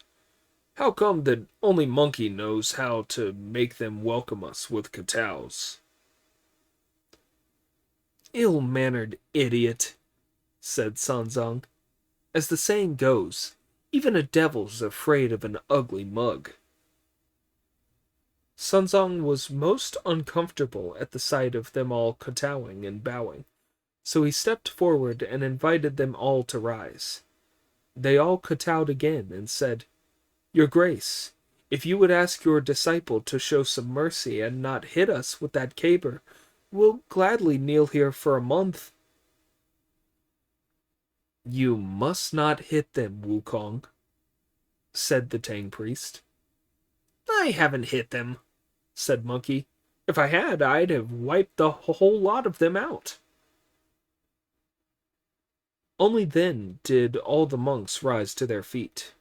How come that only Monkey knows how to make them welcome us with kowtows?" "Ill-mannered idiot," said Sanzang. "As the saying goes, even a devil's afraid of an ugly mug." Sanzang was most uncomfortable at the sight of them all kowtowing and bowing, so he stepped forward and invited them all to rise. They all kowtowed again and said, "Your Grace, if you would ask your disciple to show some mercy and not hit us with that caber, we'll gladly kneel here for a month." "You must not hit them, Wukong," said the Tang priest. "I haven't hit them," said Monkey. "If I had, I'd have wiped the whole lot of them out." Only then did all the monks rise to their feet.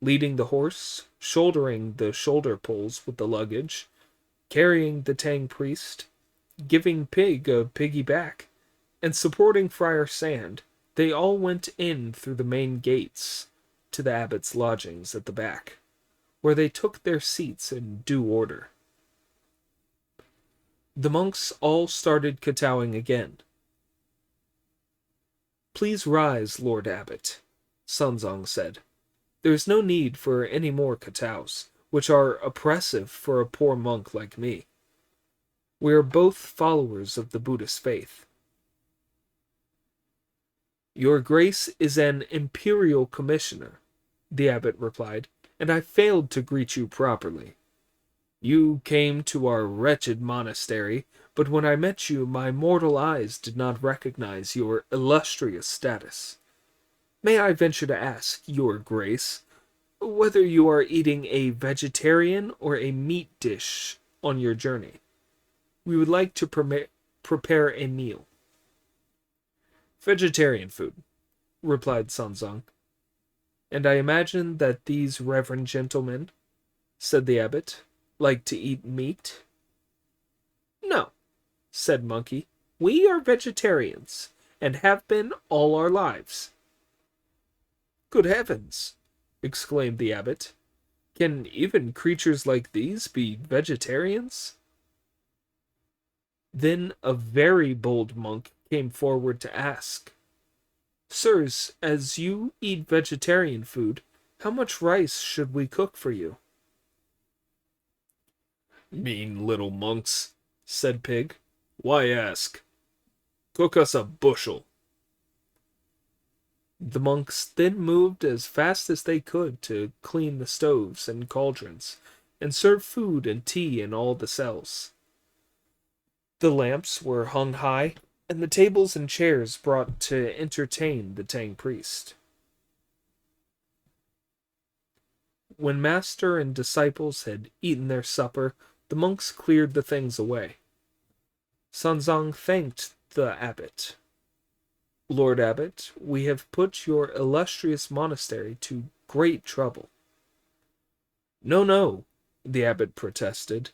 Leading the horse, shouldering the shoulder poles with the luggage, carrying the Tang priest, giving Pig a piggy back, and supporting Friar Sand, they all went in through the main gates to the abbot's lodgings at the back, where they took their seats in due order. The monks all started kowtowing again. "Please rise, Lord Abbot," Sanzang said. "There is no need for any more kowtows, which are oppressive for a poor monk like me. We are both followers of the Buddhist faith." "Your Grace is an imperial commissioner," the abbot replied, "and I failed to greet you properly. You came to our wretched monastery, but when I met you, my mortal eyes did not recognize your illustrious status. May I venture to ask, Your Grace, whether you are eating a vegetarian or a meat dish on your journey? We would like to prepare a meal." "Vegetarian food," replied Sanzang. "And I imagine that these reverend gentlemen," said the abbot, "like to eat meat?" "No," said Monkey. "We are vegetarians, and have been all our lives." "Good heavens!" exclaimed the abbot. "Can even creatures like these be vegetarians?" Then a very bold monk came forward to ask, "Sirs, as you eat vegetarian food, how much rice should we cook for you?" "Mean little monks," said Pig. "Why ask? Cook us a bushel." The monks then moved as fast as they could to clean the stoves and cauldrons, and serve food and tea in all the cells. The lamps were hung high, and the tables and chairs brought to entertain the Tang priest. When master and disciples had eaten their supper, the monks cleared the things away. Sanzang thanked the abbot. Lord Abbot, we have put your illustrious monastery to great trouble. No, no, the abbot protested.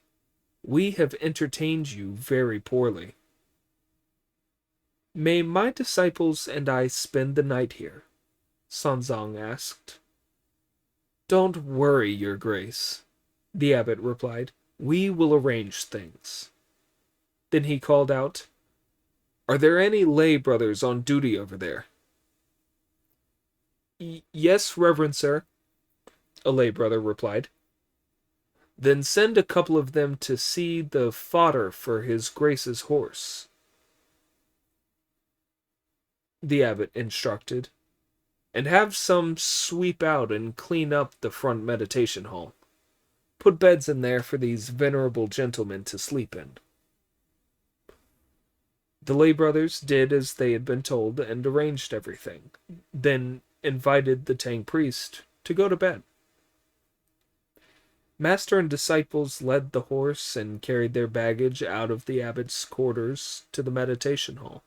We have entertained you very poorly. May my disciples and I spend the night here? Sanzang asked. Don't worry, your grace, the abbot replied. We will arrange things. Then he called out, Are there any lay brothers on duty over there? Yes, reverend sir, a lay brother replied. Then send a couple of them to see the fodder for his grace's horse, the abbot instructed, and have some sweep out and clean up the front meditation hall. Put beds in there for these venerable gentlemen to sleep in. The lay brothers did as they had been told and arranged everything, then invited the Tang priest to go to bed. Master and disciples led the horse and carried their baggage out of the abbot's quarters to the meditation hall.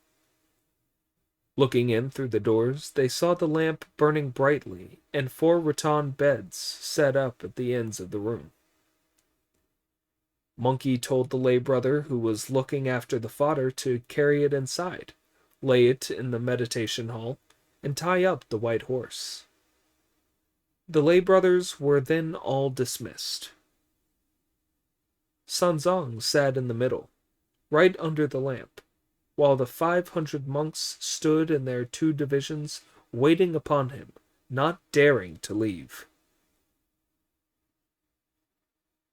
Looking in through the doors, they saw the lamp burning brightly and 4 rattan beds set up at the ends of the room. Monkey told the lay brother who was looking after the fodder to carry it inside, lay it in the meditation hall, and tie up the white horse. The lay brothers were then all dismissed. Sanzang sat in the middle, right under the lamp, while the 500 monks stood in their 2 divisions, waiting upon him, not daring to leave.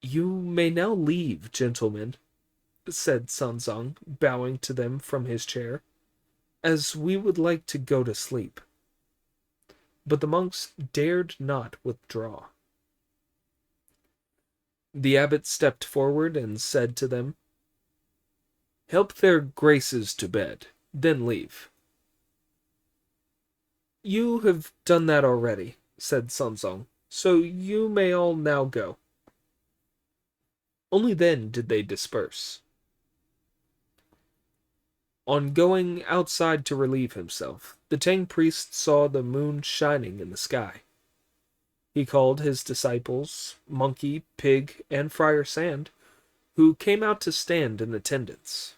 You may now leave, gentlemen, said Sanzang, bowing to them from his chair, as we would like to go to sleep. But the monks dared not withdraw. The abbot stepped forward and said to them, Help their graces to bed, then leave. You have done that already, said Sanzang, so you may all now go. Only then did they disperse. On going outside to relieve himself, the Tang priest saw the moon shining in the sky. He called his disciples, Monkey, Pig, and Friar Sand, who came out to stand in attendance.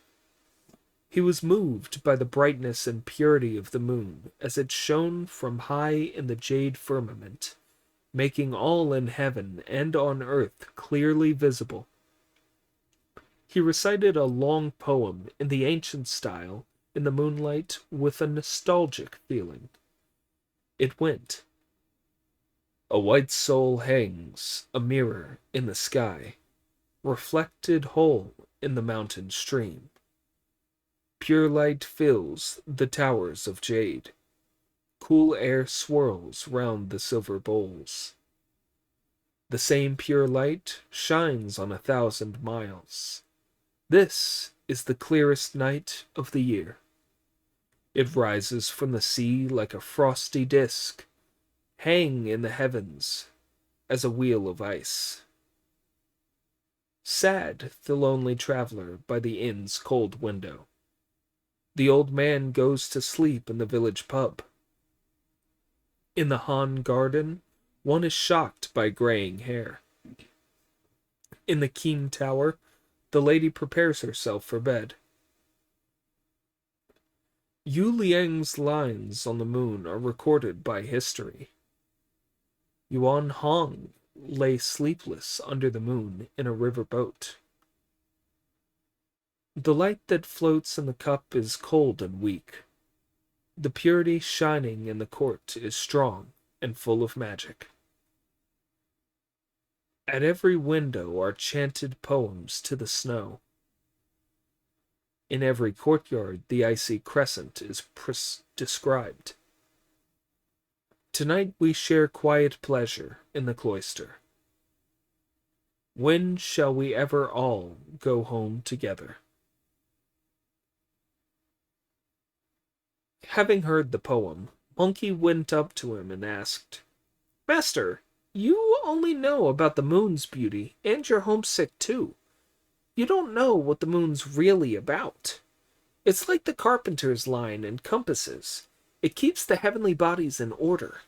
He was moved by the brightness and purity of the moon as it shone from high in the jade firmament, making all in heaven and on earth clearly visible. He recited a long poem in the ancient style in the moonlight with a nostalgic feeling. It went, A white soul hangs, a mirror in the sky, reflected whole in the mountain stream. Pure light fills the towers of jade. Cool air swirls round the silver bowls. The same pure light shines on 1,000 miles. This is the clearest night of the year. It rises from the sea like a frosty disk, hang in the heavens as a wheel of ice. Sad the lonely traveler by the inn's cold window. The old man goes to sleep in the village pub. In the Han garden, one is shocked by graying hair. In the Qin tower, the lady prepares herself for bed. Yu Liang's lines on the moon are recorded by history. Yuan Hong lay sleepless under the moon in a river boat. The light that floats in the cup is cold and weak. The purity shining in the court is strong and full of magic. At every window are chanted poems to the snow. In every courtyard the icy crescent is described. Tonight we share quiet pleasure in the cloister. When shall we ever all go home together? Having heard the poem, Monkey went up to him and asked, Master, you only know about the moon's beauty, and you're homesick too. You don't know what the moon's really about. It's like the carpenter's line and compasses. It keeps the heavenly bodies in order.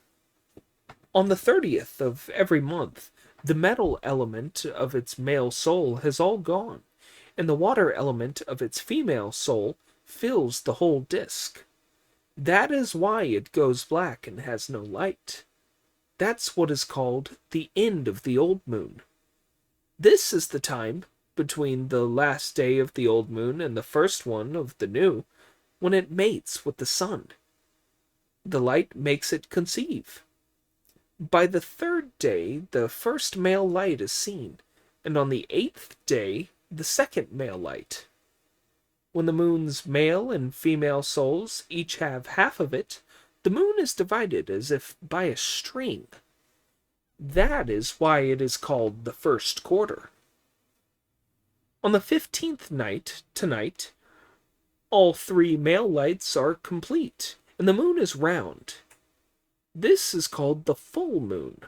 On the 30th of every month, the metal element of its male soul has all gone, and the water element of its female soul fills the whole disk. That is why it goes black and has no light. That's what is called the end of the old moon. This is the time between the last day of the old moon and the first one of the new, when it mates with the sun. The light makes it conceive. By the third day, the first male light is seen, and on the 8th day, the second male light. When the moon's male and female souls each have half of it, the moon is divided as if by a string. That is why it is called the first quarter. On the 15th night, tonight, all 3 male lights are complete, and the moon is round. This is called the full moon.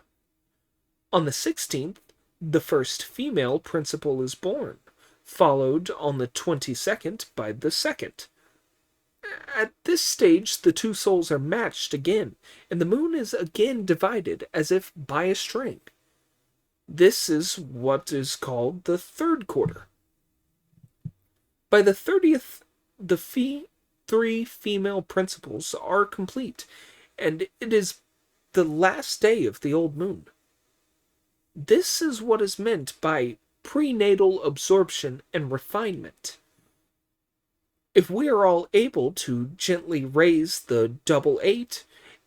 On the 16th, the first female principle is born, followed on the 22nd by the second. At this stage, the 2 souls are matched again, and the moon is again divided as if by a string. This is what is called the third quarter. By the 30th, the 3 female principles are complete, and it is the last day of the old moon. This is what is meant by prenatal absorption and refinement. If we are all able to gently raise the double 8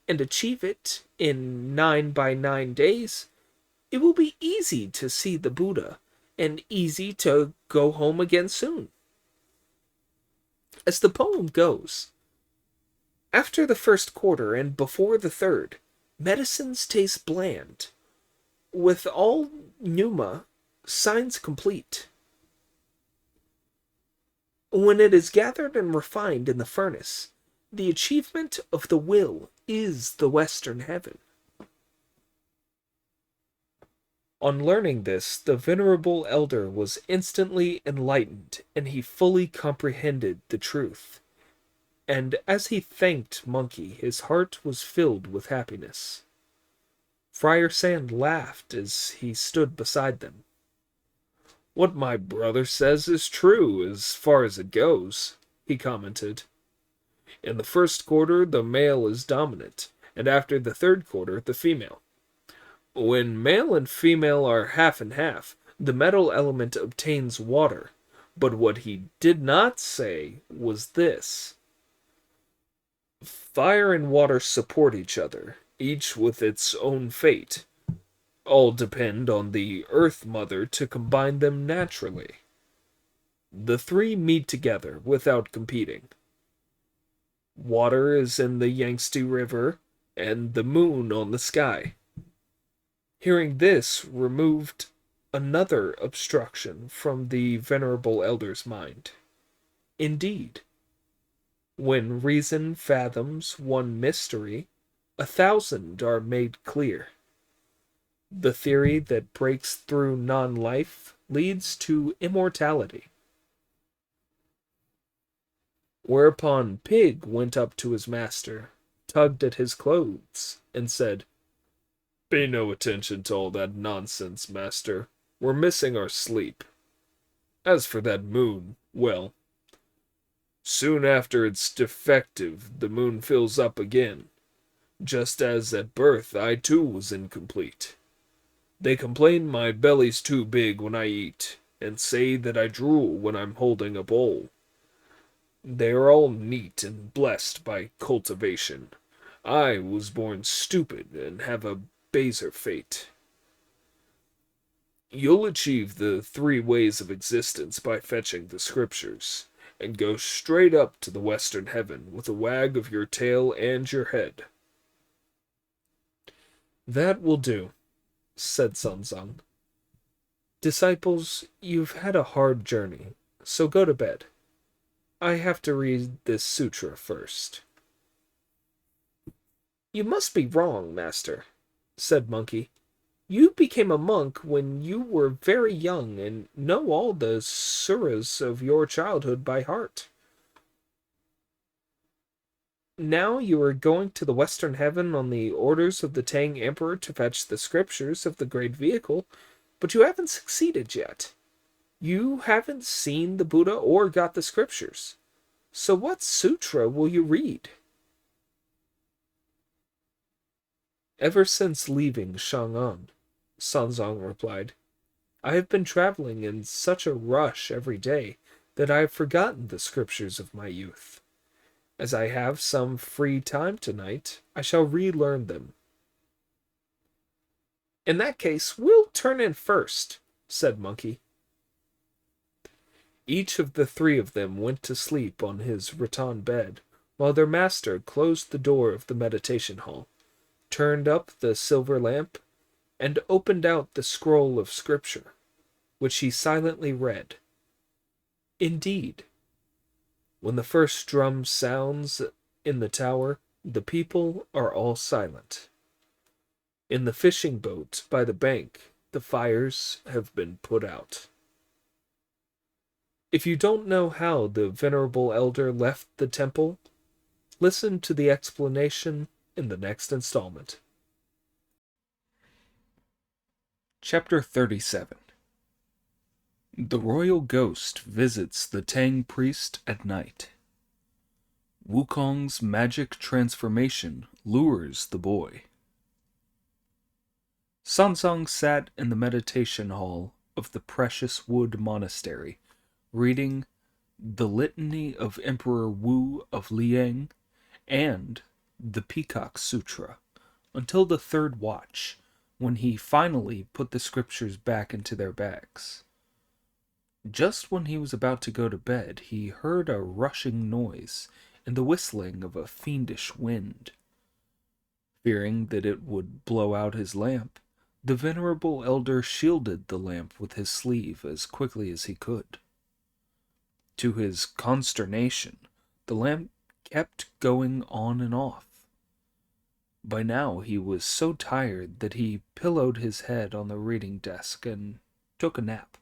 and achieve it in 9 by 9 days, it will be easy to see the Buddha and easy to go home again soon. As the poem goes, after the first quarter and before the third, medicines taste bland. With all pneuma, signs complete. When it is gathered and refined in the furnace, the achievement of the will is the Western heaven. On learning this, the venerable elder was instantly enlightened, and he fully comprehended the truth. And as he thanked Monkey, his heart was filled with happiness. Friar Sand laughed as he stood beside them. What my brother says is true as far as it goes, he commented. In the first quarter, the male is dominant, and after the third quarter, the female. When male and female are half and half, the metal element obtains water. But what he did not say was this. Fire and water support each other, each with its own fate. All depend on the Earth Mother to combine them naturally. The 3 meet together without competing. Water is in the Yangtze River, and the moon on the sky. Hearing this removed another obstruction from the venerable elder's mind. Indeed, when reason fathoms one mystery, 1,000 are made clear. The theory that breaks through non-life leads to immortality. Whereupon Pig went up to his master, tugged at his clothes, and said, Pay no attention to all that nonsense, master. We're missing our sleep. As for that moon, well, soon after it's defective, the moon fills up again. Just as at birth I too was incomplete. They complain my belly's too big when I eat, and say that I drool when I'm holding a bowl. They are all neat and blessed by cultivation. I was born stupid and have a baser fate. You'll achieve the 3 ways of existence by fetching the scriptures, and go straight up to the Western heaven with a wag of your tail and your head. That will do, said Sunzang. Disciples, you've had a hard journey, so go to bed. I have to read this sutra first. You must be wrong, master, said Monkey. You became a monk when you were very young and know all the surahs of your childhood by heart. Now you are going to the Western Heaven on the orders of the Tang Emperor to fetch the scriptures of the Great Vehicle, but you haven't succeeded yet. You haven't seen the Buddha or got the scriptures. So what sutra will you read? Ever since leaving Chang'an, Sanzong replied, I have been traveling in such a rush every day that I have forgotten the scriptures of my youth. As I have some free time tonight, I shall relearn them. In that case, we'll turn in first, said Monkey. Each of the three of them went to sleep on his rattan bed, while their master closed the door of the meditation hall, turned up the silver lamp, and opened out the scroll of scripture, which he silently read. Indeed, when the first drum sounds in the tower, the people are all silent. In the fishing boat by the bank, the fires have been put out. If you don't know how the venerable elder left the temple, listen to the explanation in the next installment. Chapter 37. The royal ghost visits the Tang priest at night. Wukong's magic transformation lures the boy. Sanzong sat in the meditation hall of the Precious Wood Monastery, reading the Litany of Emperor Wu of Liang and the Peacock Sutra until the third watch, when he finally put the scriptures back into their bags. Just when he was about to go to bed, he heard a rushing noise and the whistling of a fiendish wind. Fearing that it would blow out his lamp, the venerable elder shielded the lamp with his sleeve as quickly as he could. To his consternation, the lamp kept going on and off. By now he was so tired that he pillowed his head on the reading desk and took a nap.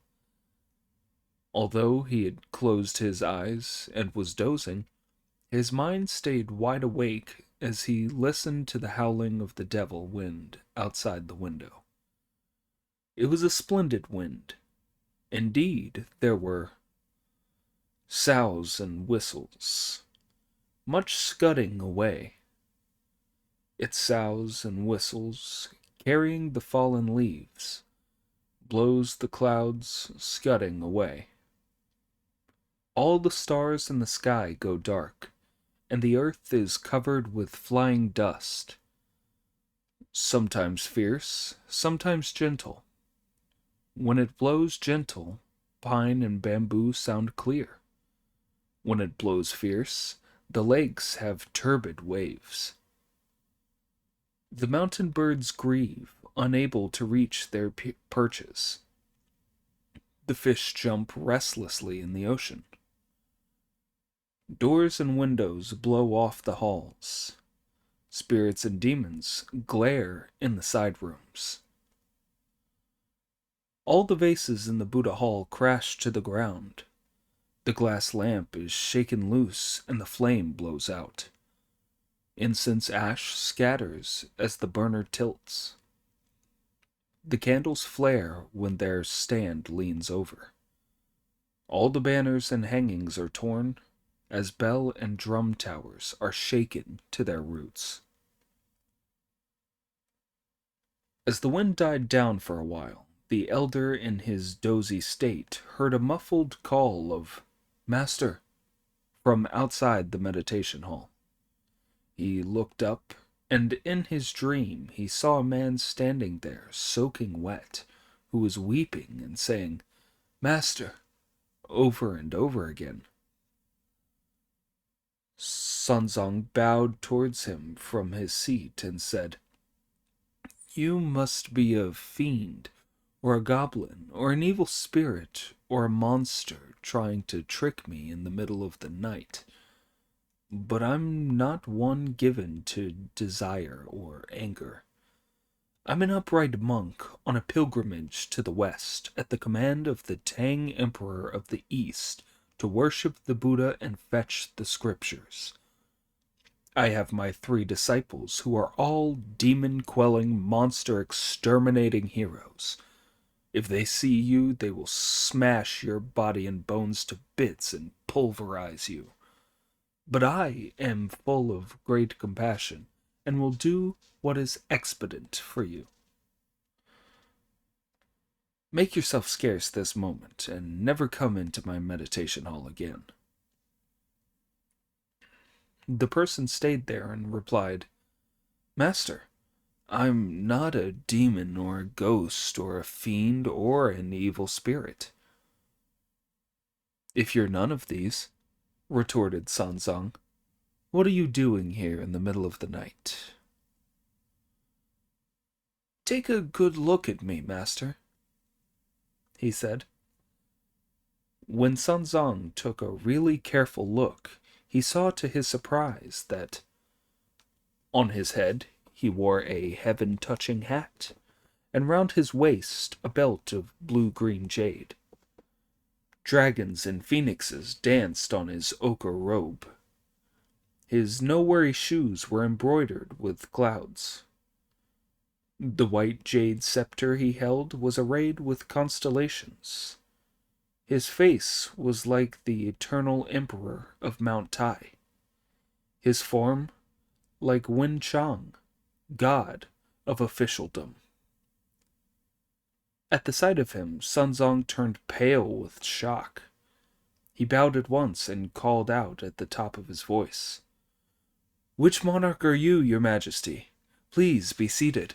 Although he had closed his eyes and was dozing, his mind stayed wide awake as he listened to the howling of the devil wind outside the window. It was a splendid wind. Indeed, there were sows and whistles, much scudding away. It sows and whistles, carrying the fallen leaves, blows the clouds scudding away. All the stars in the sky go dark, and the earth is covered with flying dust, sometimes fierce, sometimes gentle. When it blows gentle, pine and bamboo sound clear. When it blows fierce, the lakes have turbid waves. The mountain birds grieve, unable to reach their perches. The fish jump restlessly in the ocean. Doors and windows blow off the halls. Spirits and demons glare in the side rooms. All the vases in the Buddha hall crash to the ground. The glass lamp is shaken loose and the flame blows out. Incense ash scatters as the burner tilts. The candles flare when their stand leans over. All the banners and hangings are torn, as bell and drum towers are shaken to their roots. As the wind died down for a while, the elder in his dozy state heard a muffled call of "Master" from outside the meditation hall. He looked up, and in his dream he saw a man standing there, soaking wet, who was weeping and saying, "Master," over and over again. Sanzong bowed towards him from his seat and said, "You must be a fiend, or a goblin, or an evil spirit, or a monster trying to trick me in the middle of the night. but I'm not one given to desire or anger. I'm an upright monk on a pilgrimage to the west at the command of the Tang Emperor of the East to worship the Buddha and fetch the scriptures. I have my 3 disciples who are all demon-quelling, monster-exterminating heroes. If they see you, they will smash your body and bones to bits and pulverize you. But I am full of great compassion, and will do what is expedient for you. Make yourself scarce this moment, and never come into my meditation hall again. The person stayed there and replied, Master, I'm not a demon or a ghost or a fiend or an evil spirit. If you're none of these, retorted Sanzang, what are you doing here in the middle of the night? Take a good look at me, master, he said. When Sanzang took a really careful look, he saw to his surprise that on his head he wore a heaven-touching hat, and round his waist a belt of blue-green jade. Dragons and phoenixes danced on his ochre robe. His no-worry shoes were embroidered with clouds. The white jade scepter he held was arrayed with constellations. His face was like the eternal emperor of Mount Tai. His form like Wen Chang, god of officialdom. At the sight of him, Sanzang turned pale with shock. He bowed at once and called out at the top of his voice, Which monarch are you, your majesty? Please be seated.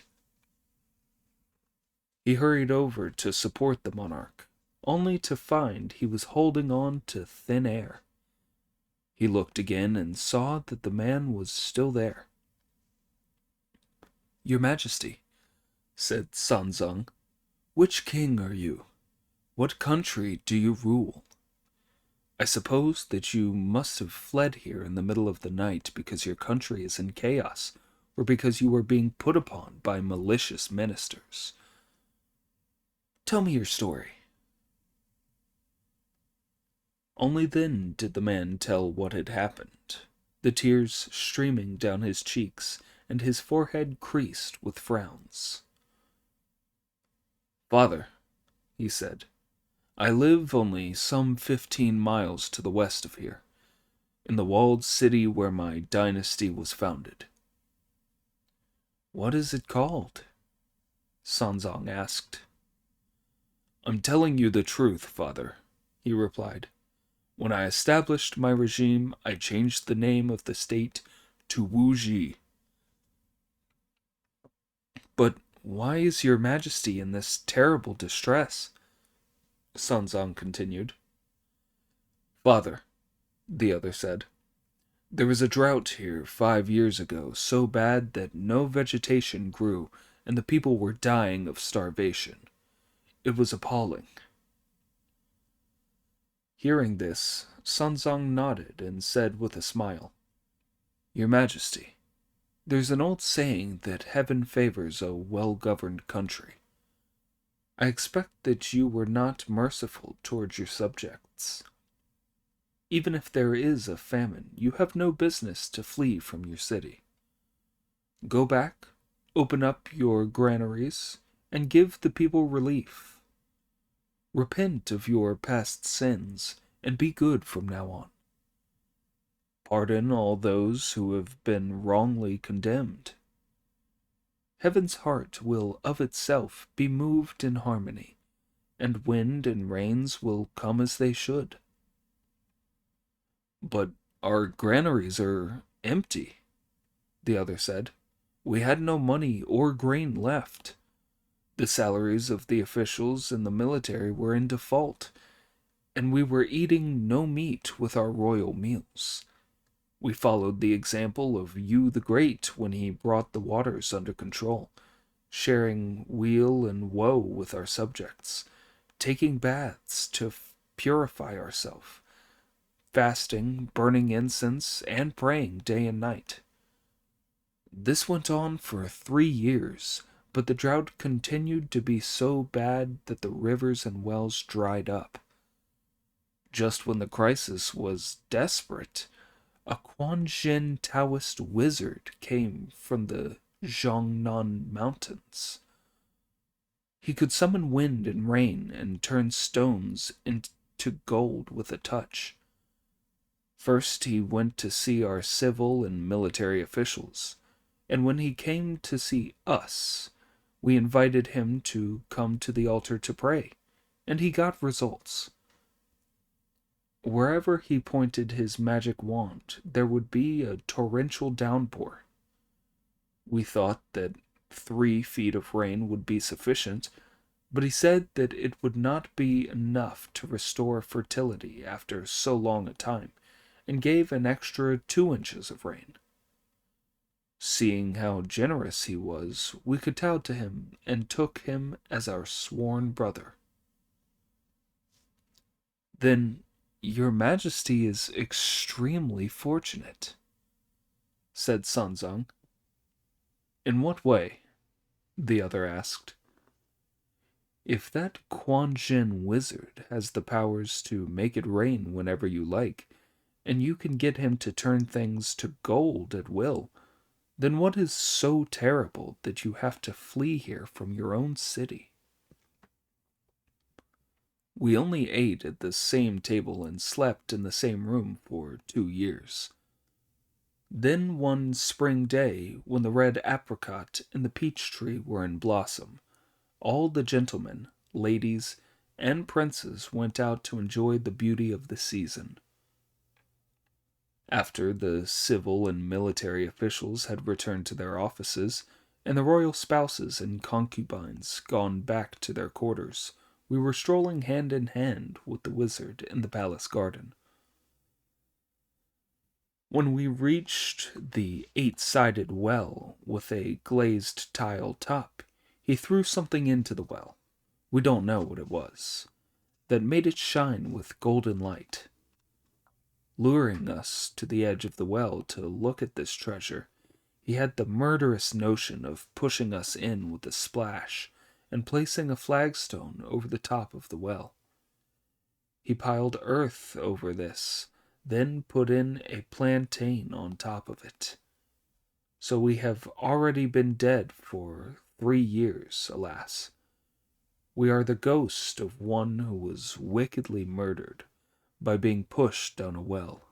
He hurried over to support the monarch, only to find he was holding on to thin air. He looked again and saw that the man was still there. Your majesty, said Sanzang, which king are you? What country do you rule? I suppose that you must have fled here in the middle of the night because your country is in chaos, or because you were being put upon by malicious ministers. Tell me your story. Only then did the man tell what had happened, the tears streaming down his cheeks and his forehead creased with frowns. Father, he said, I live only some 15 miles to the west of here, in the walled city where my dynasty was founded. What is it called? Sanzang asked. I'm telling you the truth, father, he replied. When I established my regime, I changed the name of the state to Wuji. But why is your majesty in this terrible distress? Sanzang continued. Father, the other said, there was a drought here 5 years ago, so bad that no vegetation grew, and the people were dying of starvation. It was appalling. Hearing this, Sanzang nodded and said with a smile, Your Majesty, there's an old saying that heaven favors a well-governed country. I expect that you were not merciful towards your subjects. Even if there is a famine, you have no business to flee from your city. Go back, open up your granaries, and give the people relief. Repent of your past sins, and be good from now on. Pardon all those who have been wrongly condemned. Heaven's heart will of itself be moved in harmony, and wind and rains will come as they should. But our granaries are empty, the other said. We had no money or grain left. The salaries of the officials and the military were in default, and we were eating no meat with our royal meals. We followed the example of Yu the Great when he brought the waters under control, sharing weal and woe with our subjects, taking baths to purify ourselves, fasting, burning incense, and praying day and night. This went on for 3 years, but the drought continued to be so bad that the rivers and wells dried up. Just when the crisis was desperate, a Quanjin Taoist wizard came from the Zhongnan Mountains. He could summon wind and rain and turn stones into gold with a touch. First, he went to see our civil and military officials, and when he came to see us, we invited him to come to the altar to pray, and he got results. Wherever he pointed his magic wand, there would be a torrential downpour. We thought that 3 feet of rain would be sufficient, but he said that it would not be enough to restore fertility after so long a time, and gave an extra 2 inches of rain. Seeing how generous he was, we kowtowed to him and took him as our sworn brother. Then your Majesty is extremely fortunate, said Sanzang. In what way? The other asked. If that Quanjin wizard has the powers to make it rain whenever you like, and you can get him to turn things to gold at will, then what is so terrible that you have to flee here from your own city? We only ate at the same table and slept in the same room for 2 years. Then one spring day, when the red apricot and the peach tree were in blossom, all the gentlemen, ladies, and princes went out to enjoy the beauty of the season. After the civil and military officials had returned to their offices, and the royal spouses and concubines gone back to their quarters, we were strolling hand in hand with the wizard in the palace garden. When we reached the 8-sided well with a glazed tile top, he threw something into the well, we don't know what it was, that made it shine with golden light. Luring us to the edge of the well to look at this treasure, he had the murderous notion of pushing us in with a splash and placing a flagstone over the top of the well. He piled earth over this, then put in a plantain on top of it. So we have already been dead for 3 years, alas. We are the ghost of one who was wickedly murdered by being pushed down a well.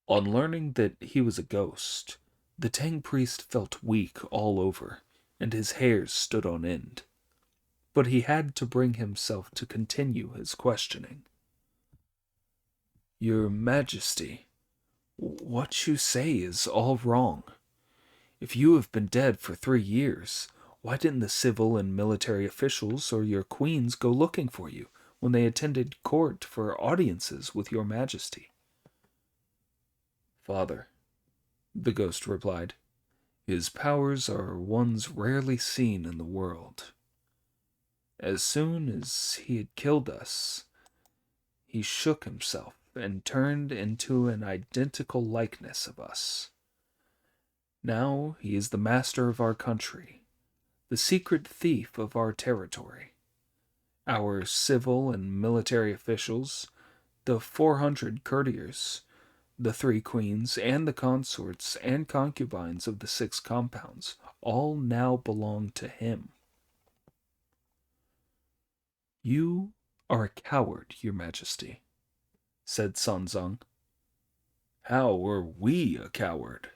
On learning that he was a ghost, the Tang priest felt weak all over, and his hairs stood on end. But he had to bring himself to continue his questioning. Your Majesty, what you say is all wrong. If you have been dead for 3 years, why didn't the civil and military officials or your queens go looking for you when they attended court for audiences with your Majesty? Father, the ghost replied, his powers are ones rarely seen in the world. As soon as he had killed us, he shook himself and turned into an identical likeness of us. Now he is the master of our country, the secret thief of our territory. Our civil and military officials, the 400 courtiers, the 3 queens, and the consorts and concubines of the 6 compounds all now belong to him. You are a coward, your Majesty, said Sanzang. How are we a coward?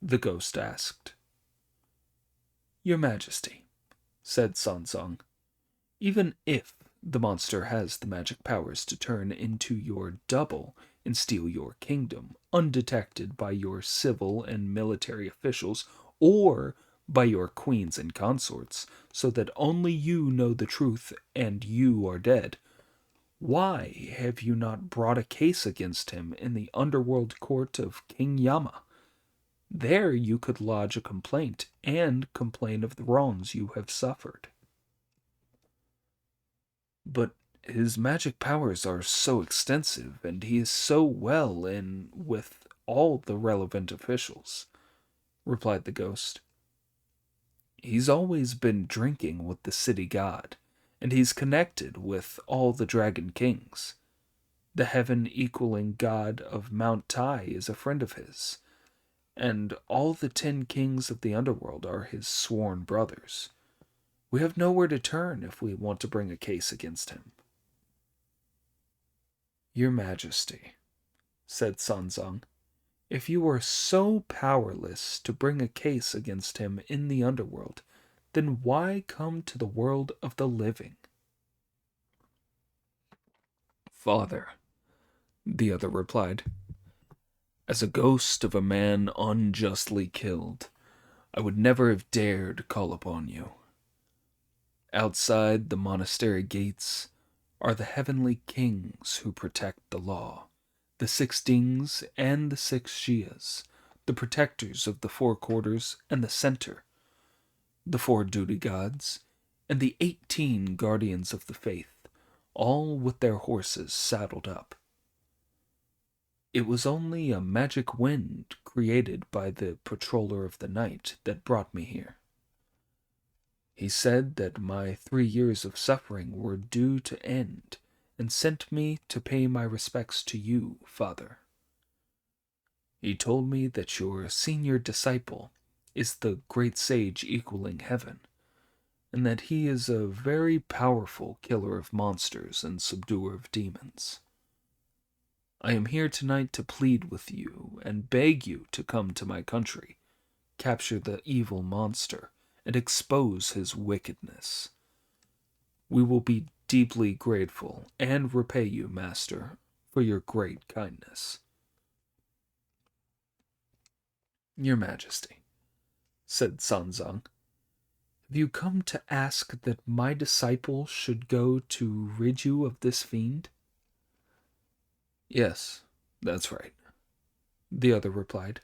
The ghost asked. Your Majesty, said Sanzang, even if the monster has the magic powers to turn into your double and steal your kingdom undetected by your civil and military officials or by your queens and consorts, so that only you know the truth and you are dead, why have you not brought a case against him in the underworld court of King Yama? There you could lodge a complaint and complain of the wrongs you have suffered. But His magic powers are so extensive, and he is so well in with all the relevant officials, replied the ghost. He's always been drinking with the city god, and he's connected with all the dragon kings. The heaven equaling god of Mount Tai is a friend of his, and all the 10 kings of the underworld are his sworn brothers. We have nowhere to turn if we want to bring a case against him. Your Majesty, said Sanzang, if you are so powerless to bring a case against him in the underworld, then why come to the world of the living? Father, the other replied, as a ghost of a man unjustly killed, I would never have dared call upon you. Outside the monastery gates are the heavenly kings who protect the law, the 6 Dings and the 6 Shias, the protectors of the 4 quarters and the center, the 4 duty gods, and the 18 guardians of the faith, all with their horses saddled up. It was only a magic wind created by the patroller of the night that brought me here. He said that my 3 years of suffering were due to end, and sent me to pay my respects to you, Father. He told me that your senior disciple is the great sage equaling heaven, and that he is a very powerful killer of monsters and subduer of demons. I am here tonight to plead with you and beg you to come to my country, capture the evil monster, and expose his wickedness. We will be deeply grateful and repay you, Master, for your great kindness. Your Majesty, said Sanzang, have you come to ask that my disciple should go to rid you of this fiend? Yes, that's right, the other replied.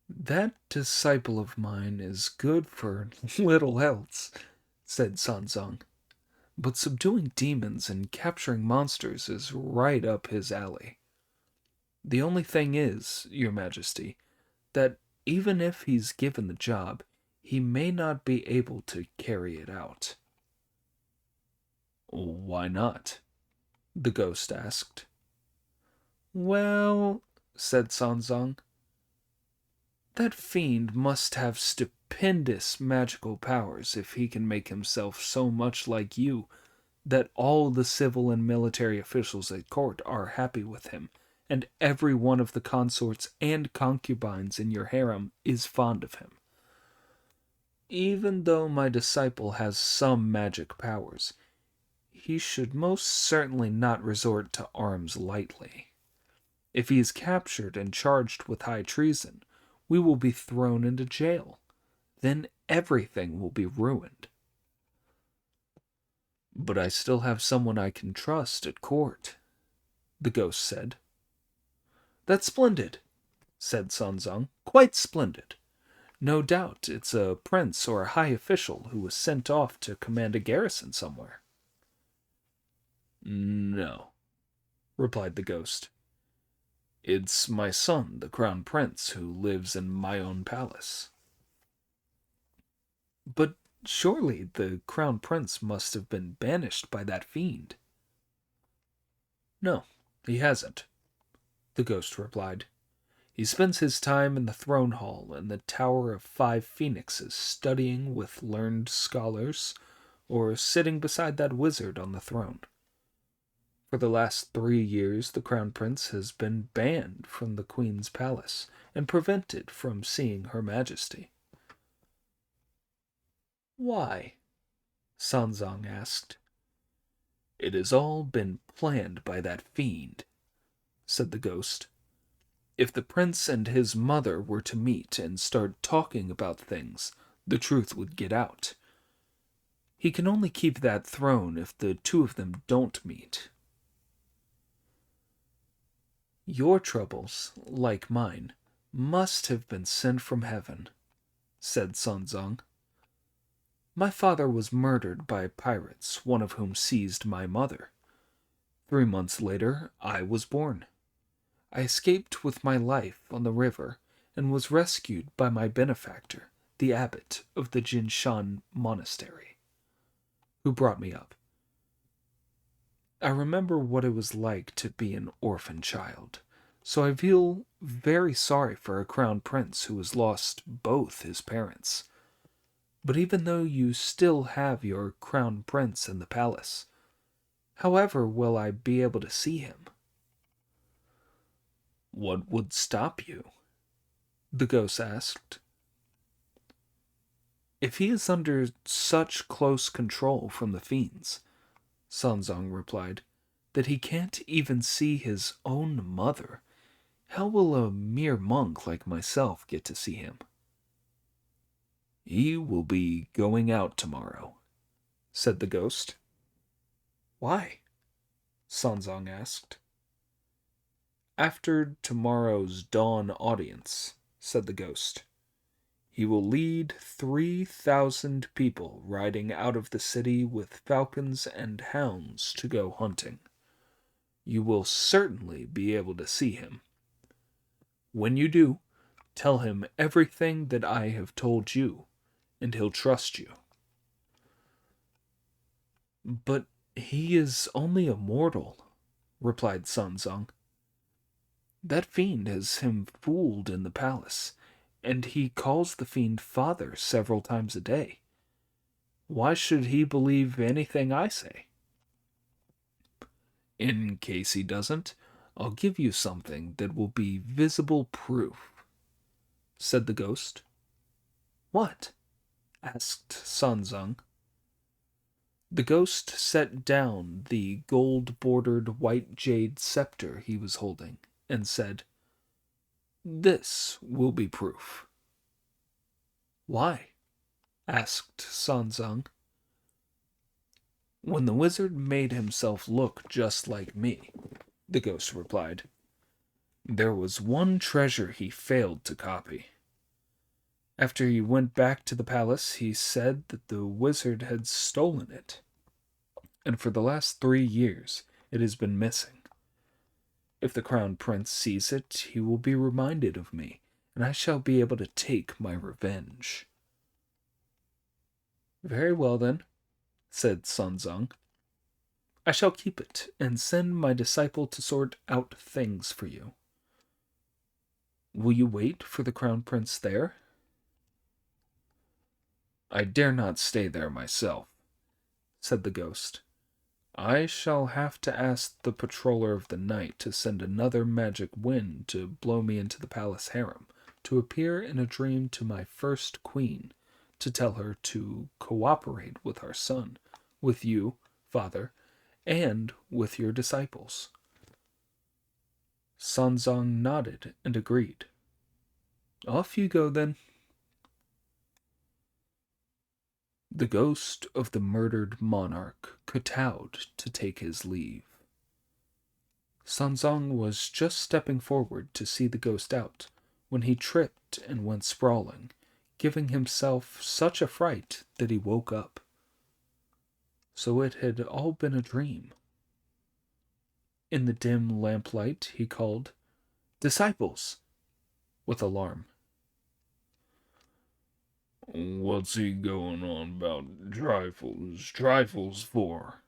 That disciple of mine is good for little else, said Sanzang, but subduing demons and capturing monsters is right up his alley. The only thing is, Your Majesty, that even if he's given the job, he may not be able to carry it out. Why not? The ghost asked. Well, said Sanzang, that fiend must have stupendous magical powers if he can make himself so much like you that all the civil and military officials at court are happy with him, and every one of the consorts and concubines in your harem is fond of him. Even though my disciple has some magic powers, he should most certainly not resort to arms lightly. If he is captured and charged with high treason, we will be thrown into jail. Then everything will be ruined. But I still have someone I can trust at court, the ghost said. That's splendid, said Sanzang. Quite splendid. No doubt it's a prince or a high official who was sent off to command a garrison somewhere. No, replied the ghost. It's my son, the crown prince, who lives in my own palace. But surely the crown prince must have been banished by that fiend. No, he hasn't, the ghost replied. He spends his time in the throne hall and the Tower of 5 Phoenixes studying with learned scholars, or sitting beside that wizard on the throne. For the last 3 years, the crown prince has been banned from the queen's palace and prevented from seeing her majesty. Why? Sanzang asked. It has all been planned by that fiend, said the ghost. If the prince and his mother were to meet and start talking about things, the truth would get out. He can only keep that throne if the 2 of them don't meet. Your troubles, like mine, must have been sent from heaven, said Sanzang. My father was murdered by pirates, one of whom seized my mother. 3 months later, I was born. I escaped with my life on the river and was rescued by my benefactor, the abbot of the Jinshan monastery, who brought me up. I remember what it was like to be an orphan child, so I feel very sorry for a crown prince who has lost both his parents. But even though you still have your crown prince in the palace, however will I be able to see him? What would stop you? The ghost asked. If he is under such close control from the fiends, Sanzong replied, that he can't even see his own mother, how will a mere monk like myself get to see him? He will be going out tomorrow, said the ghost. Why? Sanzong asked. After tomorrow's dawn audience, said the ghost, he will lead 3,000 people riding out of the city with falcons and hounds to go hunting. You will certainly be able to see him. When you do, tell him everything that I have told you, and he'll trust you. But he is only a mortal, replied Sanzong. That fiend has him fooled in the palace, and he calls the fiend father several times a day. Why should he believe anything I say? In case he doesn't, I'll give you something that will be visible proof, said the ghost. What? Asked Sanzong. The ghost set down the gold-bordered white jade scepter he was holding and said, This will be proof. Why? Asked Sanzong. When the wizard made himself look just like me, the ghost replied, there was one treasure he failed to copy. After he went back to the palace, he said that the wizard had stolen it, and for the last 3 years it has been missing. If the crown prince sees it, he will be reminded of me, and I shall be able to take my revenge. Very well, then, said Sanzong. I shall keep it and send my disciple to sort out things for you. Will you wait for the crown prince there? I dare not stay there myself, said the ghost. I shall have to ask the patroller of the night to send another magic wind to blow me into the palace harem, to appear in a dream to my first queen, to tell her to cooperate with our son, with you, father, and with your disciples. Sanzong nodded and agreed. Off you go, then. The ghost of the murdered monarch kowtowed to take his leave. Sanzong was just stepping forward to see the ghost out when he tripped and went sprawling, giving himself such a fright that he woke up. So it had all been a dream. In the dim lamplight he called, Disciples! With alarm. What's he going on about trifles for?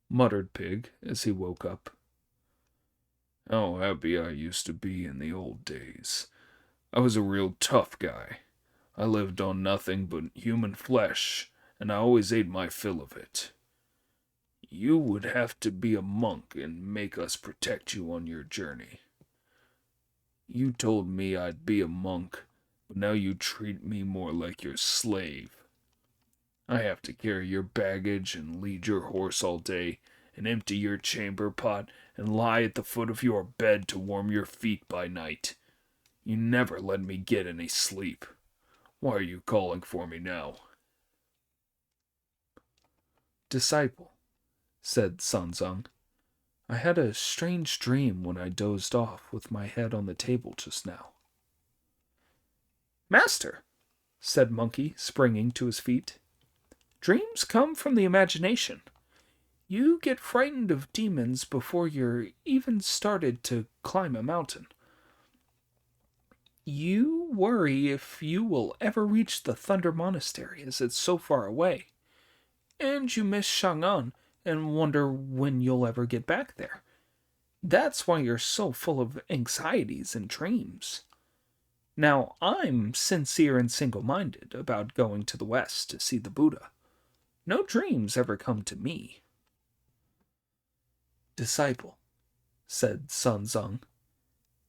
Muttered Pig as he woke up. How happy I used to be in the old days. I was a real tough guy. I lived on nothing but human flesh, and I always ate my fill of it. You would have to be a monk and make us protect you on your journey. You told me I'd be a monk, but now you treat me more like your slave. I have to carry your baggage and lead your horse all day, and empty your chamber pot and lie at the foot of your bed to warm your feet by night. You never let me get any sleep. Why are you calling for me now? Disciple, said Sanzong, I had a strange dream when I dozed off with my head on the table just now. Master, said Monkey, springing to his feet. Dreams come from the imagination. You get frightened of demons before you're even started to climb a mountain. You worry if you will ever reach the Thunder Monastery as it's so far away. And you miss Chang'an and wonder when you'll ever get back there. That's why you're so full of anxieties and dreams. Now, I'm sincere and single minded about going to the West to see the Buddha. No dreams ever come to me. Disciple, said Sun Zong,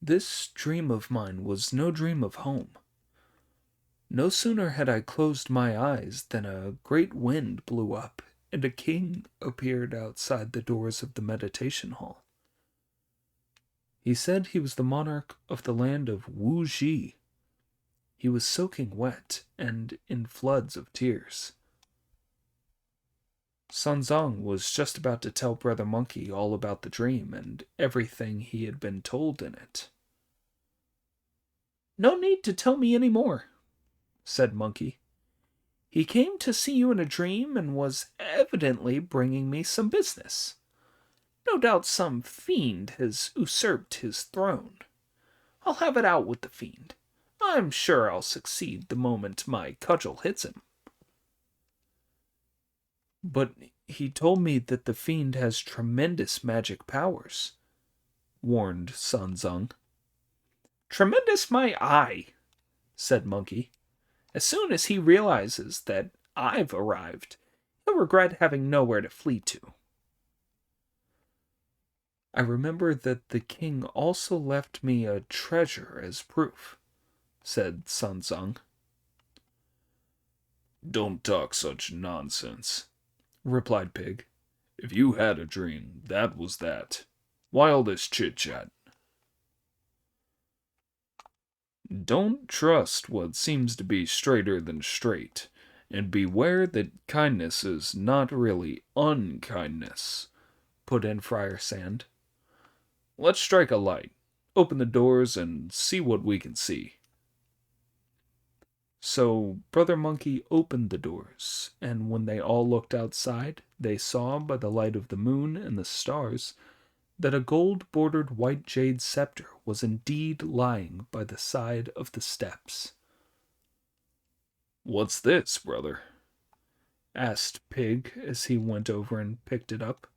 this dream of mine was no dream of home. No sooner had I closed my eyes than a great wind blew up, and a king appeared outside the doors of the meditation hall. He said he was the monarch of the land of Wu Ji. He was soaking wet and in floods of tears. Sanzong was just about to tell Brother Monkey all about the dream and everything he had been told in it. No need to tell me any more, said Monkey. He came to see you in a dream and was evidently bringing me some business. No doubt some fiend has usurped his throne. I'll have it out with the fiend. I'm sure I'll succeed the moment my cudgel hits him. But he told me that the fiend has tremendous magic powers, warned Sanzong. Tremendous my eye, said Monkey. As soon as he realizes that I've arrived, he'll regret having nowhere to flee to. I remember that the king also left me a treasure as proof, said Sanzong. Don't talk such nonsense, replied Pig. If you had a dream, that was that. Why all this chit-chat? Don't trust what seems to be straighter than straight, and beware that kindness is not really unkindness, put in Friar Sand. Let's strike a light, open the doors, and see what we can see. So Brother Monkey opened the doors, and when they all looked outside, they saw by the light of the moon and the stars that a gold-bordered white jade scepter was indeed lying by the side of the steps. What's this, brother? Asked Pig as he went over and picked it up.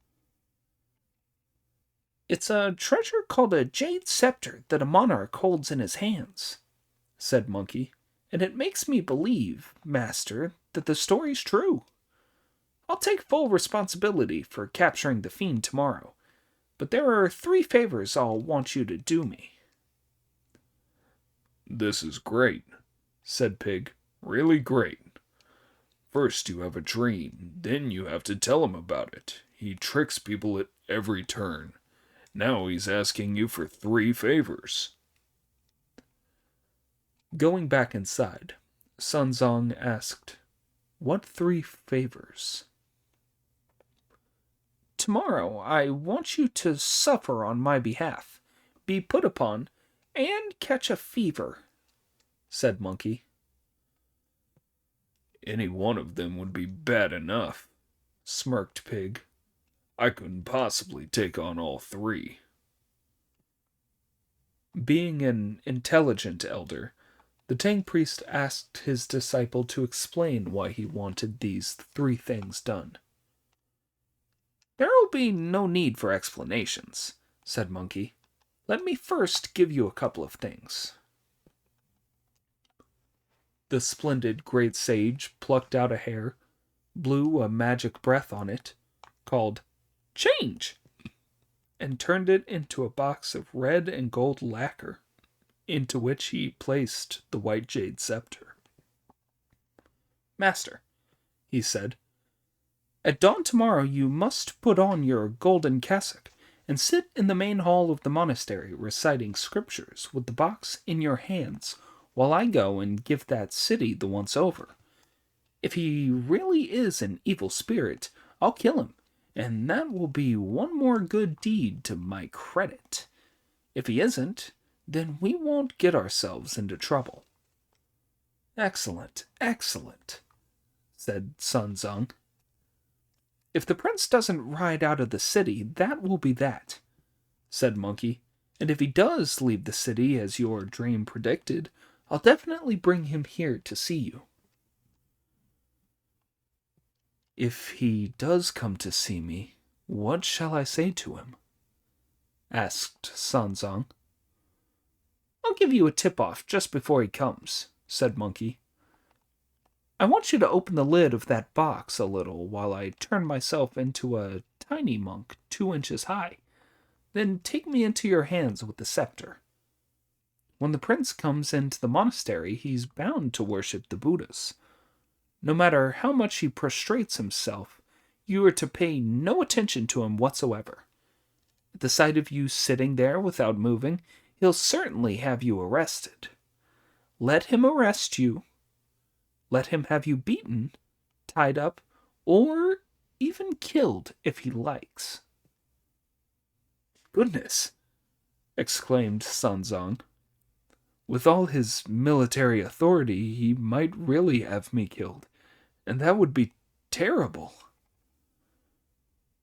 It's a treasure called a jade scepter that a monarch holds in his hands, said Monkey, and it makes me believe, Master, that the story's true. I'll take full responsibility for capturing the fiend tomorrow, but there are 3 favors I'll want you to do me. This is great, said Pig. Really great. First you have a dream, then you have to tell him about it. He tricks people at every turn. Now he's asking you for 3 favors. Going back inside, Sanzong asked, What 3 favors? Tomorrow I want you to suffer on my behalf, be put upon, and catch a fever, said Monkey. Any one of them would be bad enough, smirked Pig. I couldn't possibly take on all 3. Being an intelligent elder, the Tang priest asked his disciple to explain why he wanted these 3 things done. There will be no need for explanations, said Monkey. Let me first give you a couple of things. The splendid great sage plucked out a hair, blew a magic breath on it, called Change, and turned it into a box of red and gold lacquer, into which he placed the white jade scepter. Master, he said, at dawn tomorrow you must put on your golden cassock and sit in the main hall of the monastery reciting scriptures with the box in your hands while I go and give that city the once-over. If he really is an evil spirit, I'll kill him, and that will be one more good deed to my credit. If he isn't, then we won't get ourselves into trouble. Excellent, excellent, said Sun Zong. If the prince doesn't ride out of the city, that will be that, said Monkey. And if he does leave the city as your dream predicted, I'll definitely bring him here to see you. If he does come to see me, what shall I say to him? Asked Sanzong. I'll give you a tip-off just before he comes, said Monkey. I want you to open the lid of that box a little while I turn myself into a tiny monk 2 inches high. Then take me into your hands with the scepter. When the prince comes into the monastery, he's bound to worship the Buddhas. No matter how much he prostrates himself, you are to pay no attention to him whatsoever. At the sight of you sitting there without moving, he'll certainly have you arrested. Let him arrest you. Let him have you beaten, tied up, or even killed if he likes. Goodness, exclaimed Sanzong. With all his military authority, he might really have me killed, and that would be terrible.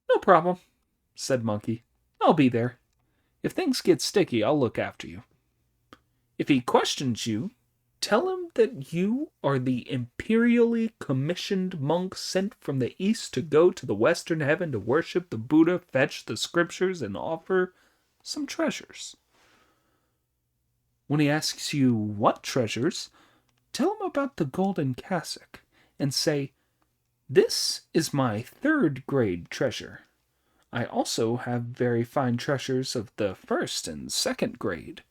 No problem, said Monkey. I'll be there. If things get sticky, I'll look after you. If he questions you, tell him that you are the imperially commissioned monk sent from the east to go to the western heaven to worship the Buddha, fetch the scriptures, and offer some treasures. When he asks you what treasures, tell him about the golden cassock, and say, This is my 3rd-grade treasure. I also have very fine treasures of the 1st and 2nd grade.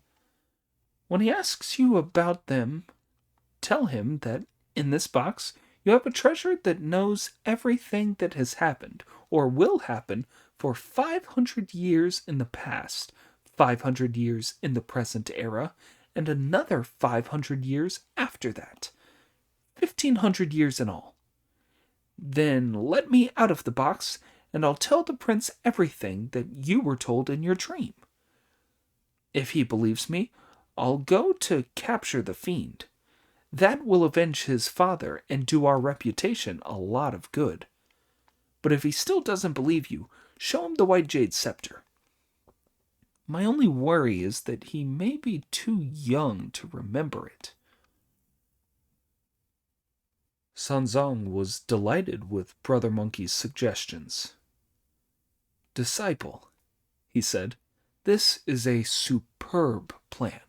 When he asks you about them, tell him that in this box you have a treasure that knows everything that has happened or will happen for 500 years in the past, 500 years in the present era, and another 500 years after that. 1,500 years in all. Then let me out of the box, and I'll tell the prince everything that you were told in your dream. If he believes me, I'll go to capture the fiend. That will avenge his father and do our reputation a lot of good. But if he still doesn't believe you, show him the white jade scepter. My only worry is that he may be too young to remember it. Sanzong was delighted with Brother Monkey's suggestions. Disciple, he said, this is a superb plan.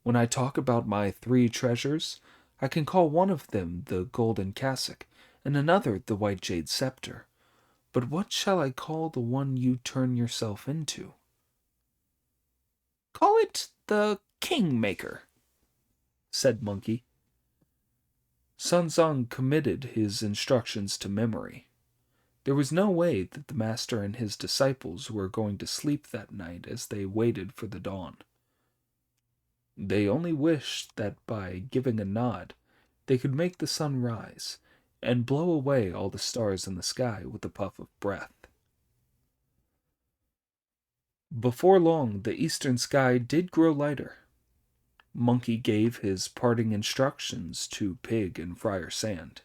When I talk about my 3 treasures, I can call one of them the golden cassock, and another the white jade scepter. But what shall I call the one you turn yourself into? Call it the Kingmaker, said Monkey. Sanzong committed his instructions to memory. There was no way that the master and his disciples were going to sleep that night as they waited for the dawn. They only wished that by giving a nod, they could make the sun rise and blow away all the stars in the sky with a puff of breath. Before long, the eastern sky did grow lighter. Monkey gave his parting instructions to Pig and Friar Sand.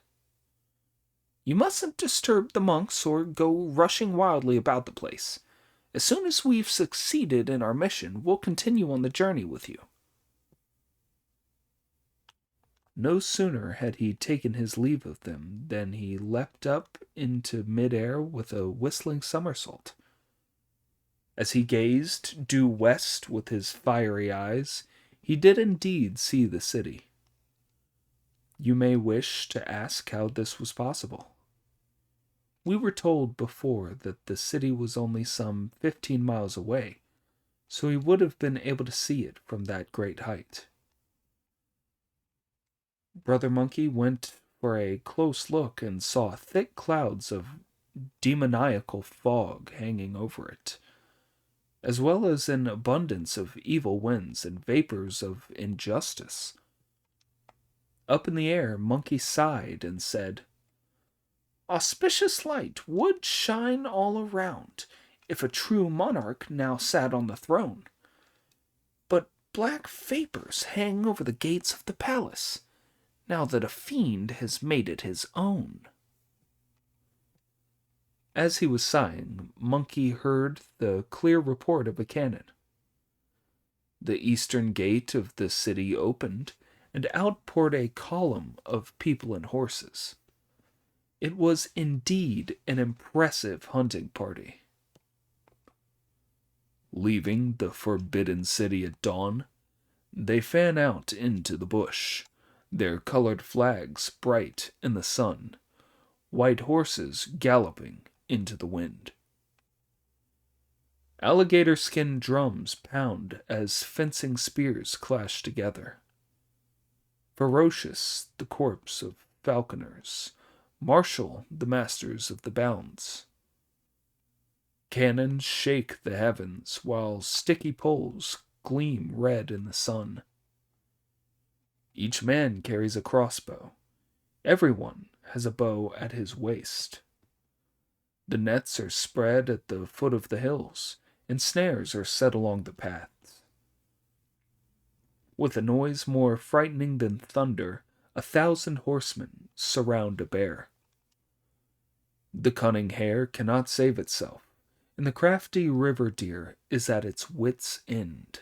You mustn't disturb the monks or go rushing wildly about the place. As soon as we've succeeded in our mission, we'll continue on the journey with you. No sooner had he taken his leave of them than he leapt up into mid-air with a whistling somersault. As he gazed due west with his fiery eyes, he did indeed see the city. You may wish to ask how this was possible. We were told before that the city was only some 15 miles away, so he would have been able to see it from that great height. Brother Monkey went for a close look and saw thick clouds of demoniacal fog hanging over it, as well as an abundance of evil winds and vapors of injustice. Up in the air, Monkey sighed and said, Auspicious light would shine all around if a true monarch now sat on the throne. But black vapors hang over the gates of the palace. now that a fiend has made it his own. As he was sighing, Monkey heard the clear report of a cannon. The eastern gate of the city opened, and out poured a column of people and horses. It was indeed an impressive hunting party. Leaving the forbidden city at dawn, they fan out into the bush, their colored flags bright in the sun, white horses galloping into the wind. Alligator skin drums pound as fencing spears clash together. Ferocious, the corps of falconers, martial, the masters of the bounds. Cannons shake the heavens while sticky poles gleam red in the sun. Each man carries a crossbow. Everyone has a bow at his waist. The nets are spread at the foot of the hills, and snares are set along the paths. With a noise more frightening than thunder, 1,000 horsemen surround a bear. The cunning hare cannot save itself, and the crafty river deer is at its wits' end.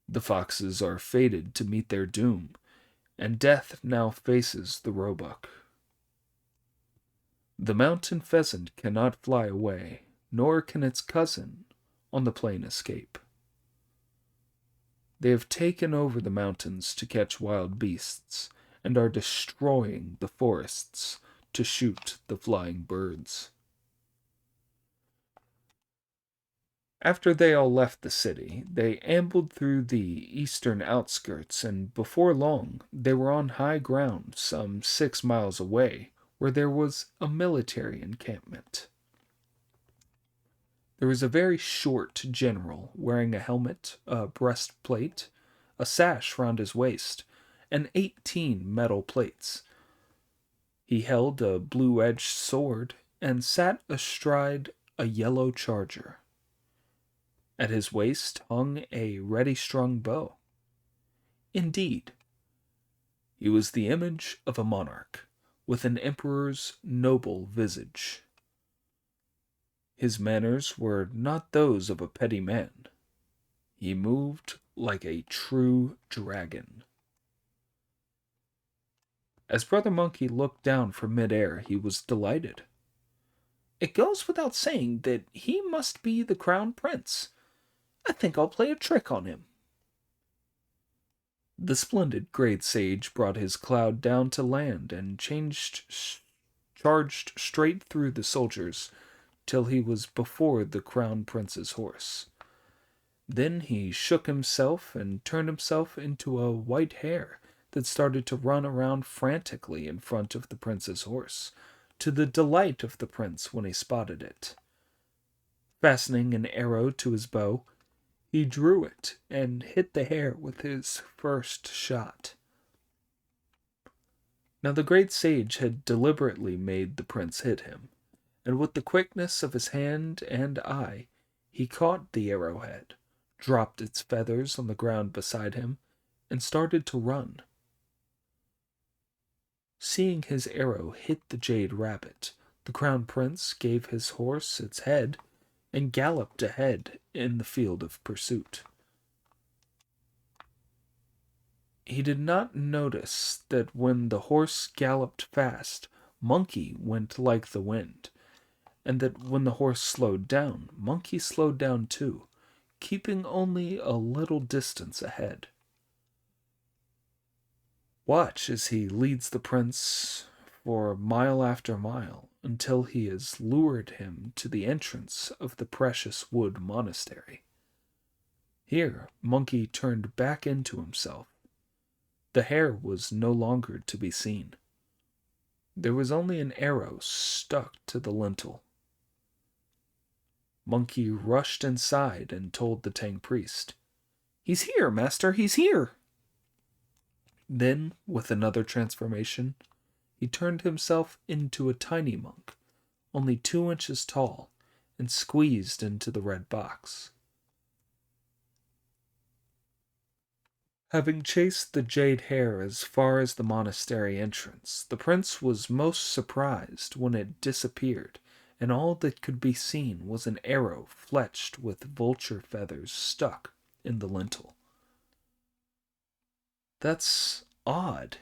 The foxes are fated to meet their doom, and death now faces the roebuck. The mountain pheasant cannot fly away, nor can its cousin on the plain escape. They have taken over the mountains to catch wild beasts, and are destroying the forests to shoot the flying birds. After they all left the city, they ambled through the eastern outskirts, and before long they were on high ground some 6 miles away, where there was a military encampment. There was a very short general wearing a helmet, a breastplate, a sash round his waist, and 18 metal plates. He held a blue-edged sword and sat astride a yellow charger. At his waist hung a ready-strung bow. Indeed, he was the image of a monarch, with an emperor's noble visage. His manners were not those of a petty man. He moved like a true dragon. As Brother Monkey looked down from midair, he was delighted. It goes without saying that he must be the crown prince. I think I'll play a trick on him. The splendid great sage brought his cloud down to land and charged straight through the soldiers till he was before the crown prince's horse. Then he shook himself and turned himself into a white hare that started to run around frantically in front of the prince's horse, to the delight of the prince when he spotted it. Fastening an arrow to his bow, he drew it and hit the hare with his first shot. Now the great sage had deliberately made the prince hit him, and with the quickness of his hand and eye, he caught the arrowhead, dropped its feathers on the ground beside him, and started to run. Seeing his arrow hit the jade rabbit, the crown prince gave his horse its head and galloped ahead in the field of pursuit. He did not notice that when the horse galloped fast, Monkey went like the wind, and that when the horse slowed down, Monkey slowed down too, keeping only a little distance ahead. Watch as he leads the prince for mile after mile until he has lured him to the entrance of the Precious Wood Monastery. Here Monkey turned back into himself. The hare was no longer to be seen. There was only an arrow stuck to the lintel. Monkey rushed inside and told the Tang priest. "He's here, master, he's here." Then, with another transformation, he turned himself into a tiny monk, only 2 inches tall, and squeezed into the red box. Having chased the jade hare as far as the monastery entrance, the prince was most surprised when it disappeared, and all that could be seen was an arrow fletched with vulture feathers stuck in the lintel. "That's odd,"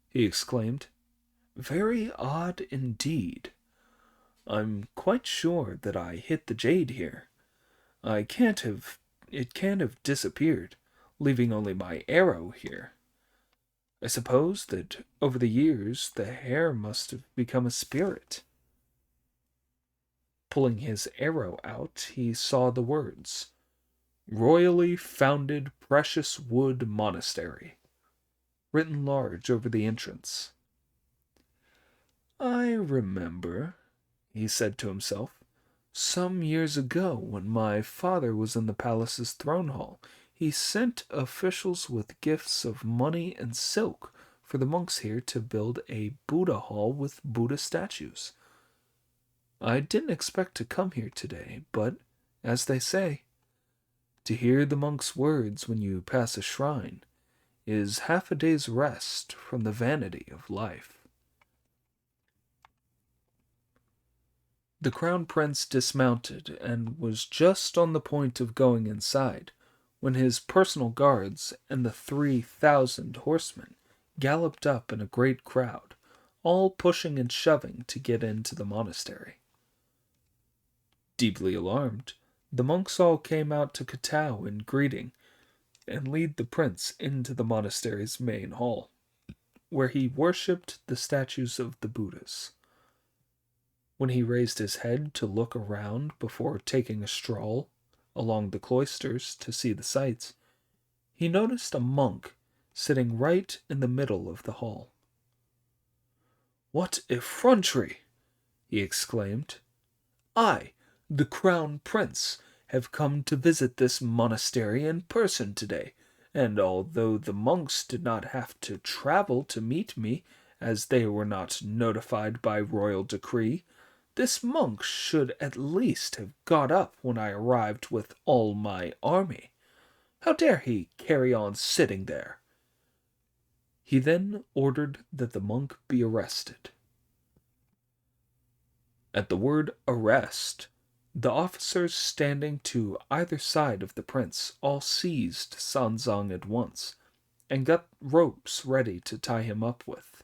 he exclaimed. "Very odd indeed. I'm quite sure that I hit the jade here. I can't have. It can't have disappeared, leaving only my arrow here. I suppose that over the years the hare must have become a spirit." Pulling his arrow out, he saw the words, "Royally Founded Precious Wood Monastery," written large over the entrance. "I remember," he said to himself. "Some years ago, when my father was in the palace's throne hall, he sent officials with gifts of money and silk for the monks here to build a Buddha hall with Buddha statues. I didn't expect to come here today, but, as they say, to hear the monk's words when you pass a shrine is half a day's rest from the vanity of life." The crown prince dismounted and was just on the point of going inside when his personal guards and the 3,000 horsemen galloped up in a great crowd, all pushing and shoving to get into the monastery. Deeply alarmed, the monks all came out to kowtow in greeting and lead the prince into the monastery's main hall, where he worshipped the statues of the Buddhas. When he raised his head to look around before taking a stroll along the cloisters to see the sights, he noticed a monk sitting right in the middle of the hall. "What effrontery!" he exclaimed. "I, the crown prince, have come to visit this monastery in person today, and although the monks did not have to travel to meet me, as they were not notified by royal decree, this monk should at least have got up when I arrived with all my army. How dare he carry on sitting there?" He then ordered that the monk be arrested. At the word "arrest," the officers standing to either side of the prince all seized Sanzang at once, and got ropes ready to tie him up with.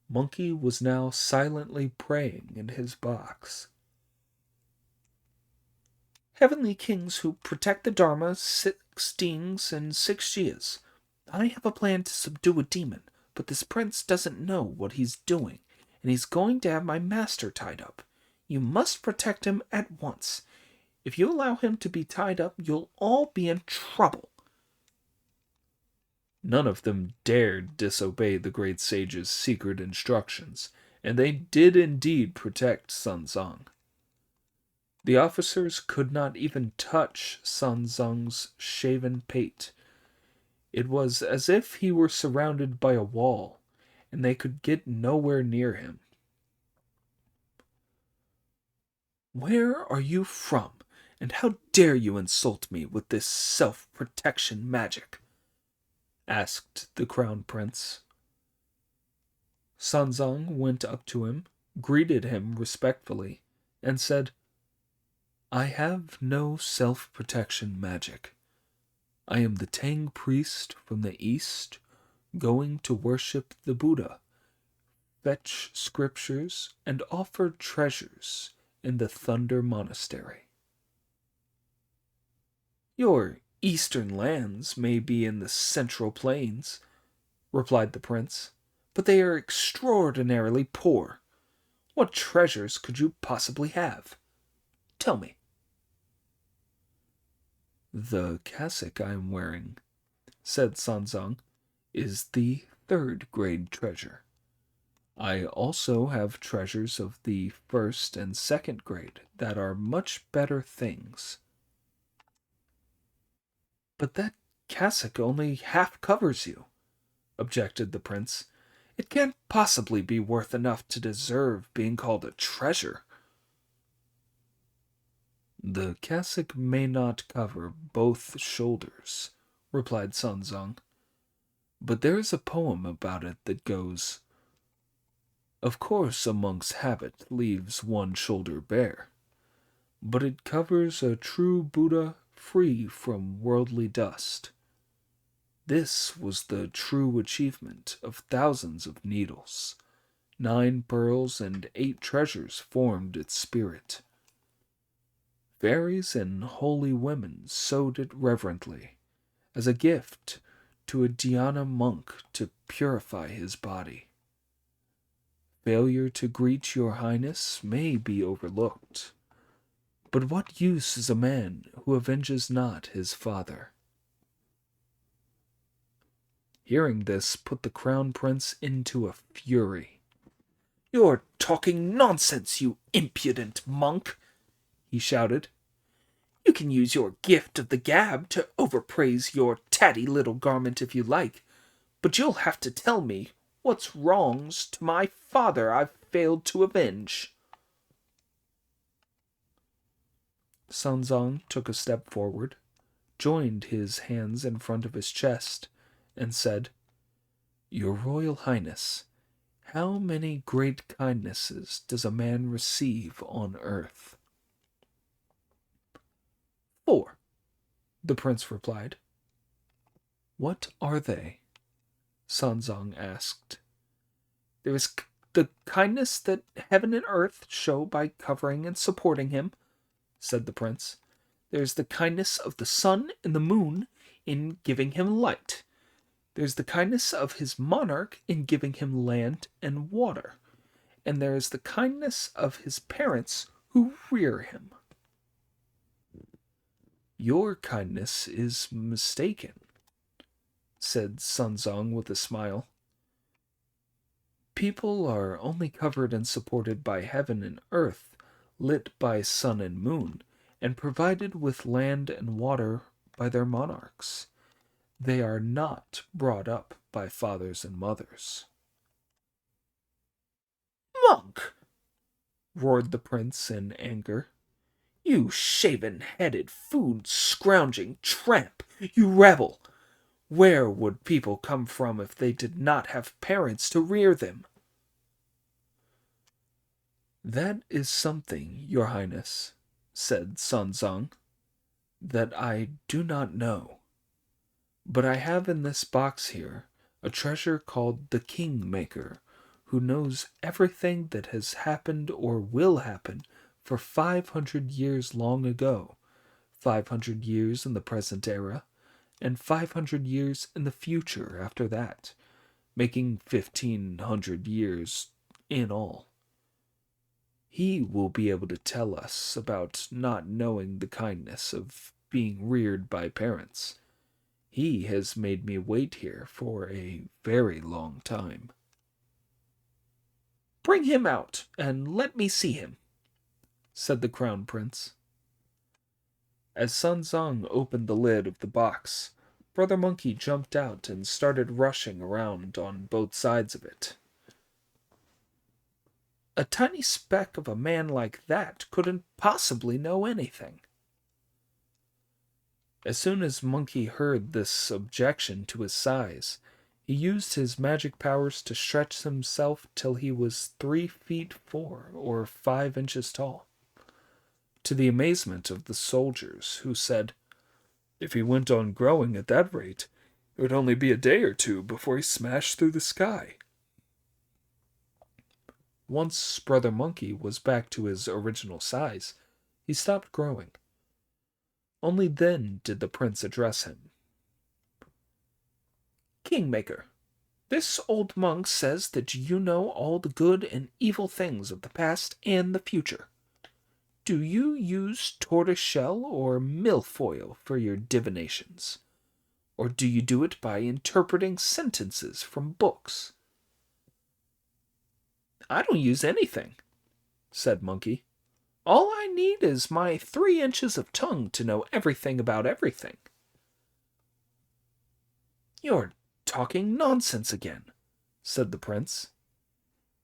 Monkey was now silently praying in his box. "Heavenly kings who protect the Dharma, 6 Dings and 6 Jias. I have a plan to subdue a demon, but this prince doesn't know what he's doing, and he's going to have my master tied up. You must protect him at once. If you allow him to be tied up, you'll all be in trouble." None of them dared disobey the great sage's secret instructions, and they did indeed protect Sanzang. The officers could not even touch Sanzang's shaven pate. It was as if he were surrounded by a wall, and they could get nowhere near him. "Where are you from, and how dare you insult me with this self-protection magic?" asked the crown prince. Sanzang went up to him, greeted him respectfully, and said, "I have no self-protection magic. I am the Tang priest from the east, going to worship the Buddha, fetch scriptures, and offer treasures in the Thunder Monastery." "Your eastern lands may be in the central plains," replied the prince, "but they are extraordinarily poor. What treasures could you possibly have? Tell me." "The cassock I am wearing," said Sanzang, "is the 3rd-grade treasure. I also have treasures of the 1st and 2nd grade that are much better things." "But that cassock only half covers you," objected the prince. "It can't possibly be worth enough to deserve being called a treasure." "The cassock may not cover both shoulders," replied Sun Zong. But there is a poem about it that goes, "Of course a monk's habit leaves one shoulder bare, but it covers a true Buddha free from worldly dust." This was the true achievement of thousands of needles. 9 pearls and 8 treasures formed its spirit. Fairies and holy women sewed it reverently, as a gift to a dhyana monk to purify his body. Failure to greet your highness may be overlooked, but what use is a man who avenges not his father? Hearing this put the crown prince into a fury. "You're talking nonsense, you impudent monk," he shouted. "You can use your gift of the gab to overpraise your tatty little garment if you like, but you'll have to tell me what's wrongs to my father I've failed to avenge." Sun Zong took a step forward, joined his hands in front of his chest, and said, "Your Royal Highness, how many great kindnesses does a man receive on earth?" "4," the prince replied. "What are they?" Sun Zong asked. "There is the kindness that heaven and earth show by covering and supporting him," said the prince. "There's the kindness of the sun and the moon in giving him light. There's the kindness of his monarch in giving him land and water. And there is the kindness of his parents who rear him." "Your kindness is mistaken," said Sun Zong with a smile. "People are only covered and supported by heaven and earth, lit by sun and moon, and provided with land and water by their monarchs. They are not brought up by fathers and mothers." "Monk!" roared the prince in anger. "You shaven-headed, food-scrounging tramp! You rebel! Where would people come from if they did not have parents to rear them?" "That is something, your highness," said Sun Zong, "that I do not know. But I have in this box here a treasure called the King Maker, who knows everything that has happened or will happen for 500 years long ago, 500 years in the present era, and 500 years in the future after that, making 1500 years in all. He will be able to tell us about not knowing the kindness of being reared by parents. He has made me wait here for a very long time." "Bring him out, and let me see him," said the crown prince. As Sun Zong opened the lid of the box, Brother Monkey jumped out and started rushing around on both sides of it. "A tiny speck of a man like that couldn't possibly know anything." As soon as Monkey heard this objection to his size, he used his magic powers to stretch himself till he was 3 feet 4 or 5 inches tall, to the amazement of the soldiers, who said, "If he went on growing at that rate, it would only be a day or two before he smashed through the sky." Once Brother Monkey was back to his original size, he stopped growing. Only then did the prince address him. "Kingmaker, this old monk says that you know all the good and evil things of the past and the future. Do you use tortoiseshell or milfoil for your divinations? Or do you do it by interpreting sentences from books?" "I don't use anything," said Monkey. "All I need is my 3 inches of tongue to know everything about everything." "You're talking nonsense again," said the prince.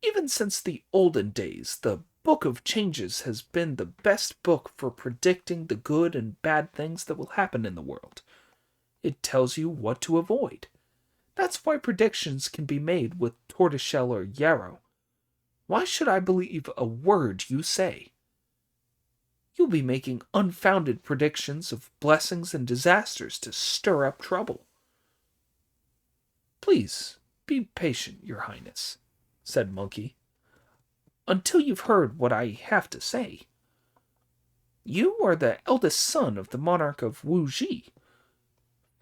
"Even since the olden days, the Book of Changes has been the best book for predicting the good and bad things that will happen in the world. It tells you what to avoid. That's why predictions can be made with tortoiseshell or yarrow. Why should I believe a word you say? You'll be making unfounded predictions of blessings and disasters to stir up trouble. Please, be patient, Your Highness, said Monkey, until you've heard what I have to say. You are the eldest son of the monarch of Wu Ji.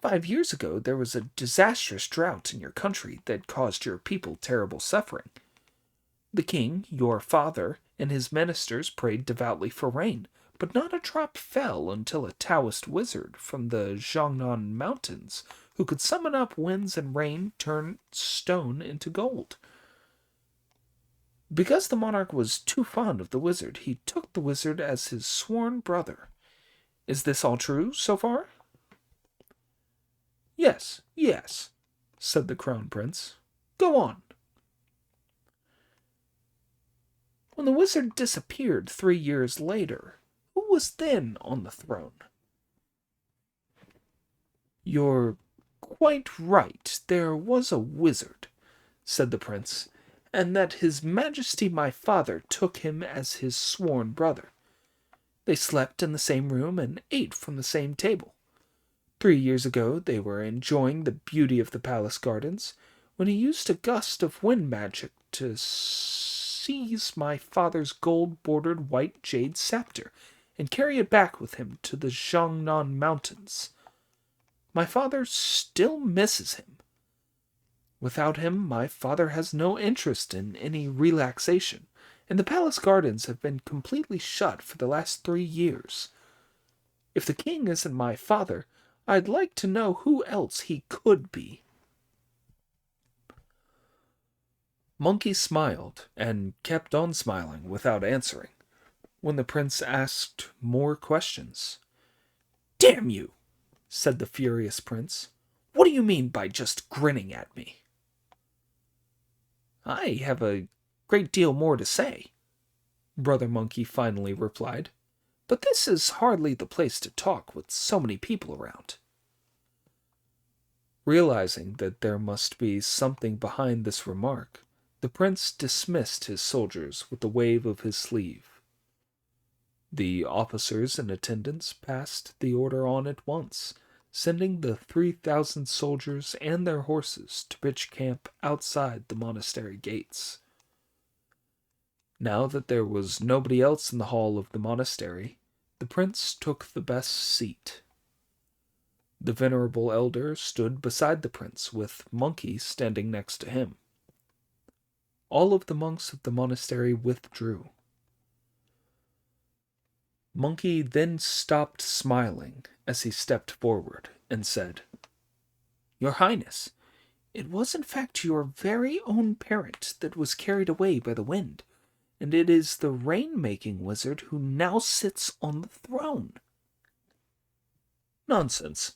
5 years ago, there was a disastrous drought in your country that caused your people terrible suffering. The king, your father, and his ministers prayed devoutly for rain, but not a drop fell until a Taoist wizard from the Jiangnan Mountains, who could summon up winds and rain, turned stone into gold. Because the monarch was too fond of the wizard, he took the wizard as his sworn brother. Is this all true so far? Yes, yes, said the crown prince. Go on. When the wizard disappeared 3 years later, who was then on the throne? You're quite right. There was a wizard, said the prince, and that his majesty my father took him as his sworn brother. They slept in the same room and ate from the same table. 3 years ago they were enjoying the beauty of the palace gardens, when he used a gust of wind magic to seize my father's gold-bordered white jade scepter and carry it back with him to the Jiangnan Mountains. My father still misses him. Without him, my father has no interest in any relaxation, and the palace gardens have been completely shut for the last 3 years. If the king isn't my father, I'd like to know who else he could be. Monkey smiled and kept on smiling without answering, when the prince asked more questions. Damn you, said the furious prince. What do you mean by just grinning at me? I have a great deal more to say, Brother Monkey finally replied, but this is hardly the place to talk with so many people around. Realizing that there must be something behind this remark, the prince dismissed his soldiers with a wave of his sleeve. The officers in attendance passed the order on at once, sending the 3,000 soldiers and their horses to pitch camp outside the monastery gates. Now that there was nobody else in the hall of the monastery, the prince took the best seat. The venerable elder stood beside the prince, with Monkey standing next to him. All of the monks of the monastery withdrew. Monkey then stopped smiling as he stepped forward and said, Your Highness, it was in fact your very own parent that was carried away by the wind, and it is the rain-making wizard who now sits on the throne. Nonsense,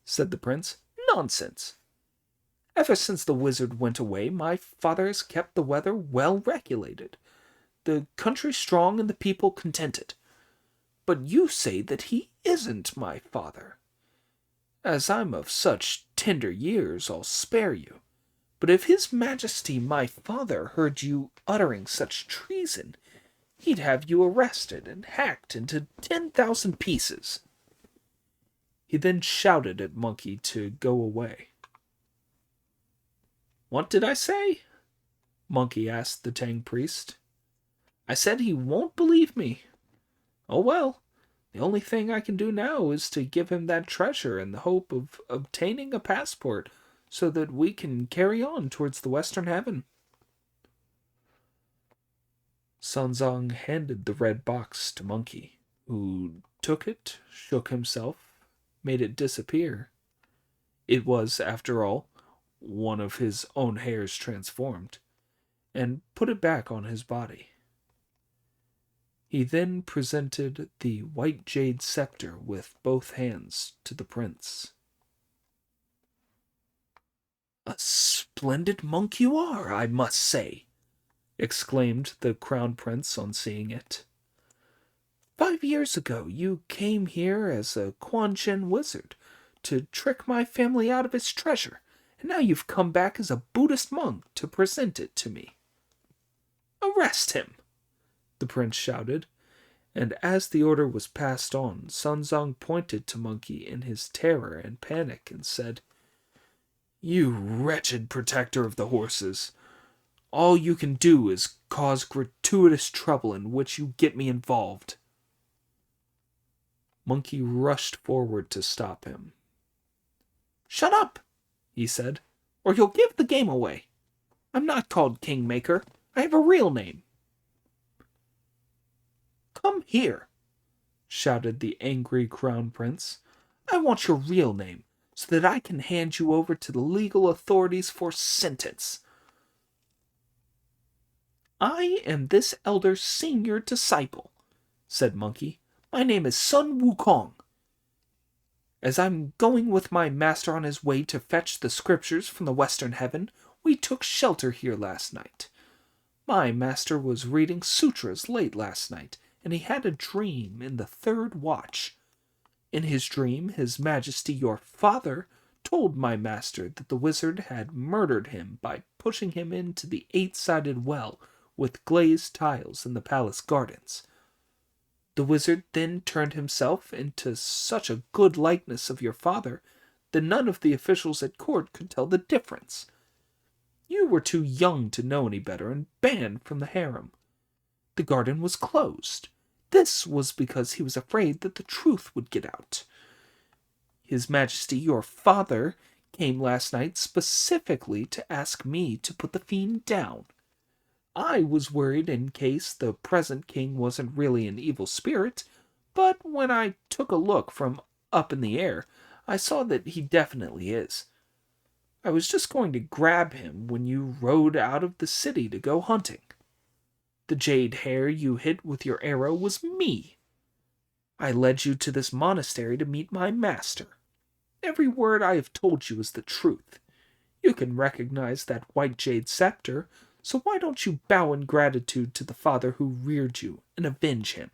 said the prince. Nonsense. Ever since the wizard went away, my father has kept the weather well regulated, the country strong and the people contented. But you say that he isn't my father. As I'm of such tender years, I'll spare you. But if his majesty my father heard you uttering such treason, he'd have you arrested and hacked into 10,000 pieces. He then shouted at Monkey to go away. What did I say? Monkey asked the Tang priest. I said he won't believe me. Oh well, the only thing I can do now is to give him that treasure in the hope of obtaining a passport so that we can carry on towards the Western Heaven. Sanzang handed the red box to Monkey, who took it, shook himself, made it disappear. It was, after all, one of his own hairs transformed, and put it back on his body. He then presented the white jade scepter with both hands to the prince. A splendid monk you are, I must say, exclaimed the crown prince on seeing it. 5 years ago you came here as a Quan Chen wizard to trick my family out of its treasure, and now you've come back as a Buddhist monk to present it to me." "Arrest him!" the prince shouted, and as the order was passed on, Sunzong pointed to Monkey in his terror and panic and said, "You wretched protector of the horses. All you can do is cause gratuitous trouble in which you get me involved." Monkey rushed forward to stop him. "Shut up," he said, "or you'll give the game away. I'm not called Kingmaker. I have a real name." "Come here," shouted the angry crown prince. "I want your real name, so that I can hand you over to the legal authorities for sentence." "I am this elder's senior disciple," said Monkey. "My name is Sun Wukong. As I'm going with my master on his way to fetch the scriptures from the western heaven, we took shelter here last night. My master was reading sutras late last night, and he had a dream in the third watch. In his dream, His Majesty your father told my master that the wizard had murdered him by pushing him into the eight-sided well with glazed tiles in the palace gardens. The wizard then turned himself into such a good likeness of your father that none of the officials at court could tell the difference. You were too young to know any better and banned from the harem. The garden was closed. This was because he was afraid that the truth would get out. His Majesty your father came last night specifically to ask me to put the fiend down. I was worried in case the present king wasn't really an evil spirit, but when I took a look from up in the air, I saw that he definitely is. I was just going to grab him when you rode out of the city to go hunting. The jade hare you hit with your arrow was me. I led you to this monastery to meet my master. Every word I have told you is the truth. You can recognize that white jade scepter, so why don't you bow in gratitude to the father who reared you and avenge him?"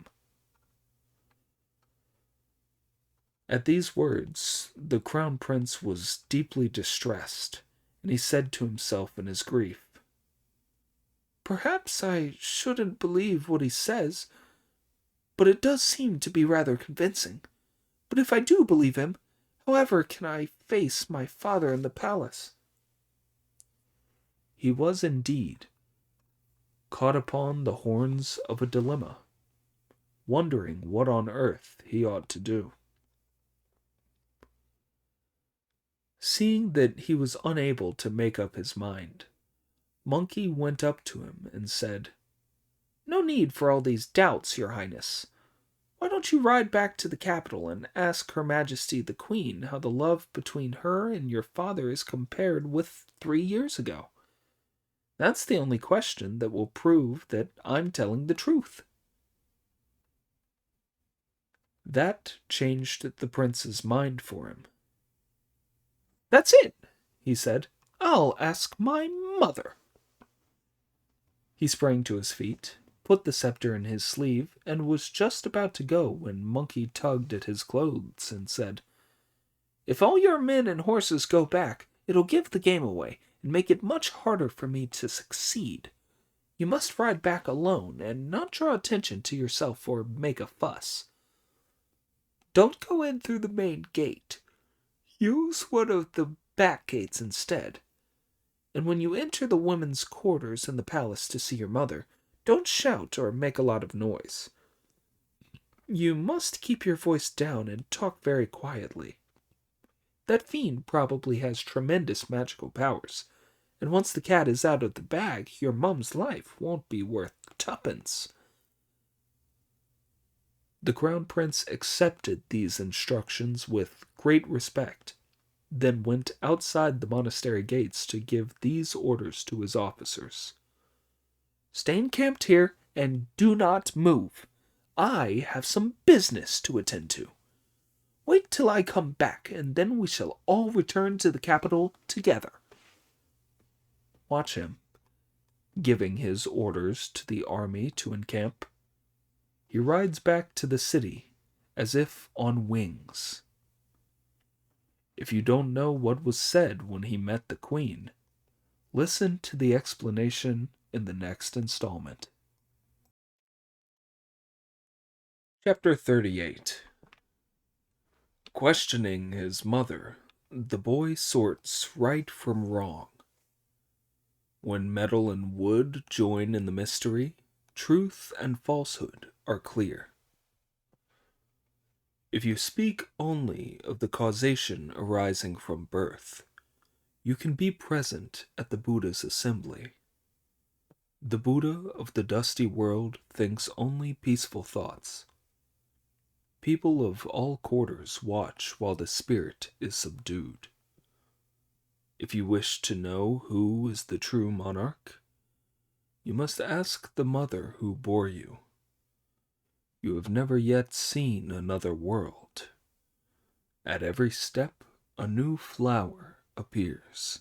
At these words, the crown prince was deeply distressed, and he said to himself in his grief, "Perhaps I shouldn't believe what he says, but it does seem to be rather convincing. But if I do believe him, however can I face my father in the palace?" He was indeed caught upon the horns of a dilemma, wondering what on earth he ought to do. Seeing that he was unable to make up his mind, Monkey went up to him and said, "No need for all these doubts, your highness. Why don't you ride back to the capital and ask Her Majesty the Queen how the love between her and your father is compared with 3 years ago? That's the only question that will prove that I'm telling the truth." That changed the prince's mind for him. "That's it," he said. "I'll ask my mother." He sprang to his feet, put the scepter in his sleeve, and was just about to go when Monkey tugged at his clothes and said, "If all your men and horses go back, it'll give the game away and make it much harder for me to succeed. You must ride back alone and not draw attention to yourself or make a fuss. Don't go in through the main gate. Use one of the back gates instead. And when you enter the women's quarters in the palace to see your mother, don't shout or make a lot of noise. You must keep your voice down and talk very quietly. That fiend probably has tremendous magical powers, and once the cat is out of the bag, your mum's life won't be worth tuppence." The crown prince accepted these instructions with great respect, then went outside the monastery gates to give these orders to his officers. "Stay encamped here and do not move. I have some business to attend to. Wait till I come back, and then we shall all return to the capital together." Watch him, giving his orders to the army to encamp. He rides back to the city as if on wings. If you don't know what was said when he met the queen, listen to the explanation in the next installment. Chapter 38. Questioning his mother, the boy sorts right from wrong. When metal and wood join in the mystery, truth and falsehood are clear. If you speak only of the causation arising from birth, you can be present at the Buddha's assembly. The Buddha of the dusty world thinks only peaceful thoughts. People of all quarters watch while the spirit is subdued. If you wish to know who is the true monarch, you must ask the mother who bore you. You have never yet seen another world. At every step, a new flower appears.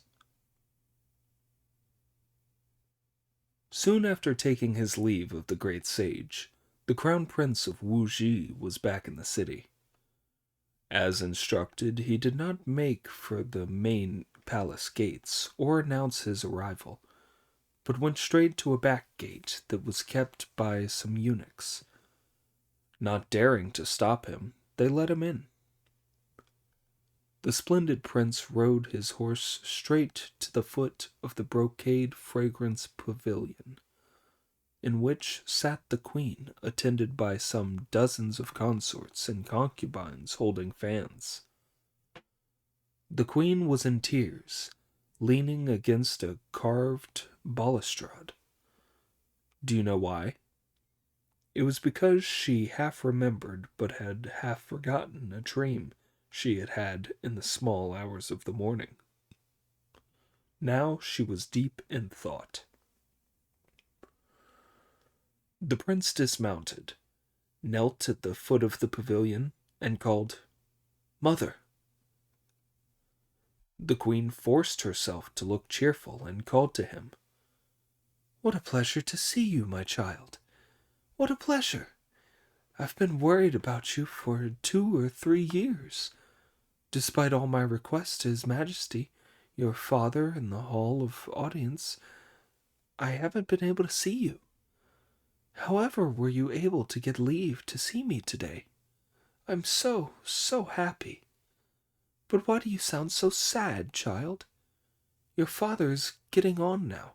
Soon after taking his leave of the great sage, the crown prince of Wuji was back in the city. As instructed, he did not make for the main palace gates or announce his arrival, but went straight to a back gate that was kept by some eunuchs. Not daring to stop him, they let him in. The splendid prince rode his horse straight to the foot of the brocade fragrance pavilion, in which sat the queen, attended by some dozens of consorts and concubines holding fans. The queen was in tears, leaning against a carved balustrade. Do you know why? It was because she half remembered but had half forgotten a dream she had had in the small hours of the morning. Now she was deep in thought. The prince dismounted, knelt at the foot of the pavilion, and called, "Mother." The queen forced herself to look cheerful and called to him, "What a pleasure to see you, my child. What a pleasure. I've been worried about you for 2 or 3 years. Despite all my requests to His Majesty, your father, in the hall of audience, I haven't been able to see you. However were you able to get leave to see me today? I'm so, so happy. But why do you sound so sad, child? Your father is getting on now.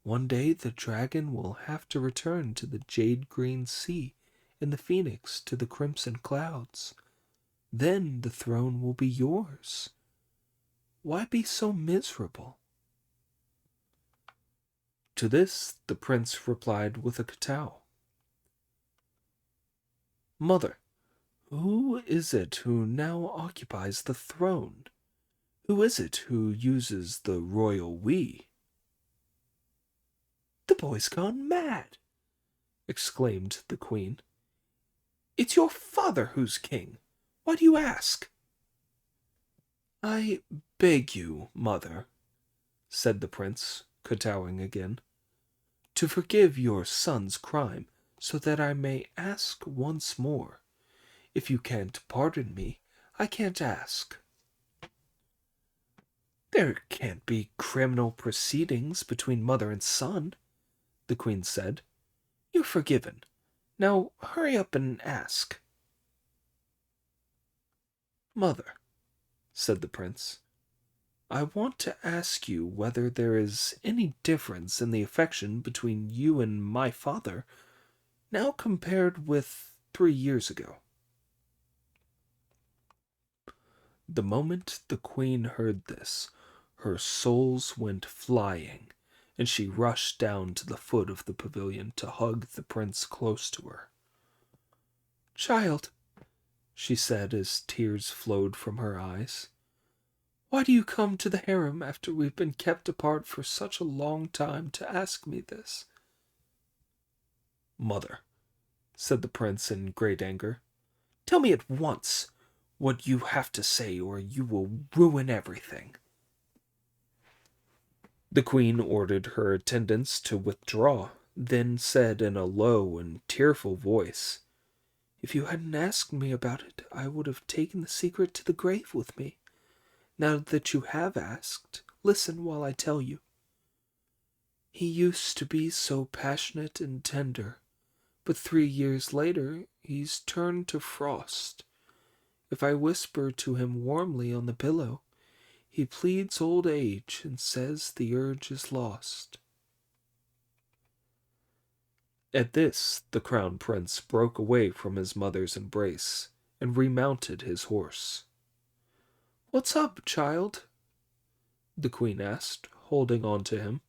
One day the dragon will have to return to the jade-green sea, and the phoenix to the crimson clouds. Then the throne will be yours. Why be so miserable?" To this the prince replied with a kowtow. "Mother, who is it who now occupies the throne? Who is it who uses the royal we?" "The boy's gone mad," exclaimed the queen. "It's your father who's king. Why do you ask?" "I beg you, mother," said the prince, kowtowing again, "to forgive your son's crime, so that I may ask once more. If you can't pardon me, I can't ask." "There can't be criminal proceedings between mother and son," the queen said. "You're forgiven. Now hurry up and ask." "Mother," said the prince, "I want to ask you whether there is any difference in the affection between you and my father, now compared with 3 years ago." The moment the queen heard this, her soles went flying, and she rushed down to the foot of the pavilion to hug the prince close to her. "Child," she said as tears flowed from her eyes, "why do you come to the harem after we've been kept apart for such a long time to ask me this?" "Mother," said the prince in great anger, "tell me at once what you have to say, or you will ruin everything." The queen ordered her attendants to withdraw, then said in a low and tearful voice, "If you hadn't asked me about it, I would have taken the secret to the grave with me. Now that you have asked, listen while I tell you. He used to be so passionate and tender, but 3 years later he's turned to frost. If I whisper to him warmly on the pillow, he pleads old age and says the urge is lost. At this, the crown prince broke away from his mother's embrace and remounted his horse. What's up, child? The queen asked, holding on to him.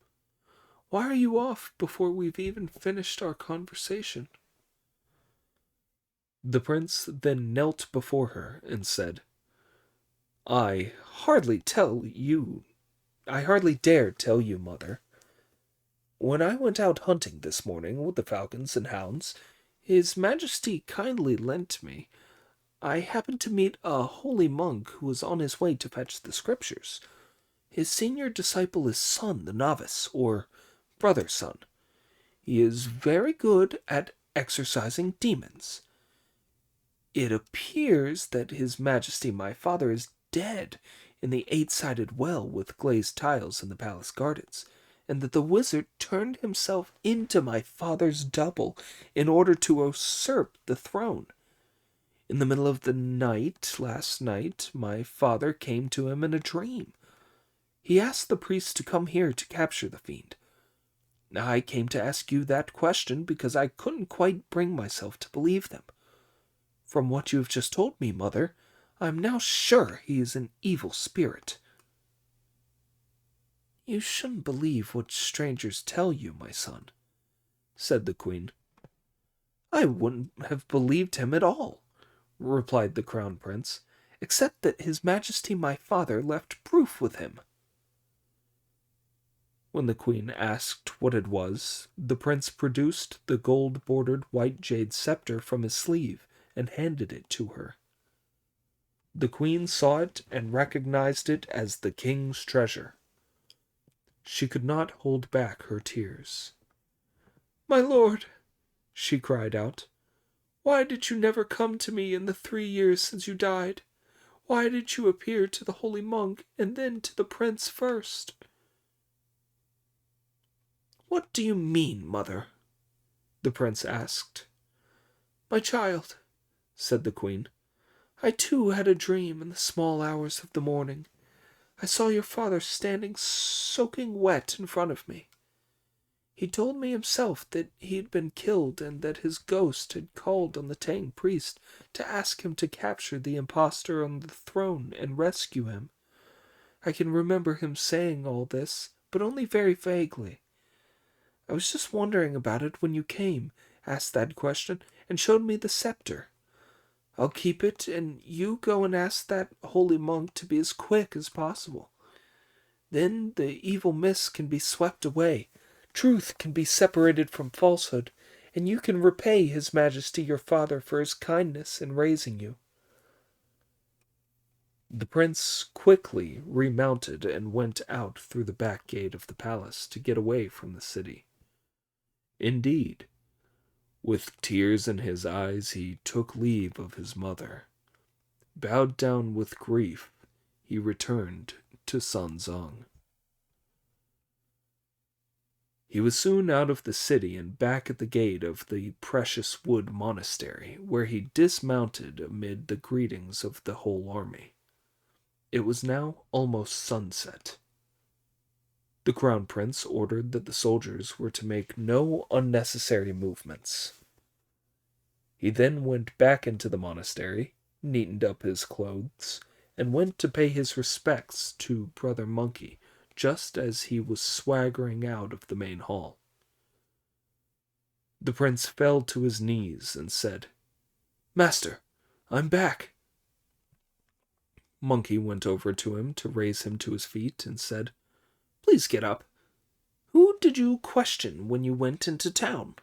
Why are you off before we've even finished our conversation? The prince then knelt before her and said, I hardly dare tell you, mother. When I went out hunting this morning with the falcons and hounds, His Majesty kindly lent me. I happened to meet a holy monk who was on his way to fetch the scriptures. His senior disciple is Sun the novice, or brother Sun. He is very good at exorcising demons. It appears that His Majesty my father is dead in the eight-sided well with glazed tiles in the palace gardens, and that the wizard turned himself into my father's double in order to usurp the throne. In the middle of the night, last night, my father came to him in a dream. He asked the priest to come here to capture the fiend. I came to ask you that question because I couldn't quite bring myself to believe them. From what you have just told me, Mother, I'm now sure he is an evil spirit. You shouldn't believe what strangers tell you, my son, said the queen. I wouldn't have believed him at all, replied the crown prince, except that His Majesty my father left proof with him. When the queen asked what it was, the prince produced the gold-bordered white jade scepter from his sleeve and handed it to her. The queen saw it and recognized it as the king's treasure. She could not hold back her tears. My lord, she cried out, why did you never come to me in the 3 years since you died? Why did you appear to the holy monk and then to the prince first? What do you mean, mother? The prince asked. My child, said the queen, I too had a dream in the small hours of the morning. I saw your father standing soaking wet in front of me. He told me himself that he had been killed and that his ghost had called on the Tang priest to ask him to capture the impostor on the throne and rescue him. I can remember him saying all this, but only very vaguely. I was just wondering about it when you came, asked that question, and showed me the scepter. I'll keep it, and you go and ask that holy monk to be as quick as possible. Then the evil mist can be swept away, truth can be separated from falsehood, and you can repay His Majesty your father for his kindness in raising you. The prince quickly remounted and went out through the back gate of the palace to get away from the city. Indeed, with tears in his eyes, he took leave of his mother. Bowed down with grief, he returned to Sanzong. He was soon out of the city and back at the gate of the Precious Wood Monastery, where he dismounted amid the greetings of the whole army. It was now almost sunset. The crown prince ordered that the soldiers were to make no unnecessary movements. He then went back into the monastery, neatened up his clothes, and went to pay his respects to Brother Monkey, just as he was swaggering out of the main hall. The prince fell to his knees and said, Master, I'm back. Monkey went over to him to raise him to his feet and said, Please get up. Who did you question when you went into town?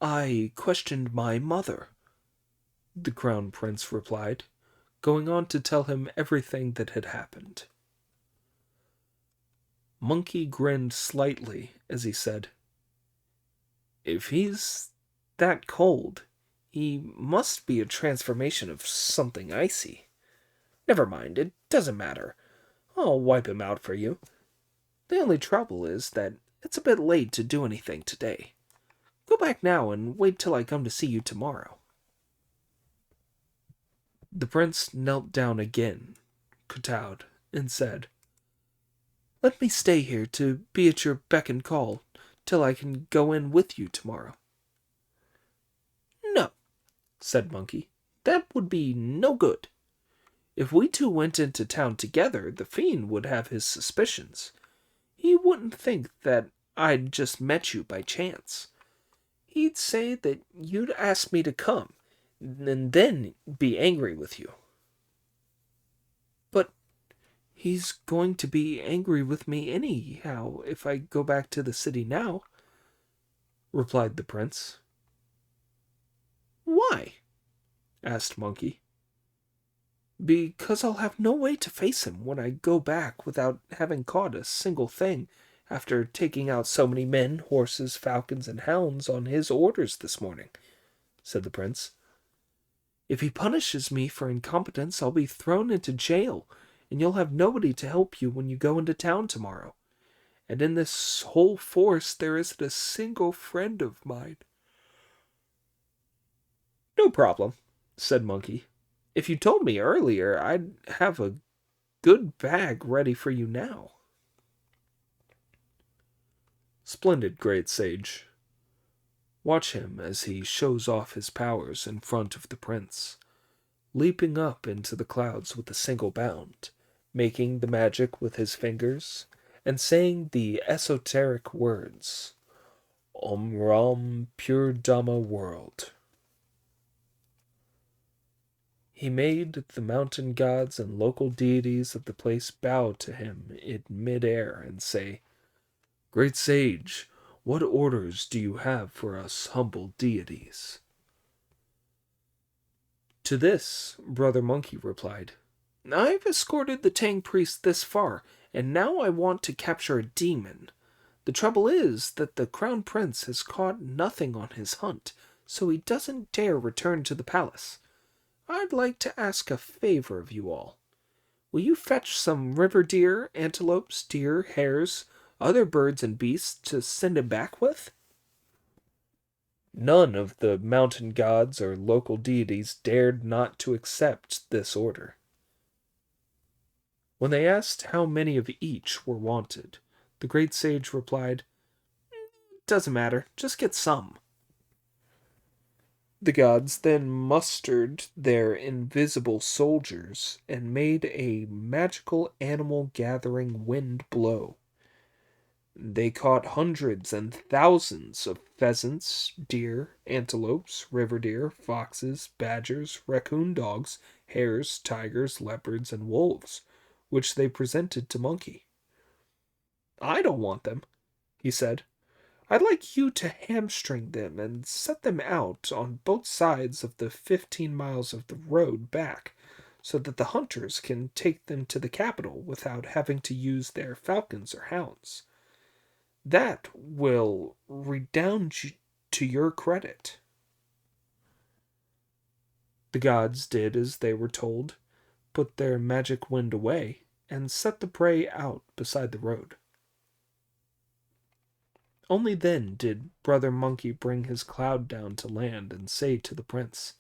I questioned my mother, the crown prince replied, going on to tell him everything that had happened. Monkey grinned slightly as he said, If he's that cold, he must be a transformation of something icy. Never mind, it doesn't matter. I'll wipe him out for you. The only trouble is that it's a bit late to do anything today. Go back now and wait till I come to see you tomorrow." The prince knelt down again, kowtowed, and said, "Let me stay here to be at your beck and call till I can go in with you tomorrow." "No," said Monkey. "That would be no good. If we two went into town together, the fiend would have his suspicions. He wouldn't think that I'd just met you by chance. He'd say that you'd asked me to come, and then be angry with you." "But he's going to be angry with me anyhow if I go back to the city now," replied the prince. "Why?" asked Monkey. "Because I'll have no way to face him when I go back without having caught a single thing after taking out so many men, horses, falcons, and hounds on his orders this morning," said the prince. "If he punishes me for incompetence, I'll be thrown into jail, and you'll have nobody to help you when you go into town tomorrow. And in this whole force there isn't a single friend of mine." "No problem," said Monkey. "If you told me earlier, I'd have a good bag ready for you now." "Splendid, great sage. Watch him as he shows off his powers in front of the prince, leaping up into the clouds with a single bound, making the magic with his fingers, and saying the esoteric words, Om Ram Pure Dhamma World. He made the mountain gods and local deities of the place bow to him in mid-air and say, 'Great sage, what orders do you have for us humble deities?' To this, Brother Monkey replied, 'I've escorted the Tang priest this far, and now I want to capture a demon. The trouble is that the Crown Prince has caught nothing on his hunt, so he doesn't dare return to the palace. I'd like to ask a favor of you all. Will you fetch some river deer, antelopes, deer, hares, other birds and beasts to send him back with?' None of the mountain gods or local deities dared not to accept this order. When they asked how many of each were wanted, the great sage replied, 'Doesn't matter, just get some.' The gods then mustered their invisible soldiers and made a magical animal gathering wind blow. They caught hundreds and thousands of pheasants, deer, antelopes, river deer, foxes, badgers, raccoon dogs, hares, tigers, leopards, and wolves, which they presented to Monkey. 'I don't want them,' he said. 'I'd like you to hamstring them and set them out on both sides of the 15 miles of the road back, so that the hunters can take them to the capital without having to use their falcons or hounds. That will redound to your credit.' The gods did as they were told, put their magic wind away, and set the prey out beside the road. Only then did Brother Monkey bring his cloud down to land and say to the prince,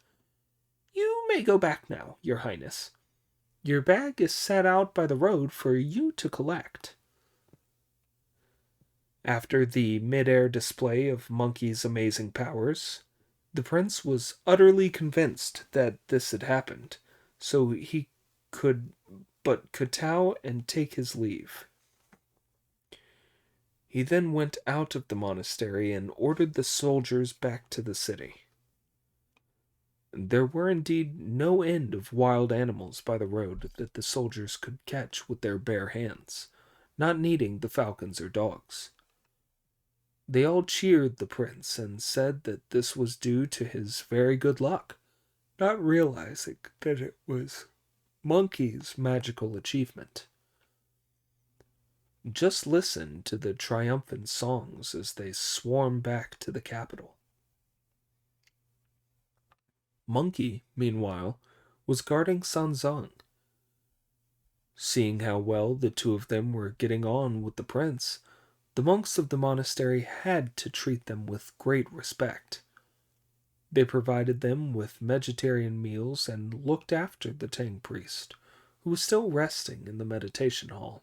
'You may go back now, your highness. Your bag is set out by the road for you to collect.' After the mid-air display of Monkey's amazing powers, the prince was utterly convinced that this had happened, so he could but kowtow and take his leave. He then went out of the monastery and ordered the soldiers back to the city. There were indeed no end of wild animals by the road that the soldiers could catch with their bare hands, not needing the falcons or dogs. They all cheered the prince and said that this was due to his very good luck, not realizing that it was Monkey's magical achievement. Just listen to the triumphant songs as they swarm back to the capital. Monkey, meanwhile, was guarding Sanzang. Seeing how well the two of them were getting on with the prince, the monks of the monastery had to treat them with great respect. They provided them with vegetarian meals and looked after the Tang priest, who was still resting in the meditation hall.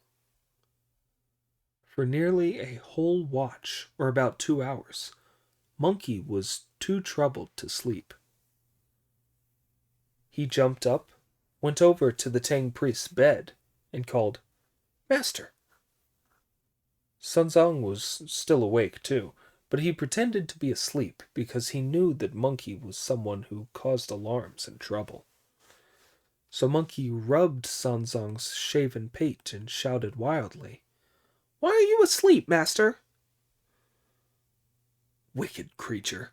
For nearly a whole watch, or about 2 hours, Monkey was too troubled to sleep. He jumped up, went over to the Tang priest's bed, and called, "Master!" Sunzong was still awake, too, but he pretended to be asleep because he knew that Monkey was someone who caused alarms and trouble. So Monkey rubbed Sunzong's shaven pate and shouted wildly, "Why are you asleep, master?" "Wicked creature,"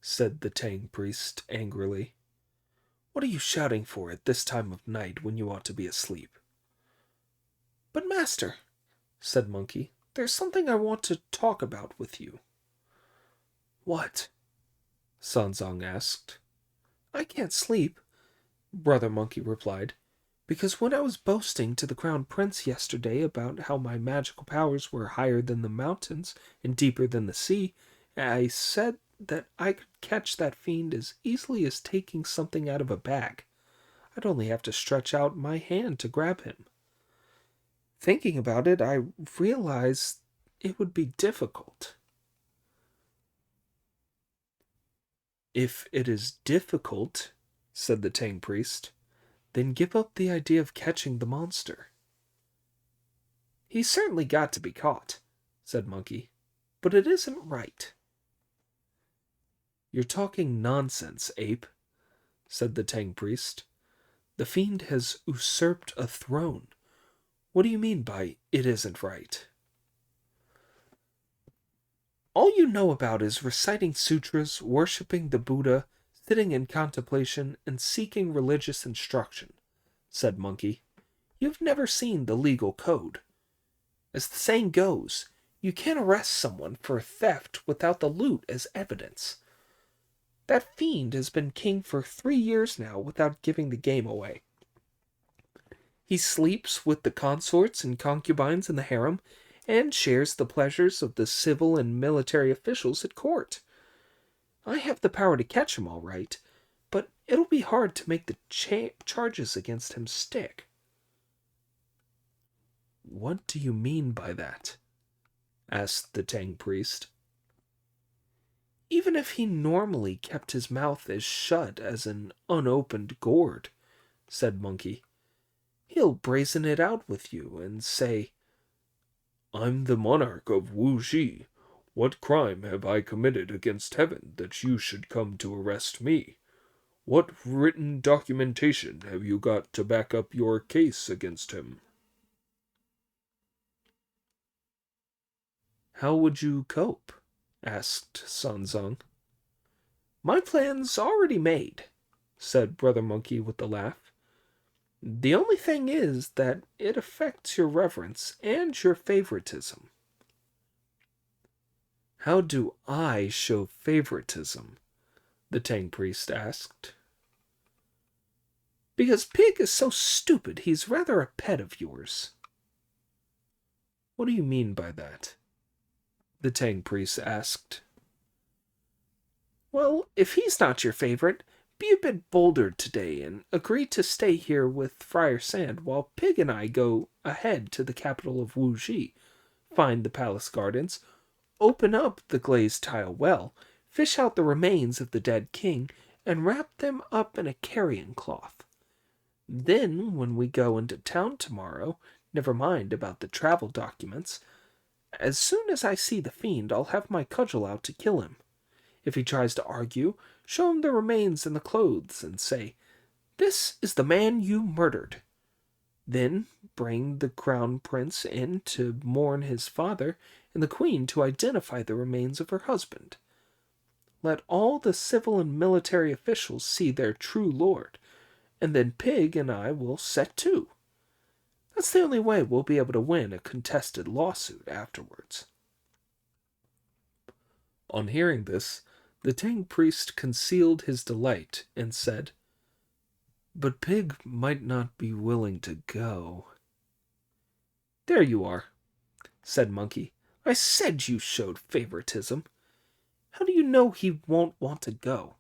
said the Tang priest angrily. "What are you shouting for at this time of night when you ought to be asleep?" "But, master," said Monkey, "there's something I want to talk about with you." "What?" Sanzong asked. "I can't sleep," Brother Monkey replied, "because when I was boasting to the Crown Prince yesterday about how my magical powers were higher than the mountains and deeper than the sea, I said that I could catch that fiend as easily as taking something out of a bag. I'd only have to stretch out my hand to grab him. Thinking about it, I realized it would be difficult." "If it is difficult," said the Tang priest, "then give up the idea of catching the monster." "He's certainly got to be caught," said Monkey, "but it isn't right." "You're talking nonsense, ape," said the Tang priest. "The fiend has usurped a throne. What do you mean by it isn't right?" "All you know about is reciting sutras, worshipping the Buddha, sitting in contemplation, and seeking religious instruction," said Monkey. "You've never seen the legal code. As the saying goes, you can't arrest someone for theft without the loot as evidence. That fiend has been king for 3 years now without giving the game away. He sleeps with the consorts and concubines in the harem and shares the pleasures of the civil and military officials at court. I have the power to catch him all right, but it'll be hard to make the charges against him stick." "What do you mean by that?" asked the Tang priest. "Even if he normally kept his mouth as shut as an unopened gourd," said Monkey, "he'll brazen it out with you and say, 'I'm the monarch of Wuxi. What crime have I committed against heaven that you should come to arrest me? What written documentation have you got to back up your case against him?'" "How would you cope?" asked Sanzong. "My plan's already made," said Brother Monkey with a laugh. "The only thing is that it affects your reverence and your favoritism." "How do I show favoritism?" the Tang priest asked. "Because Pig is so stupid he's rather a pet of yours." "What do you mean by that?" the Tang priest asked. "Well, if he's not your favorite, be a bit bolder today and agree to stay here with Friar Sand while Pig and I go ahead to the capital of Wuxi, find the palace gardens, open up the glazed tile well, fish out the remains of the dead king, and wrap them up in a carrion cloth. Then, when we go into town tomorrow, never mind about the travel documents. As soon as I see the fiend, I'll have my cudgel out to kill him. If he tries to argue, show him the remains and the clothes and say, 'This is the man you murdered.' Then bring the crown prince in to mourn his father and the queen to identify the remains of her husband. Let all the civil and military officials see their true lord, and then Pig and I will set to. That's the only way we'll be able to win a contested lawsuit afterwards." On hearing this, the Tang priest concealed his delight and said, "But Pig might not be willing to go." There you are, said Monkey. I said you showed favoritism. How do you know he won't want to go?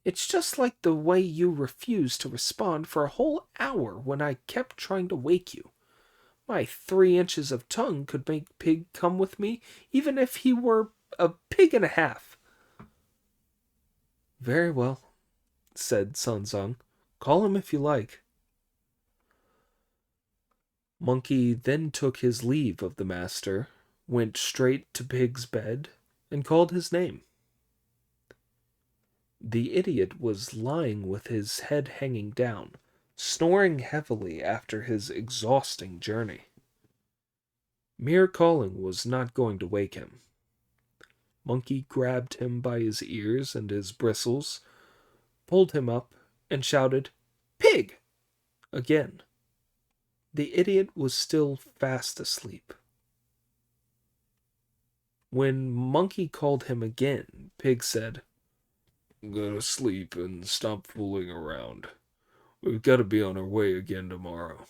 It's just like the way you refused to respond for a whole hour when I kept trying to wake you. My 3 inches of tongue could make Pig come with me, even if he were a pig and a half. Very well, said Sun Zong. Call him if you like. Monkey then took his leave of the master, went straight to Pig's bed, and called his name. The idiot was lying with his head hanging down, snoring heavily after his exhausting journey. Mere calling was not going to wake him. Monkey grabbed him by his ears and his bristles, pulled him up, and shouted, "Pig!" again. The idiot was still fast asleep. When Monkey called him again, Pig said, Go to sleep and stop fooling around. We've got to be on our way again tomorrow.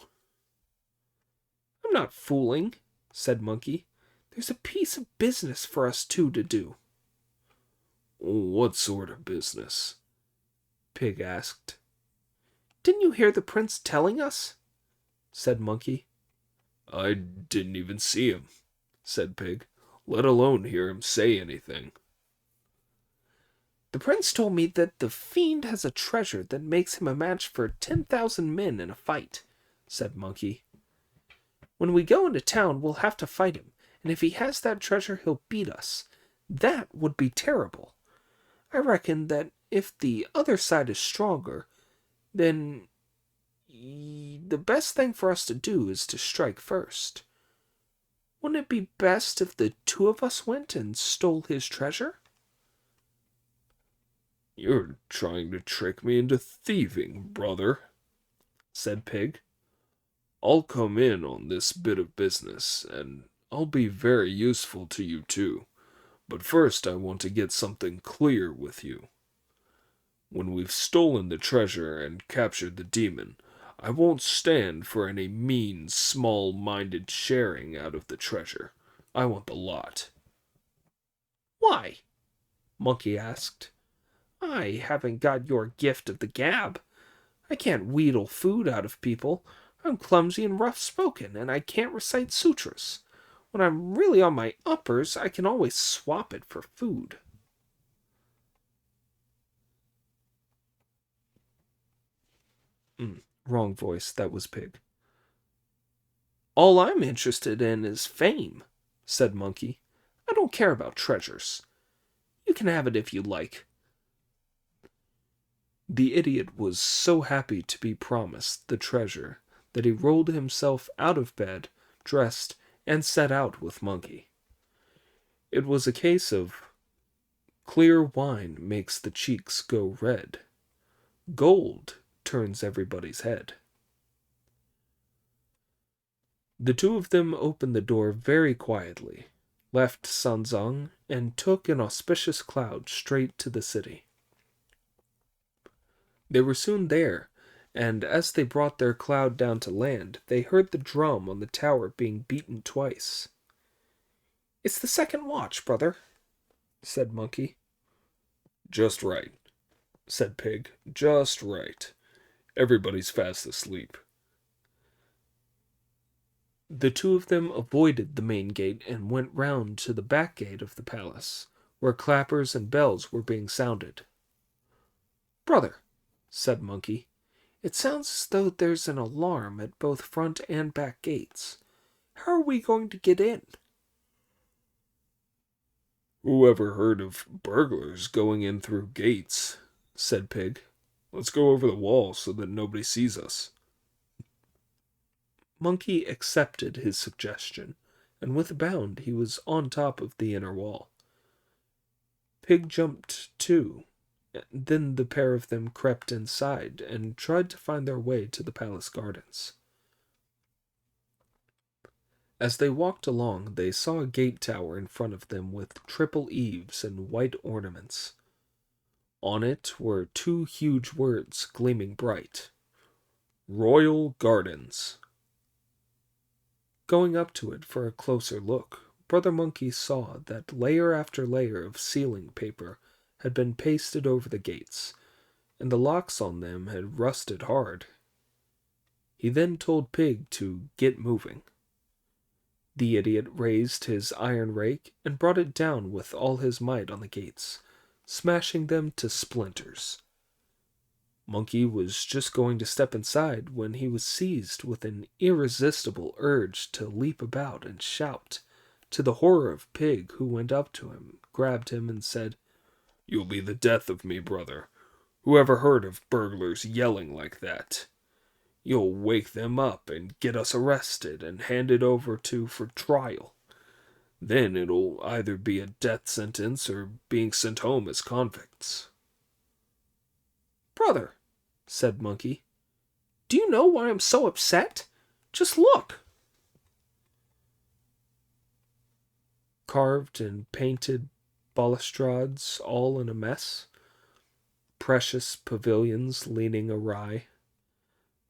I'm not fooling, said Monkey. There's a piece of business for us two to do. What sort of business? Pig asked. Didn't you hear the prince telling us? Said Monkey. I didn't even see him, said Pig, let alone hear him say anything. The prince told me that the fiend has a treasure that makes him a match for 10,000 men in a fight, said Monkey. When we go into town, we'll have to fight him, and if he has that treasure, he'll beat us. That would be terrible. I reckon that if the other side is stronger, then the best thing for us to do is to strike first. Wouldn't it be best if the two of us went and stole his treasure? You're trying to trick me into thieving, brother, said Pig. I'll come in on this bit of business, and I'll be very useful to you too. But first I want to get something clear with you. When we've stolen the treasure and captured the demon, I won't stand for any mean, small-minded sharing out of the treasure. I want the lot. Why? Monkey asked. I haven't got your gift of the gab. I can't wheedle food out of people. I'm clumsy and rough-spoken, and I can't recite sutras. When I'm really on my uppers, I can always swap it for food. Wrong voice, that was Pig. All I'm interested in is fame, said Monkey. I don't care about treasures. You can have it if you like. The idiot was so happy to be promised the treasure that he rolled himself out of bed, dressed, and set out with Monkey. It was a case of clear wine makes the cheeks go red. Gold turns everybody's head. The two of them opened the door very quietly, left Sanzang, and took an auspicious cloud straight to the city. They were soon there, and as they brought their cloud down to land, they heard the drum on the tower being beaten twice. It's the second watch, brother, said Monkey. Just right, said Pig. Just right. Everybody's fast asleep. The two of them avoided the main gate and went round to the back gate of the palace, where clappers and bells were being sounded. Brother, said Monkey, it sounds as though there's an alarm at both front and back gates. How are we going to get in? Who ever heard of burglars going in through gates? Said Pig. Let's go over the wall so that nobody sees us. Monkey accepted his suggestion, and with a bound he was on top of the inner wall. Pig jumped too. Then the pair of them crept inside and tried to find their way to the palace gardens. As they walked along, they saw a gate tower in front of them with triple eaves and white ornaments. On it were two huge words gleaming bright. Royal Gardens. Going up to it for a closer look, Brother Monkey saw that layer after layer of sealing paper had been pasted over the gates, and the locks on them had rusted hard. He then told Pig to get moving. The idiot raised his iron rake and brought it down with all his might on the gates, smashing them to splinters. Monkey was just going to step inside when he was seized with an irresistible urge to leap about and shout, to the horror of Pig, who went up to him, grabbed him, and said, "You'll be the death of me, brother. Who ever heard of burglars yelling like that? You'll wake them up and get us arrested and handed over to for trial. Then it'll either be a death sentence or being sent home as convicts." "Brother," said Monkey, "do you know why I'm so upset? Just look." Carved and painted balustrades all in a mess, precious pavilions leaning awry.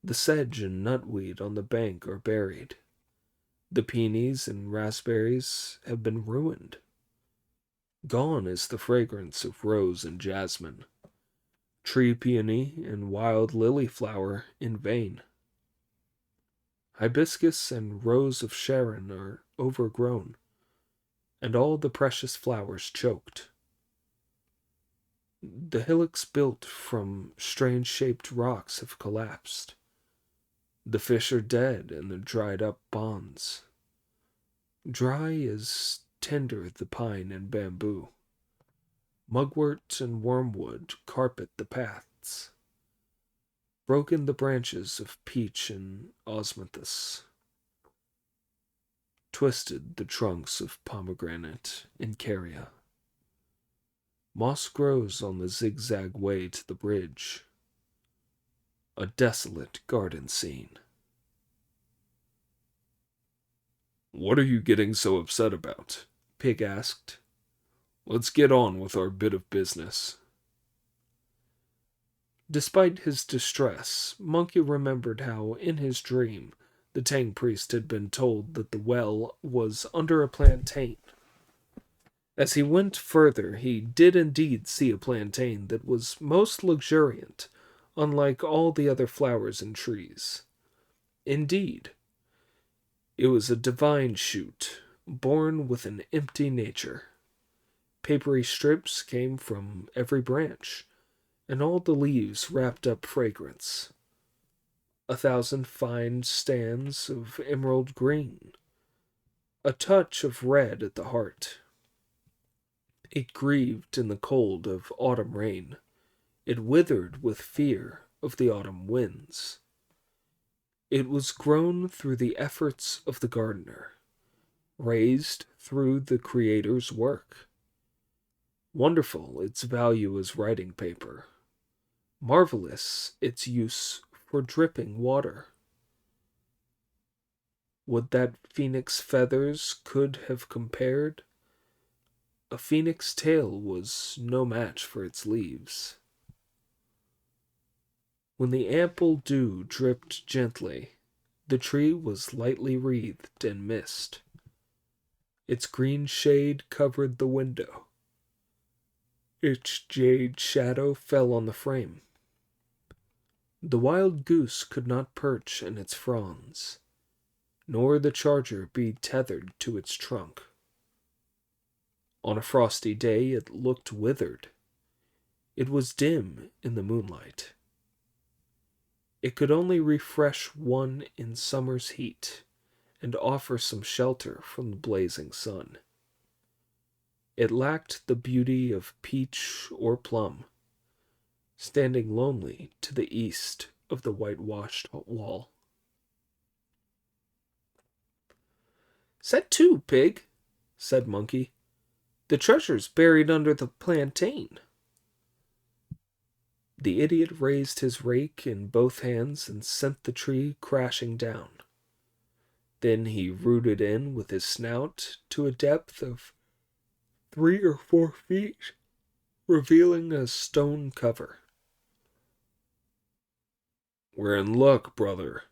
The sedge and nutweed on the bank are buried. The peonies and raspberries have been ruined. Gone is the fragrance of rose and jasmine, tree peony and wild lily flower in vain. Hibiscus and rose of Sharon are overgrown, and all the precious flowers choked. The hillocks built from strange-shaped rocks have collapsed. The fish are dead and the dried-up ponds. Dry as tender the pine and bamboo. Mugwort and wormwood carpet the paths. Broken the branches of peach and osmanthus. Twisted the trunks of pomegranate and caria. Moss grows on the zigzag way to the bridge. A desolate garden scene. "What are you getting so upset about?" Pig asked. "Let's get on with our bit of business." Despite his distress, Monkey remembered how, in his dream, the Tang priest had been told that the well was under a plantain. As he went further, he did indeed see a plantain that was most luxuriant, unlike all the other flowers and trees. Indeed, it was a divine shoot, born with an empty nature. Papery strips came from every branch, and all the leaves wrapped up fragrance. 1,000 fine stands of emerald green, a touch of red at the heart. It grieved in the cold of autumn rain. It withered with fear of the autumn winds. It was grown through the efforts of the gardener, raised through the Creator's work. Wonderful its value as writing paper. Marvelous its use for dripping water. Would that phoenix feathers could have compared? A phoenix tail was no match for its leaves. When the ample dew dripped gently, the tree was lightly wreathed in mist. Its green shade covered the window. Its jade shadow fell on the frame. The wild goose could not perch in its fronds, nor the charger be tethered to its trunk. On a frosty day it looked withered. It was dim in the moonlight. It could only refresh one in summer's heat and offer some shelter from the blazing sun. It lacked the beauty of peach or plum, standing lonely to the east of the whitewashed wall. "Set to, Pig," said Monkey. "The treasure's buried under the plantain." The idiot raised his rake in both hands and sent the tree crashing down. Then he rooted in with his snout to a depth of 3 or 4 feet, revealing a stone cover. "We're in luck, brother,"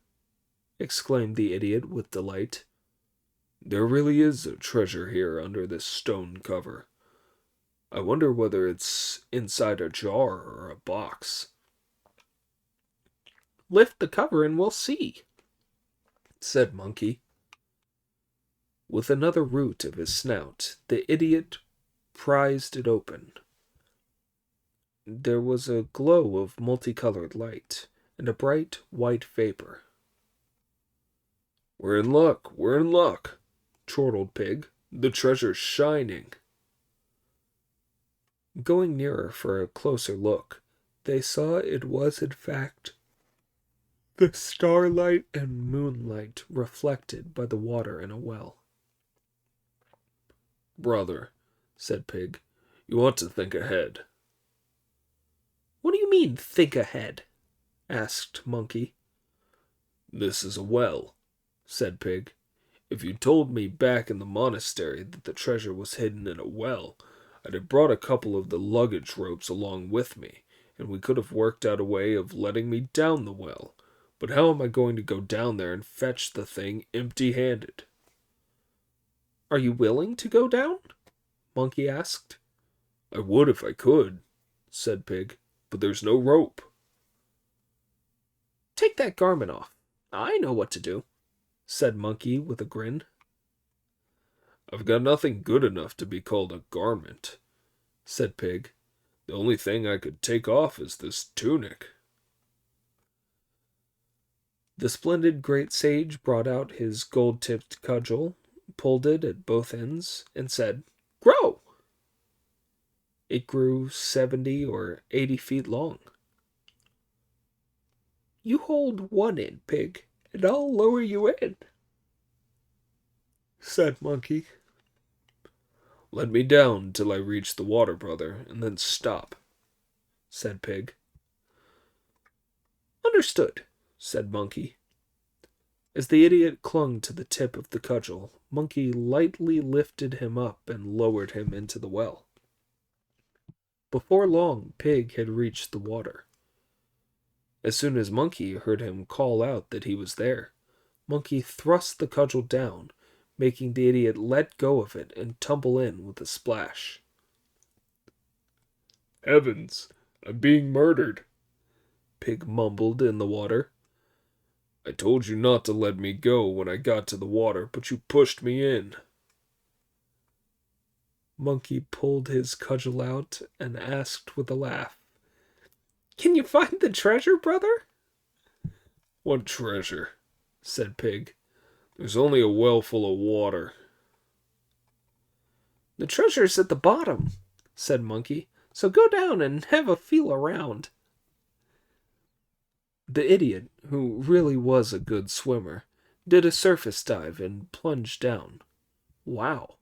exclaimed the idiot with delight. There really is a treasure here under this stone cover. I wonder whether it's inside a jar or a box. Lift the cover and we'll see, Said Monkey. With another root of his snout, the idiot prized it open. There was a glow of multicolored light and a bright white vapor. We're in luck, we're in luck, chortled Pig. The treasure's shining. Going nearer for a closer look, they saw it was, in fact, the starlight and moonlight reflected by the water in a well. Brother, said Pig, you ought to think ahead. What do you mean, think ahead? Asked Monkey. This is a well, said Pig. If you'd told me back in the monastery that the treasure was hidden in a well, I'd have brought a couple of the luggage ropes along with me, and we could have worked out a way of letting me down the well. But how am I going to go down there and fetch the thing empty-handed? Are you willing to go down? Monkey asked. I would if I could, said Pig, but there's no rope. Take that garment off. I know what to do, said Monkey with a grin. I've got nothing good enough to be called a garment, said Pig. The only thing I could take off is this tunic. The splendid great sage brought out his gold-tipped cudgel, pulled it at both ends, and said, Grow! It grew 70 or 80 feet long. You hold one end, Pig, and I'll lower you in, said Monkey. Let me down till I reach the water, brother, and then stop, said Pig. Understood, said Monkey. As the idiot clung to the tip of the cudgel, Monkey lightly lifted him up and lowered him into the well. Before long, Pig had reached the water. As soon as Monkey heard him call out that he was there, Monkey thrust the cudgel down, making the idiot let go of it and tumble in with a splash. Heavens, I'm being murdered, Pig mumbled in the water. I told you not to let me go when I got to the water, but you pushed me in. Monkey pulled his cudgel out and asked with a laugh, Can you find the treasure, brother? What treasure? Said Pig. There's only a well full of water. The treasure's at the bottom, said Monkey, so go down and have a feel around. The idiot, who really was a good swimmer, did a surface dive and plunged down. Wow!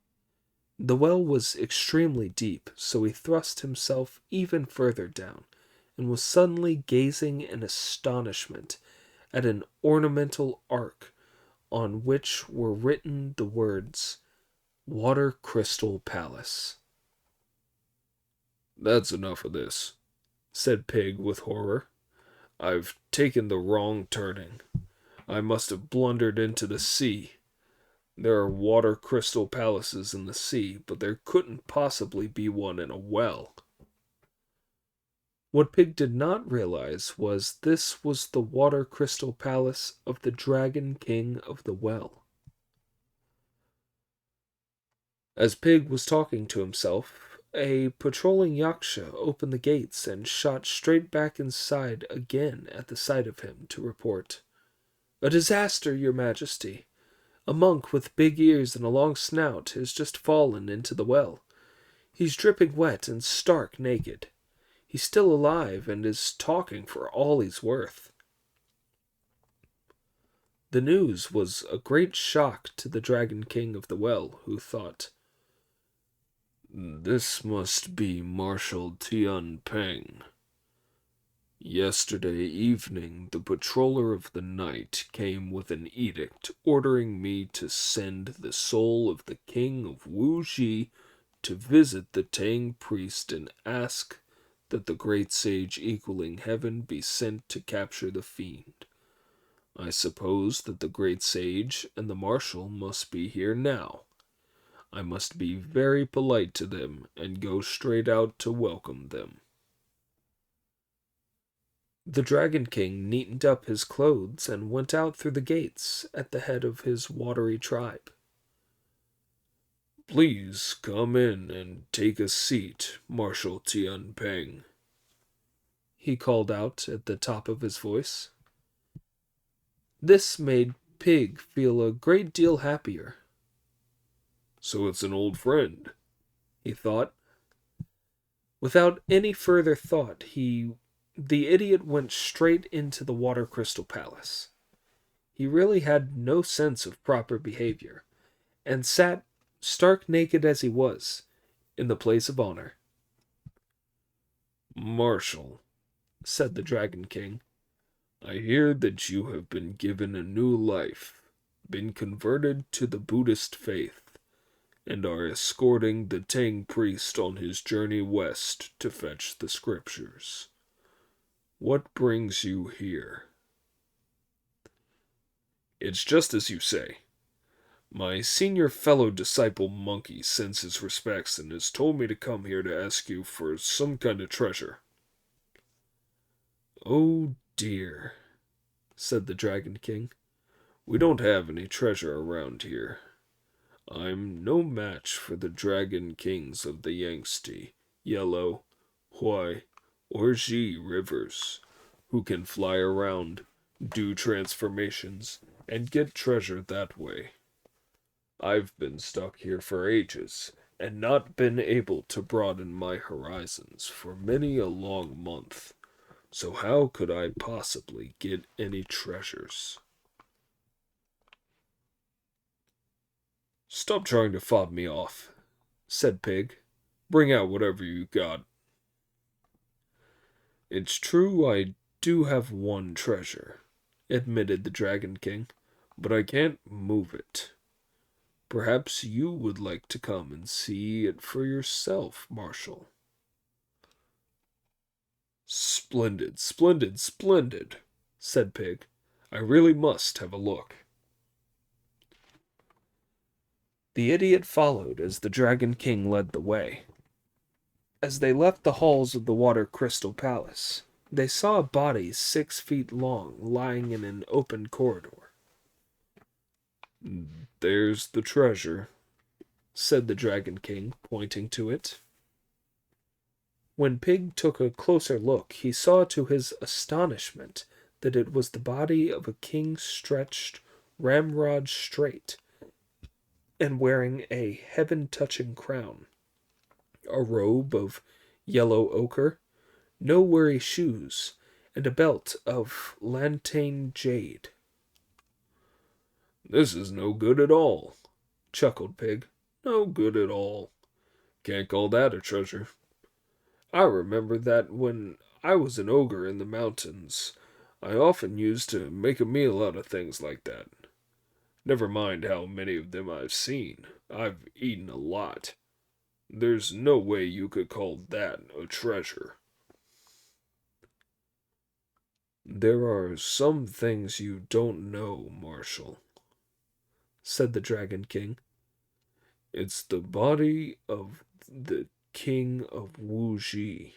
The well was extremely deep, so he thrust himself even further down, and was suddenly gazing in astonishment at an ornamental ark on which were written the words, Water Crystal Palace. That's enough of this, said Pig with horror. I've taken the wrong turning. I must have blundered into the sea. There are water crystal palaces in the sea, but there couldn't possibly be one in a well. What Pig did not realize was this was the water crystal palace of the Dragon King of the Well. As Pig was talking to himself, a patrolling yaksha opened the gates and shot straight back inside again at the sight of him to report, A disaster, your majesty! A monk with big ears and a long snout has just fallen into the well. He's dripping wet and stark naked. He's still alive and is talking for all he's worth. The news was a great shock to the Dragon King of the Well, who thought, This must be Marshal Tian Peng. Yesterday evening, the patroller of the night came with an edict ordering me to send the soul of the king of Wuxi to visit the Tang priest and ask that the great sage equaling heaven be sent to capture the fiend. I suppose that the great sage and the marshal must be here now. I must be very polite to them and go straight out to welcome them." The Dragon King neatened up his clothes and went out through the gates at the head of his watery tribe. "Please come in and take a seat, Marshal Tian Peng," he called out at the top of his voice. This made Pig feel a great deal happier. "So it's an old friend," he thought. Without any further thought, the idiot went straight into the Water Crystal Palace. He really had no sense of proper behavior, and sat, stark naked as he was, in the place of honor. "Marshal," said the Dragon King, "I hear that you have been given a new life, been converted to the Buddhist faith, and are escorting the Tang priest on his journey west to fetch the scriptures. What brings you here?" "It's just as you say. My senior fellow disciple Monkey sends his respects and has told me to come here to ask you for some kind of treasure." "Oh dear," said the Dragon King. "We don't have any treasure around here. I'm no match for the Dragon Kings of the Yangtze, Yellow, Huai, or Ji rivers, who can fly around, do transformations, and get treasure that way. I've been stuck here for ages, and not been able to broaden my horizons for many a long month. So how could I possibly get any treasures?" "Stop trying to fob me off," said Pig. "Bring out whatever you got." "It's true I do have one treasure," admitted the Dragon King, "but I can't move it. Perhaps you would like to come and see it for yourself, Marshal." "Splendid, splendid, splendid," said Pig. "I really must have a look." The idiot followed as the Dragon King led the way. As they left the halls of the Water Crystal Palace, they saw a body 6 feet long lying in an open corridor. "There's the treasure," said the Dragon King, pointing to it. When Pig took a closer look, he saw to his astonishment that it was the body of a king stretched ramrod straight and wearing a heaven-touching crown, a robe of yellow ochre, no worry shoes, and a belt of lantane jade. "This is no good at all," chuckled Pig. "No good at all. Can't call that a treasure. I remember that when I was an ogre in the mountains, I often used to make a meal out of things like that. Never mind how many of them I've seen. I've eaten a lot. There's no way you could call that a treasure." "There are some things you don't know, Marshal," said the Dragon King. "It's the body of the King of Wuji.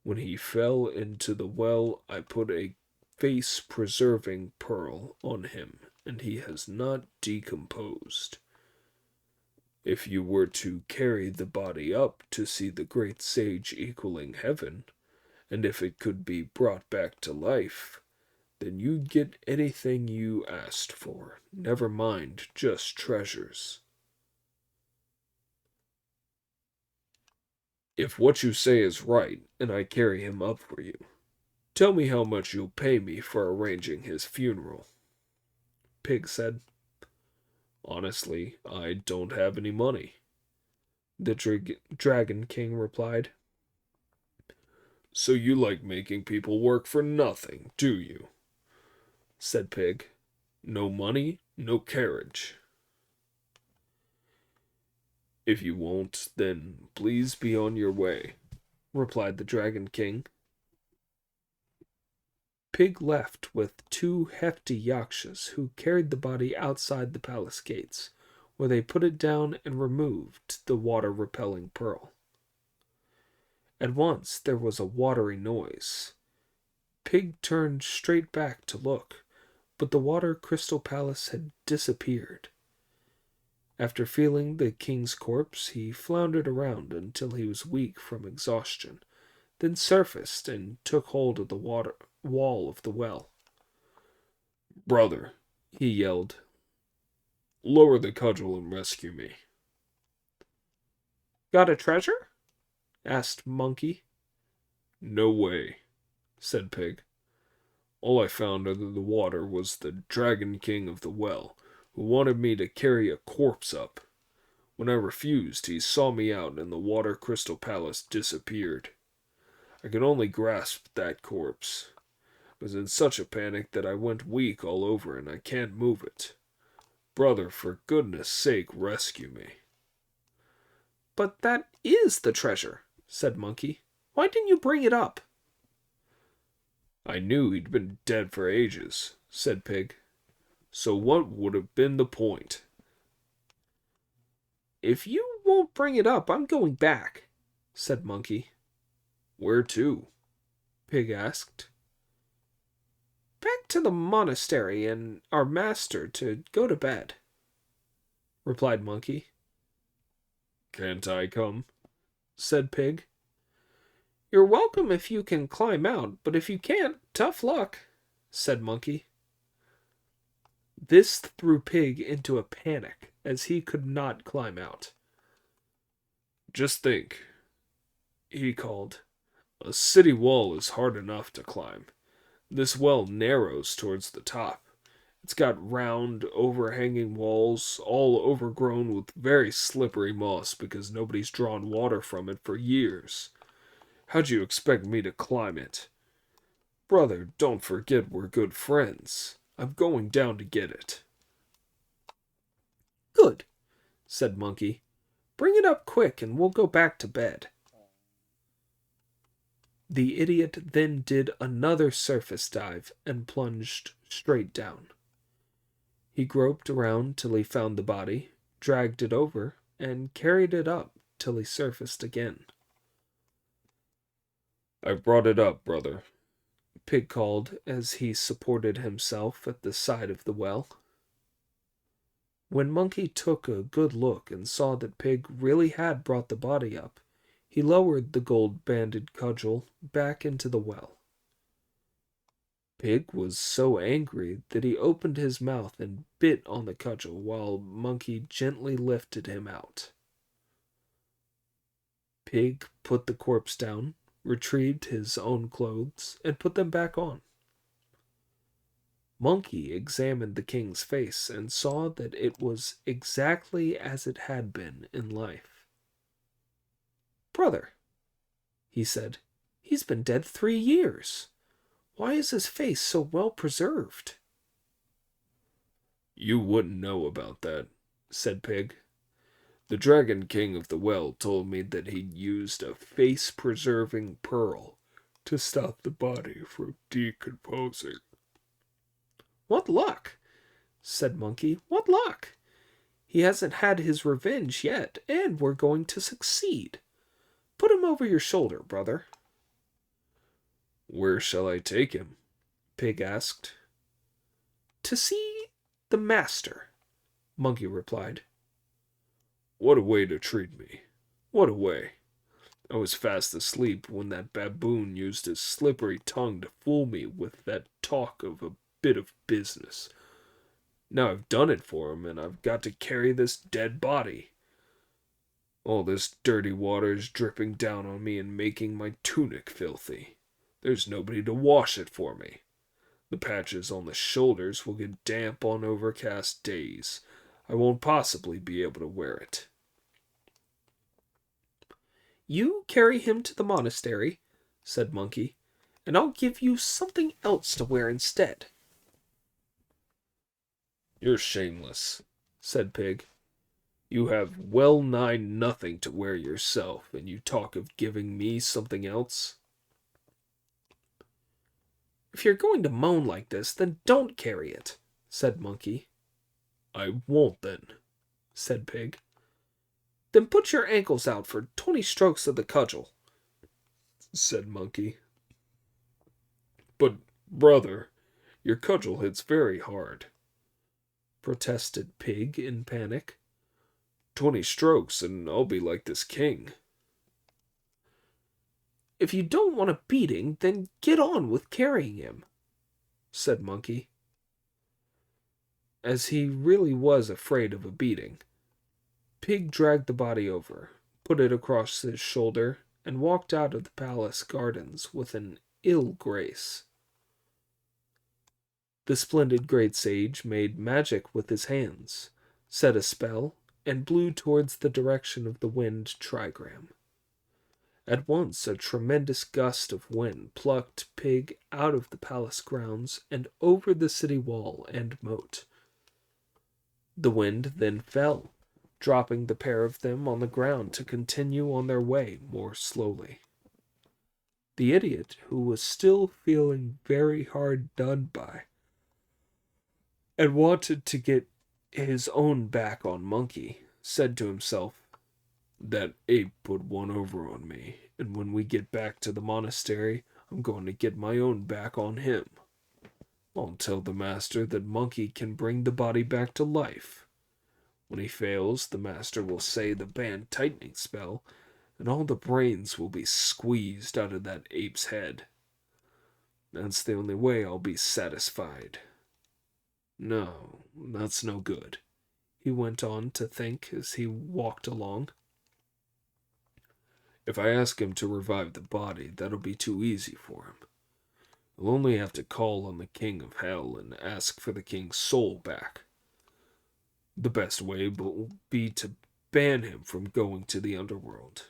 When he fell into the well, I put a face-preserving pearl on him, and he has not decomposed. If you were to carry the body up to see the great sage equaling heaven, and if it could be brought back to life, then you'd get anything you asked for, never mind just treasures." "If what you say is right, and I carry him up for you, tell me how much you'll pay me for arranging his funeral," Pig said. "Honestly, I don't have any money," the Dragon King replied. "So you like making people work for nothing, do you?" said Pig. "No money, no carriage." "If you won't, then please be on your way," replied the Dragon King. Pig left with 2 hefty yakshas who carried the body outside the palace gates, where they put it down and removed the water-repelling pearl. At once there was a watery noise. Pig turned straight back to look, but the water crystal palace had disappeared. After feeling the king's corpse, he floundered around until he was weak from exhaustion, then surfaced and took hold of the wall of the well. Brother, he yelled, lower the cudgel and rescue me. Got a treasure? Asked Monkey. No way, said Pig. All I found under the water was the Dragon King of the Well, who wanted me to carry a corpse up. When I refused, he saw me out and the Water Crystal Palace disappeared. I could only grasp that corpse. I was in such a panic that I went weak all over and I can't move it. Brother, for goodness sake, rescue me. But that is the treasure, said Monkey. Why didn't you bring it up? I knew he'd been dead for ages, said Pig. So what would have been the point? If you won't bring it up, I'm going back, said Monkey. Where to? Pig asked. Back to the monastery and our master to go to bed, replied Monkey. Can't I come? Said Pig. You're welcome if you can climb out, but if you can't, tough luck, said Monkey. This threw Pig into a panic, as he could not climb out. Just think, he called. A city wall is hard enough to climb. This well narrows towards the top. It's got round, overhanging walls, all overgrown with very slippery moss because nobody's drawn water from it for years. How'd you expect me to climb it? Brother, don't forget we're good friends. I'm going down to get it. Good, said Monkey. Bring it up quick and we'll go back to bed. The idiot then did another surface dive and plunged straight down. He groped around till he found the body, dragged it over, and carried it up till he surfaced again. I've brought it up, brother, Pig called as he supported himself at the side of the well. When Monkey took a good look and saw that Pig really had brought the body up, he lowered the gold-banded cudgel back into the well. Pig was so angry that he opened his mouth and bit on the cudgel while Monkey gently lifted him out. Pig put the corpse down, retrieved his own clothes, and put them back on. Monkey examined the king's face and saw that it was exactly as it had been in life. Brother, he said, he's been dead 3 years. Why is his face so well preserved? You wouldn't know about that, said Pig. The Dragon King of the Well told me that he'd used a face-preserving pearl to stop the body from decomposing. What luck, said Monkey. What luck. He hasn't had his revenge yet, and we're going to succeed. Put him over your shoulder, brother. Where shall I take him? Pig asked. To see the master, Monkey replied. What a way to treat me. What a way. I was fast asleep when that baboon used his slippery tongue to fool me with that talk of a bit of business. Now I've done it for him, and I've got to carry this dead body. All this dirty water is dripping down on me and making my tunic filthy. There's nobody to wash it for me. The patches on the shoulders will get damp on overcast days. I won't possibly be able to wear it. You carry him to the monastery, said Monkey, and I'll give you something else to wear instead. You're shameless, said Pig. You have well nigh nothing to wear yourself, and you talk of giving me something else? If you're going to moan like this, then don't carry it, said Monkey. I won't then, said Pig. Then put your ankles out for 20 strokes of the cudgel, said Monkey. But, brother, your cudgel hits very hard, protested Pig in panic. 20 strokes and I'll be like this king. If you don't want a beating, then get on with carrying him, said Monkey. As he really was afraid of a beating, Pig dragged the body over, put it across his shoulder, and walked out of the palace gardens with an ill grace. The splendid great sage made magic with his hands, said a spell, and blew towards the direction of the wind trigram. At once a tremendous gust of wind plucked Pig out of the palace grounds and over the city wall and moat. The wind then fell, dropping the pair of them on the ground to continue on their way more slowly. The idiot, who was still feeling very hard done by, and wanted to get his own back on Monkey, said to himself, that ape put one over on me, and when we get back to the monastery, I'm going to get my own back on him. I'll tell the master that Monkey can bring the body back to life. When he fails, the master will say the band tightening spell, and all the brains will be squeezed out of that ape's head. That's the only way I'll be satisfied. No, that's no good, he went on to think as he walked along. If I ask him to revive the body, that'll be too easy for him. He'll only have to call on the king of hell and ask for the king's soul back. The best way will be to ban him from going to the underworld.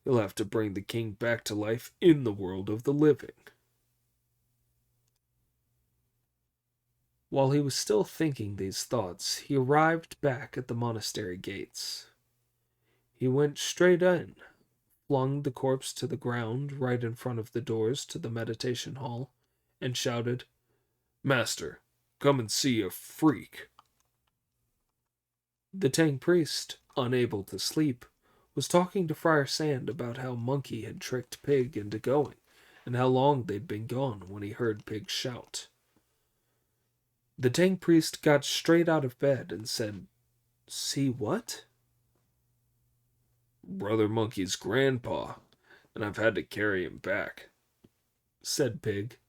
He'll have to bring the king back to life in the world of the living. While he was still thinking these thoughts, he arrived back at the monastery gates. He went straight in, flung the corpse to the ground right in front of the doors to the meditation hall, and shouted, "Master, come and see a freak." The Tang priest, unable to sleep, was talking to Friar Sand about how Monkey had tricked Pig into going, and how long they'd been gone when he heard Pig shout. The Tang priest got straight out of bed and said, "See what?" "Brother Monkey's grandpa, and I've had to carry him back," said Pig.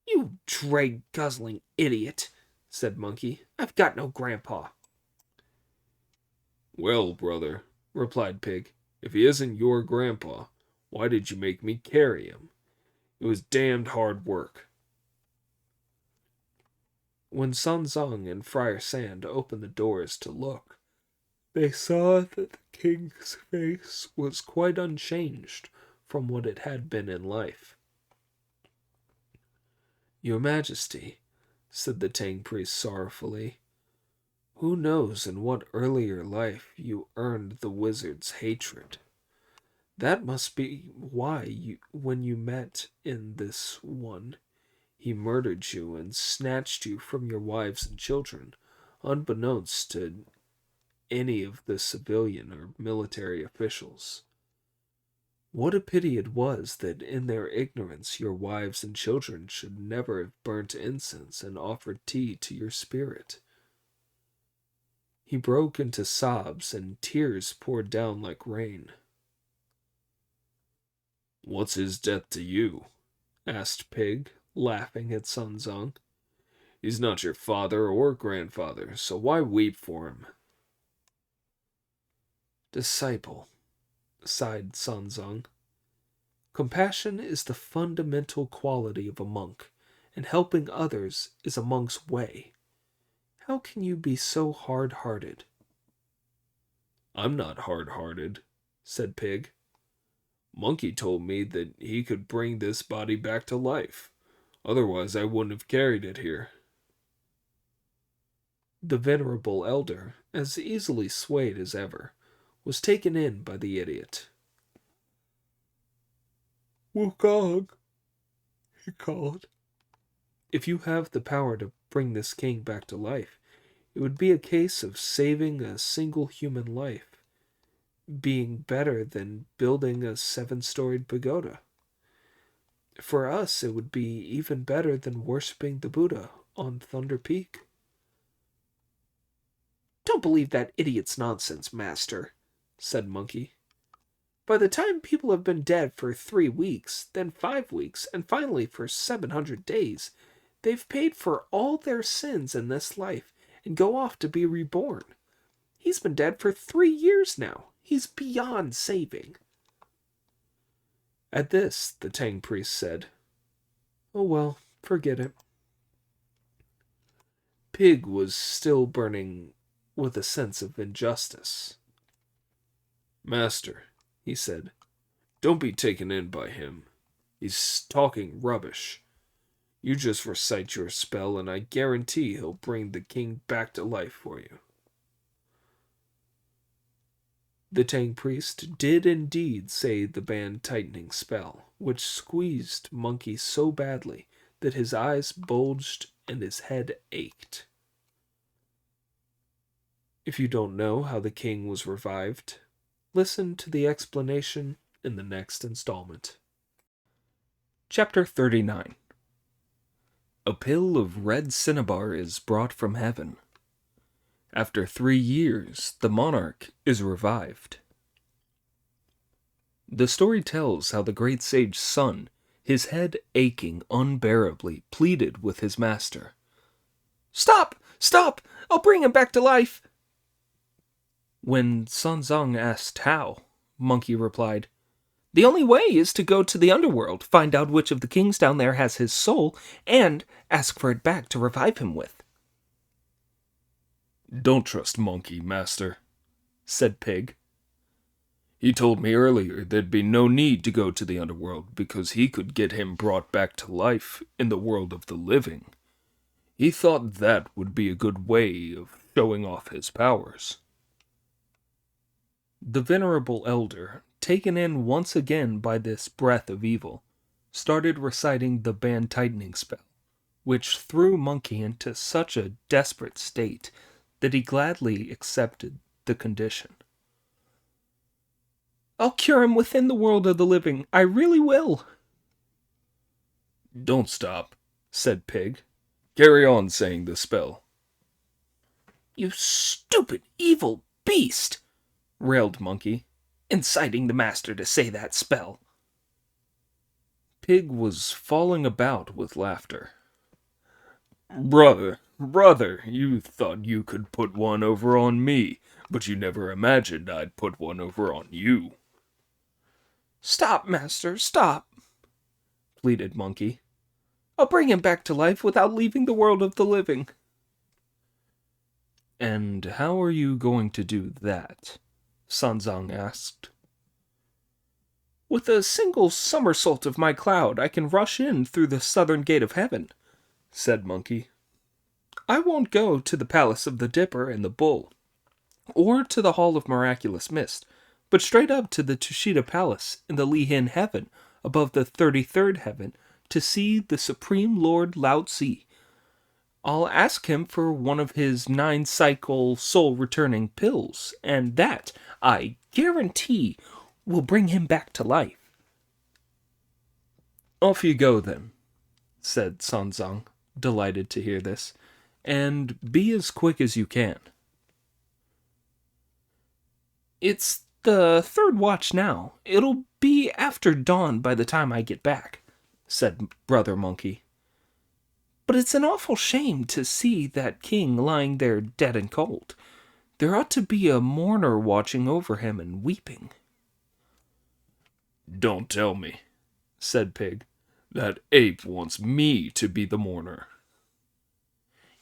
"You drag-guzzling idiot," said Monkey. "I've got no grandpa." "Well, brother," replied Pig, "if he isn't your grandpa, why did you make me carry him? It was damned hard work." When Sun Zong and Friar Sand opened the doors to look, they saw that the king's face was quite unchanged from what it had been in life. "Your Majesty," said the Tang priest sorrowfully, "who knows in what earlier life you earned the wizard's hatred? That must be why, when you met in this one, he murdered you and snatched you from your wives and children, unbeknownst to any of the civilian or military officials. What a pity it was that in their ignorance your wives and children should never have burnt incense and offered tea to your spirit." He broke into sobs and tears poured down like rain. "What's his death to you?" asked Pig, laughing at Sun Zong. "He's not your father or grandfather, so why weep for him?" "Disciple," sighed Sun Zong. "Compassion is the fundamental quality of a monk, and helping others is a monk's way. How can you be so hard-hearted?" "I'm not hard-hearted," said Pig. "Monkey told me that he could bring this body back to life. Otherwise, I wouldn't have carried it here." The venerable elder, as easily swayed as ever, was taken in by the idiot. "Wukong," he called. If you have the power to bring this king back to life, it would be a case of saving a single human life, being better than building a 7-storied pagoda. For us, it would be even better than worshipping the Buddha on Thunder Peak. Don't believe that idiot's nonsense, master, said Monkey. By the time people have been dead for 3 weeks, then 5 weeks, and finally for 700 days, they've paid for all their sins in this life and go off to be reborn. He's been dead for 3 years now. He's beyond saving. At this, the Tang priest said, "Oh well, forget it." Pig was still burning with a sense of injustice. "Master," he said, "don't be taken in by him. He's talking rubbish. You just recite your spell, and I guarantee he'll bring the king back to life for you." The Tang priest did indeed say the band-tightening spell, which squeezed Monkey so badly that his eyes bulged and his head ached. If you don't know how the king was revived, listen to the explanation in the next installment. Chapter 39. A pill of red cinnabar is brought from heaven. After 3 years, the monarch is revived. The story tells how the great sage's son, his head aching unbearably, pleaded with his master. "Stop! Stop! I'll bring him back to life!" When Sanzang asked how, Monkey replied, "The only way is to go to the underworld, find out which of the kings down there has his soul, and ask for it back to revive him with." "Don't trust Monkey, master," said Pig. "He told me earlier there'd be no need to go to the underworld because he could get him brought back to life in the world of the living. He thought that would be a good way of showing off his powers." The venerable elder, taken in once again by this breath of evil, started reciting the band-tightening spell, which threw Monkey into such a desperate state that he gladly accepted the condition. "I'll cure him within the world of the living. I really will." "Don't stop," said Pig. "Carry on saying the spell." "You stupid, evil beast!" railed Monkey, "inciting the master to say that spell." Pig was falling about with laughter. Brother, you thought you could put one over on me, but you never imagined I'd put one over on you." "Stop, master, stop," pleaded Monkey. "I'll bring him back to life without leaving the world of the living." "And how are you going to do that?" Sanzang asked. "With a single somersault of my cloud, I can rush in through the southern gate of heaven," said Monkey. "I won't go to the palace of the Dipper and the Bull, or to the Hall of Miraculous Mist, but straight up to the Tushita Palace in the Lihin Heaven above the 33rd heaven to see the Supreme Lord Lao Tzu. I'll ask him for one of his 9-cycle soul-returning pills, and that, I guarantee, will bring him back to life." "Off you go, then," said Sanzang, delighted to hear this, "and be as quick as you can." "It's the 3rd watch now. It'll be after dawn by the time I get back," said Brother Monkey. "But it's an awful shame to see that king lying there dead and cold. There ought to be a mourner watching over him and weeping." "Don't tell me," said Pig. "That ape wants me to be the mourner."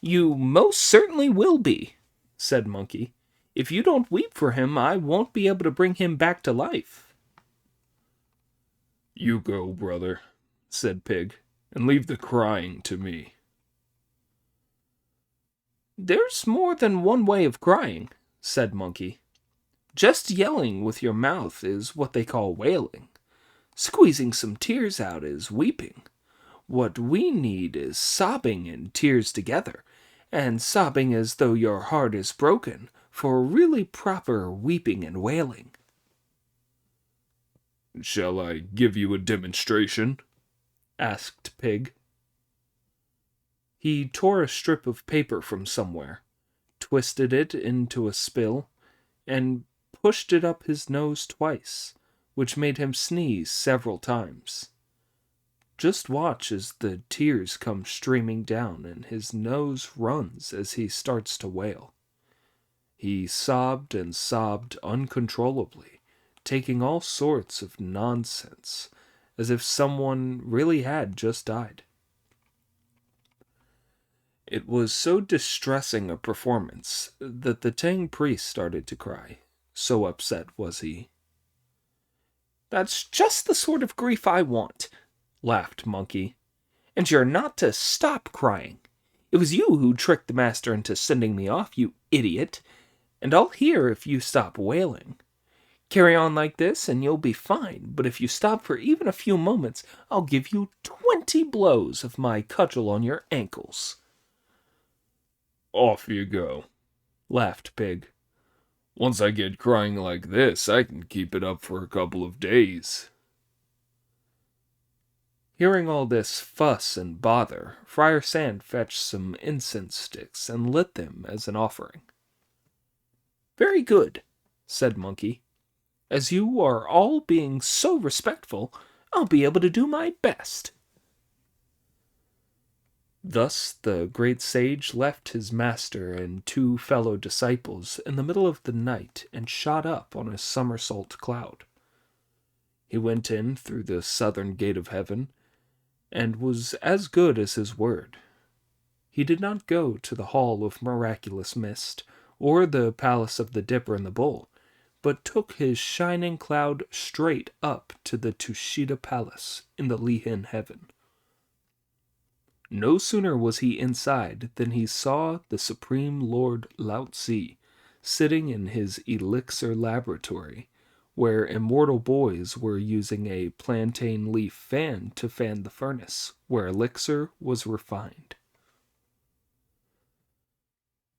"You most certainly will be," said Monkey. "If you don't weep for him, I won't be able to bring him back to life." "You go, brother," said Pig, "and leave the crying to me." "There's more than one way of crying," said Monkey. "Just yelling with your mouth is what they call wailing. Squeezing some tears out is weeping. What we need is sobbing and tears together, and sobbing as though your heart is broken, for really proper weeping and wailing. Shall I give you a demonstration? Asked Pig. He tore a strip of paper from somewhere, twisted it into a spill, and pushed it up his nose twice, which made him sneeze several times. Just watch as the tears come streaming down and his nose runs as he starts to wail. He sobbed and sobbed uncontrollably, taking all sorts of nonsense, as if someone really had just died. It was so distressing a performance that the Tang priest started to cry. So upset was he. That's just the sort of grief I want, laughed Monkey. And you're not to stop crying. It was you who tricked the master into sending me off, you idiot. And I'll hear if you stop wailing. Carry on like this and you'll be fine, but if you stop for even a few moments, I'll give you 20 blows of my cudgel on your ankles. Off you go, laughed Pig. Once I get crying like this, I can keep it up for a couple of days. Hearing all this fuss and bother, Friar Sand fetched some incense sticks and lit them as an offering. Very good, said Monkey. As you are all being so respectful, I'll be able to do my best. Thus the great sage left his master and 2 fellow disciples in the middle of the night and shot up on a somersault cloud. He went in through the southern gate of heaven, and was as good as his word. He did not go to the Hall of Miraculous Mist, or the Palace of the Dipper and the Bull, but took his shining cloud straight up to the Tushita Palace in the Lihin Heaven. No sooner was he inside than he saw the Supreme Lord Lao Tzu sitting in his elixir laboratory, where immortal boys were using a plantain leaf fan to fan the furnace, where elixir was refined.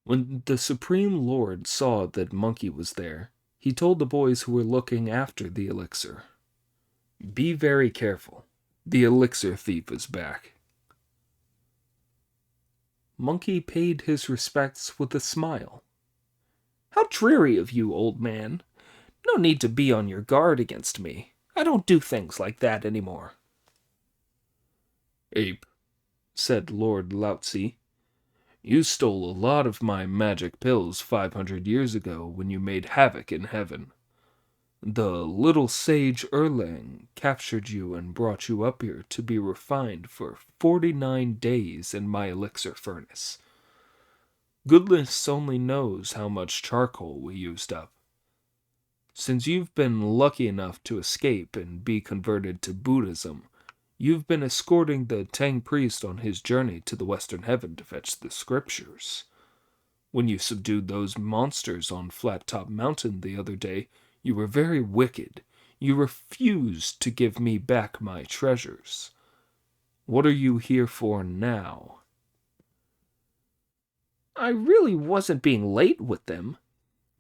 When the Supreme Lord saw that Monkey was there, he told the boys who were looking after the elixir, "Be very careful. The elixir thief is back." Monkey paid his respects with a smile. How dreary of you, old man. No need to be on your guard against me. I don't do things like that any more. Ape, said Lord Lao Tzu, you stole a lot of my magic pills 500 years ago when you made havoc in heaven. The little sage Erlang captured you and brought you up here to be refined for 49 days in my elixir furnace. Goodness only knows how much charcoal we used up. Since you've been lucky enough to escape and be converted to Buddhism, you've been escorting the Tang priest on his journey to the Western Heaven to fetch the scriptures. When you subdued those monsters on Flat Top Mountain the other day, you were very wicked. You refused to give me back my treasures. What are you here for now? I really wasn't being late with them,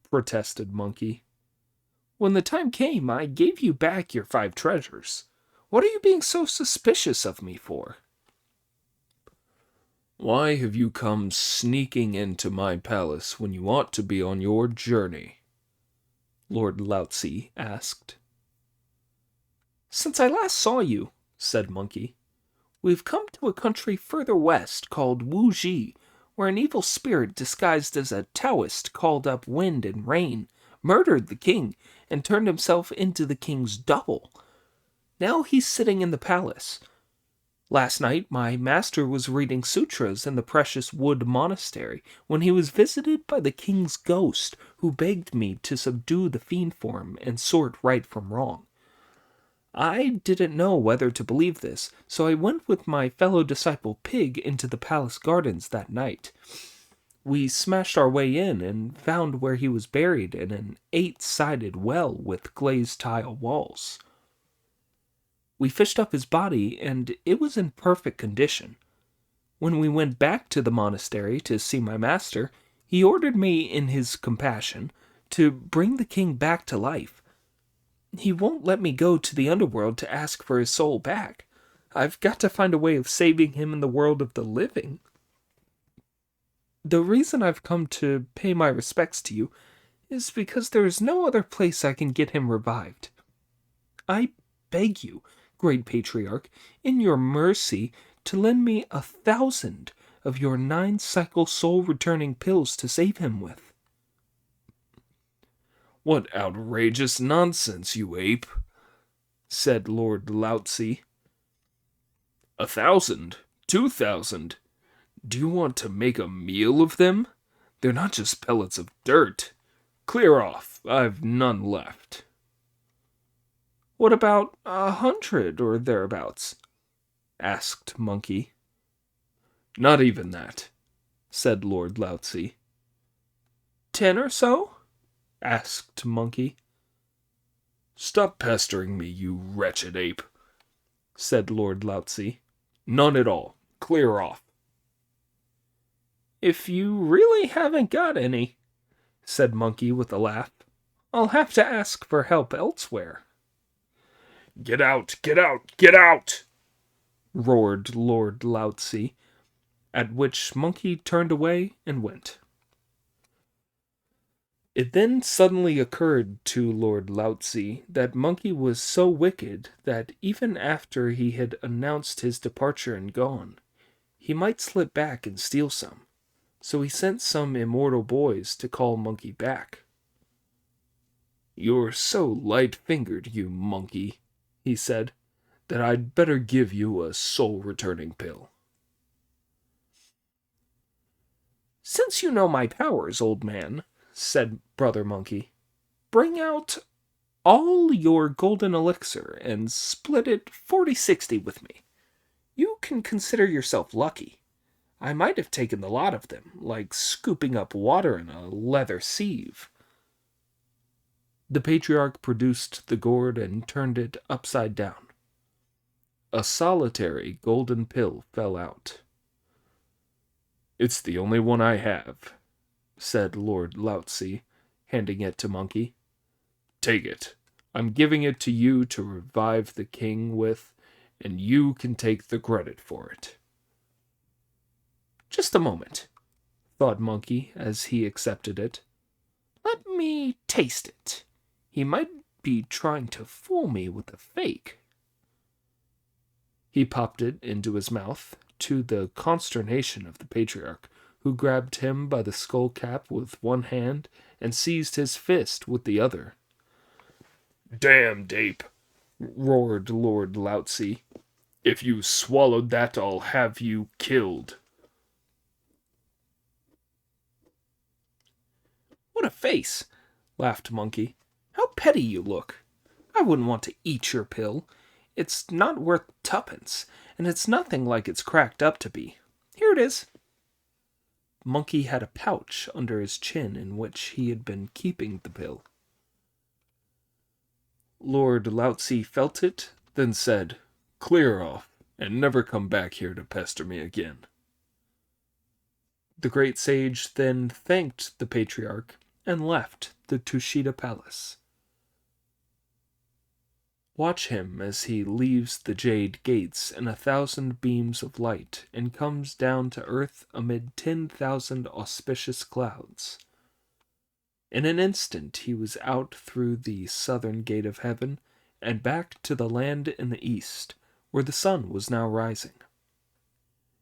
protested Monkey. When the time came, I gave you back your 5 treasures. What are you being so suspicious of me for? Why have you come sneaking into my palace when you ought to be on your journey? Lord Lao Tzu asked. Since I last saw you, said Monkey, we've come to a country further west called Wuji, where an evil spirit disguised as a Taoist called up wind and rain, murdered the king, and turned himself into the king's double. Now he's sitting in the palace. Last night my master was reading sutras in the precious wood monastery when he was visited by the king's ghost, who begged me to subdue the fiend form and sort right from wrong. I didn't know whether to believe this, so I went with my fellow disciple Pig into the palace gardens that night. We smashed our way in and found where he was buried in an 8-sided well with glazed tile walls. We fished up his body, and it was in perfect condition. When we went back to the monastery to see my master, he ordered me, in his compassion, to bring the king back to life. He won't let me go to the underworld to ask for his soul back. I've got to find a way of saving him in the world of the living. The reason I've come to pay my respects to you is because there is no other place I can get him revived. I beg you, great patriarch, in your mercy, to lend me 1,000 of your 9-cycle soul-returning pills to save him with. What outrageous nonsense, you ape, said Lord Lautsi. 1,000? 2,000? Do you want to make a meal of them? They're not just pellets of dirt. Clear off. I've none left. What about 100 or thereabouts? Asked Monkey. Not even that, said Lord Lautsi. 10 or so? Asked Monkey. Stop pestering me, you wretched ape, said Lord Lautsi. None at all. Clear off. If you really haven't got any, said Monkey with a laugh, I'll have to ask for help elsewhere. Get out! Get out! Get out! Roared Lord Lautsi, at which Monkey turned away and went. It then suddenly occurred to Lord Lautsi that Monkey was so wicked that even after he had announced his departure and gone, he might slip back and steal some. So he sent some immortal boys to call Monkey back. You're so light-fingered, you monkey, he said, that I'd better give you a soul-returning pill. Since you know my powers, old man, said Brother Monkey, bring out all your golden elixir and split it 40-60 with me. You can consider yourself lucky. I might have taken the lot of them, like scooping up water in a leather sieve. The patriarch produced the gourd and turned it upside down. A solitary golden pill fell out. It's the only one I have, said Lord Lautsi, handing it to Monkey. Take it. I'm giving it to you to revive the king with, and you can take the credit for it. Just a moment, thought Monkey as he accepted it. Let me taste it. He might be trying to fool me with a fake. He popped it into his mouth, to the consternation of the patriarch, who grabbed him by the skull cap with one hand and seized his fist with the other. Damned ape, roared Lord Lautsi. If you swallowed that, I'll have you killed. What a face, laughed Monkey. How petty you look. I wouldn't want to eat your pill. It's not worth 2pence, and it's nothing like it's cracked up to be. Here it is. Monkey had a pouch under his chin in which he had been keeping the pill. Lord Lautsi felt it, then said, Clear off, and never come back here to pester me again. The great sage then thanked the patriarch and left the Tushita Palace. Watch him as he leaves the jade gates in 1,000 beams of light and comes down to earth amid 10,000 auspicious clouds. In an instant he was out through the southern gate of heaven and back to the land in the east, where the sun was now rising.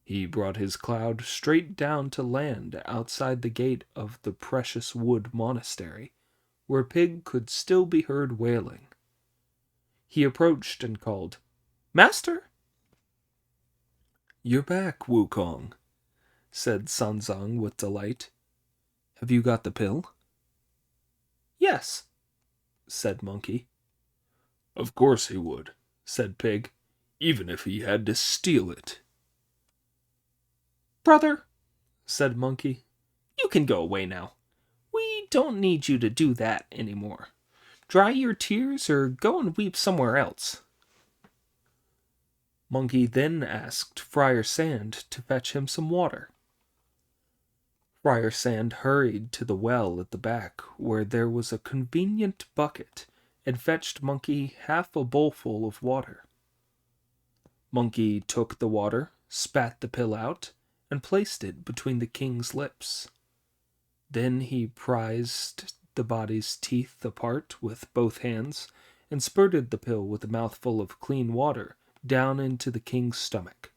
He brought his cloud straight down to land outside the gate of the Precious Wood Monastery, where Pig could still be heard wailing. He approached and called, Master? You're back, Wukong, said Sanzang with delight. Have you got the pill? Yes, said Monkey. Of course he would, said Pig, even if he had to steal it. Brother, said Monkey, you can go away now. We don't need you to do that any more. Dry your tears or go and weep somewhere else. Monkey then asked Friar Sand to fetch him some water. Friar Sand hurried to the well at the back, where there was a convenient bucket, and fetched Monkey half a bowlful of water. Monkey took the water, spat the pill out, and placed it between the king's lips. Then he prized the body's teeth apart with both hands, and spurted the pill with a mouthful of clean water down into the king's stomach.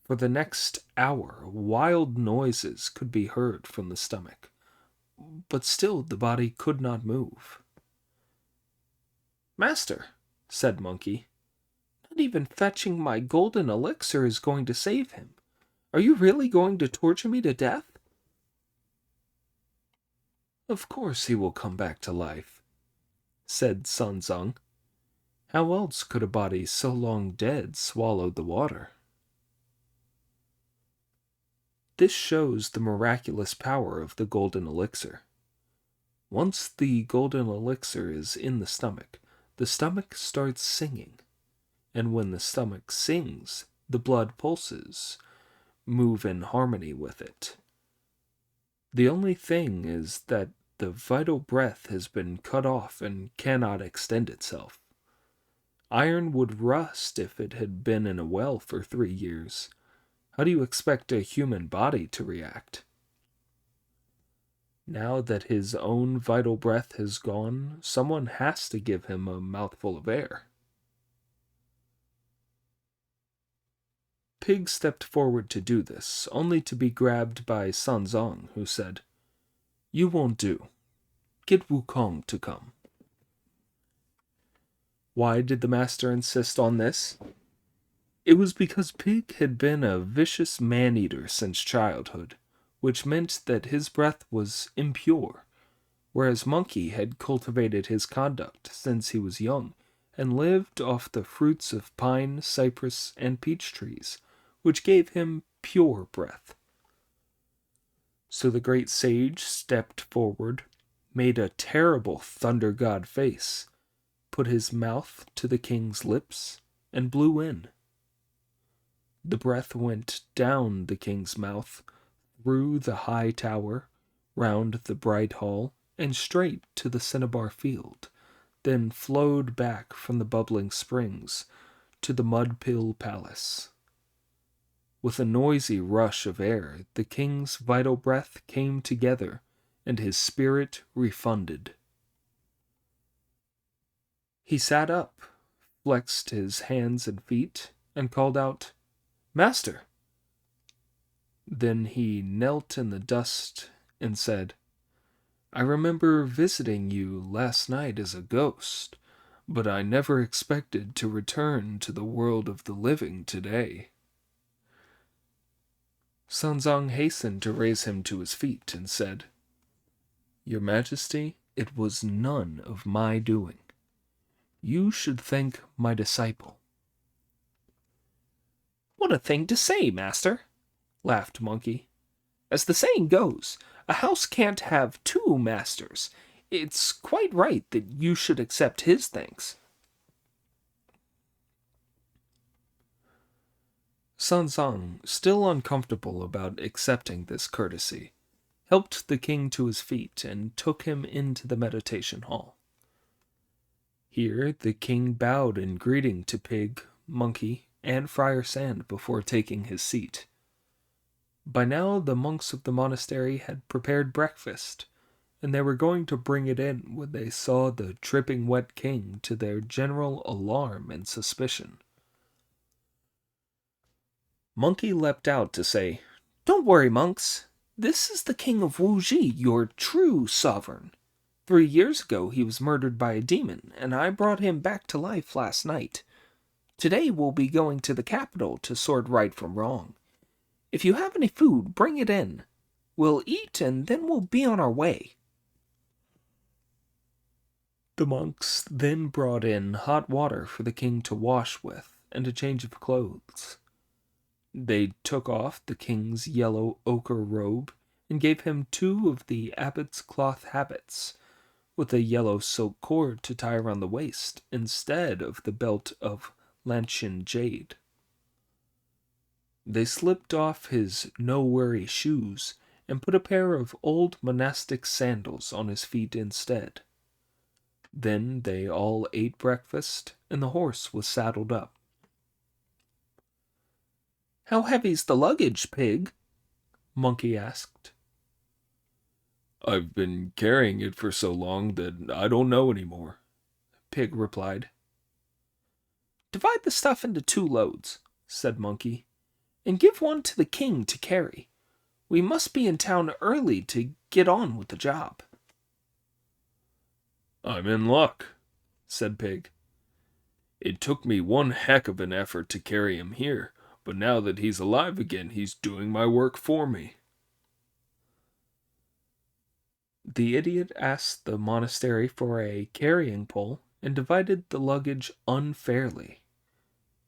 For the next hour, wild noises could be heard from the stomach, but still the body could not move. "Master," said Monkey, "not even fetching my golden elixir is going to save him. Are you really going to torture me to death?" "Of course he will come back to life," said Sun Zong. "How else could a body so long dead swallow the water?" This shows the miraculous power of the golden elixir. Once the golden elixir is in the stomach starts singing, and when the stomach sings, the blood pulses move in harmony with it. The only thing is that the vital breath has been cut off and cannot extend itself. Iron would rust if it had been in a well for 3 years. How do you expect a human body to react? Now that his own vital breath has gone, someone has to give him a mouthful of air. Pig stepped forward to do this, only to be grabbed by Sun Zong, who said, "You won't do. Get Wukong to come." Why did the master insist on this? It was because Pig had been a vicious man-eater since childhood, which meant that his breath was impure, whereas Monkey had cultivated his conduct since he was young and lived off the fruits of pine, cypress, and peach trees, which gave him pure breath. So the great sage stepped forward, made a terrible thunder god face, put his mouth to the king's lips, and blew in. The breath went down the king's mouth, through the high tower, round the bright hall, and straight to the cinnabar field, then flowed back from the bubbling springs to the mud-pill palace. With a noisy rush of air, the king's vital breath came together, and his spirit refunded. He sat up, flexed his hands and feet, and called out, "Master!" Then he knelt in the dust and said, "I remember visiting you last night as a ghost, but I never expected to return to the world of the living today." Sun Zong hastened to raise him to his feet and said, "Your Majesty, it was none of my doing. You should thank my disciple." "What a thing to say, master," laughed Monkey. "As the saying goes, a house can't have 2 masters. It's quite right that you should accept his thanks." Sun Zong, still uncomfortable about accepting this courtesy, helped the king to his feet and took him into the meditation hall. Here the king bowed in greeting to Pig, Monkey, and Friar Sand before taking his seat. By now the monks of the monastery had prepared breakfast, and they were going to bring it in when they saw the dripping wet king, to their general alarm and suspicion. Monkey leapt out to say, "Don't worry, monks. This is the king of Wuji, your true sovereign. 3 years ago he was murdered by a demon, and I brought him back to life last night. Today we'll be going to the capital to sort right from wrong. If you have any food, bring it in. We'll eat, and then we'll be on our way." The monks then brought in hot water for the king to wash with, and a change of clothes. They took off the king's yellow ochre robe and gave him 2 of the abbot's cloth habits, with a yellow silk cord to tie around the waist instead of the belt of Lanchin jade. They slipped off his no-worry shoes and put a pair of old monastic sandals on his feet instead. Then they all ate breakfast, and the horse was saddled up. "How heavy's the luggage, Pig?" Monkey asked. "I've been carrying it for so long that I don't know anymore," Pig replied. "Divide the stuff into 2 loads," said Monkey, "and give one to the king to carry. We must be in town early to get on with the job." "I'm in luck," said Pig. "It took me one heck of an effort to carry him here, but now that he's alive again, he's doing my work for me." The idiot asked the monastery for a carrying pole and divided the luggage unfairly.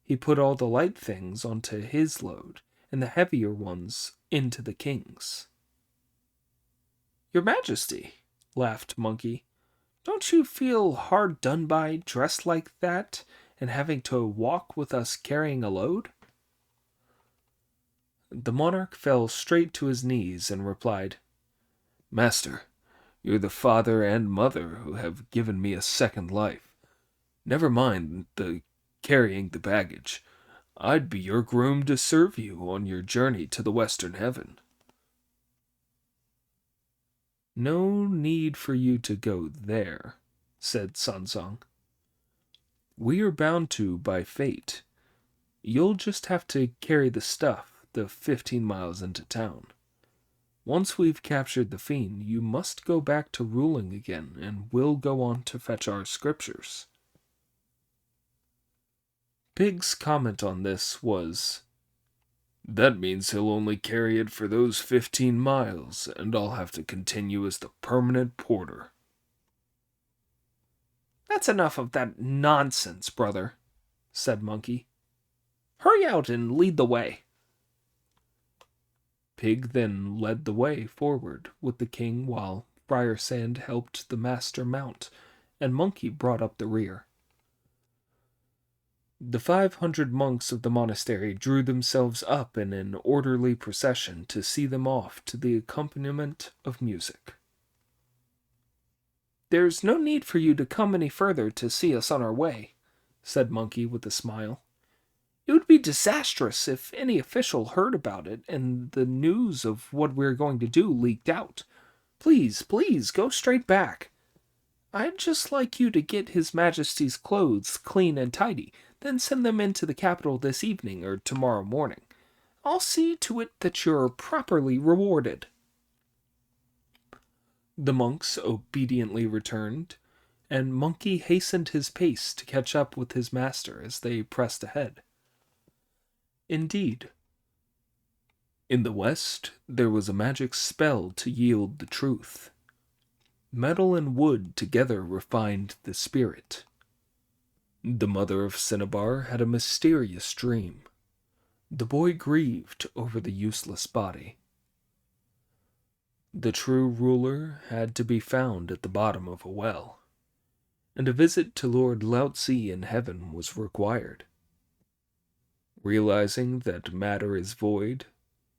He put all the light things onto his load and the heavier ones into the king's. "Your Majesty," laughed Monkey, "don't you feel hard done by dressed like that and having to walk with us carrying a load?" The monarch fell straight to his knees and replied, "Master, you're the father and mother who have given me a second life. Never mind the carrying the baggage. I'd be your groom to serve you on your journey to the western heaven." "No need for you to go there," said Sanzong. "We are bound to by fate. You'll just have to carry the stuff the 15 miles into town. Once we've captured the fiend, you must go back to ruling again, and we'll go on to fetch our scriptures." Pig's comment on this was, "That means he'll only carry it for those 15 miles, and I'll have to continue as the permanent porter." "That's enough of that nonsense, brother," said Monkey. "Hurry out and lead the way." Pig then led the way forward with the king while Friar Sand helped the master mount, and Monkey brought up the rear. The 500 monks of the monastery drew themselves up in an orderly procession to see them off to the accompaniment of music. "There's no need for you to come any further to see us on our way," said Monkey with a smile. "It would be disastrous if any official heard about it and the news of what we're going to do leaked out. Please, please, go straight back. I'd just like you to get His Majesty's clothes clean and tidy, then send them into the capital this evening or tomorrow morning. I'll see to it that you're properly rewarded." The monks obediently returned, and Monkey hastened his pace to catch up with his master as they pressed ahead. Indeed, in the west there was a magic spell to yield the truth. Metal and wood together refined the spirit. The mother of Cinnabar had a mysterious dream. The boy grieved over the useless body. The true ruler had to be found at the bottom of a well, and a visit to Lord Laotzi in heaven was required. Realizing that matter is void,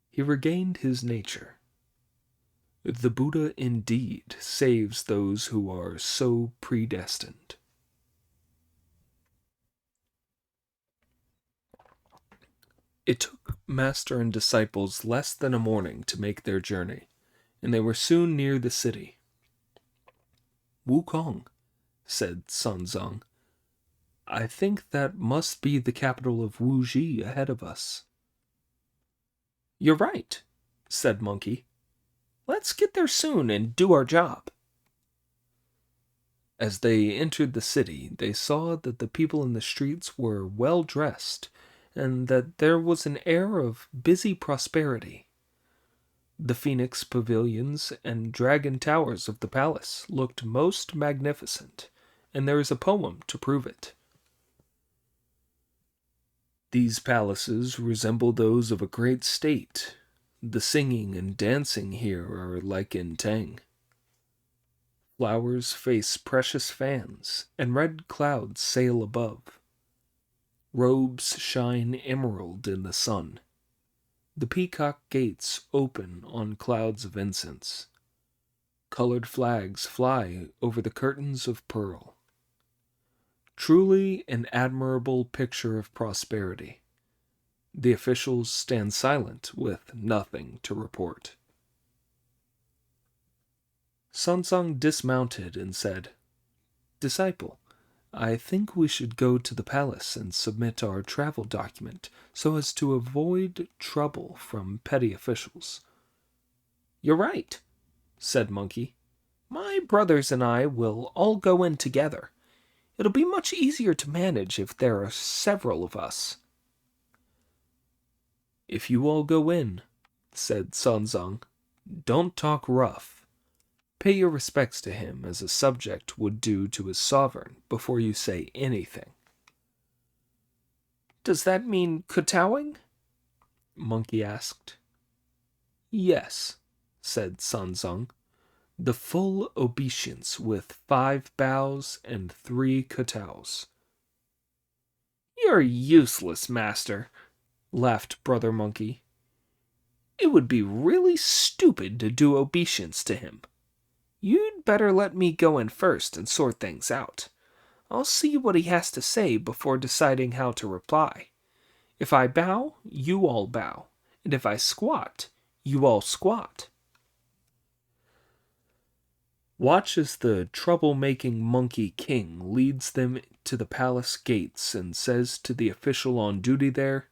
he regained his nature. The Buddha indeed saves those who are so predestined. It took master and disciples less than a morning to make their journey, and they were soon near the city. "Wukong," said Sanzong, "I think that must be the capital of Wuji ahead of us." "You're right," said Monkey. "Let's get there soon and do our job." As they entered the city, they saw that the people in the streets were well dressed, and that there was an air of busy prosperity. The phoenix pavilions and dragon towers of the palace looked most magnificent, and there is a poem to prove it. "These palaces resemble those of a great state. The singing and dancing here are like in Tang. Flowers face precious fans, and red clouds sail above. Robes shine emerald in the sun. The peacock gates open on clouds of incense. Colored flags fly over the curtains of pearl. Truly an admirable picture of prosperity. The officials stand silent with nothing to report. Sansang dismounted and said, "Disciple, I think we should go to the palace and submit our travel document so as to avoid trouble from petty officials." "You're right," said Monkey. "My brothers and I will all go in together. It'll be much easier to manage if there are several of us." "If you all go in," said Sanzang, "don't talk rough. Pay your respects to him as a subject would do to his sovereign before you say anything." "Does that mean kowtowing?" Monkey asked. "Yes," said Sanzang. "The full obeisance with 5 bows and 3 kowtows." "You're useless, master," laughed Brother Monkey. "It would be really stupid to do obeisance to him. You'd better let me go in first and sort things out. I'll see what he has to say before deciding how to reply. If I bow, you all bow, and if I squat, you all squat." Watch as the trouble-making Monkey King leads them to the palace gates and says to the official on duty there,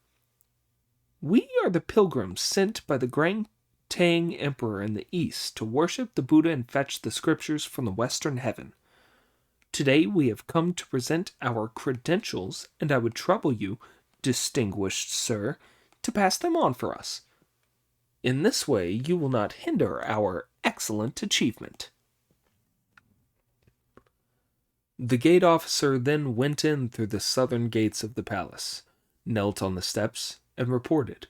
"We are the pilgrims sent by the Grand Tang Emperor in the east to worship the Buddha and fetch the scriptures from the western heaven. Today we have come to present our credentials, and I would trouble you, distinguished sir, to pass them on for us. In this way you will not hinder our excellent achievement." The gate officer then went in through the southern gates of the palace, knelt on the steps, and reported,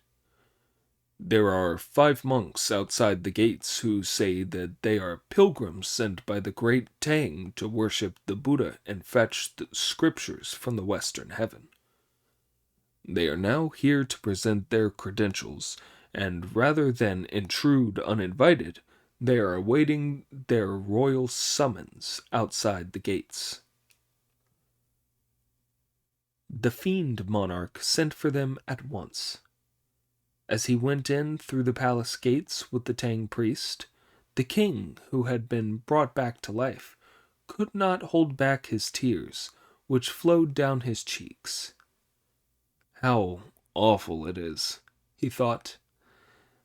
"There are 5 monks outside the gates who say that they are pilgrims sent by the great Tang to worship the Buddha and fetch the scriptures from the western heaven. They are now here to present their credentials, and rather than intrude uninvited, they are awaiting their royal summons outside the gates." The fiend monarch sent for them at once. As he went in through the palace gates with the Tang priest, the king, who had been brought back to life, could not hold back his tears, which flowed down his cheeks. "How awful it is," he thought,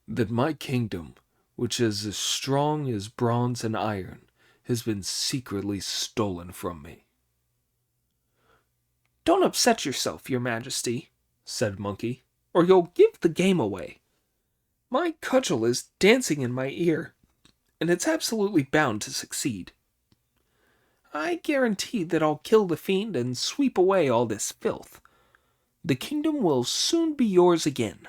"that my kingdom, which is as strong as bronze and iron, has been secretly stolen from me." "Don't upset yourself, your majesty," said Monkey, "or you'll give the game away. My cudgel is dancing in my ear, and it's absolutely bound to succeed. I guarantee that I'll kill the fiend and sweep away all this filth. The kingdom will soon be yours again."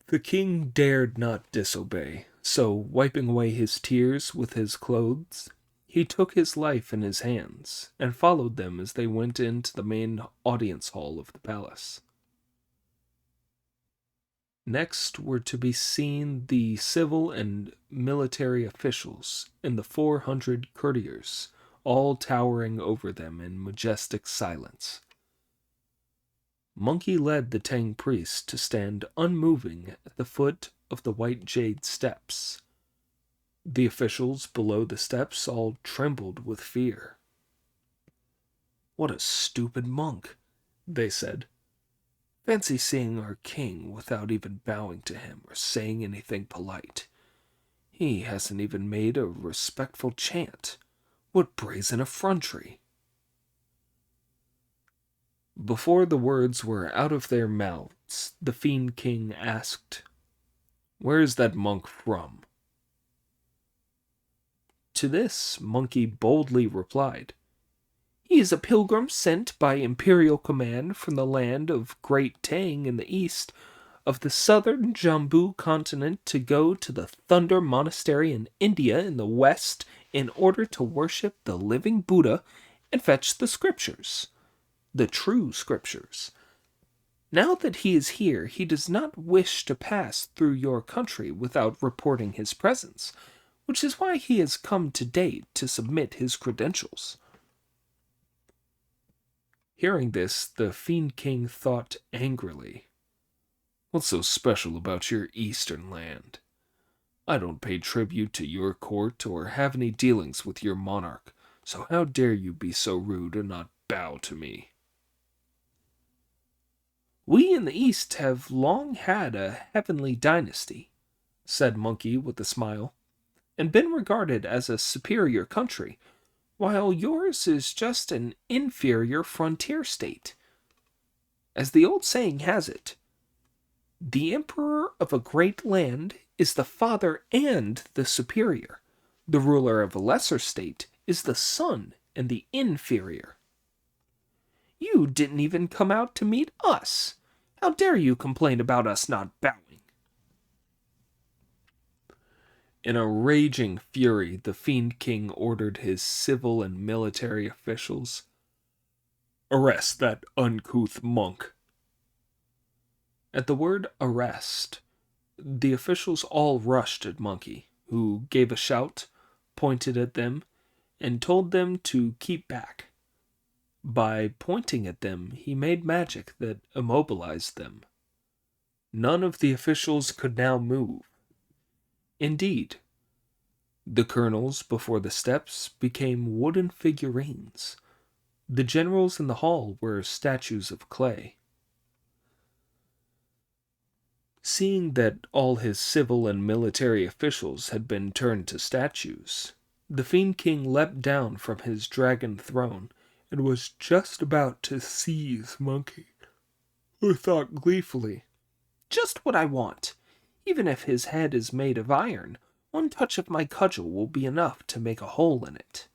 The king dared not disobey, so wiping away his tears with his clothes, he took his life in his hands and followed them as they went into the main audience hall of the palace. Next were to be seen the civil and military officials and the 400 courtiers, all towering over them in majestic silence. Monkey led the Tang priest to stand unmoving at the foot of the white jade steps. The officials below the steps all trembled with fear. "What a stupid monk," they said. "Fancy seeing our king without even bowing to him or saying anything polite. He hasn't even made a respectful chant. What brazen effrontery!" Before the words were out of their mouths, the Fiend King asked, "Where is that monk from?" To this, Monkey boldly replied, "He is a pilgrim sent by imperial command from the land of Great Tang in the east of the southern Jambu continent to go to the Thunder Monastery in India in the west in order to worship the living Buddha and fetch the scriptures. the true scriptures. Now that he is here, he does not wish to pass through your country without reporting his presence, which is why he has come today to submit his credentials." Hearing this, the Fiend King thought angrily, "What's so special about your eastern land? I don't pay tribute to your court or have any dealings with your monarch, so how dare you be so rude and not bow to me?" "We in the East have long had a heavenly dynasty," said Monkey with a smile, "and been regarded as a superior country, while yours is just an inferior frontier state. As the old saying has it, the emperor of a great land is the father and the superior. The ruler of a lesser state is the son and the inferior. You didn't even come out to meet us. How dare you complain about us not bowing?" In a raging fury, the Fiend King ordered his civil and military officials, "Arrest that uncouth monk." At the word arrest, the officials all rushed at Monkey, who gave a shout, pointed at them, and told them to keep back. By pointing at them, he made magic that immobilized them. None of the officials could now move. Indeed, the colonels before the steps became wooden figurines. The generals in the hall were statues of clay. Seeing that all his civil and military officials had been turned to statues, the Fiend King leapt down from his dragon throne and was just about to seize Monkey, who thought gleefully, "Just what I want. Even if his head is made of iron, one touch of my cudgel will be enough to make a hole in it."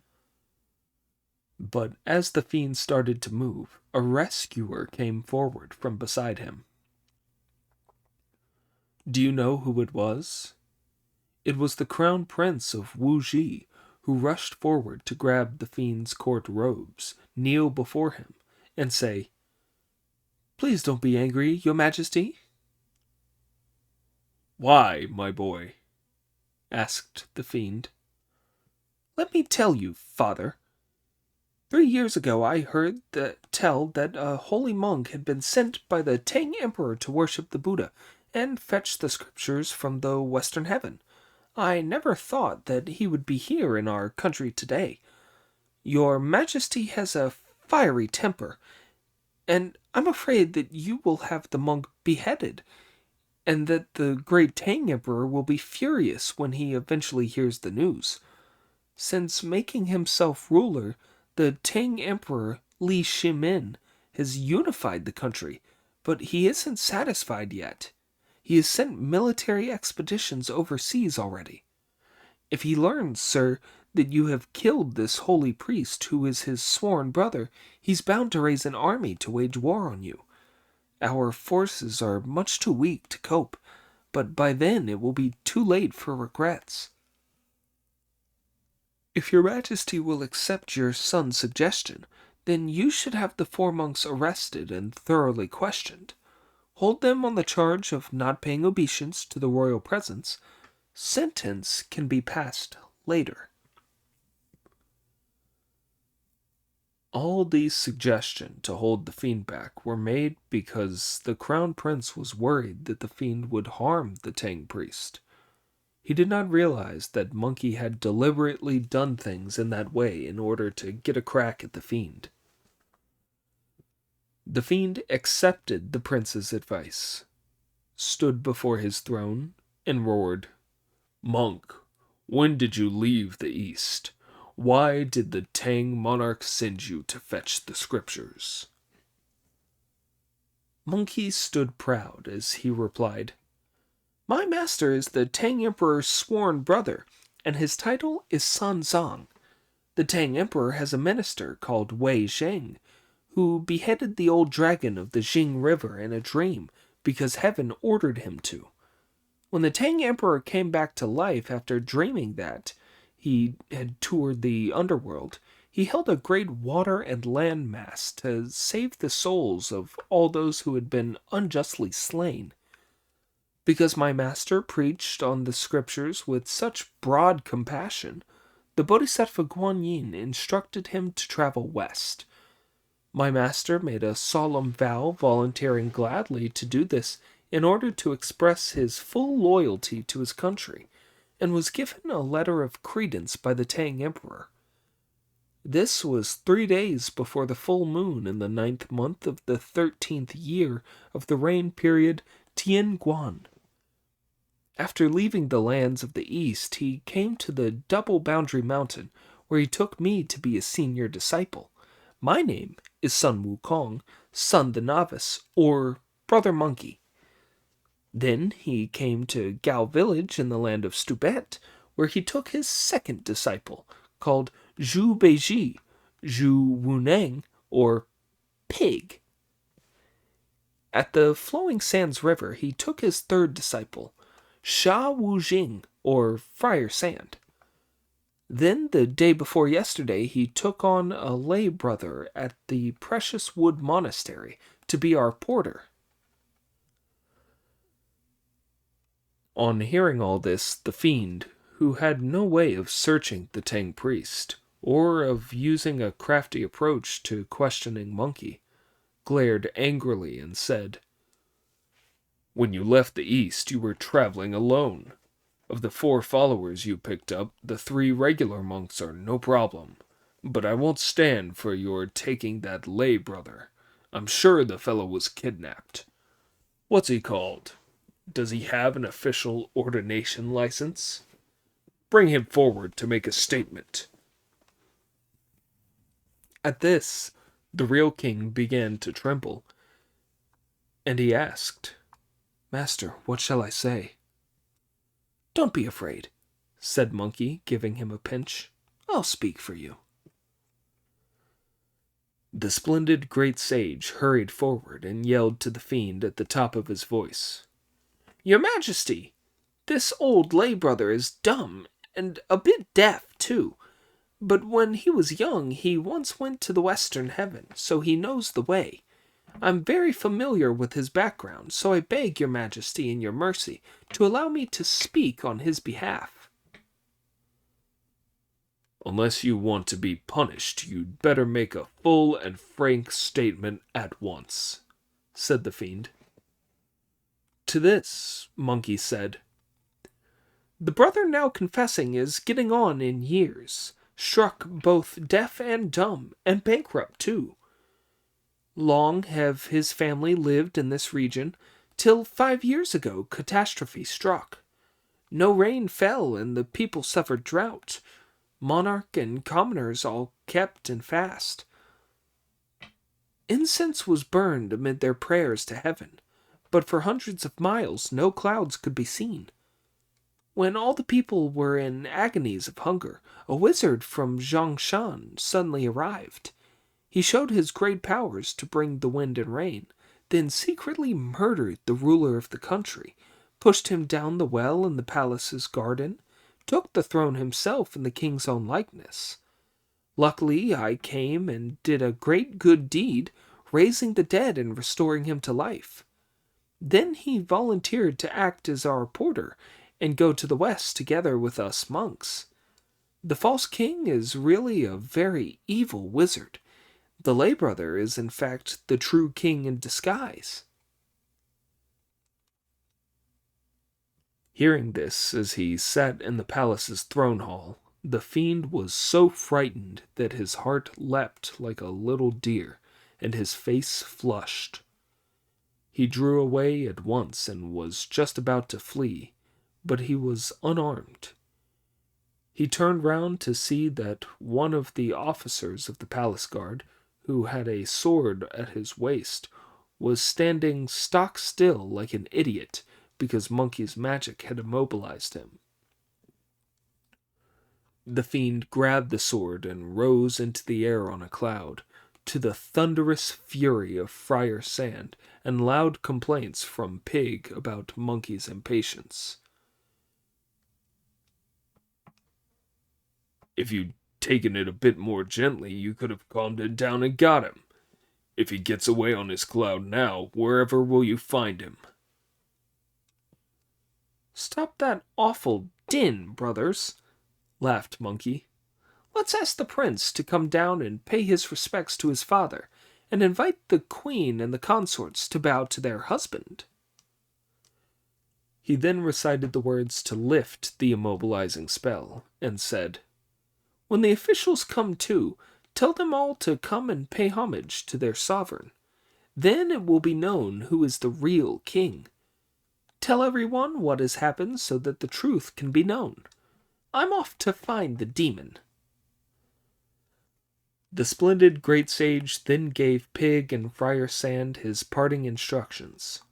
But as the fiend started to move, a rescuer came forward from beside him. Do you know who it was? It was the crown prince of Wuji, who rushed forward to grab the fiend's court robes, kneel before him, and say, "Please don't be angry, your majesty." "Why, my boy?" asked the fiend. "Let me tell you, father. 3 years ago I heard tell that a holy monk had been sent by the Tang Emperor to worship the Buddha and fetch the scriptures from the Western Heaven. I never thought that he would be here in our country today. Your Majesty has a fiery temper, and I'm afraid that you will have the monk beheaded, and that the great Tang Emperor will be furious when he eventually hears the news. Since making himself ruler, the Tang Emperor Li Shimin has unified the country, but he isn't satisfied yet. He has sent military expeditions overseas already. If he learns, sir, that you have killed this holy priest who is his sworn brother, he's bound to raise an army to wage war on you. Our forces are much too weak to cope, but by then it will be too late for regrets. If your majesty will accept your son's suggestion, then you should have the 4 monks arrested and thoroughly questioned. Hold them on the charge of not paying obeisance to the royal presence. Sentence can be passed later." All these suggestions to hold the fiend back were made because the crown prince was worried that the fiend would harm the Tang priest. He did not realize that Monkey had deliberately done things in that way in order to get a crack at the fiend. The fiend accepted the prince's advice, stood before his throne, and roared, "Monk, when did you leave the East? Why did the Tang monarch send you to fetch the scriptures?" Monkey stood proud as he replied, "My master is the Tang Emperor's sworn brother, and his title is San Zang. The Tang Emperor has a minister called Wei Zheng, who beheaded the old dragon of the Jing River in a dream because heaven ordered him to. When the Tang Emperor came back to life after dreaming that he had toured the underworld, he held a great water and land mass to save the souls of all those who had been unjustly slain. Because my master preached on the scriptures with such broad compassion, the Bodhisattva Guan Yin instructed him to travel west. My master made a solemn vow, volunteering gladly to do this in order to express his full loyalty to his country, and was given a letter of credence by the Tang Emperor. This was 3 days before the full moon in the 9th month of the 13th year of the reign period Tian Guan. After leaving the lands of the east, he came to the Double Boundary Mountain, where he took me to be his senior disciple. My name is Sun Wukong, Son the Novice, or Brother Monkey. Then he came to Gao Village in the land of Stubet, where he took his second disciple, called Zhu Beiji, Zhu Wuneng, or Pig. At the Flowing Sands River, he took his third disciple, Sha Wu Jing, or Friar Sand. Then, the day before yesterday, he took on a lay brother at the Precious Wood Monastery to be our porter. On hearing all this, the fiend, who had no way of searching the Tang priest, or of using a crafty approach to questioning Monkey, glared angrily and said, "When you left the east, you were traveling alone. Of the 4 followers you picked up, the 3 regular monks are no problem. But I won't stand for your taking that lay brother. I'm sure the fellow was kidnapped. What's he called? Does he have an official ordination license? Bring him forward to make a statement." At this, the real king began to tremble, and he asked, "Master, what shall I say?" "Don't be afraid," said Monkey, giving him a pinch. "I'll speak for you." The splendid great sage hurried forward and yelled to the fiend at the top of his voice, "Your Majesty, this old lay brother is dumb, and a bit deaf, too. But when he was young, he once went to the Western Heaven, so he knows the way. I'm very familiar with his background, so I beg your Majesty in your mercy to allow me to speak on his behalf." "Unless you want to be punished, you'd better make a full and frank statement at once," said the fiend. To this, Monkey said, "The brother now confessing is getting on in years, struck both deaf and dumb, and bankrupt too. Long have his family lived in this region, till 5 years ago catastrophe struck. No rain fell, and the people suffered drought. Monarch and commoners all kept in fast. Incense was burned amid their prayers to heaven, but for hundreds of miles no clouds could be seen. When all the people were in agonies of hunger, a wizard from Zhongshan suddenly arrived. He showed his great powers to bring the wind and rain, then secretly murdered the ruler of the country, pushed him down the well in the palace's garden, took the throne himself in the king's own likeness. Luckily, I came and did a great good deed, raising the dead and restoring him to life. Then he volunteered to act as our porter and go to the west together with us monks. The false king is really a very evil wizard. The lay brother is in fact the true king in disguise." Hearing this as he sat in the palace's throne hall, the fiend was so frightened that his heart leapt like a little deer, and his face flushed. He drew away at once and was just about to flee, but he was unarmed. He turned round to see that one of the officers of the palace guard, who had a sword at his waist, was standing stock still like an idiot because Monkey's magic had immobilized him. The fiend grabbed the sword and rose into the air on a cloud, to the thunderous fury of Friar Sand and loud complaints from Pig about Monkey's impatience. "If you taken it a bit more gently, you could have calmed it down and got him. If he gets away on his cloud now, wherever will you find him? Stop that awful din, brothers, laughed Monkey. Let's ask the prince to come down and pay his respects to his father, and invite the queen and the consorts to bow to their husband. He then recited the words to lift the immobilizing spell, and said, When the officials come to, tell them all to come and pay homage to their sovereign. Then it will be known who is the real king. Tell everyone what has happened so that the truth can be known. I'm off to find the demon. The splendid great sage then gave Pig and Friar Sand his parting instructions.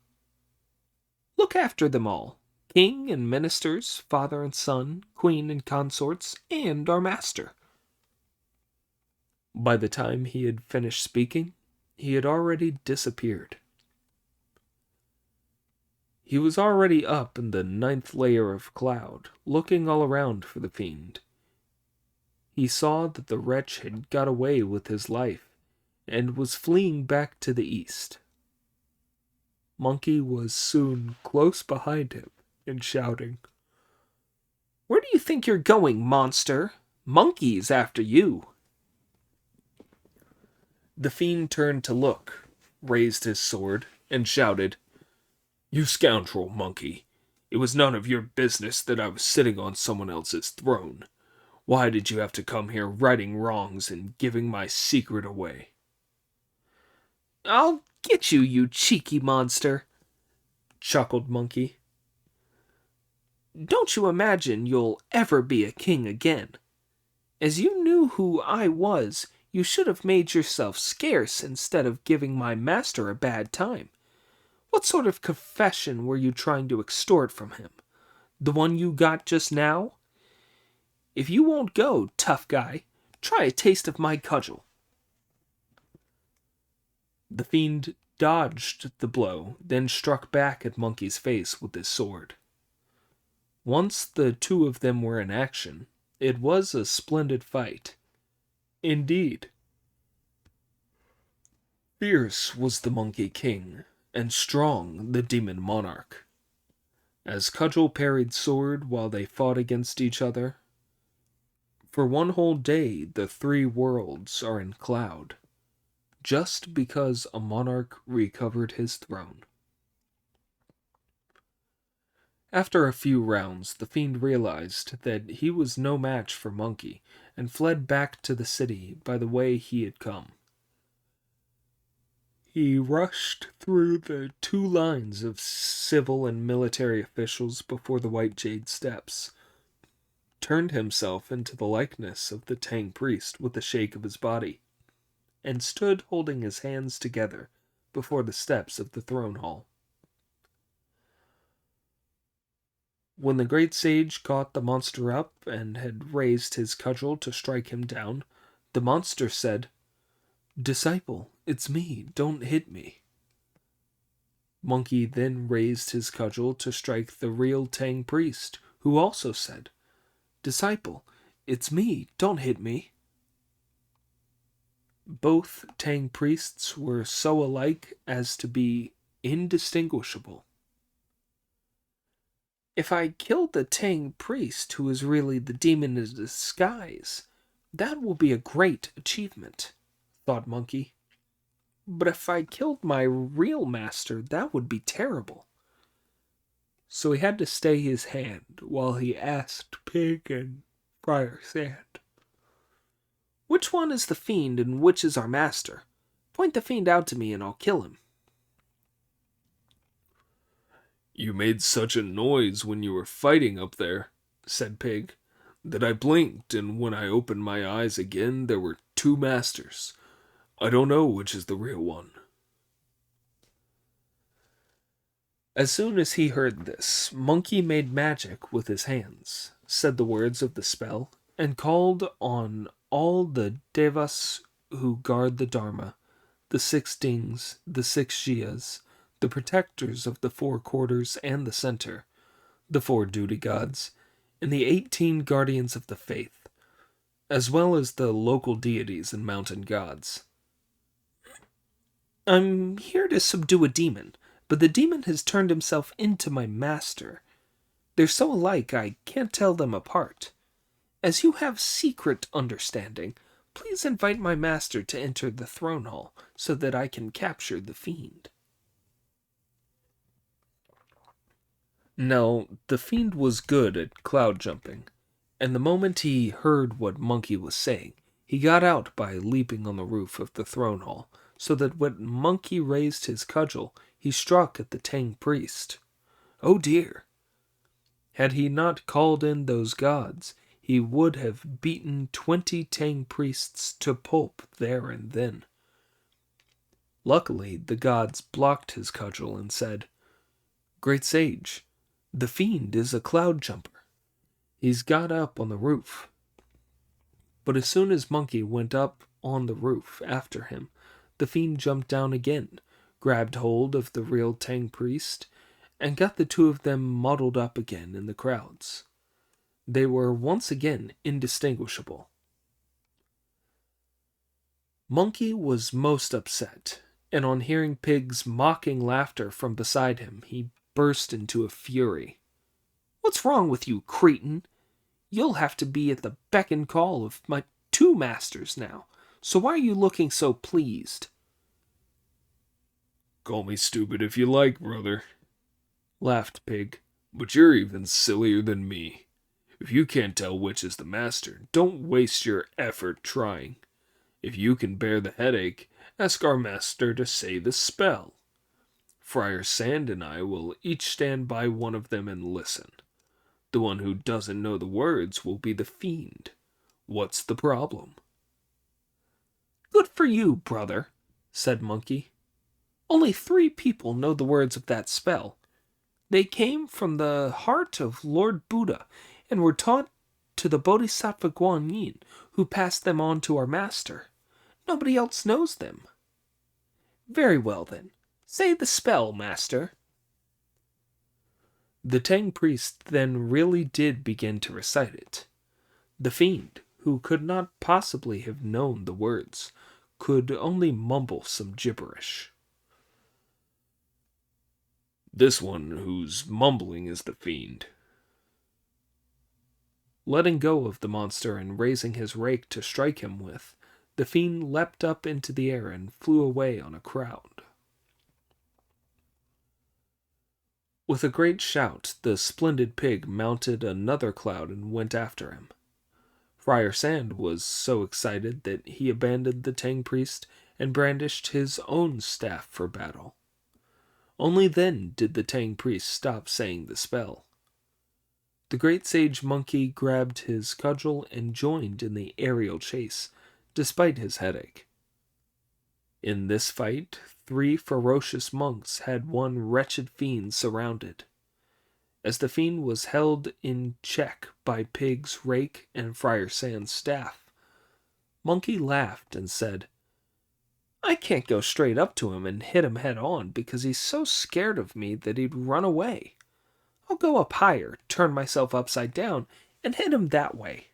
Look after them all, king and ministers, father and son, queen and consorts, and our master. By the time he had finished speaking, he had already disappeared. He was already up in the 9th layer of cloud, looking all around for the fiend. He saw that the wretch had got away with his life, and was fleeing back to the east. Monkey was soon close behind him, and shouting, Where do you think you're going, monster? Monkey's after you. The fiend turned to look, raised his sword, and shouted, You scoundrel, Monkey! It was none of your business that I was sitting on someone else's throne. Why did you have to come here righting wrongs and giving my secret away? I'll get you, you cheeky monster, chuckled Monkey. Don't you imagine you'll ever be a king again? As you knew who I was, you should have made yourself scarce instead of giving my master a bad time. What sort of confession were you trying to extort from him? The one you got just now? If you won't go, tough guy, try a taste of my cudgel. The fiend dodged the blow, then struck back at Monkey's face with his sword. Once the two of them were in action, it was a splendid fight. Indeed. Fierce was the Monkey King, and strong the Demon Monarch. As Cudgel parried sword while they fought against each other, for one whole day the 3 worlds are in cloud, just because a monarch recovered his throne. After a few rounds, the fiend realized that he was no match for Monkey, and fled back to the city by the way he had come. He rushed through the 2 lines of civil and military officials before the White Jade Steps, turned himself into the likeness of the Tang priest with a shake of his body, and stood holding his hands together before the steps of the throne hall. When the great sage caught the monster up and had raised his cudgel to strike him down, the monster said, Disciple, it's me, don't hit me. Monkey then raised his cudgel to strike the real Tang priest, who also said, Disciple, it's me, don't hit me. Both Tang priests were so alike as to be indistinguishable. If I killed the Tang priest who is really the demon in disguise, that will be a great achievement, thought Monkey. But if I killed my real master, that would be terrible. So he had to stay his hand while he asked Pig and Friar Sand, Which one is the fiend and which is our master? Point the fiend out to me and I'll kill him. You made such a noise when you were fighting up there, said Pig, that I blinked, and when I opened my eyes again, there were 2 masters. I don't know which is the real one. As soon as he heard this, Monkey made magic with his hands, said the words of the spell, and called on all the devas who guard the Dharma, the 6 dings, the 6 jiyas, the protectors of the 4 quarters and the center, the 4 duty gods, and the 18 guardians of the faith, as well as the local deities and mountain gods. I'm here to subdue a demon, but the demon has turned himself into my master. They're so alike I can't tell them apart. As you have secret understanding, please invite my master to enter the throne hall so that I can capture the fiend. Now, the fiend was good at cloud jumping, and the moment he heard what Monkey was saying, he got out by leaping on the roof of the throne hall, so that when Monkey raised his cudgel, he struck at the Tang priest. Oh dear! Had he not called in those gods, he would have beaten 20 Tang priests to pulp there and then. Luckily, the gods blocked his cudgel and said, "Great sage, the fiend is a cloud jumper. He's got up on the roof." But as soon as Monkey went up on the roof after him, the fiend jumped down again, grabbed hold of the real Tang priest, and got the two of them muddled up again in the crowds. They were once again indistinguishable. Monkey was most upset, and on hearing Pig's mocking laughter from beside him, he burst into a fury. What's wrong with you, cretin? You'll have to be at the beck and call of my two masters now, so why are you looking so pleased? Call me stupid if you like, brother, laughed Pig, but you're even sillier than me. If you can't tell which is the master, don't waste your effort trying. If you can bear the headache, ask our master to say the spell. Friar Sand and I will each stand by one of them and listen. The one who doesn't know the words will be the fiend. What's the problem? Good for you, brother, said Monkey. Only 3 people know the words of that spell. They came from the heart of Lord Buddha and were taught to the Bodhisattva Guanyin, who passed them on to our master. Nobody else knows them. Very well, then. Say the spell, master. The Tang priest then really did begin to recite it. The fiend, who could not possibly have known the words, could only mumble some gibberish. This one who's mumbling is the fiend. Letting go of the monster and raising his rake to strike him with, the fiend leapt up into the air and flew away on a crowd. With a great shout, the splendid Pig mounted another cloud and went after him. Friar Sand was so excited that he abandoned the Tang priest and brandished his own staff for battle. Only then did the Tang priest stop saying the spell. The great sage Monkey grabbed his cudgel and joined in the aerial chase, despite his headache. In this fight, 3 ferocious monks had one wretched fiend surrounded. As the fiend was held in check by Pig's rake and Friar Sand's staff, Monkey laughed and said, I can't go straight up to him and hit him head on because he's so scared of me that he'd run away. I'll go up higher, turn myself upside down, and hit him that way.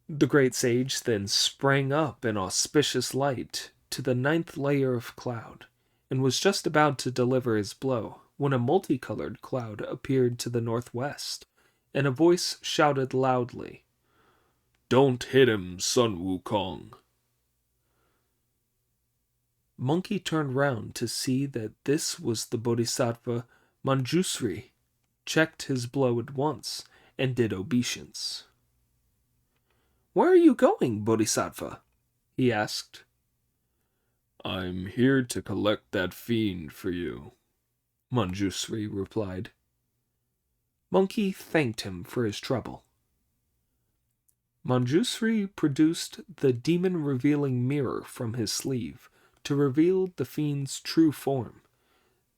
The great sage then sprang up in auspicious light to the 9th layer of cloud, and was just about to deliver his blow when a multicolored cloud appeared to the northwest, and a voice shouted loudly, Don't hit him, Sun Wukong. Monkey turned round to see that this was the Bodhisattva Manjusri, checked his blow at once, and did obeisance. Where are you going, Bodhisattva? He asked. I'm here to collect that fiend for you, Manjusri replied. Monkey thanked him for his trouble. Manjusri produced the demon-revealing mirror from his sleeve to reveal the fiend's true form.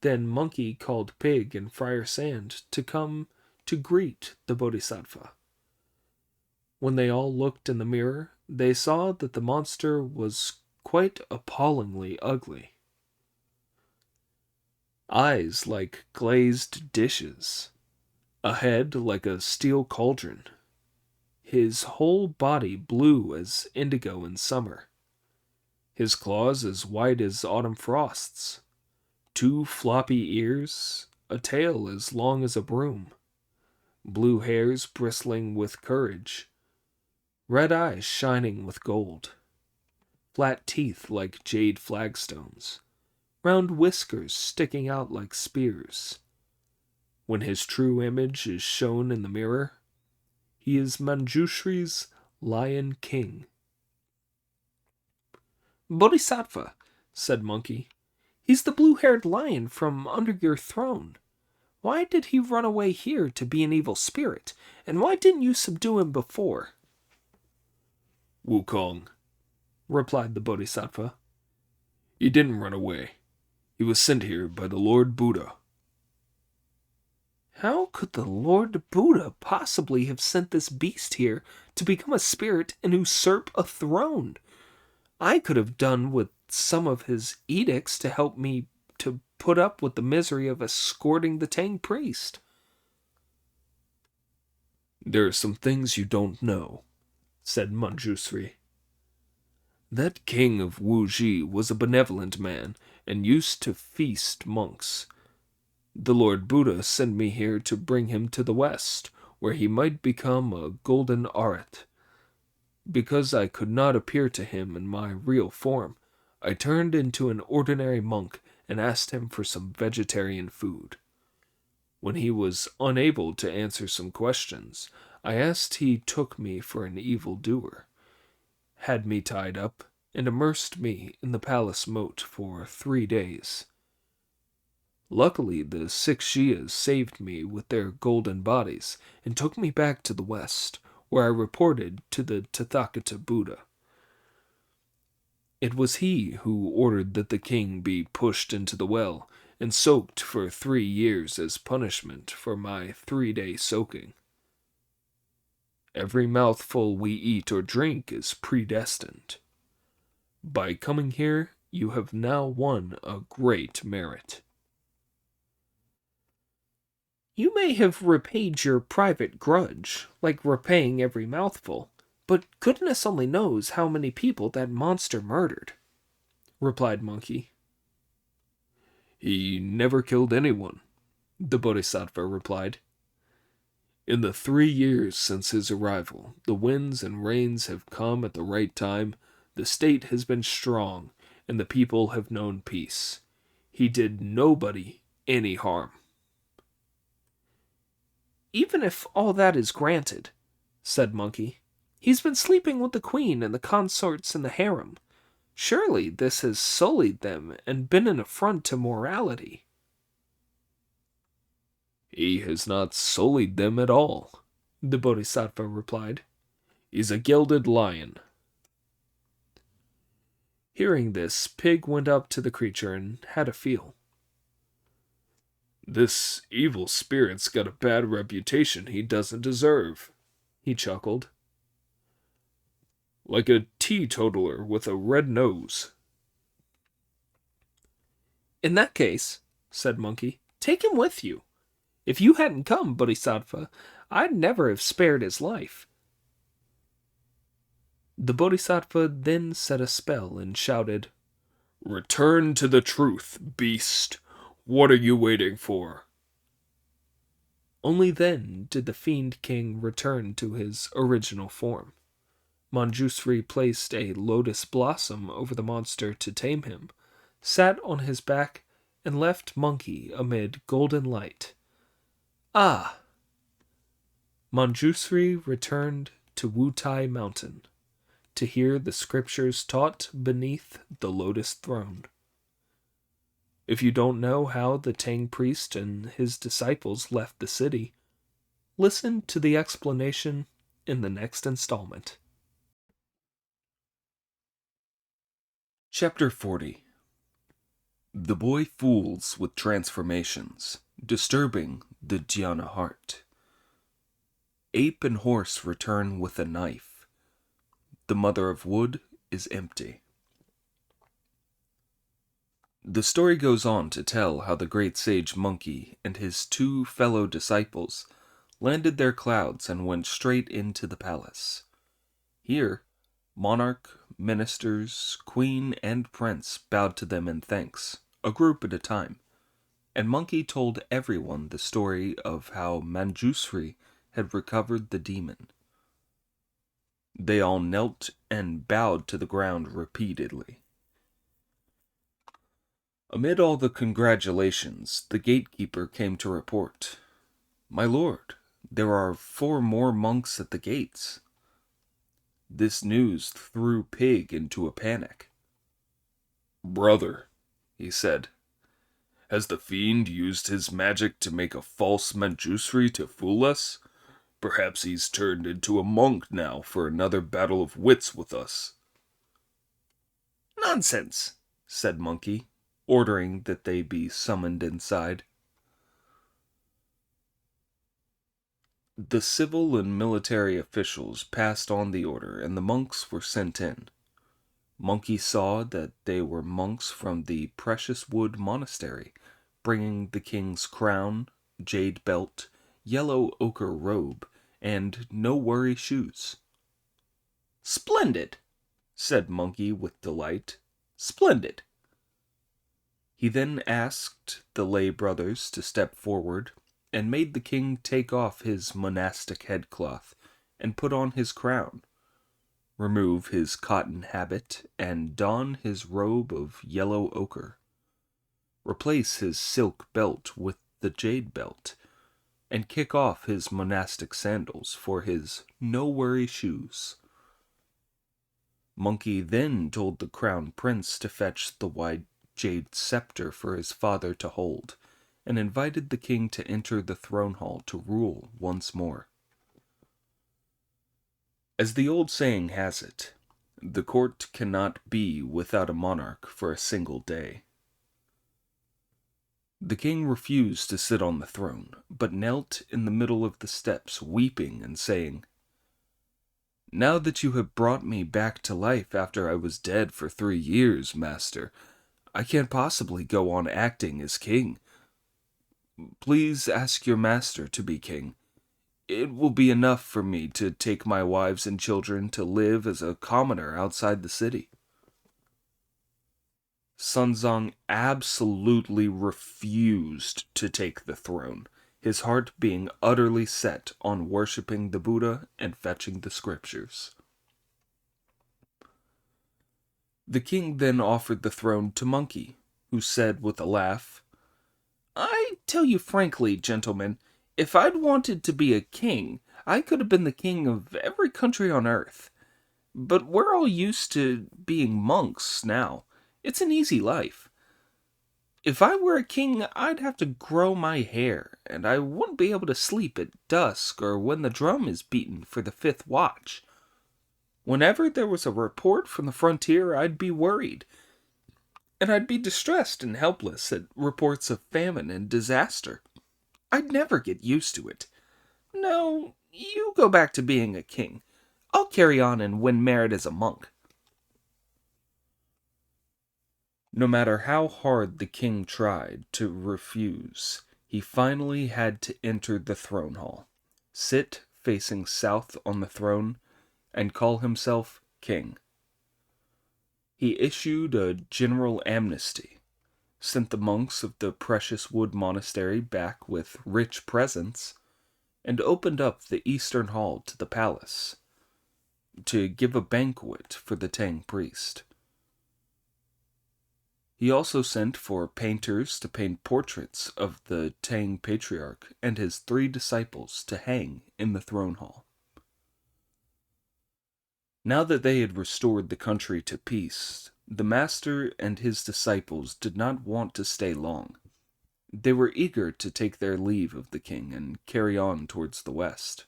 Then Monkey called Pig and Friar Sand to come to greet the Bodhisattva. When they all looked in the mirror, they saw that the monster was quite appallingly ugly. Eyes like glazed dishes, a head like a steel cauldron. his whole body blue as indigo in summer, his claws as white as autumn frosts, 2 floppy ears, a tail as long as a broom, blue hairs bristling with courage, red eyes shining with gold, flat teeth like jade flagstones, round whiskers sticking out like spears. When his true image is shown in the mirror, he is Manjushri's Lion King. Bodhisattva, said Monkey. He's the blue-haired lion from under your throne. Why did he run away here to be an evil spirit, and why didn't you subdue him before? Wukong, replied the Bodhisattva. He didn't run away. He was sent here by the Lord Buddha. How could the Lord Buddha possibly have sent this beast here to become a spirit and usurp a throne? I could have done with some of his edicts to help me to put up with the misery of escorting the Tang priest. There are some things you don't know, said Manjusri. That king of Wuji was a benevolent man and used to feast monks. The Lord Buddha sent me here to bring him to the West, where he might become a golden arit. Because I could not appear to him in my real form, I turned into an ordinary monk and asked him for some vegetarian food. When he was unable to answer some questions, I asked he took me for an evildoer, had me tied up, and immersed me in the palace moat for 3 days. Luckily, the 6 Shias saved me with their golden bodies and took me back to the West, where I reported to the Tathagata Buddha. It was he who ordered that the king be pushed into the well and soaked for 3 years as punishment for my 3-day soaking. Every mouthful we eat or drink is predestined. By coming here, you have now won a great merit. You may have repaid your private grudge, like repaying every mouthful, but goodness only knows how many people that monster murdered, replied Monkey. He never killed anyone, the Bodhisattva replied. In the 3 years since his arrival, the winds and rains have come at the right time, the state has been strong, and the people have known peace. He did nobody any harm. Even if all that is granted, said Monkey, he's been sleeping with the queen and the consorts in the harem. Surely this has sullied them and been an affront to morality. He has not sullied them at all, the Bodhisattva replied. He's a gilded lion. Hearing this, Pig went up to the creature and had a feel. This evil spirit's got a bad reputation he doesn't deserve, he chuckled. Like a teetotaler with a red nose. In that case, said Monkey, take him with you. If you hadn't come, Bodhisattva, I'd never have spared his life. The Bodhisattva then said a spell and shouted, Return to the truth, beast! What are you waiting for? Only then did the Fiend King return to his original form. Manjusri placed a lotus blossom over the monster to tame him, sat on his back, and left Monkey amid golden light. Ah! Manjusri returned to Wutai Mountain to hear the scriptures taught beneath the lotus throne. If you don't know how the Tang priest and his disciples left the city, listen to the explanation in the next installment. Chapter 40. The boy fools with transformations, disturbing the Dhyana heart. Ape and horse return with a knife. The mother of wood is empty. The story goes on to tell how the great sage Monkey and his 2 fellow disciples landed their clouds and went straight into the palace. Here, monarch, ministers, queen, and prince bowed to them in thanks, a group at a time, and Monkey told everyone the story of how Manjusri had recovered the demon. They all knelt and bowed to the ground repeatedly. Amid all the congratulations, the gatekeeper came to report, "My lord, there are 4 more monks at the gates." This news threw Pig into a panic. "Brother," he said, "has the fiend used his magic to make a false Manjusri to fool us? Perhaps he's turned into a monk now for another battle of wits with us." "Nonsense," said Monkey, ordering that they be summoned inside. The civil and military officials passed on the order, and the monks were sent in. Monkey saw that they were monks from the Precious Wood Monastery, bringing the king's crown, jade belt, yellow ochre robe, and no worry shoes. "Splendid," said Monkey with delight. "Splendid." He then asked the lay brothers to step forward, and made the king take off his monastic headcloth and put on his crown, remove his cotton habit, and don his robe of yellow ochre, replace his silk belt with the jade belt, and kick off his monastic sandals for his no-worry shoes. Monkey then told the crown prince to fetch the wide jade scepter for his father to hold, and invited the king to enter the throne hall to rule once more. As the old saying has it, the court cannot be without a monarch for a single day. The king refused to sit on the throne, but knelt in the middle of the steps, weeping and saying, "Now that you have brought me back to life after I was dead for 3 years, master, I can't possibly go on acting as king. Please ask your master to be king. It will be enough for me to take my wives and children to live as a commoner outside the city." Sunzong absolutely refused to take the throne, his heart being utterly set on worshipping the Buddha and fetching the scriptures. The king then offered the throne to Monkey, who said with a laugh, "I tell you frankly, gentlemen, if I'd wanted to be a king, I could have been the king of every country on earth. But we're all used to being monks now. It's an easy life. If I were a king, I'd have to grow my hair, and I wouldn't be able to sleep at dusk or when the drum is beaten for the 5th watch. Whenever there was a report from the frontier, I'd be worried, and I'd be distressed and helpless at reports of famine and disaster. I'd never get used to it. No, you go back to being a king. I'll carry on and win merit as a monk." No matter how hard the king tried to refuse, he finally had to enter the throne hall, sit facing south on the throne, and call himself king. He issued a general amnesty, sent the monks of the Precious Wood Monastery back with rich presents, and opened up the eastern hall to the palace to give a banquet for the Tang priest. He also sent for painters to paint portraits of the Tang patriarch and his 3 disciples to hang in the throne hall. Now that they had restored the country to peace, the master and his disciples did not want to stay long. They were eager to take their leave of the king and carry on towards the west.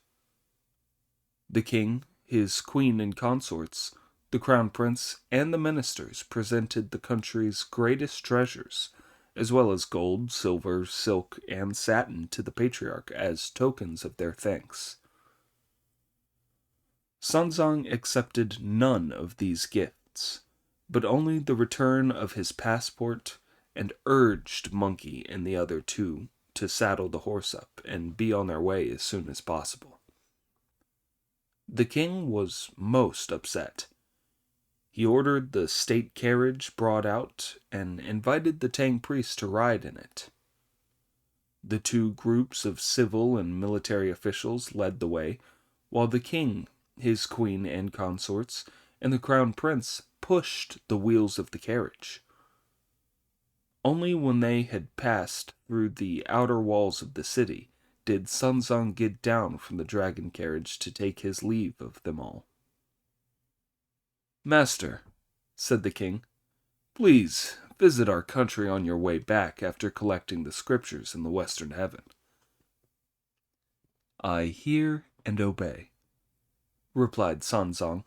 The king, his queen and consorts, the crown prince, and the ministers presented the country's greatest treasures, as well as gold, silver, silk, and satin to the patriarch as tokens of their thanks. Sunzong accepted none of these gifts, but only the return of his passport, and urged Monkey and the other 2 to to saddle the horse up and be on their way as soon as possible. The king was most upset. He ordered the state carriage brought out and invited the Tang priest to ride in it. The two groups of civil and military officials led the way, while the king, his queen and consorts, and the crown prince pushed the wheels of the carriage. Only when they had passed through the outer walls of the city did Sun Zong get down from the dragon carriage to take his leave of them all. "Master," said the king, "please visit our country on your way back after collecting the scriptures in the western heaven." "I hear and obey," replied Sun Zong.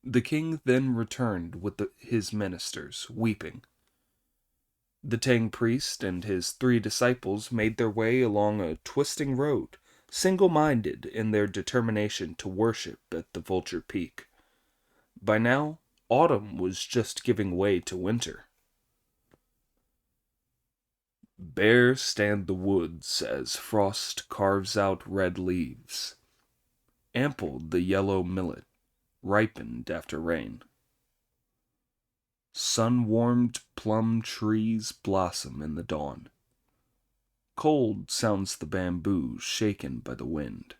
The king then returned with his ministers, weeping. The Tang priest and his 3 disciples made their way along a twisting road, single-minded in their determination to worship at the Vulture Peak. By now, autumn was just giving way to winter. Bare stand the woods as frost carves out red leaves. Ample the yellow millet, ripened after rain. Sun-warmed plum trees blossom in the dawn. Cold sounds the bamboo shaken by the wind.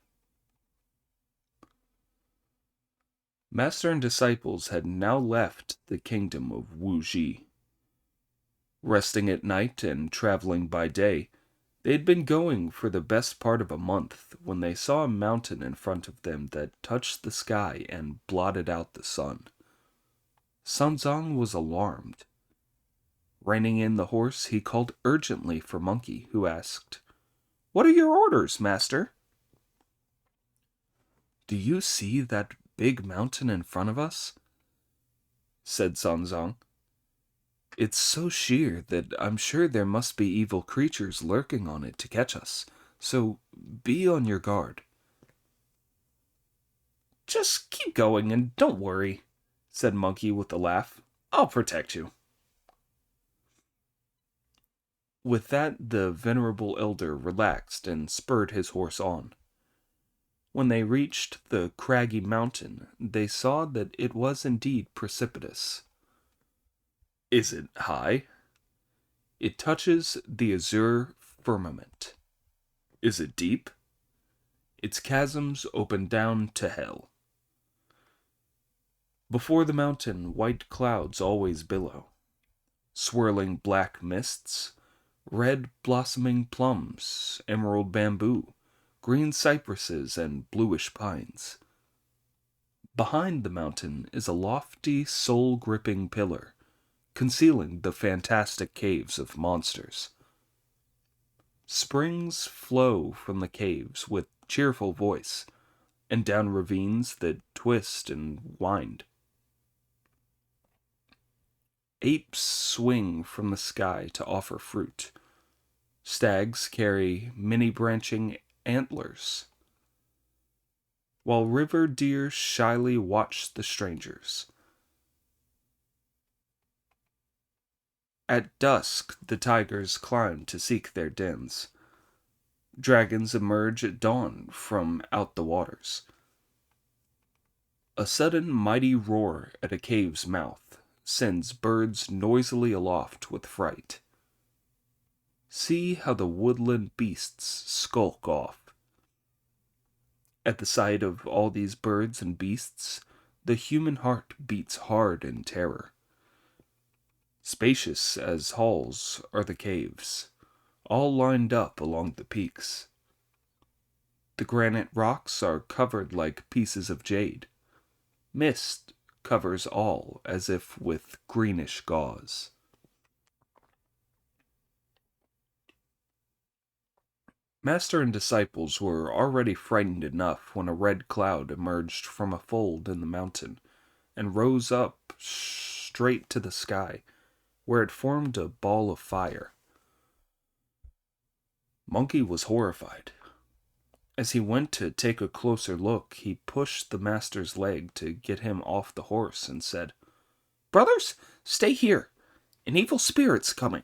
Master and disciples had now left the kingdom of Wuji. Resting at night and traveling by day, they had been going for the best part of a month when they saw a mountain in front of them that touched the sky and blotted out the sun. Sun Zong was alarmed. Reining in the horse, he called urgently for Monkey, who asked, "What are your orders, master?" "Do you see that big mountain in front of us?" said Sun Zong. "It's so sheer that I'm sure there must be evil creatures lurking on it to catch us, so be on your guard." "Just keep going and don't worry," said Monkey with a laugh. "I'll protect you." With that, the venerable elder relaxed and spurred his horse on. When they reached the craggy mountain, they saw that it was indeed precipitous. "Is it high?" "It touches the azure firmament." "Is it deep?" "Its chasms open down to hell." Before the mountain, white clouds always billow. Swirling black mists, red blossoming plums, emerald bamboo, green cypresses, and bluish pines. Behind the mountain is a lofty, soul-gripping pillar, concealing the fantastic caves of monsters. Springs flow from the caves with cheerful voice, and down ravines that twist and wind. Apes swing from the sky to offer fruit. Stags carry many branching antlers, while river deer shyly watch the strangers. At dusk, the tigers climb to seek their dens. Dragons emerge at dawn from out the waters. A sudden mighty roar at a cave's mouth sends birds noisily aloft with fright. See how the woodland beasts skulk off. At the sight of all these birds and beasts, the human heart beats hard in terror. Spacious as halls are the caves, all lined up along the peaks. The granite rocks are covered like pieces of jade. Mist covers all as if with greenish gauze. Master and disciples were already frightened enough when a red cloud emerged from a fold in the mountain and rose up straight to the sky, where it formed a ball of fire. Monkey was horrified. As he went to take a closer look, he pushed the master's leg to get him off the horse and said, "Brothers, stay here. An evil spirit's coming."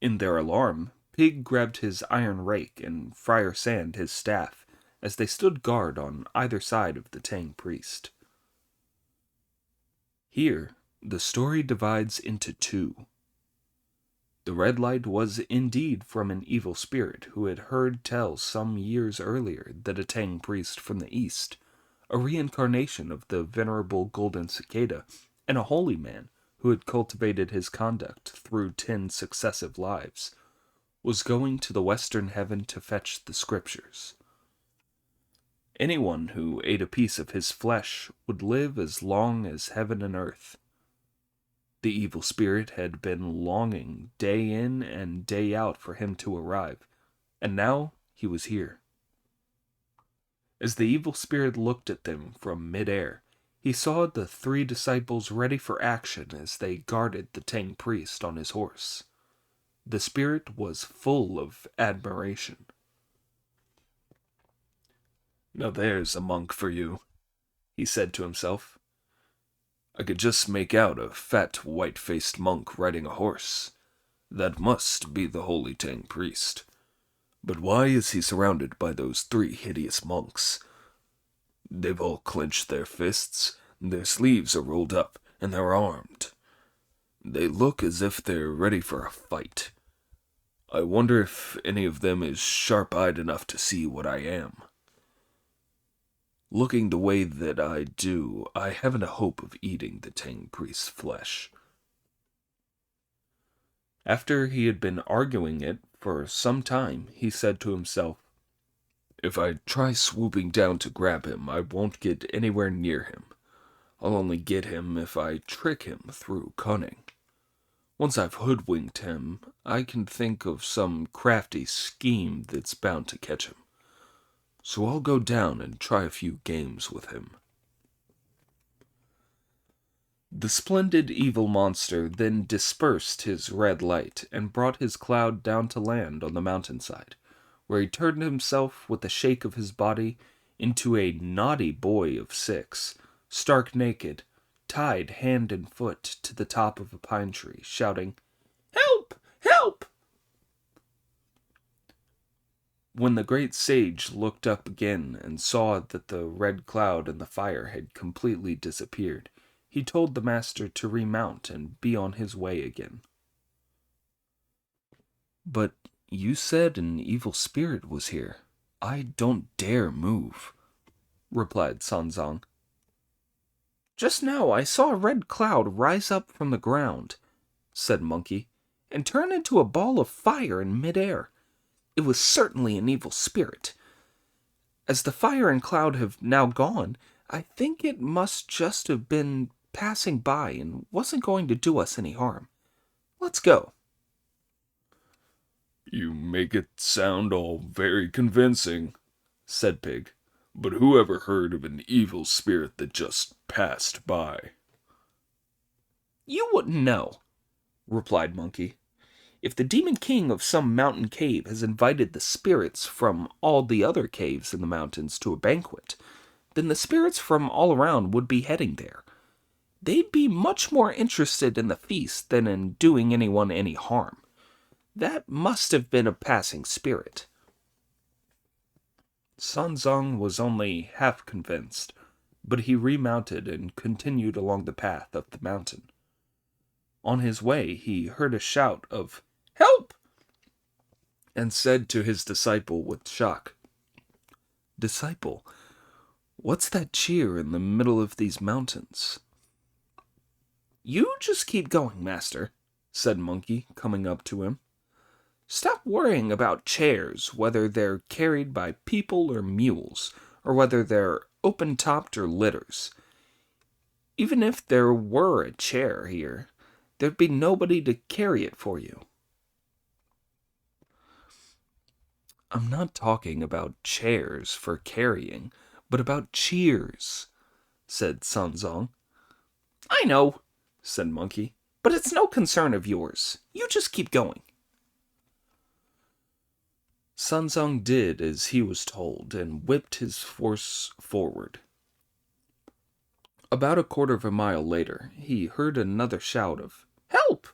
In their alarm, Pig grabbed his iron rake and Friar Sand his staff as they stood guard on either side of the Tang priest. Here, the story divides into two. The red light was indeed from an evil spirit who had heard tell some years earlier that a Tang priest from the east, a reincarnation of the venerable golden cicada, and a holy man who had cultivated his conduct through 10 successive lives, was going to the western heaven to fetch the scriptures. Anyone who ate a piece of his flesh would live as long as heaven and earth. The evil spirit had been longing day in and day out for him to arrive, and now he was here. As the evil spirit looked at them from midair, he saw the 3 disciples ready for action as they guarded the Tang priest on his horse. The spirit was full of admiration. "Now there's a monk for you," he said to himself. "I could just make out a fat, white-faced monk riding a horse. That must be the holy Tang priest. But why is he surrounded by those 3 hideous monks? They've all clenched their fists, their sleeves are rolled up, and they're armed. They look as if they're ready for a fight. I wonder if any of them is sharp-eyed enough to see what I am. Looking the way that I do, I haven't a hope of eating the Tang priest's flesh." After he had been arguing it for some time, he said to himself, "If I try swooping down to grab him, I won't get anywhere near him. I'll only get him if I trick him through cunning. Once I've hoodwinked him, I can think of some crafty scheme that's bound to catch him. So I'll go down and try a few games with him." The splendid evil monster then dispersed his red light and brought his cloud down to land on the mountainside, where he turned himself with a shake of his body into a naughty boy of 6, stark naked, tied hand and foot to the top of a pine tree, shouting, "Help! Help!" When the great sage looked up again and saw that the red cloud and the fire had completely disappeared, he told the master to remount and be on his way again. "But you said an evil spirit was here. I don't dare move," replied Sanzang. "Just now I saw a red cloud rise up from the ground," said Monkey, "and turn into a ball of fire in midair. It was certainly an evil spirit. As the fire and cloud have now gone, I think it must just have been passing by and wasn't going to do us any harm. Let's go." "You make it sound all very convincing," said Pig. "But who ever heard of an evil spirit that just passed by?" "You wouldn't know," replied Monkey. "If the Demon King of some mountain cave has invited the spirits from all the other caves in the mountains to a banquet, then the spirits from all around would be heading there. They'd be much more interested in the feast than in doing anyone any harm. That must have been a passing spirit." Sanzang was only half convinced, but he remounted and continued along the path up the mountain. On his way, he heard a shout of "Help!" and said to his disciple with shock, "Disciple, what's that cheer in the middle of these mountains?" "You just keep going, master," said Monkey, coming up to him. "Stop worrying about chairs, whether they're carried by people or mules, or whether they're open-topped or litters. Even if there were a chair here, there'd be nobody to carry it for you." "I'm not talking about chairs for carrying, but about cheers," said Sanzang. "I know," said Monkey, "but it's no concern of yours. You just keep going." Sanzang did as he was told and whipped his horse forward. About a quarter of a mile later, he heard another shout of "Help!"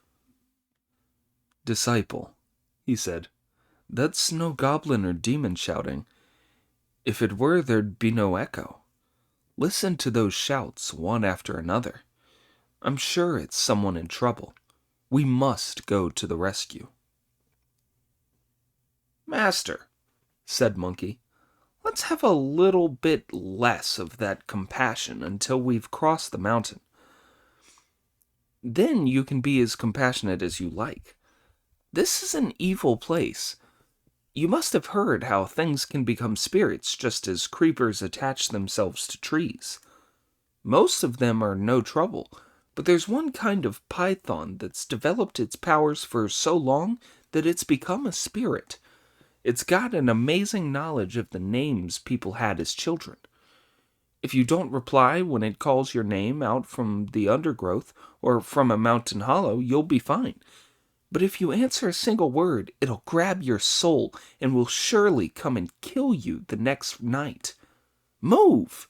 "Disciple," he said. That's no goblin or demon shouting. If it were, there'd be no echo. Listen to those shouts, one after another. I'm sure it's someone in trouble. We must go to the rescue. Master, said Monkey, let's have a little bit less of that compassion until we've crossed the mountain. Then you can be as compassionate as you like. This is an evil place. You must have heard how things can become spirits just as creepers attach themselves to trees. Most of them are no trouble, but there's one kind of python that's developed its powers for so long that it's become a spirit. It's got an amazing knowledge of the names people had as children. If you don't reply when it calls your name out from the undergrowth or from a mountain hollow, you'll be fine. But if you answer a single word, it'll grab your soul and will surely come and kill you the next night. Move!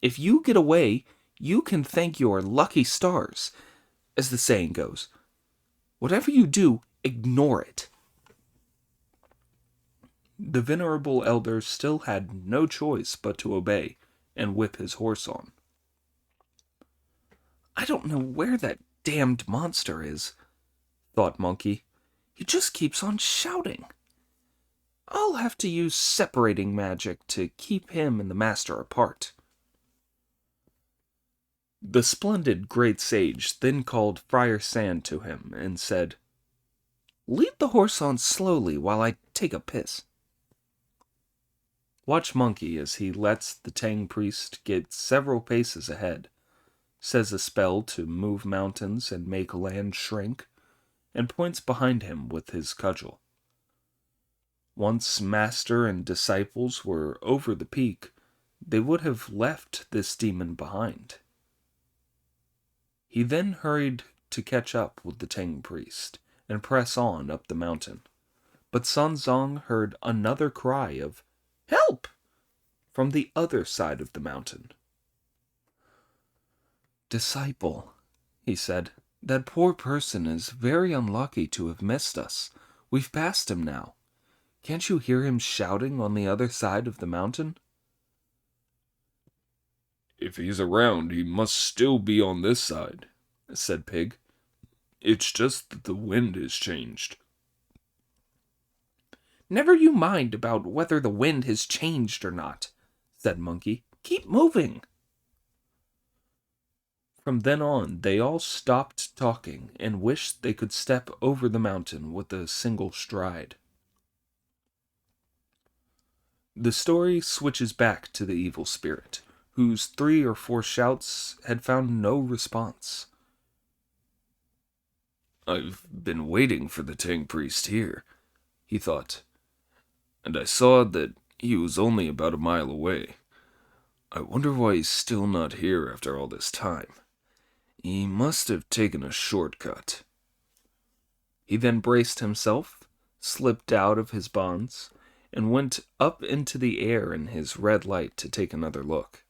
If you get away, you can thank your lucky stars, as the saying goes. Whatever you do, ignore it. The venerable elder still had no choice but to obey and whip his horse on. I don't know where that damned monster is, thought Monkey. He just keeps on shouting. I'll have to use separating magic to keep him and the master apart. The splendid great sage then called Friar Sand to him and said, Lead the horse on slowly while I take a piss. Watch Monkey as he lets the Tang priest get several paces ahead, says a spell to move mountains and make land shrink, and points behind him with his cudgel. Once master and disciples were over the peak, they would have left this demon behind. He then hurried to catch up with the Tang priest and press on up the mountain. But Sun Zong heard another cry of "Help!" from the other side of the mountain. Disciple, he said, that poor person is very unlucky to have missed us. We've passed him now. Can't you hear him shouting on the other side of the mountain? If he's around, he must still be on this side, said Pig. It's just that the wind has changed. Never you mind about whether the wind has changed or not, said Monkey. Keep moving. From then on, they all stopped talking and wished they could step over the mountain with a single stride. The story switches back to the evil spirit, whose 3 or 4 shouts had found no response. I've been waiting for the Tang priest here, he thought, and I saw that he was only about a mile away. I wonder why he's still not here after all this time. He must have taken a shortcut. He then braced himself, slipped out of his bonds, and went up into the air in his red light to take another look.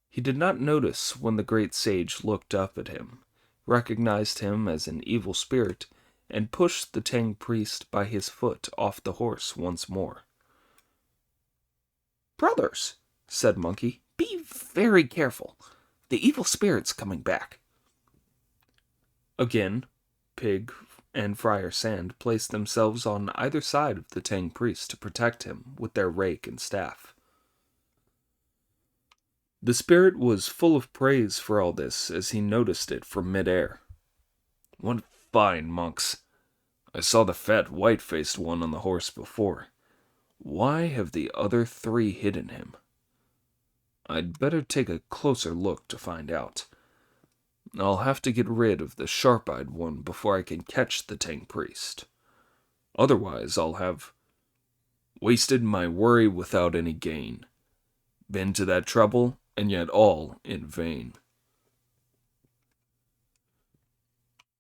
He did not notice when the great sage looked up at him, recognized him as an evil spirit, and pushed the Tang priest by his foot off the horse once more. Brothers, said Monkey, be very careful. The evil spirit's coming back. Again, Pig and Friar Sand placed themselves on either side of the Tang priest to protect him with their rake and staff. The spirit was full of praise for all this as he noticed it from midair. What fine monks! I saw the fat white-faced one on the horse before. Why have the other 3 hidden him? I'd better take a closer look to find out. I'll have to get rid of the sharp-eyed one before I can catch the Tang priest. Otherwise, I'll have wasted my worry without any gain. Been to that trouble, and yet all in vain.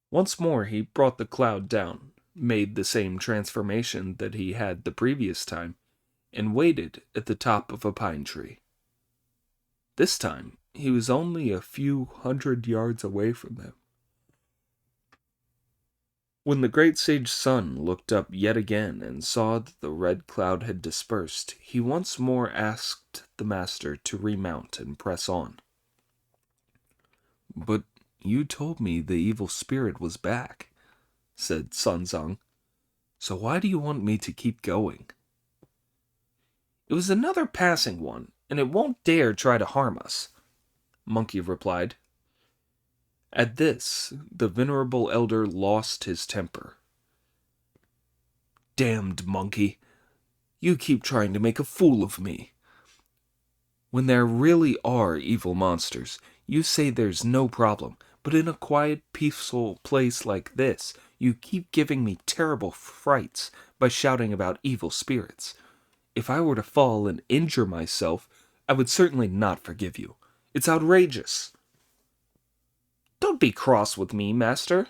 Once more he brought the cloud down, made the same transformation that he had the previous time, and waited at the top of a pine tree. This time, he was only a few 100 yards away from them. When the great sage sun looked up yet again and saw that the red cloud had dispersed, he once more asked the master to remount and press on. "But you told me the evil spirit was back," said Sunzang. "So why do you want me to keep going?" "It was another passing one, and it won't dare try to harm us," Monkey replied. At this, the venerable elder lost his temper. "Damned monkey! You keep trying to make a fool of me. When there really are evil monsters, you say there's no problem, but in a quiet, peaceful place like this, you keep giving me terrible frights by shouting about evil spirits. If I were to fall and injure myself, I would certainly not forgive you. It's outrageous." "Don't be cross with me, master,"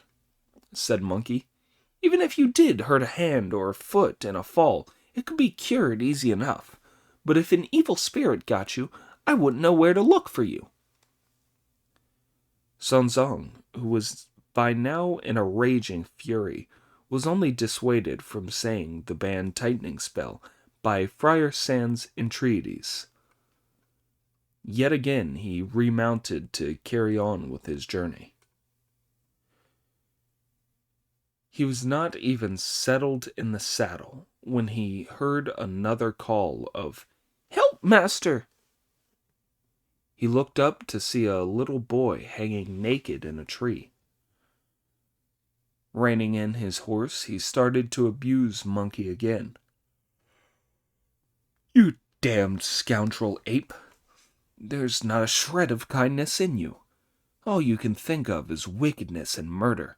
said Monkey. "Even if you did hurt a hand or a foot in a fall, it could be cured easy enough. But if an evil spirit got you, I wouldn't know where to look for you." Sunzong, who was by now in a raging fury, was only dissuaded from saying the band tightening spell by Friar San's entreaties. Yet again he remounted to carry on with his journey. He was not even settled in the saddle when he heard another call of "Help, master!" He looked up to see a little boy hanging naked in a tree. Reining in his horse, he started to abuse Monkey again. "You damned scoundrel ape! There's not a shred of kindness in you. All you can think of is wickedness and murder.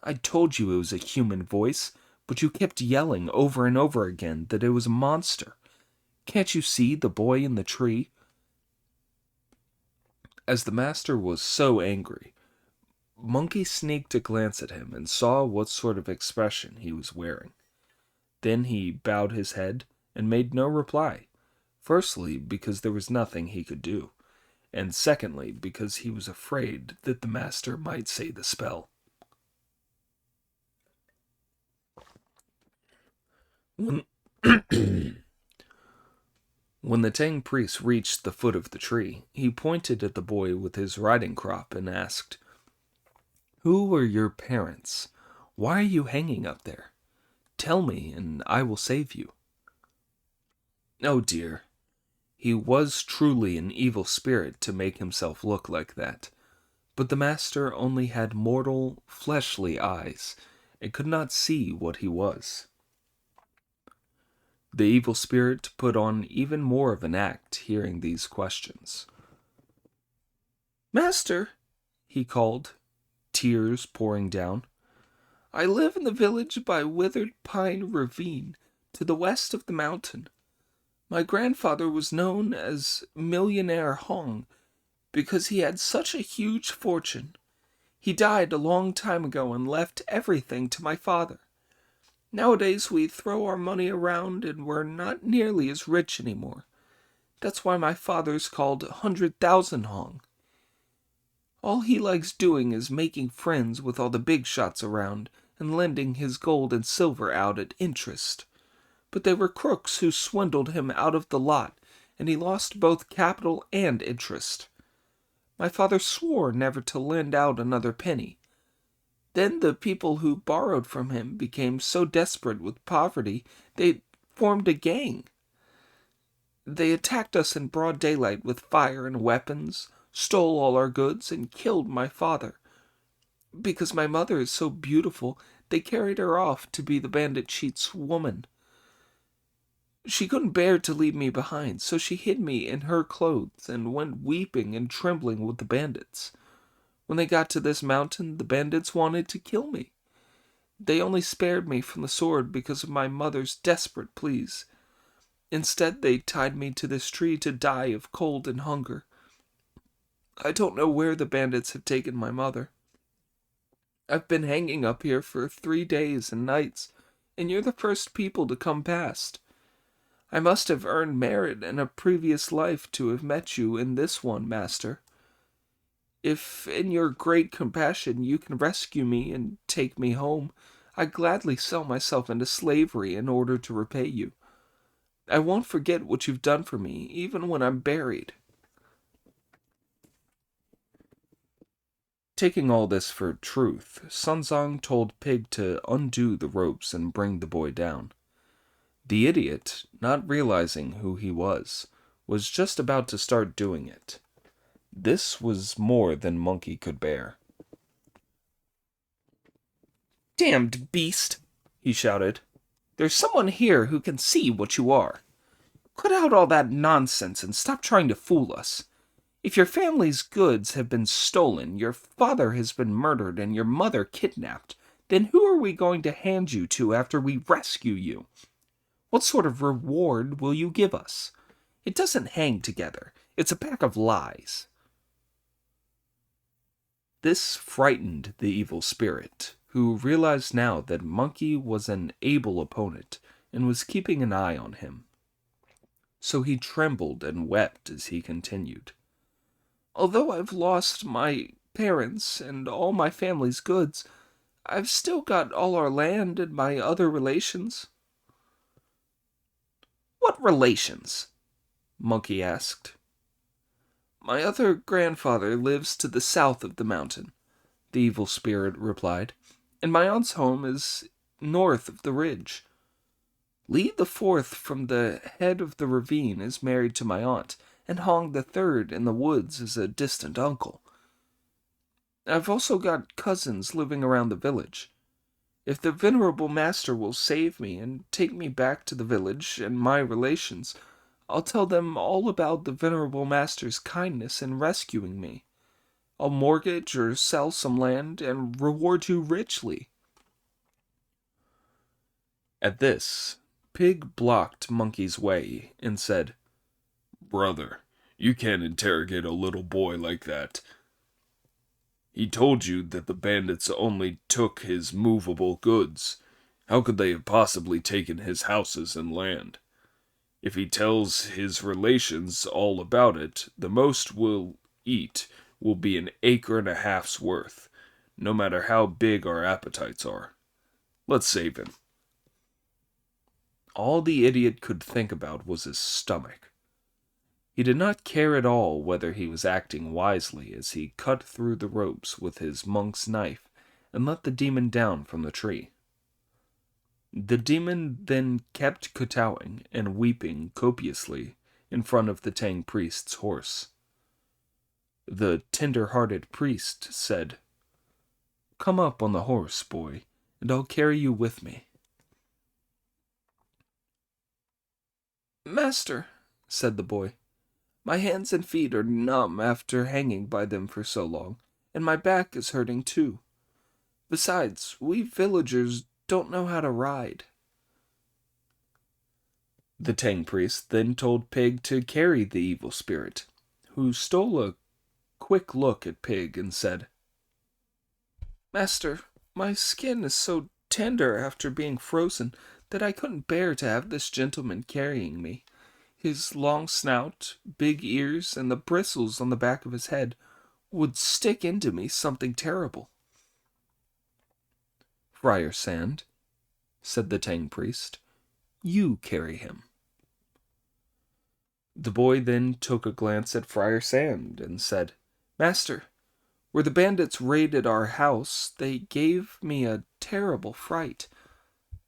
I told you it was a human voice, but you kept yelling over and over again that it was a monster. Can't you see the boy in the tree?" As the master was so angry, Monkey sneaked a glance at him and saw what sort of expression he was wearing. Then he bowed his head and made no reply. Firstly, because there was nothing he could do, and secondly, because he was afraid that the master might say the spell. When, when the Tang priest reached the foot of the tree, he pointed at the boy with his riding crop and asked, "Who were your parents? Why are you hanging up there? Tell me, and I will save you." Oh dear, he was truly an evil spirit to make himself look like that. But the master only had mortal, fleshly eyes, and could not see what he was. The evil spirit put on even more of an act hearing these questions. "Master," he called, tears pouring down, "I live in the village by Withered Pine Ravine, to the west of the mountain. My grandfather was known as Millionaire Hong because he had such a huge fortune. He died a long time ago and left everything to my father. Nowadays we throw our money around and we're not nearly as rich anymore. That's why my father's called 100,000 Hong. All he likes doing is making friends with all the big shots around and lending his gold and silver out at interest. But they were crooks who swindled him out of the lot, and he lost both capital and interest. My father swore never to lend out another penny. Then the people who borrowed from him became so desperate with poverty, they formed a gang. They attacked us in broad daylight with fire and weapons, stole all our goods, and killed my father. Because my mother is so beautiful, they carried her off to be the bandit chief's woman. She couldn't bear to leave me behind, so she hid me in her clothes and went weeping and trembling with the bandits. When they got to this mountain, the bandits wanted to kill me. They only spared me from the sword because of my mother's desperate pleas. Instead, they tied me to this tree to die of cold and hunger. I don't know where the bandits have taken my mother. I've been hanging up here for 3 days and nights, and you're the first people to come past. I must have earned merit in a previous life to have met you in this one, master. If in your great compassion you can rescue me and take me home, I'd gladly sell myself into slavery in order to repay you. I won't forget what you've done for me, even when I'm buried." Taking all this for truth, Sunzong told Pig to undo the ropes and bring the boy down. The idiot, not realizing who he was just about to start doing it. This was more than Monkey could bear. "Damned beast," he shouted. "There's someone here who can see what you are. Cut out all that nonsense and stop trying to fool us. If your family's goods have been stolen, your father has been murdered, and your mother kidnapped, then who are we going to hand you to after we rescue you? What sort of reward will you give us? It doesn't hang together. It's a pack of lies." This frightened the evil spirit, who realized now that Monkey was an able opponent and was keeping an eye on him. So he trembled and wept as he continued. "Although I've lost my parents and all my family's goods, I've still got all our land and my other relations." "What relations?" Monkey asked. "My other grandfather lives to the south of the mountain," the evil spirit replied, "and my aunt's home is north of the ridge. Lee the Fourth from the head of the ravine is married to my aunt, and Hong the Third in the woods is a distant uncle. I've also got cousins living around the village. If the venerable master will save me and take me back to the village and my relations, I'll tell them all about the venerable master's kindness in rescuing me. I'll mortgage or sell some land and reward you richly." At this, Pig blocked Monkey's way and said, "Brother, you can't interrogate a little boy like that. He told you that the bandits only took his movable goods. How could they have possibly taken his houses and land? If he tells his relations all about it, the most we'll eat will be an acre and a half's worth, no matter how big our appetites are. Let's save him." All the idiot could think about was his stomach. He did not care at all whether he was acting wisely as he cut through the ropes with his monk's knife and let the demon down from the tree. The demon then kept kowtowing and weeping copiously in front of the Tang priest's horse. The tender-hearted priest said, "Come up on the horse, boy, and I'll carry you with me." "Master," said the boy, "my hands and feet are numb after hanging by them for so long, and my back is hurting too. Besides, we villagers don't know how to ride." The Tang priest then told Pig to carry the evil spirit, who stole a quick look at Pig and said, "Master, my skin is so tender after being frozen that I couldn't bear to have this gentleman carrying me. His long snout, big ears, and the bristles on the back of his head would stick into me something terrible." "Friar Sand," said the Tang priest, "you carry him." The boy then took a glance at Friar Sand and said, "Master, where the bandits raided our house, they gave me a terrible fright.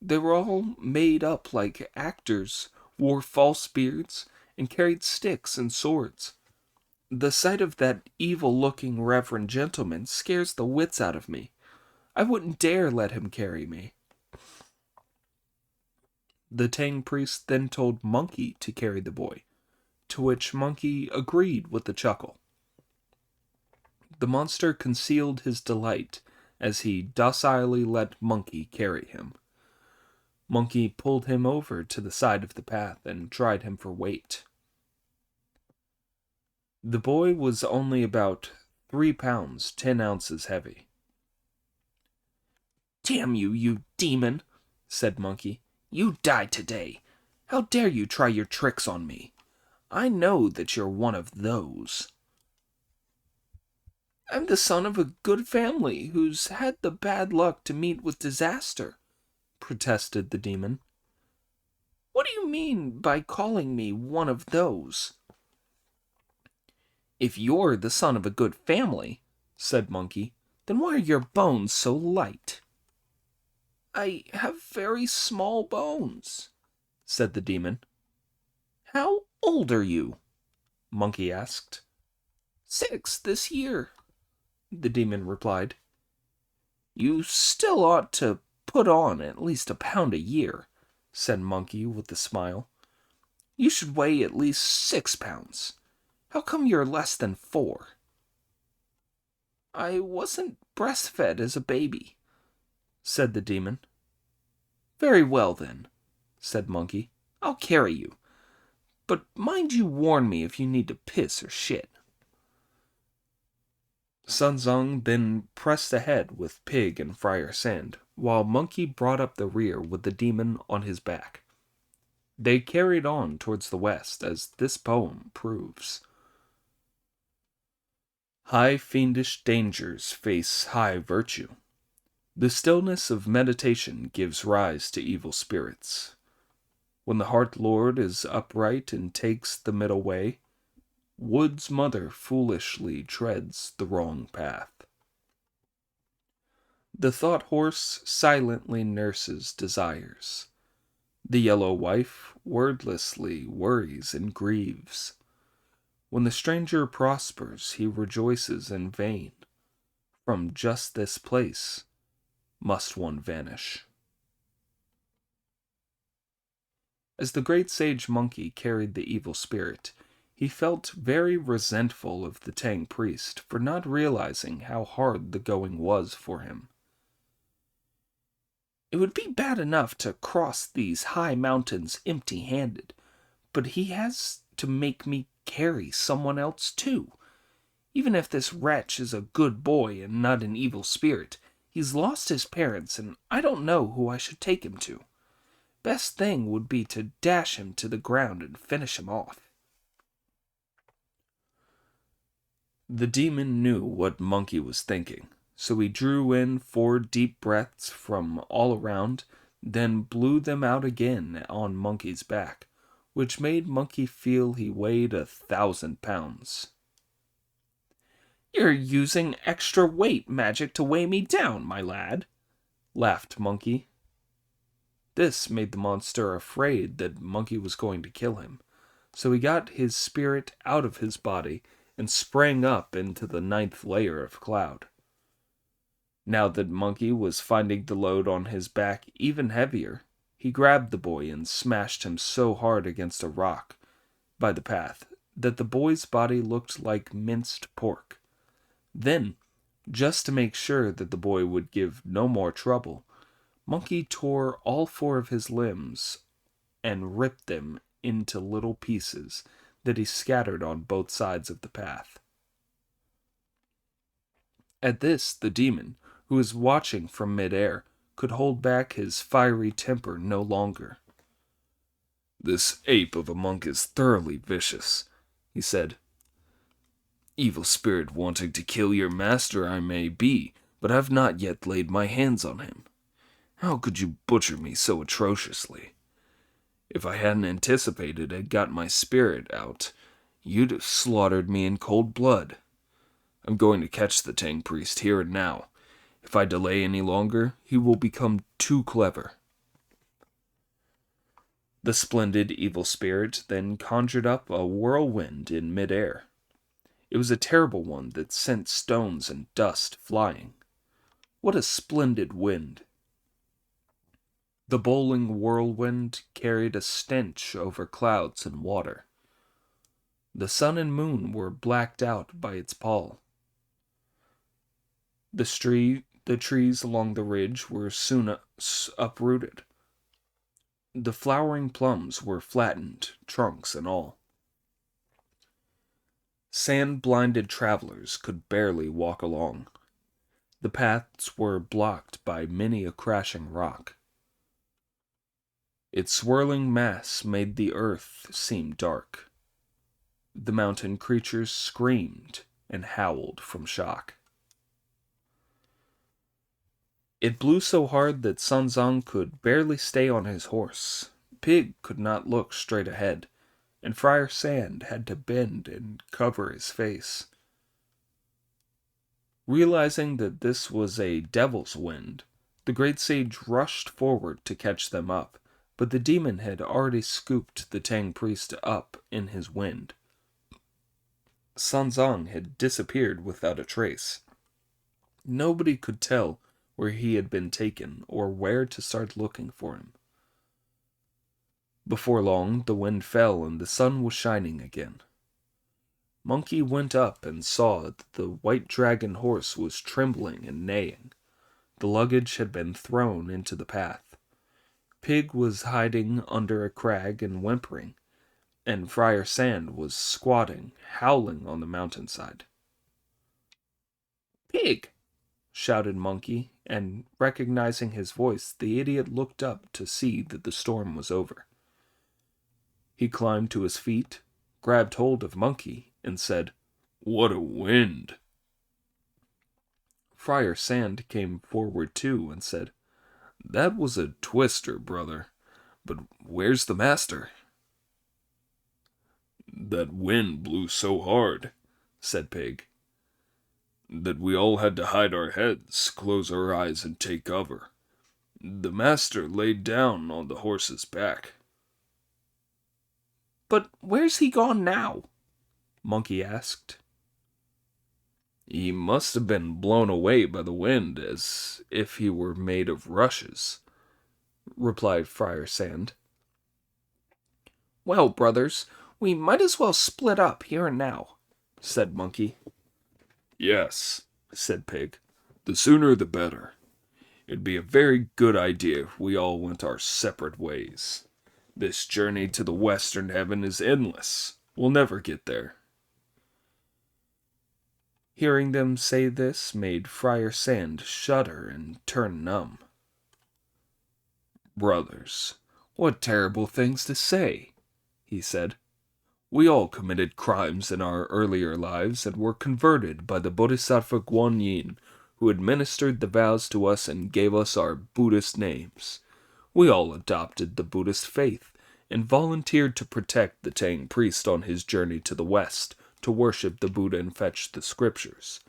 They were all made up like actors, wore false beards, and carried sticks and swords. The sight of that evil-looking reverend gentleman scares the wits out of me. I wouldn't dare let him carry me." The Tang priest then told Monkey to carry the boy, to which Monkey agreed with a chuckle. The monster concealed his delight as he docilely let Monkey carry him. Monkey pulled him over to the side of the path and tried him for weight. The boy was only about 3 pounds 10 ounces heavy. "Damn you, you demon," said Monkey. "You die today. How dare you try your tricks on me? I know that you're one of those." I'm the son of a good family who's had the bad luck to meet with disaster, protested the demon. What do you mean by calling me one of those? If you're the son of a good family, said Monkey, then why are your bones so light? I have very small bones, said the demon. How old are you? Monkey asked. 6 this year, the demon replied. You still ought to put on at least a pound a year, said Monkey with a smile. You should weigh at least 6 pounds. How come you're less than 4? I wasn't breastfed as a baby, said the demon. Very well then, said Monkey. I'll carry you. But mind you warn me if you need to piss or shit. Sun Zong then pressed ahead with Pig and Friar Sand, while Monkey brought up the rear with the demon on his back. They carried on towards the west, as this poem proves. High fiendish dangers face high virtue. The stillness of meditation gives rise to evil spirits. When the heart lord is upright and takes the middle way, Wood's mother foolishly treads the wrong path. The thought horse silently nurses desires. The yellow wife wordlessly worries and grieves. When the stranger prospers, he rejoices in vain. From just this place must one vanish. As the great sage Monkey carried the evil spirit, he felt very resentful of the Tang priest for not realizing how hard the going was for him. It would be bad enough to cross these high mountains empty-handed, but he has to make me carry someone else too. Even if this wretch is a good boy and not an evil spirit, he's lost his parents and I don't know who I should take him to. Best thing would be to dash him to the ground and finish him off. The demon knew what Monkey was thinking, so he drew in 4 deep breaths from all around, then blew them out again on Monkey's back, which made Monkey feel he weighed 1,000 pounds. You're using extra weight magic to weigh me down, my lad, laughed Monkey. This made the monster afraid that Monkey was going to kill him, so he got his spirit out of his body and sprang up into the 9th layer of cloud. Now that Monkey was finding the load on his back even heavier, he grabbed the boy and smashed him so hard against a rock by the path that the boy's body looked like minced pork. Then, just to make sure that the boy would give no more trouble, Monkey tore all 4 of his limbs and ripped them into little pieces that he scattered on both sides of the path. At this, the demon, who was watching from midair, could hold back his fiery temper no longer. This ape of a monk is thoroughly vicious, he said. Evil spirit wanting to kill your master I may be, but I've not yet laid my hands on him. How could you butcher me so atrociously? If I hadn't anticipated and got my spirit out, you'd have slaughtered me in cold blood. I'm going to catch the Tang priest here and now. If I delay any longer, he will become too clever. The splendid evil spirit then conjured up a whirlwind in midair. It was a terrible one that sent stones and dust flying. What a splendid wind! The bowling whirlwind carried a stench over clouds and water. The sun and moon were blacked out by its pall. The trees along the ridge were soon uprooted. The flowering plums were flattened, trunks and all. Sand-blinded travelers could barely walk along. The paths were blocked by many a crashing rock. Its swirling mass made the earth seem dark. The mountain creatures screamed and howled from shock. It blew so hard that Sun Zong could barely stay on his horse. Pig could not look straight ahead, and Friar Sand had to bend and cover his face. Realizing that this was a devil's wind, the great sage rushed forward to catch them up, but the demon had already scooped the Tang priest up in his wind. Sun Zong had disappeared without a trace. Nobody could tell where he had been taken or where to start looking for him. Before long, the wind fell and the sun was shining again. Monkey went up and saw that the white dragon horse was trembling and neighing. The luggage had been thrown into the path. Pig was hiding under a crag and whimpering, and Friar Sand was squatting, howling on the mountainside. Pig! Shouted Monkey, and recognizing his voice, the idiot looked up to see that the storm was over. He climbed to his feet, grabbed hold of Monkey, and said, "What a wind!" Friar Sand came forward too and said, "That was a twister, brother. But where's the master?" "That wind blew so hard," said Pig, "that we all had to hide our heads, close our eyes, and take cover. The master laid down on the horse's back." "But where's he gone now?" Monkey asked. "He must have been blown away by the wind as if he were made of rushes," replied Friar Sand. "Well, brothers, we might as well split up here and now," said Monkey. "Yes," said Pig. "The sooner the better. It'd be a very good idea if we all went our separate ways. This journey to the western heaven is endless. We'll never get there." Hearing them say this made Friar Sand shudder and turn numb. "Brothers, what terrible things to say," he said. "We all committed crimes in our earlier lives and were converted by the Bodhisattva Guan Yin, who administered the vows to us and gave us our Buddhist names. We all adopted the Buddhist faith and volunteered to protect the Tang priest on his journey to the west to worship the Buddha and fetch the scriptures.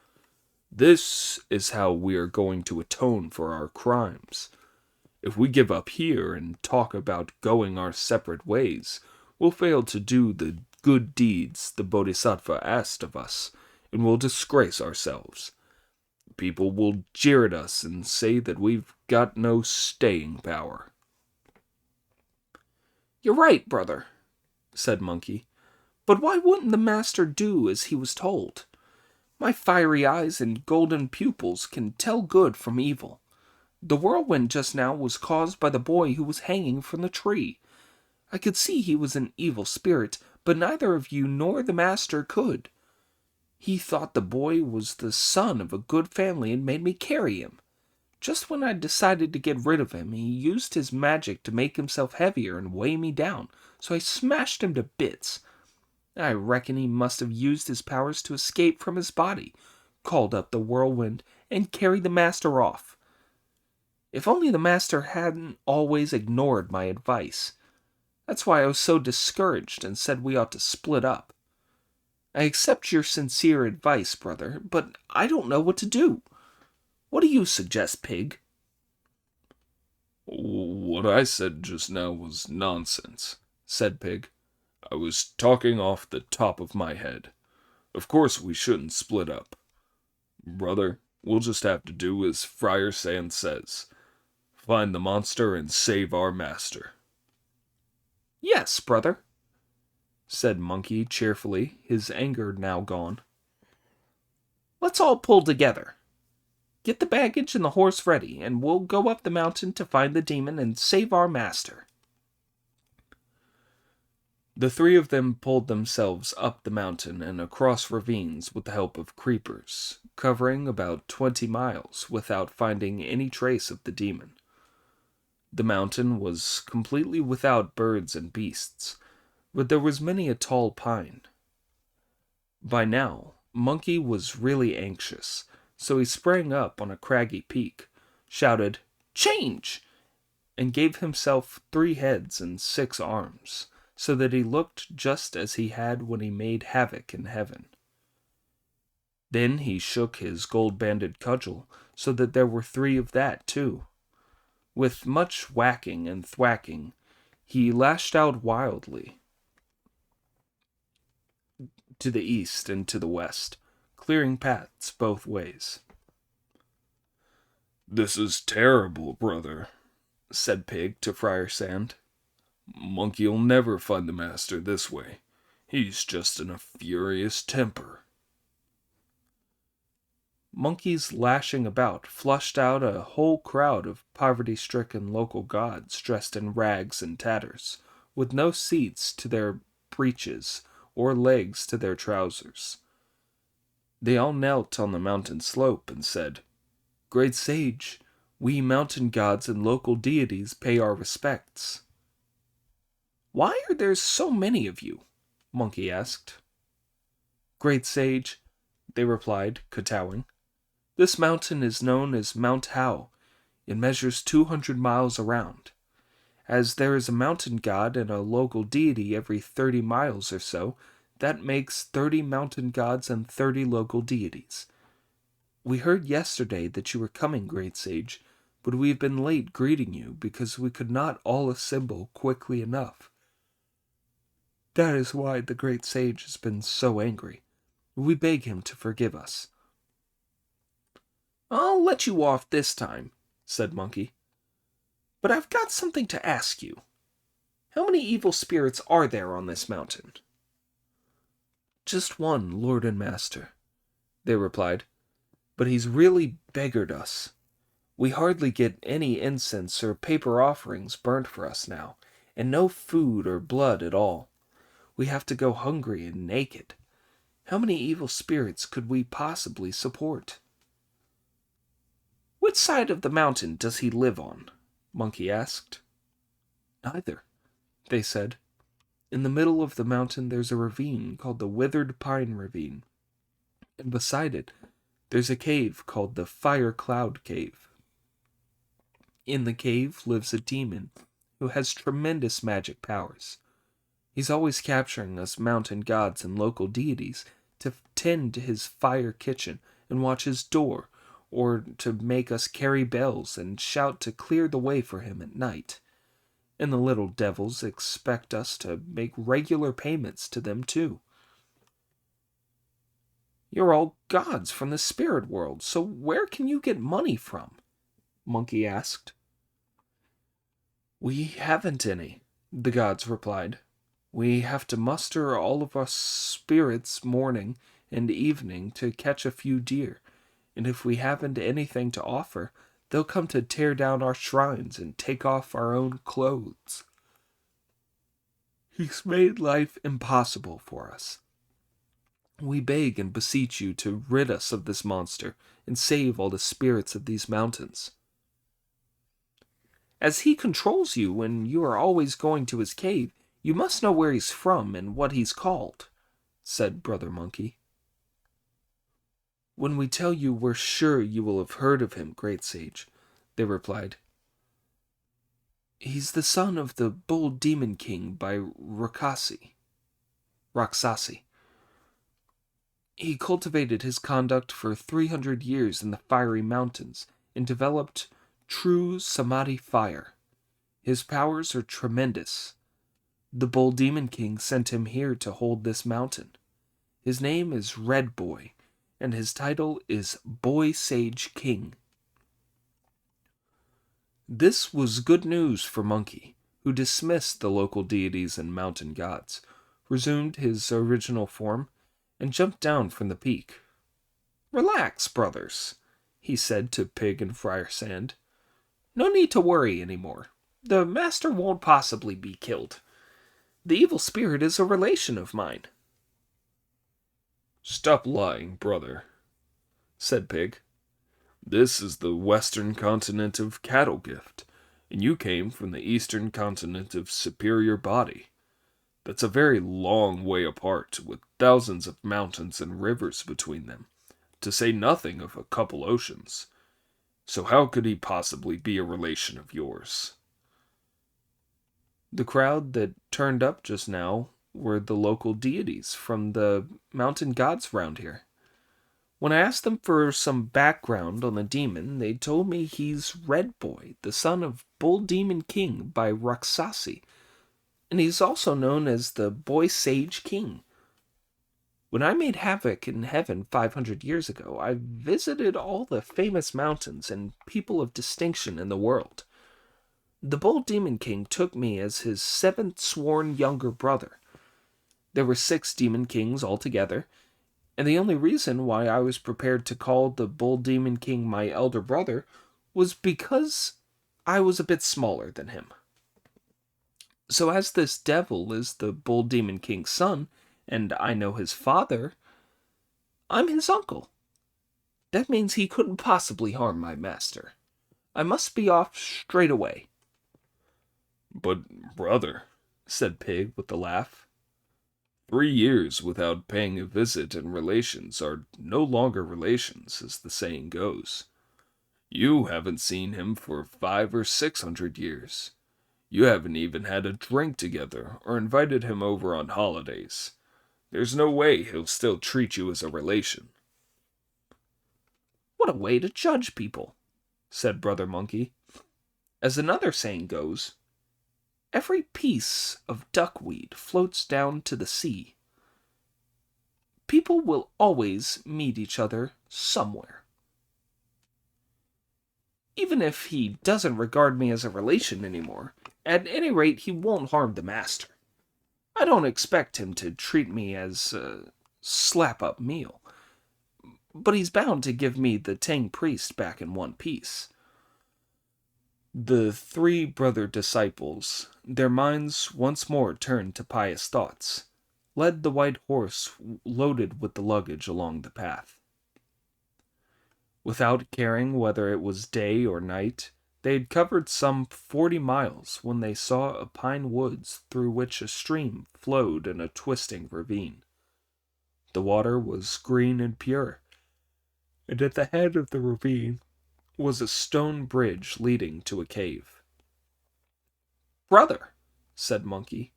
This is how we are going to atone for our crimes. If we give up here and talk about going our separate ways, we'll fail to do the good deeds the Bodhisattva asked of us, and will disgrace ourselves. People will jeer at us and say that we've got no staying power." "You're right, brother," said Monkey. "But why wouldn't the master do as he was told? My fiery eyes and golden pupils can tell good from evil. The whirlwind just now was caused by the boy who was hanging from the tree. I could see he was an evil spirit, but neither of you nor the master could. He thought the boy was the son of a good family and made me carry him. Just when I decided to get rid of him, he used his magic to make himself heavier and weigh me down, so I smashed him to bits. I reckon he must have used his powers to escape from his body, called up the whirlwind, and carried the master off. If only the master hadn't always ignored my advice. That's why I was so discouraged and said we ought to split up. I accept your sincere advice, brother, but I don't know what to do. What do you suggest, Pig?" "What I said just now was nonsense," said Pig. "I was talking off the top of my head. Of course we shouldn't split up. Brother, we'll just have to do as Friar Sand says. Find the monster and save our master." "Yes, brother," said Monkey cheerfully, his anger now gone. "Let's all pull together. Get the baggage and the horse ready, and we'll go up the mountain to find the demon and save our master." The three of them pulled themselves up the mountain and across ravines with the help of creepers, covering about 20 miles without finding any trace of the demon. The mountain was completely without birds and beasts, but there was many a tall pine. By now, Monkey was really anxious, so he sprang up on a craggy peak, shouted, "Change!" and gave himself 3 heads and 6 arms, so that he looked just as he had when he made havoc in heaven. Then he shook his gold-banded cudgel, so that there were 3 of that too. With much whacking and thwacking, he lashed out wildly to the east and to the west, clearing paths both ways. "This is terrible, brother," said Pig to Friar Sand. "Monkey'll never find the master this way. He's just in a furious temper." Monkey's lashing about flushed out a whole crowd of poverty-stricken local gods dressed in rags and tatters, with no seats to their breeches or legs to their trousers. They all knelt on the mountain slope and said, "Great sage, we mountain gods and local deities pay our respects." "Why are there so many of you?" Monkey asked. "Great sage," they replied, kowtowing, "this mountain is known as Mount How. It measures 200 miles around. As there is a mountain god and a local deity every 30 miles or so, that makes 30 mountain gods and 30 local deities. We heard yesterday that you were coming, great sage, but we have been late greeting you because we could not all assemble quickly enough. That is why the great sage has been so angry. We beg him to forgive us." "I'll let you off this time," said Monkey. "But I've got something to ask you. How many evil spirits are there on this mountain?" "Just one, Lord and Master," they replied, "but he's really beggared us. We hardly get any incense or paper offerings burnt for us now, and no food or blood at all. We have to go hungry and naked. How many evil spirits could we possibly support?" "Which side of the mountain does he live on?" Monkey asked. "Neither," they said. "In the middle of the mountain there's a ravine called the Withered Pine Ravine, and beside it there's a cave called the Fire Cloud Cave. In the cave lives a demon who has tremendous magic powers. He's always capturing us mountain gods and local deities to tend to his fire kitchen and watch his door, or to make us carry bells and shout to clear the way for him at night. And the little devils expect us to make regular payments to them too." "You're all gods from the spirit world, so where can you get money from?" Monkey asked. "We haven't any," the gods replied. "We have to muster all of our spirits morning and evening to catch a few deer, and if we haven't anything to offer, they'll come to tear down our shrines and take off our own clothes. He's made life impossible for us. We beg and beseech you to rid us of this monster and save all the spirits of these mountains." "As he controls you and you are always going to his cave, you must know where he's from and what he's called," said Brother Monkey. "When we tell you, we're sure you will have heard of him, great sage," they replied. "He's the son of the Bull Demon King by Rakasi. He cultivated his conduct for 300 years in the fiery mountains and developed true Samadhi fire. His powers are tremendous. The Bull Demon King sent him here to hold this mountain. His name is Red Boy, and his title is Boy Sage King." This was good news for Monkey, who dismissed the local deities and mountain gods, resumed his original form, and jumped down from the peak. "Relax, brothers," he said to Pig and Friar Sand. "No need to worry anymore. The master won't possibly be killed. The evil spirit is a relation of mine." "Stop lying, brother," said Pig. "This is the western continent of Cattle Gift, and you came from the eastern continent of Superior Body. That's a very long way apart, with thousands of mountains and rivers between them, to say nothing of a couple oceans. So how could he possibly be a relation of yours? The crowd that turned up just now were the local deities from the mountain gods round here. When I asked them for some background on the demon, they told me he's Red Boy, the son of Bull Demon King by Raksasi, and he's also known as the Boy Sage King. When I made havoc in heaven 500 years ago, I visited all the famous mountains and people of distinction in the world. The Bull Demon King took me as his seventh sworn younger brother. There were 6 Demon Kings altogether, and the only reason why I was prepared to call the Bull Demon King my elder brother was because I was a bit smaller than him. So as this devil is the Bull Demon King's son, and I know his father, I'm his uncle. That means he couldn't possibly harm my master. I must be off straight away. But, brother, said Pig with a laugh, 3 years without paying a visit and relations are no longer relations, as the saying goes. You haven't seen him for 500 or 600 years. You haven't even had a drink together or invited him over on holidays. There's no way he'll still treat you as a relation. What a way to judge people, said Brother Monkey. As another saying goes, every piece of duckweed floats down to the sea. People will always meet each other somewhere. Even if he doesn't regard me as a relation anymore, at any rate he won't harm the master. I don't expect him to treat me as a slap-up meal, but he's bound to give me the Tang priest back in one piece. The 3 brother disciples, their minds once more turned to pious thoughts, led the white horse loaded with the luggage along the path. Without caring whether it was day or night, they had covered some 40 miles when they saw a pine woods through which a stream flowed in a twisting ravine. The water was green and pure, and at the head of the ravine was a stone bridge leading to a cave. Brother, said Monkey,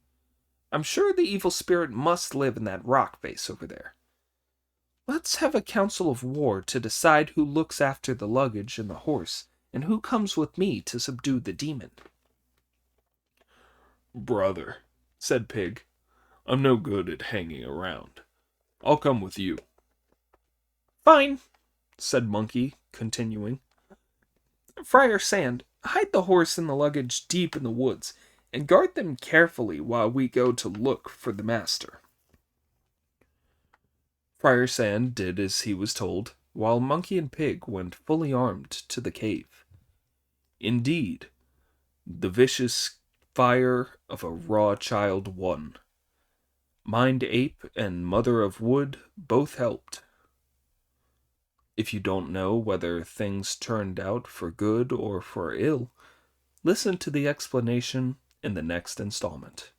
I'm sure the evil spirit must live in that rock face over there. Let's have a council of war to decide who looks after the luggage and the horse, and who comes with me to subdue the demon. Brother, said Pig, I'm no good at hanging around. I'll come with you. Fine, said Monkey, continuing. Friar Sand, hide the horse and the luggage deep in the woods, and guard them carefully while we go to look for the master. Friar Sand did as he was told, while Monkey and Pig went fully armed to the cave. Indeed, the vicious fire of a raw child won. Mind Ape and Mother of Wood both helped. If you don't know whether things turned out for good or for ill, listen to the explanation in the next installment.